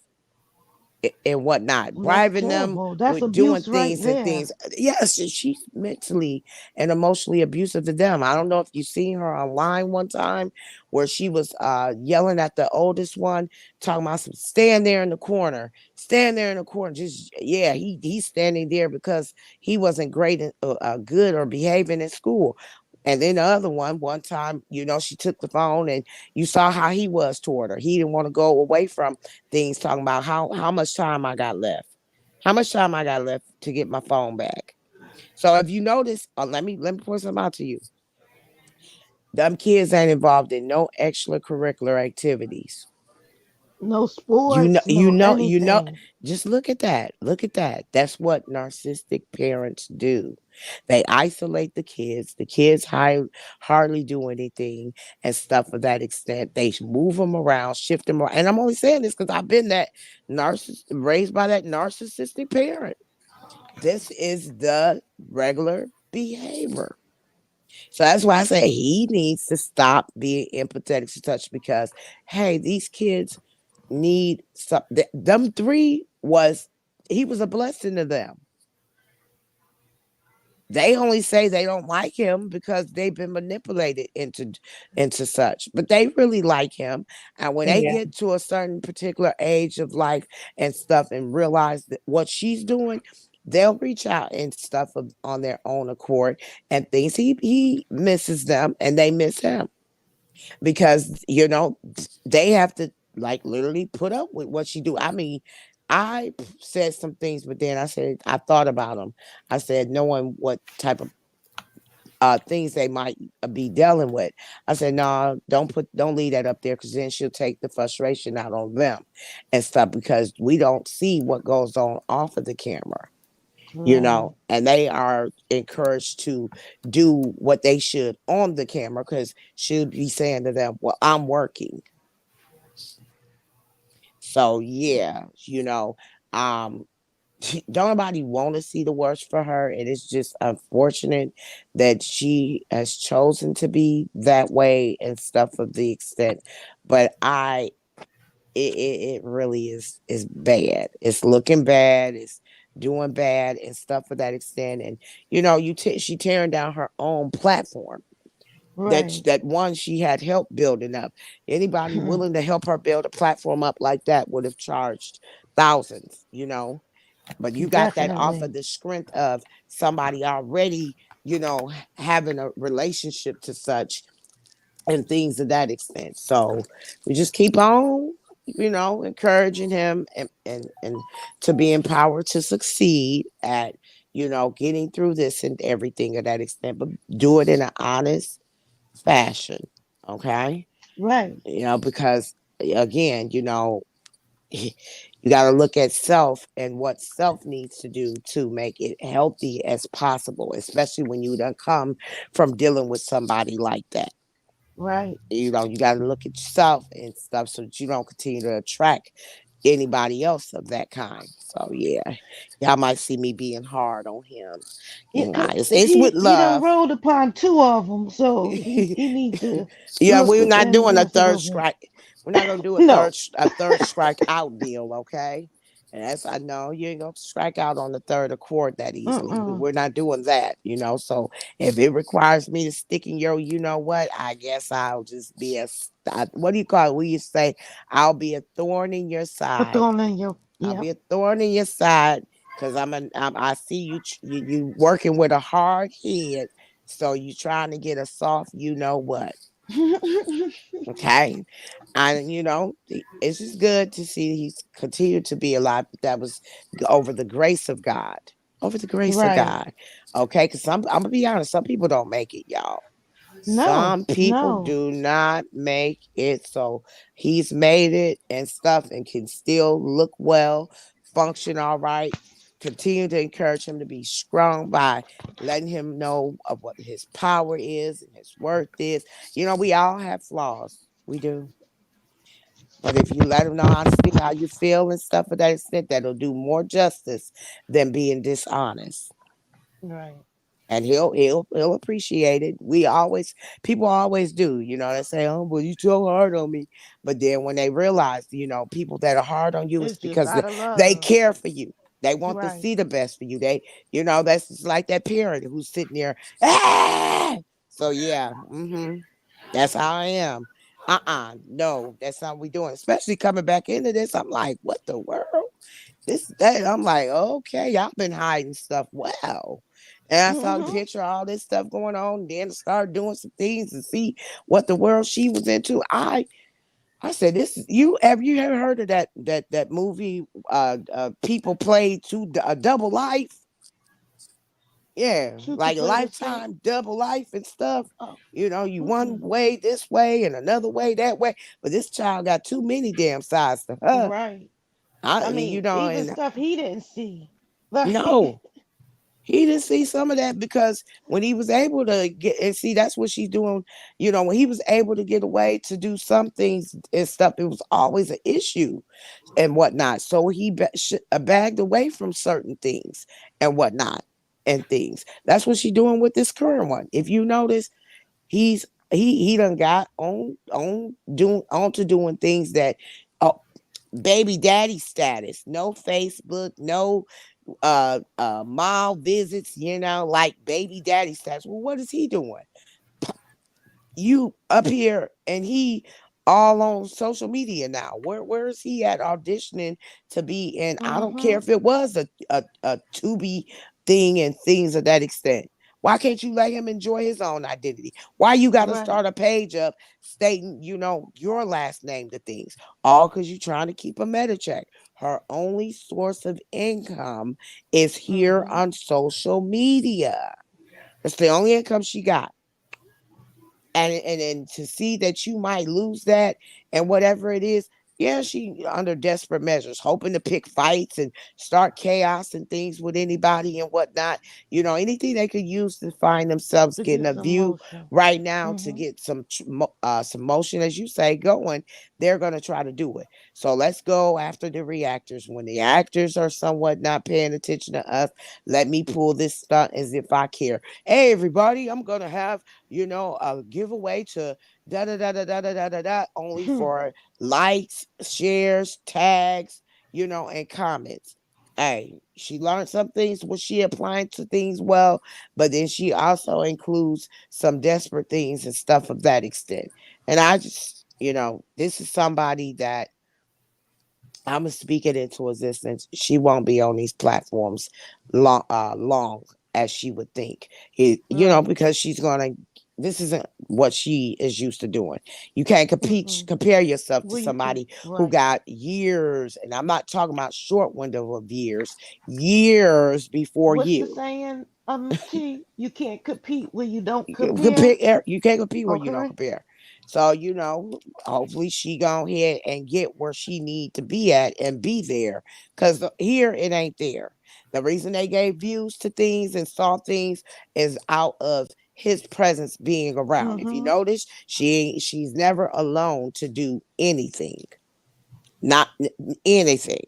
and whatnot, Well, that's bribing them terrible. That's with doing abuse right things and there. things. Yes, she's mentally and emotionally abusive to them. I don't know if you seen her online one time where she was yelling at the oldest one, talking about some stand there in the corner, stand there in the corner. Just yeah, he's standing there because he wasn't great, good or behaving in school. And then the other one time, she took the phone and you saw how he was toward her. He didn't want to go away from things, talking about how much time I got left. How much time I got left to get my phone back. So if you notice, let me point something out to you. Them kids ain't involved in no extracurricular activities. No You know, sports, you no know, you know. anything. Just look at that. Look at that. That's what narcissistic parents do. They isolate the kids. The kids hardly do anything and stuff of that extent. They move them around, shift them around. And I'm only saying this because I've been that raised by that narcissistic parent. This is the regular behavior. So that's why I say he needs to stop being empathetic to touch, because hey, these kids need some. Them three was he was a blessing to them. They only say they don't like him because they've been manipulated into such, but they really like him. And when they Yeah. get to a certain particular age of life and stuff and realize that what she's doing, they'll reach out and stuff on their own accord and things. He misses them and they miss him, because they have to like literally put up with what she do. I mean, I said some things, but then I thought about them. I said, knowing what type of things they might be dealing with, I said, no, don't leave that up there, because then she'll take the frustration out on them and stuff, because we don't see what goes on off of the camera. Right. And they are encouraged to do what they should on the camera, because she'll be saying to them, well, I'm working. So yeah, um don't nobody want to see the worst for her. It is just unfortunate that she has chosen to be that way and stuff of the extent. But it really is bad. It's looking bad. It's doing bad and stuff of that extent. And she tearing down her own platform. That Right. that one she had help building up. Anybody willing to help her build a platform up like that would have charged thousands. But you got that off of Definitely. the strength of somebody already, having a relationship to such and things of that extent. So we just keep on, encouraging him and to be empowered to succeed at, getting through this and everything of that extent, but do it in an honest fashion. Okay. Right. Because again, you got to look at self and what self needs to do to make it healthy as possible, especially when you done come from dealing with somebody like that. Right. You got to look at yourself and stuff so that you don't continue to attract anybody else of that kind. So yeah, y'all might see me being hard on him. It's with He done love. rolled upon two of them, so he need to Yeah, look we're not and doing a mess it third over. strike. We're not gonna do a No. third strike out deal, okay? And that's, I know you ain't gonna strike out on the third accord that easily. Mm-mm. We're not doing that. So if it requires me to stick in your, what, I guess I'll just be what do you call it? We used to say, I'll be a thorn in your A side. thorn in your I'll be yep. a thorn in your side, because I see you working with a hard head, so you trying to get a soft, what. Okay. And it's just good to see he's continued to be alive. But that was over the grace of God. Over the grace of Right. God. Okay. Because I'm gonna be honest, some people don't make it, y'all. No. Some people No. do not make it. So he's made it and stuff and can still look well, function all right, continue to encourage him to be strong by letting him know of what his power is and his worth is. We all have flaws. We do. But if you let him know honestly how you feel and stuff of that extent, that'll do more justice than being dishonest. Right. And he'll appreciate it. People always do, they say, "Oh, well, you so hard on me," but then when they realize, people that are hard on you, it's It's just because out of they love. care for you. They want to Right. see the best for you. That's just like that parent who's sitting there. Ah! So yeah, that's how I am. No, that's not what we doing. Especially coming back into this, I'm like, what the world? This that I'm like, okay, y'all been hiding stuff. Wow. And I saw the Mhm. picture, all this stuff going on. Then started doing some things to see what the world she was into. I said, this is you. Have you ever heard of that movie? People play a double life. Yeah, Shoot, you like play the same. lifetime double life and stuff. Oh. You one Mm-mm. way this way and another way that way. But this child got too many damn sides to her. Right. I, I you mean, know, even and stuff he didn't see. Like. no, he didn't see some of that because when he was able to get and see, that's what she's doing. When he was able to get away to do some things and stuff, it was always an issue and whatnot. So he bagged away from certain things and whatnot and things. That's what she's doing with this current one. If you notice, he done got on to doing things that. Baby daddy status, no Facebook, no mall visits, like baby daddy status. Well, what is he doing? You up here and he all on social media now. Where is he at auditioning to be in? I don't care Mhm. if it was a Tubi thing and things of that extent. Why can't you let him enjoy his own identity? Why you got to Right. start a page up stating, your last name to things? All because you're trying to keep a meta check. Her only source of income is here Mhm. on social media. That's the only income she got, and to see that you might lose that and whatever it is. Yeah, she under desperate measures, hoping to pick fights and start chaos and things with anybody and whatnot. Anything they could use to find themselves To getting get a some view motion. right now to Mhm. get some motion, as you say, going. They're gonna try to do it. So let's go after the reactors. When the actors are somewhat not paying attention to us, let me pull this stunt as if I care. Hey, everybody, I'm gonna have a giveaway to da da da da da da da da da only for likes, shares, tags, and comments. Hey, she learned some things when she applying to things well, but then she also includes some desperate things and stuff of that extent. And I just, this is somebody that I'm gonna speak it into existence. She won't be on these platforms long as she would think. Right. Because she's gonna. This isn't what she is used to doing. You can't Mm-mm. compare yourself to Well, you can't. somebody who Right. got years, and I'm not talking about short window of years before What's the you. saying? T. You can't compete when you don't compare. You can't compete where you don't Okay. compare. So hopefully she go ahead and get where she need to be at and be there. Because here it ain't there. The reason they gave views to things and saw things is out of his presence being around. If you Mhm. notice, she's never alone to do anything. Not anything.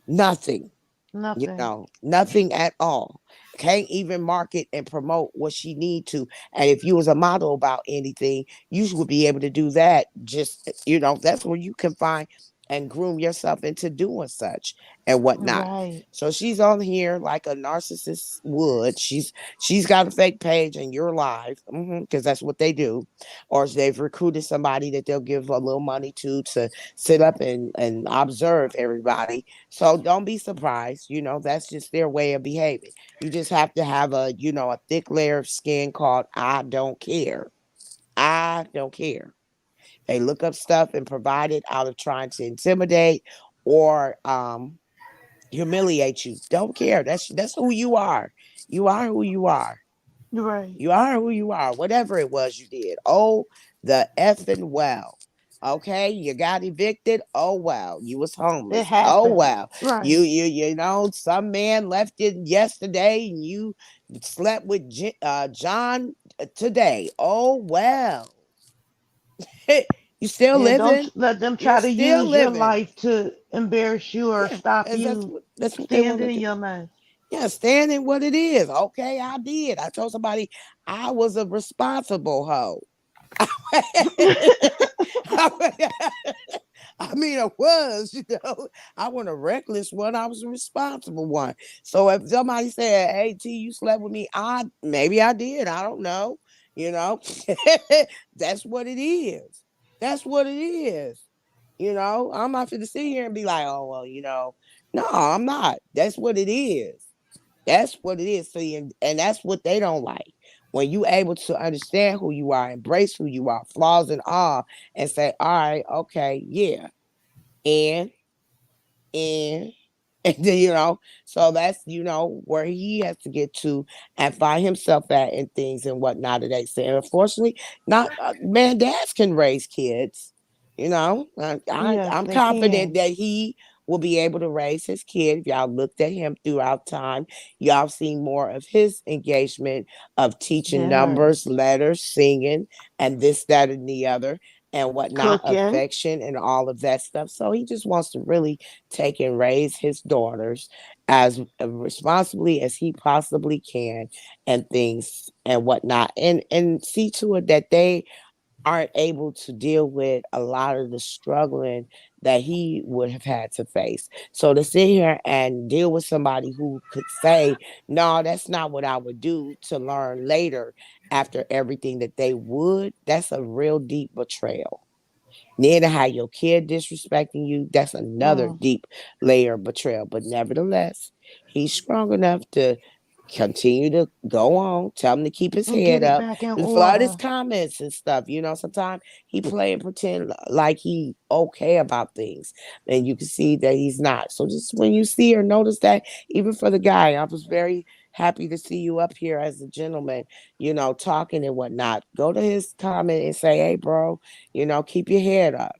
Nothing. Nothing. Nothing at all. Can't even market and promote what she need to. And if you was a model about anything, you would be able to do that. Just that's where you can find and groom yourself into doing such and whatnot. Right. So she's on here like a narcissist would. She's got a fake page and you're live because that's what they do, or they've recruited somebody that they'll give a little money to sit up and observe everybody. So don't be surprised. That's just their way of behaving. You just have to have a thick layer of skin called I don't care. I don't care. They look up stuff and provide it out of trying to intimidate or humiliate you. Don't care. That's who you are. You are who you are. Right. You are who you are. Whatever it was you did. Oh, the effing well. Okay, you got evicted. Oh well, you was It homeless. Oh happens. well, Right. you know some man left it yesterday, and you slept with John today. Oh well, you still Yeah, don't living. let them You're try to still use your living. life to embarrass you or Yeah, stop and you that's what they want to standing do. your mess. Yeah, stand in what it is. Okay, I did. I told somebody I was a responsible hoe. I mean, I was, you know, I wasn't a reckless one. I was a responsible one. So if somebody said, "Hey, T, you slept with me," I maybe I did. I don't know. You know, that's what it is. That's what it is. You know, I'm not going to sit here and be like, "Oh, well, you know," no, I'm not. That's what it is. That's what it is. See, and that's what they don't like. When you able to understand who you are, embrace who you are, flaws and all, and say, all right, okay, yeah. And and and then, you know, so that's where he has to get to and find himself at and things and whatnot. They say, and unfortunately, not man, dads can raise kids. You know, Yes, I'm they confident can. that he will be able to raise his kid. If y'all looked at him throughout time, y'all seen more of his engagement of teaching Than hers. numbers, letters, singing, and this, that, and the other, and whatnot, Cooking. affection, and all of that stuff. So he just wants to really take and raise his daughters as responsibly as he possibly can and things and whatnot, and see to it that they aren't able to deal with a lot of the struggling that he would have had to face. So to sit here and deal with somebody who could say, no, that's not what I would do, to learn later after everything that they would, that's a real deep betrayal. Then to have your kid disrespecting you, that's another Mm. deep layer of betrayal. But nevertheless, he's strong enough to continue to go on, tell him to keep his And get head it up, back in flood his order. comments and stuff. You know, sometimes he play and pretend like he okay about things. And you can see that he's not. So just when you see or notice that, even for the guy, I was very happy to see you up here as a gentleman, talking and whatnot. Go to his comment and say, hey, bro, keep your head up.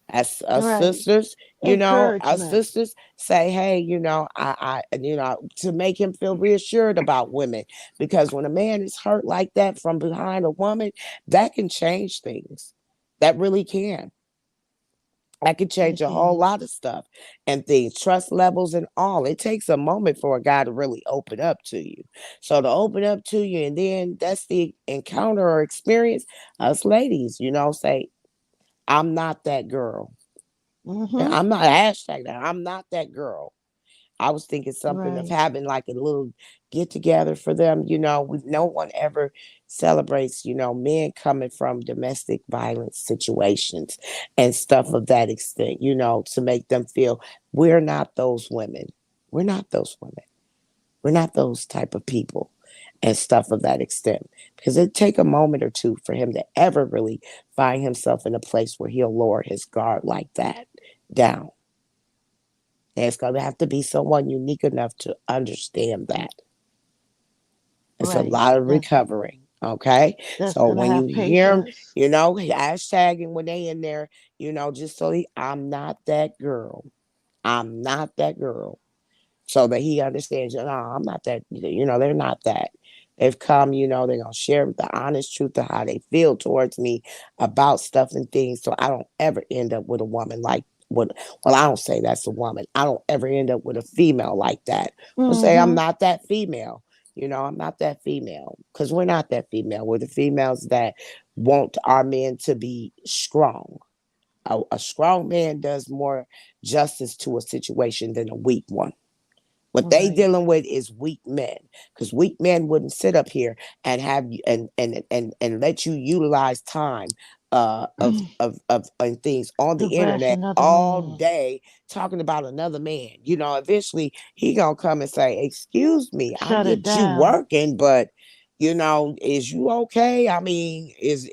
As us Right. sisters, our Encouragement. sisters say, hey, to make him feel reassured about women. Because when a man is hurt like that from behind a woman, that can change things. That really can. That can change It a whole can. lot of stuff and things, trust levels and all. It takes a moment for a guy to really open up to you. So to open up to you, and then that's the encounter or experience, us ladies, say, I'm not that girl. Mm-hmm. I'm not hashtag that. I'm not that girl. I was thinking something of Right. having like a little get together for them. No one ever celebrates, men coming from domestic violence situations and stuff of that extent, to make them feel we're not those women. We're not those women. We're not those type of people and stuff of that extent. Because it take a moment or two for him to ever really find himself in a place where he'll lower his guard like that down. There's going to have to be someone unique enough to understand that. It's a Right. lot of That's recovering. Okay. that's So gonna when you have hear them, patience. hashtagging when they in there, just so I'm not that girl. I'm not that girl. So that he understands, no, I'm not that, they're not that. They've come, they're going to share the honest truth of how they feel towards me about stuff and things. So I don't ever end up with a woman like, well, I don't say that's a woman. I don't ever end up with a female like that. Or say I'm Mm-hmm. not that female. I'm not that female because we're not that female. We're the females that want our men to be strong. A strong man does more justice to a situation than a weak one. What they Right. dealing with is weak men, because weak men wouldn't sit up here and have you and let you utilize time of and things on To the bash internet another all man. day talking about another man. Eventually he gonna come and say, "Excuse me, I Shut it get you down. working, but is you okay? I mean, is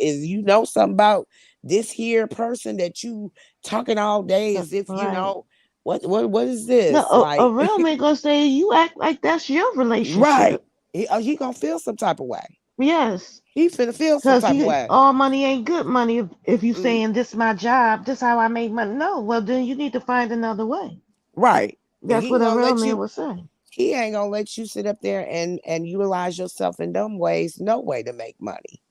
something about this here person that you talking all day as if Right. what is No, this a like?" real man gonna say you act like that's your Right. relationship. He gonna feel some type of way. Yes. He finna feel some Because type of he way. all money ain't good money if you Mm, saying this is my job, this how I make money. No, well then you need to find another way. right. And That's he what ain't a gonna real let man you. would say. He ain't gonna let you sit up there and utilize yourself in dumb ways. No way to make money.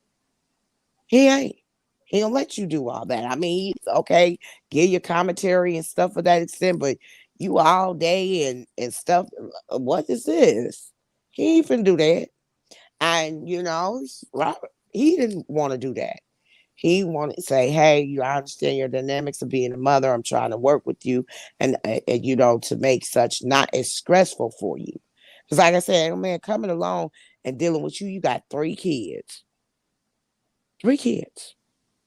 He ain't. He don't let you do all that. I mean, okay, give your commentary and stuff of that extent, but you all day and stuff. What is this? He ain't finna do that. And Robert, he didn't want to do that. He wanted to say, "Hey, I understand your dynamics of being a mother. I'm trying to work with you, and to make such not as stressful for you." Because, like I said, man, coming along and dealing with you, you got 3 kids, 3 kids,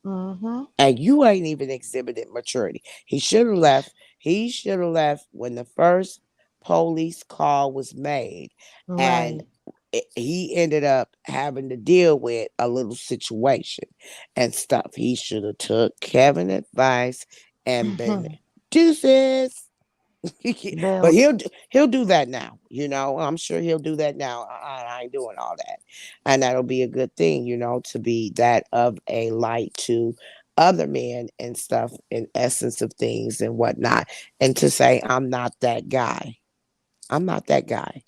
Mm-hmm. and you ain't even exhibited maturity. He should have left. He should have left when the first police call was made, and Right. he ended up having to deal with a little situation and stuff. He should have took Kevin advice and been deuces. But Belt. he'll do that now. I'm sure he'll do that now. I ain't doing all that, and that'll be a good thing. To be that of a light to other men and stuff, in essence of things and whatnot, and to say I'm not that guy. I'm not that guy.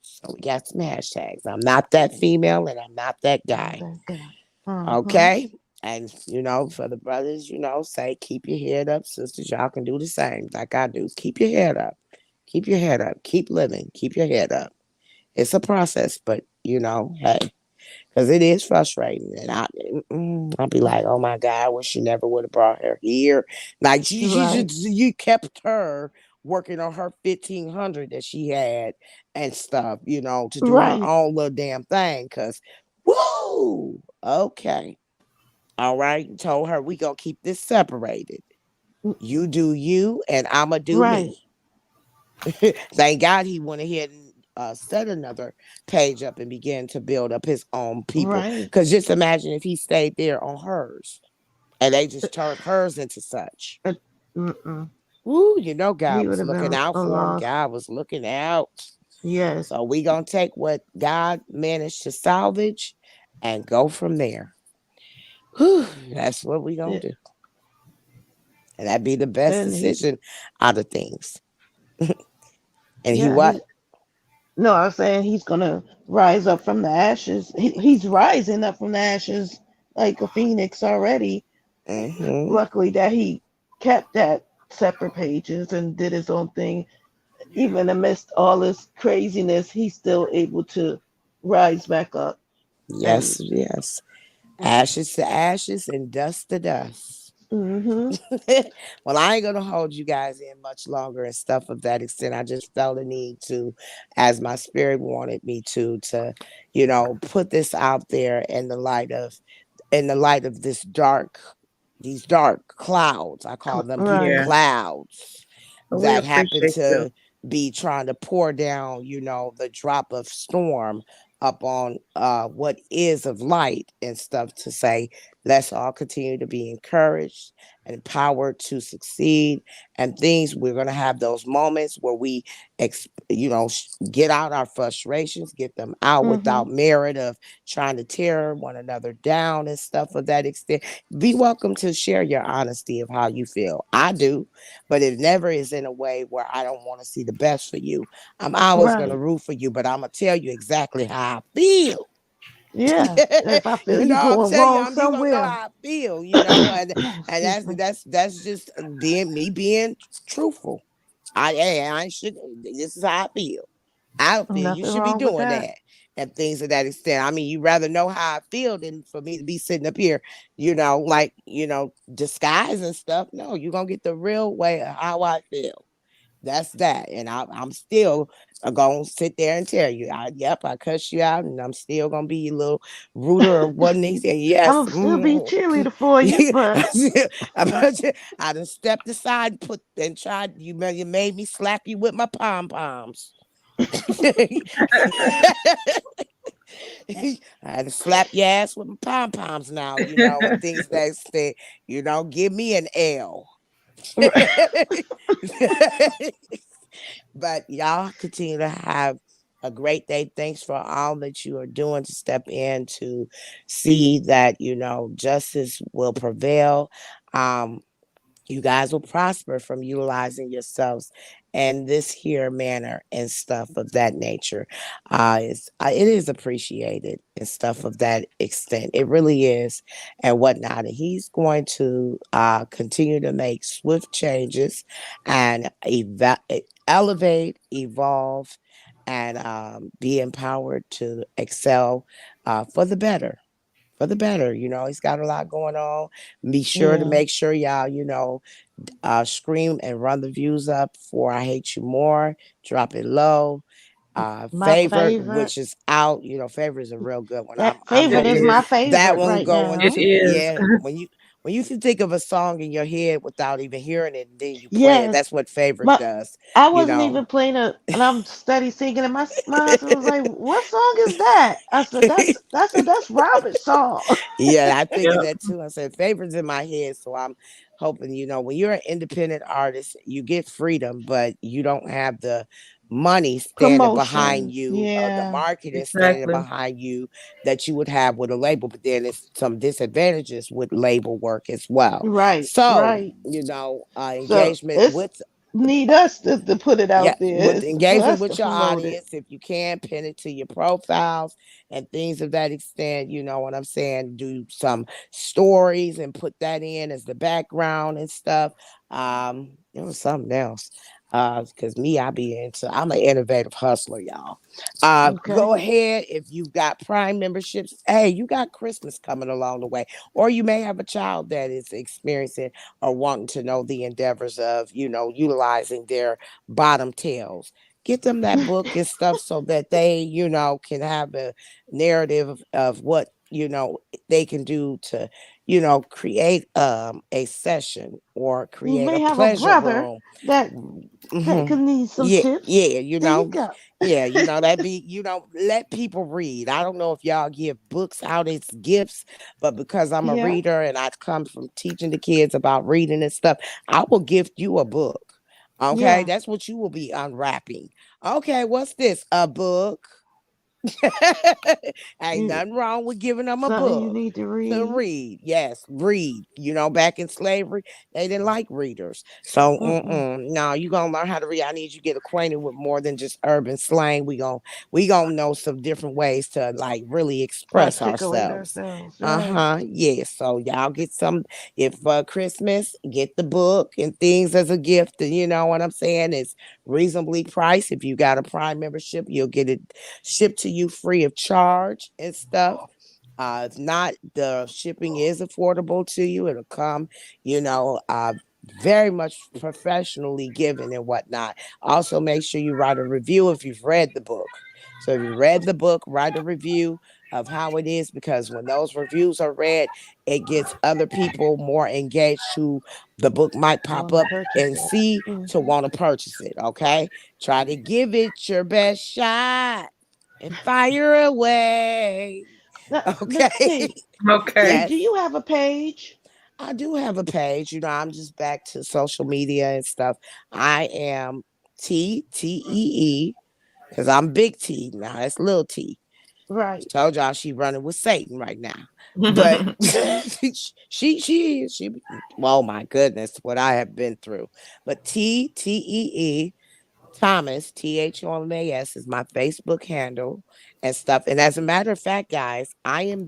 So we got some hashtags. I'm not that female, and I'm not that Not guy. that guy. Mm-hmm. Okay. And for the brothers, say keep your head up, sisters. Y'all can do the same like I do. Keep your head up. Keep your head up. Keep living. Keep your head up. It's a process, but hey, because it is frustrating. And I'll be like, oh my God, I wish she never would have brought her here. Like Right. you kept her working on her 1,500 that she had and stuff, to do her Right. own little damn thing. Because, woo, okay. All right. Told her we gonna keep this separated. You do you and I'ma do Right. me. Thank God he went ahead and set another page up and began to build up his own people. Right. Because just imagine if he stayed there on hers and they just turned hers into such. Uh, mm-mm. Woo, God He would was have looking been out a for him. loss. God was looking out. Yes. So we gonna take what God managed to salvage and go from there. Whew, that's what we gonna Yeah. do. And that'd be the best And he, decision out of things. And he yeah, what? he. No, I was saying he's gonna rise up from the ashes. He's rising up from the ashes like a phoenix already. Mm-hmm. Luckily that he kept that separate pages and did his own thing. Even amidst all this craziness, he's still able to rise back up. Yes, And yes. Ashes to ashes and dust to dust. mm-hmm. Well, I ain't gonna hold you guys in much longer and stuff of that extent. I just felt a need to, as my spirit wanted me to, put this out there in the light of these dark clouds. I call them people Right. Yeah. clouds But we that happen appreciate you. to be trying to pour down, the drop of storm up on what is of light and stuff, to say let's all continue to be encouraged and empowered to succeed and things. We're going to have those moments where we get out our frustrations, get them out Mm-hmm. without merit of trying to tear one another down and stuff of that extent. Be welcome to share your honesty of how you feel. I do, but it never is in a way where I don't want to see the best for you. I'm always going to Right. root for you, but I'm going to tell you exactly how I feel. Yeah. If I feel you I'm going telling you, wrong you gonna know somewhere. how I feel, and Excuse me. that's just being truthful. I should. This is how I feel. I feel you Nothing should be wrong with doing that. that and things of that extent. I mean, you rather know how I feel than for me to be sitting up here, like disguise and stuff. No, you're gonna get the real way of how I feel. That's that. And I'm still going to sit there and tell you, I cuss you out, and I'm still going to be your little rooter or what needs. And yes, I'm still be cheerleader for you, but I done stepped aside, and tried. You made me slap you with my pom poms. I had to slap your ass with my pom poms now, and things that say, give me an L. But y'all continue to have a great day. Thanks for all that you are doing to step in to see that, justice will prevail. Um, you guys will prosper from utilizing yourselves in this here manner and stuff of that nature. It is appreciated and stuff of that extent. It really is, and whatnot. And he's going to continue to make swift changes and elevate, evolve, and be empowered to excel for the better. For the better, he's got a lot going on. Be sure to Yeah. make sure y'all, scream and run the views up for I Hate You More, drop it low. My Favorite, favorite. which is out. Favorite is a real good one. That I'm It favorite is hoping my is. that favorite one right going It now. to, is. yeah. When you can think of a song in your head without even hearing it, and then you play it. Yes. That's what favorite My does. I You wasn't know. even playing it, and I'm steady singing, and my husband was like, "What song is that?" I said, "That's Robert's song." Yeah, I figured Yep. that too. I said favorites in my head, so I'm hoping when you're an independent artist, you get freedom, but you don't have the money standing behind Promotion. you, the Yeah. marketing standing Exactly. behind you that you would have with a label. But then it's some disadvantages with label work as well. Right. So Right. So engagement it's with need us to put it yeah, out there. with It's for engagement us to with your promote it. audience, if you can, pin it to your profiles and things of that extent. You know what I'm saying? Do some stories and put that in as the background and stuff. It was something else. Because I be I'm an innovative hustler, y'all. Go Okay. ahead if you've got Prime memberships. Hey, you got Christmas coming along the way, or you may have a child that is experiencing or wanting to know the endeavors of, utilizing their bottom tails. Get them that book and stuff so that they, can have a narrative of what, they can do to, create a session or You create a may have a pleasure brother room. that Hmm. could need some Yeah, tips. yeah, There you go. yeah, that be, let people read. I don't know if y'all give books out as gifts, but because I'm a Yeah. reader and I come from teaching the kids about reading and stuff, I will gift you a book. Okay, Yeah. that's what you will be unwrapping. Okay, what's this? A book? Ain't You, nothing wrong with giving them a something you book need to to read. read. Yes, read. Back in slavery, they didn't like readers. So, Mm-mm. no, you gonna learn how to read. I need you to get acquainted with more than just urban slang. We gonna know some different ways to like really express Articulate ourselves. ourselves. Right. Uh-huh. Yeah. So y'all get some if Christmas, get the book and things as a gift. And you know what I'm saying? It's reasonably priced. If you got a Prime membership, you'll get it shipped to you free of charge and stuff. If not, the shipping is affordable to you. It'll come, you know, uh, very much professionally given and whatnot. Also, make sure you write a review if you've read the book. So, if you read the book, write a review of how it is because when those reviews are read, it gets other people more engaged who the book might pop Want to up purchase and it. see to Hmm. want to purchase it. Okay. Try to give it your best shot and fire away. Now, Miss Okay. T, Okay. do Yes. you have a page? I do have a page. I'm just back to social media and stuff. I am TTEE because I'm big T now. That's little T. Right. Told y'all she running with Satan right now. But she oh my goodness, what I have been through. But TTEE Thomas, THOMAS, is my Facebook handle and stuff. And as a matter of fact, guys, I am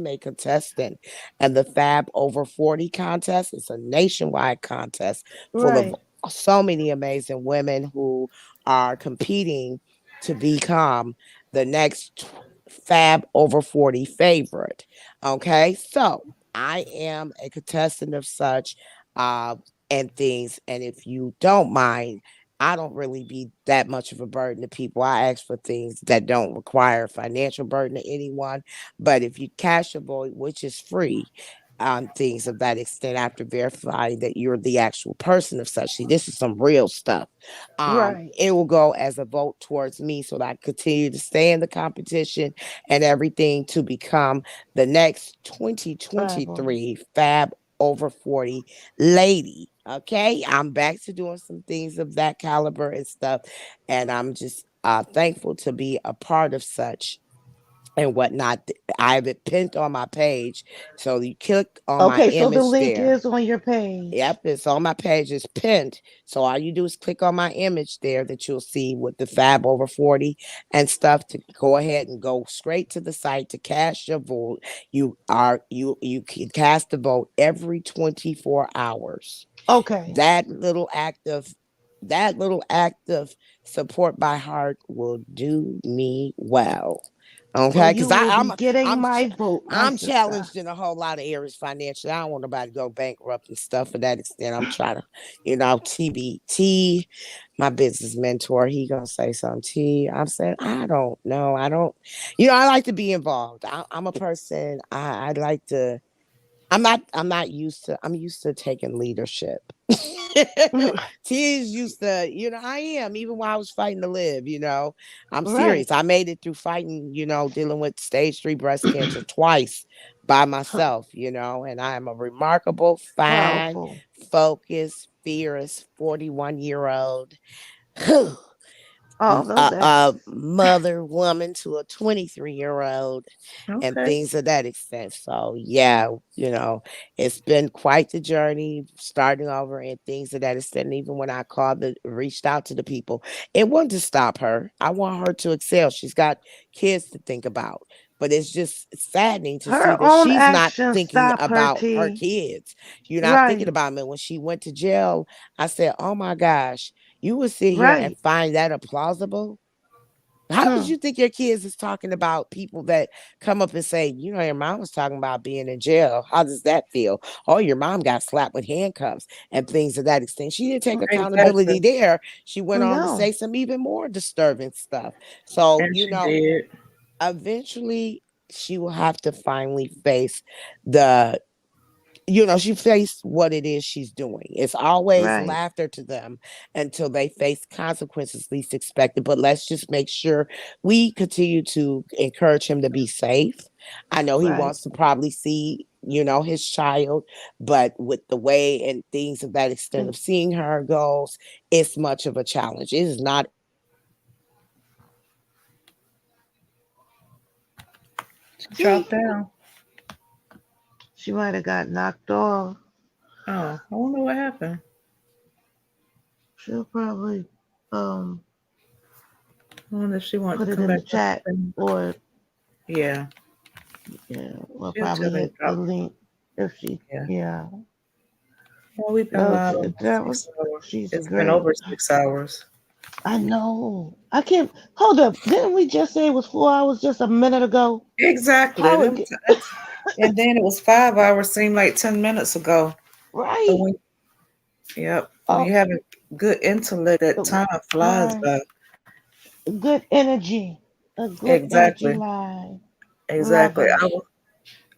a contestant and the Fab Over 40 contest. It's a nationwide contest full of Right. so many amazing women who are competing to become the next Fab Over 40 favorite. Okay, so I am a contestant of such uh and things. And if you don't mind, I don't really be that much of a burden to people. I ask for things that don't require financial burden to anyone. But if you cash a vote, which is free, things of that extent after verifying that you're the actual person of such. See, this is some real stuff. Right. It will go as a vote towards me so that I continue to stay in the competition and everything to become the next Bible. 2023 Fab Over 40 lady. Okay, I'm back to doing some things of that caliber and stuff, and I'm just thankful to be a part of such and whatnot. I have it pinned on my page. So you click on my Okay, so the image link there. is on your page. Yep, it's on my page. It's pinned. So all you do is click on my image there that you'll see with the Fab over 40 and stuff to go ahead and go straight to the site to cast your vote. You can cast a vote every 24 hours. Okay. That little act of support by heart will do me well. Well, Okay, you because will be I'm getting my vote, my I'm sister. challenged in a whole lot of areas financially. I don't want nobody to go bankrupt and stuff for that extent. I'm trying to, TBT, my business mentor, he gonna say something. I'm saying I don't know. I don't, I like to be involved. I'm a person. I like to. I'm not used to. I'm used to taking leadership. T is used to, I am, even while I was fighting to live, I'm Right. serious. I made it through fighting, dealing with stage 3 breast cancer twice by Huh. myself, and I am a remarkable, fine, Powerful. focused, fierce 41-year-old Although a that's mother woman to a 23-year-old and Okay. things of that extent. So yeah, it's been quite the journey starting over and things of that extent. And even when I reached out to the people, it wasn't to stop her. I want her to excel. She's got kids to think about. But it's just saddening to see her that own she's not actions thinking stop her, about her T. kids. You're not thinking Right. about me. When she went to jail, I said, oh my gosh, you would sit here and Right. find that plausible? How could Hmm. you think your kids is talking about people that come up and say, your mom was talking about being in jail? How does that feel? Oh, your mom got slapped with handcuffs and things of that extent. She didn't take Exactly. accountability there. She went on to No. say some even more disturbing stuff. So, And she did. eventually she will have to finally face the she faced what it is she's doing. It's always Right. laughter to them until they face consequences least expected. But let's just make sure we continue to encourage him to be safe. I know he Right. wants to probably see, his child, but with the way and things of that extent of seeing her goes, it's much of a challenge. It is not. She T. dropped down. She might have got knocked off. Oh, I wonder what happened. She'll probably um I wonder if she wanted to put it come in back the up. chat, or Yeah, yeah, we'll she'll probably tell me to hit the drop. link if she, Yeah. yeah. Well, we've been No, live almost that was, 6 hours. she's It's been great. over 6 hours. I know. I can't hold up. Didn't we just say it was 4 hours just a minute ago? Exactly. How it get And then it was 5 hours, seemed like 10 minutes ago. So right? yep, when Oh, you have a good intellect, that time flies time. by. Good energy. A good energy Exactly. line. Love Exactly. it.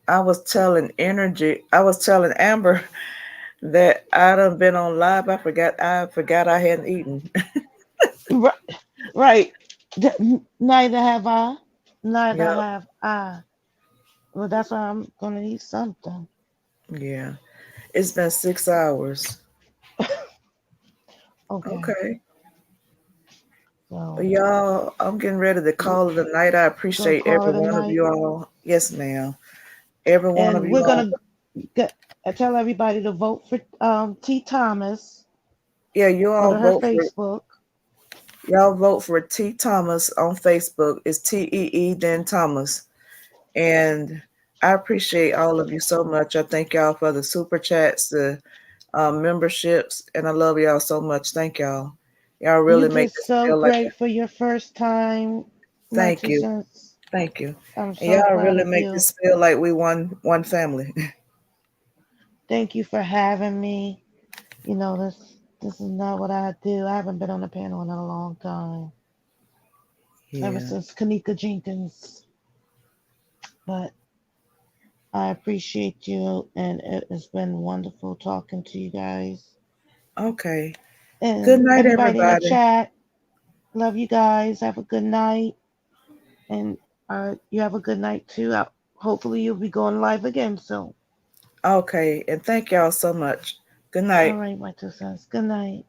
I was telling Amber that I done been on live. I forgot I hadn't eaten. Right. Right. Neither have I. Neither Yep. have I. Well, that's why I'm gonna eat something. Yeah. It's been 6 hours. Okay. Okay. Well, So y'all, I'm getting ready to we're call it a night. I gonna appreciate call every it a one of night. you all. Yes, ma'am. Every one of And you we're all. gonna get, tell everybody to vote for T. Thomas. Yeah, you Go all to her vote for Facebook. y'all vote for T Thomas on Facebook. It's TEE then Thomas. And I appreciate all of you so much. I thank y'all for the super chats, the memberships, and I love y'all so much. Thank y'all. Y'all You really make did this so feel like great for your first time, my thank two you. cents. Thank you. I'm And so y'all proud really of make you. this feel like we one family. Thank you for having me. This is not what I do. I haven't been on a panel in a long time, ever Yeah. since Kanika Jenkins. But I appreciate you, and it has been wonderful talking to you guys. Okay. Good And night, everybody in the everybody. chat, love you guys. Have a good night, and you have a good night too. Hopefully, you'll be going live again soon. Okay. And thank y'all so much. Good All night. right, my two cents. Good night.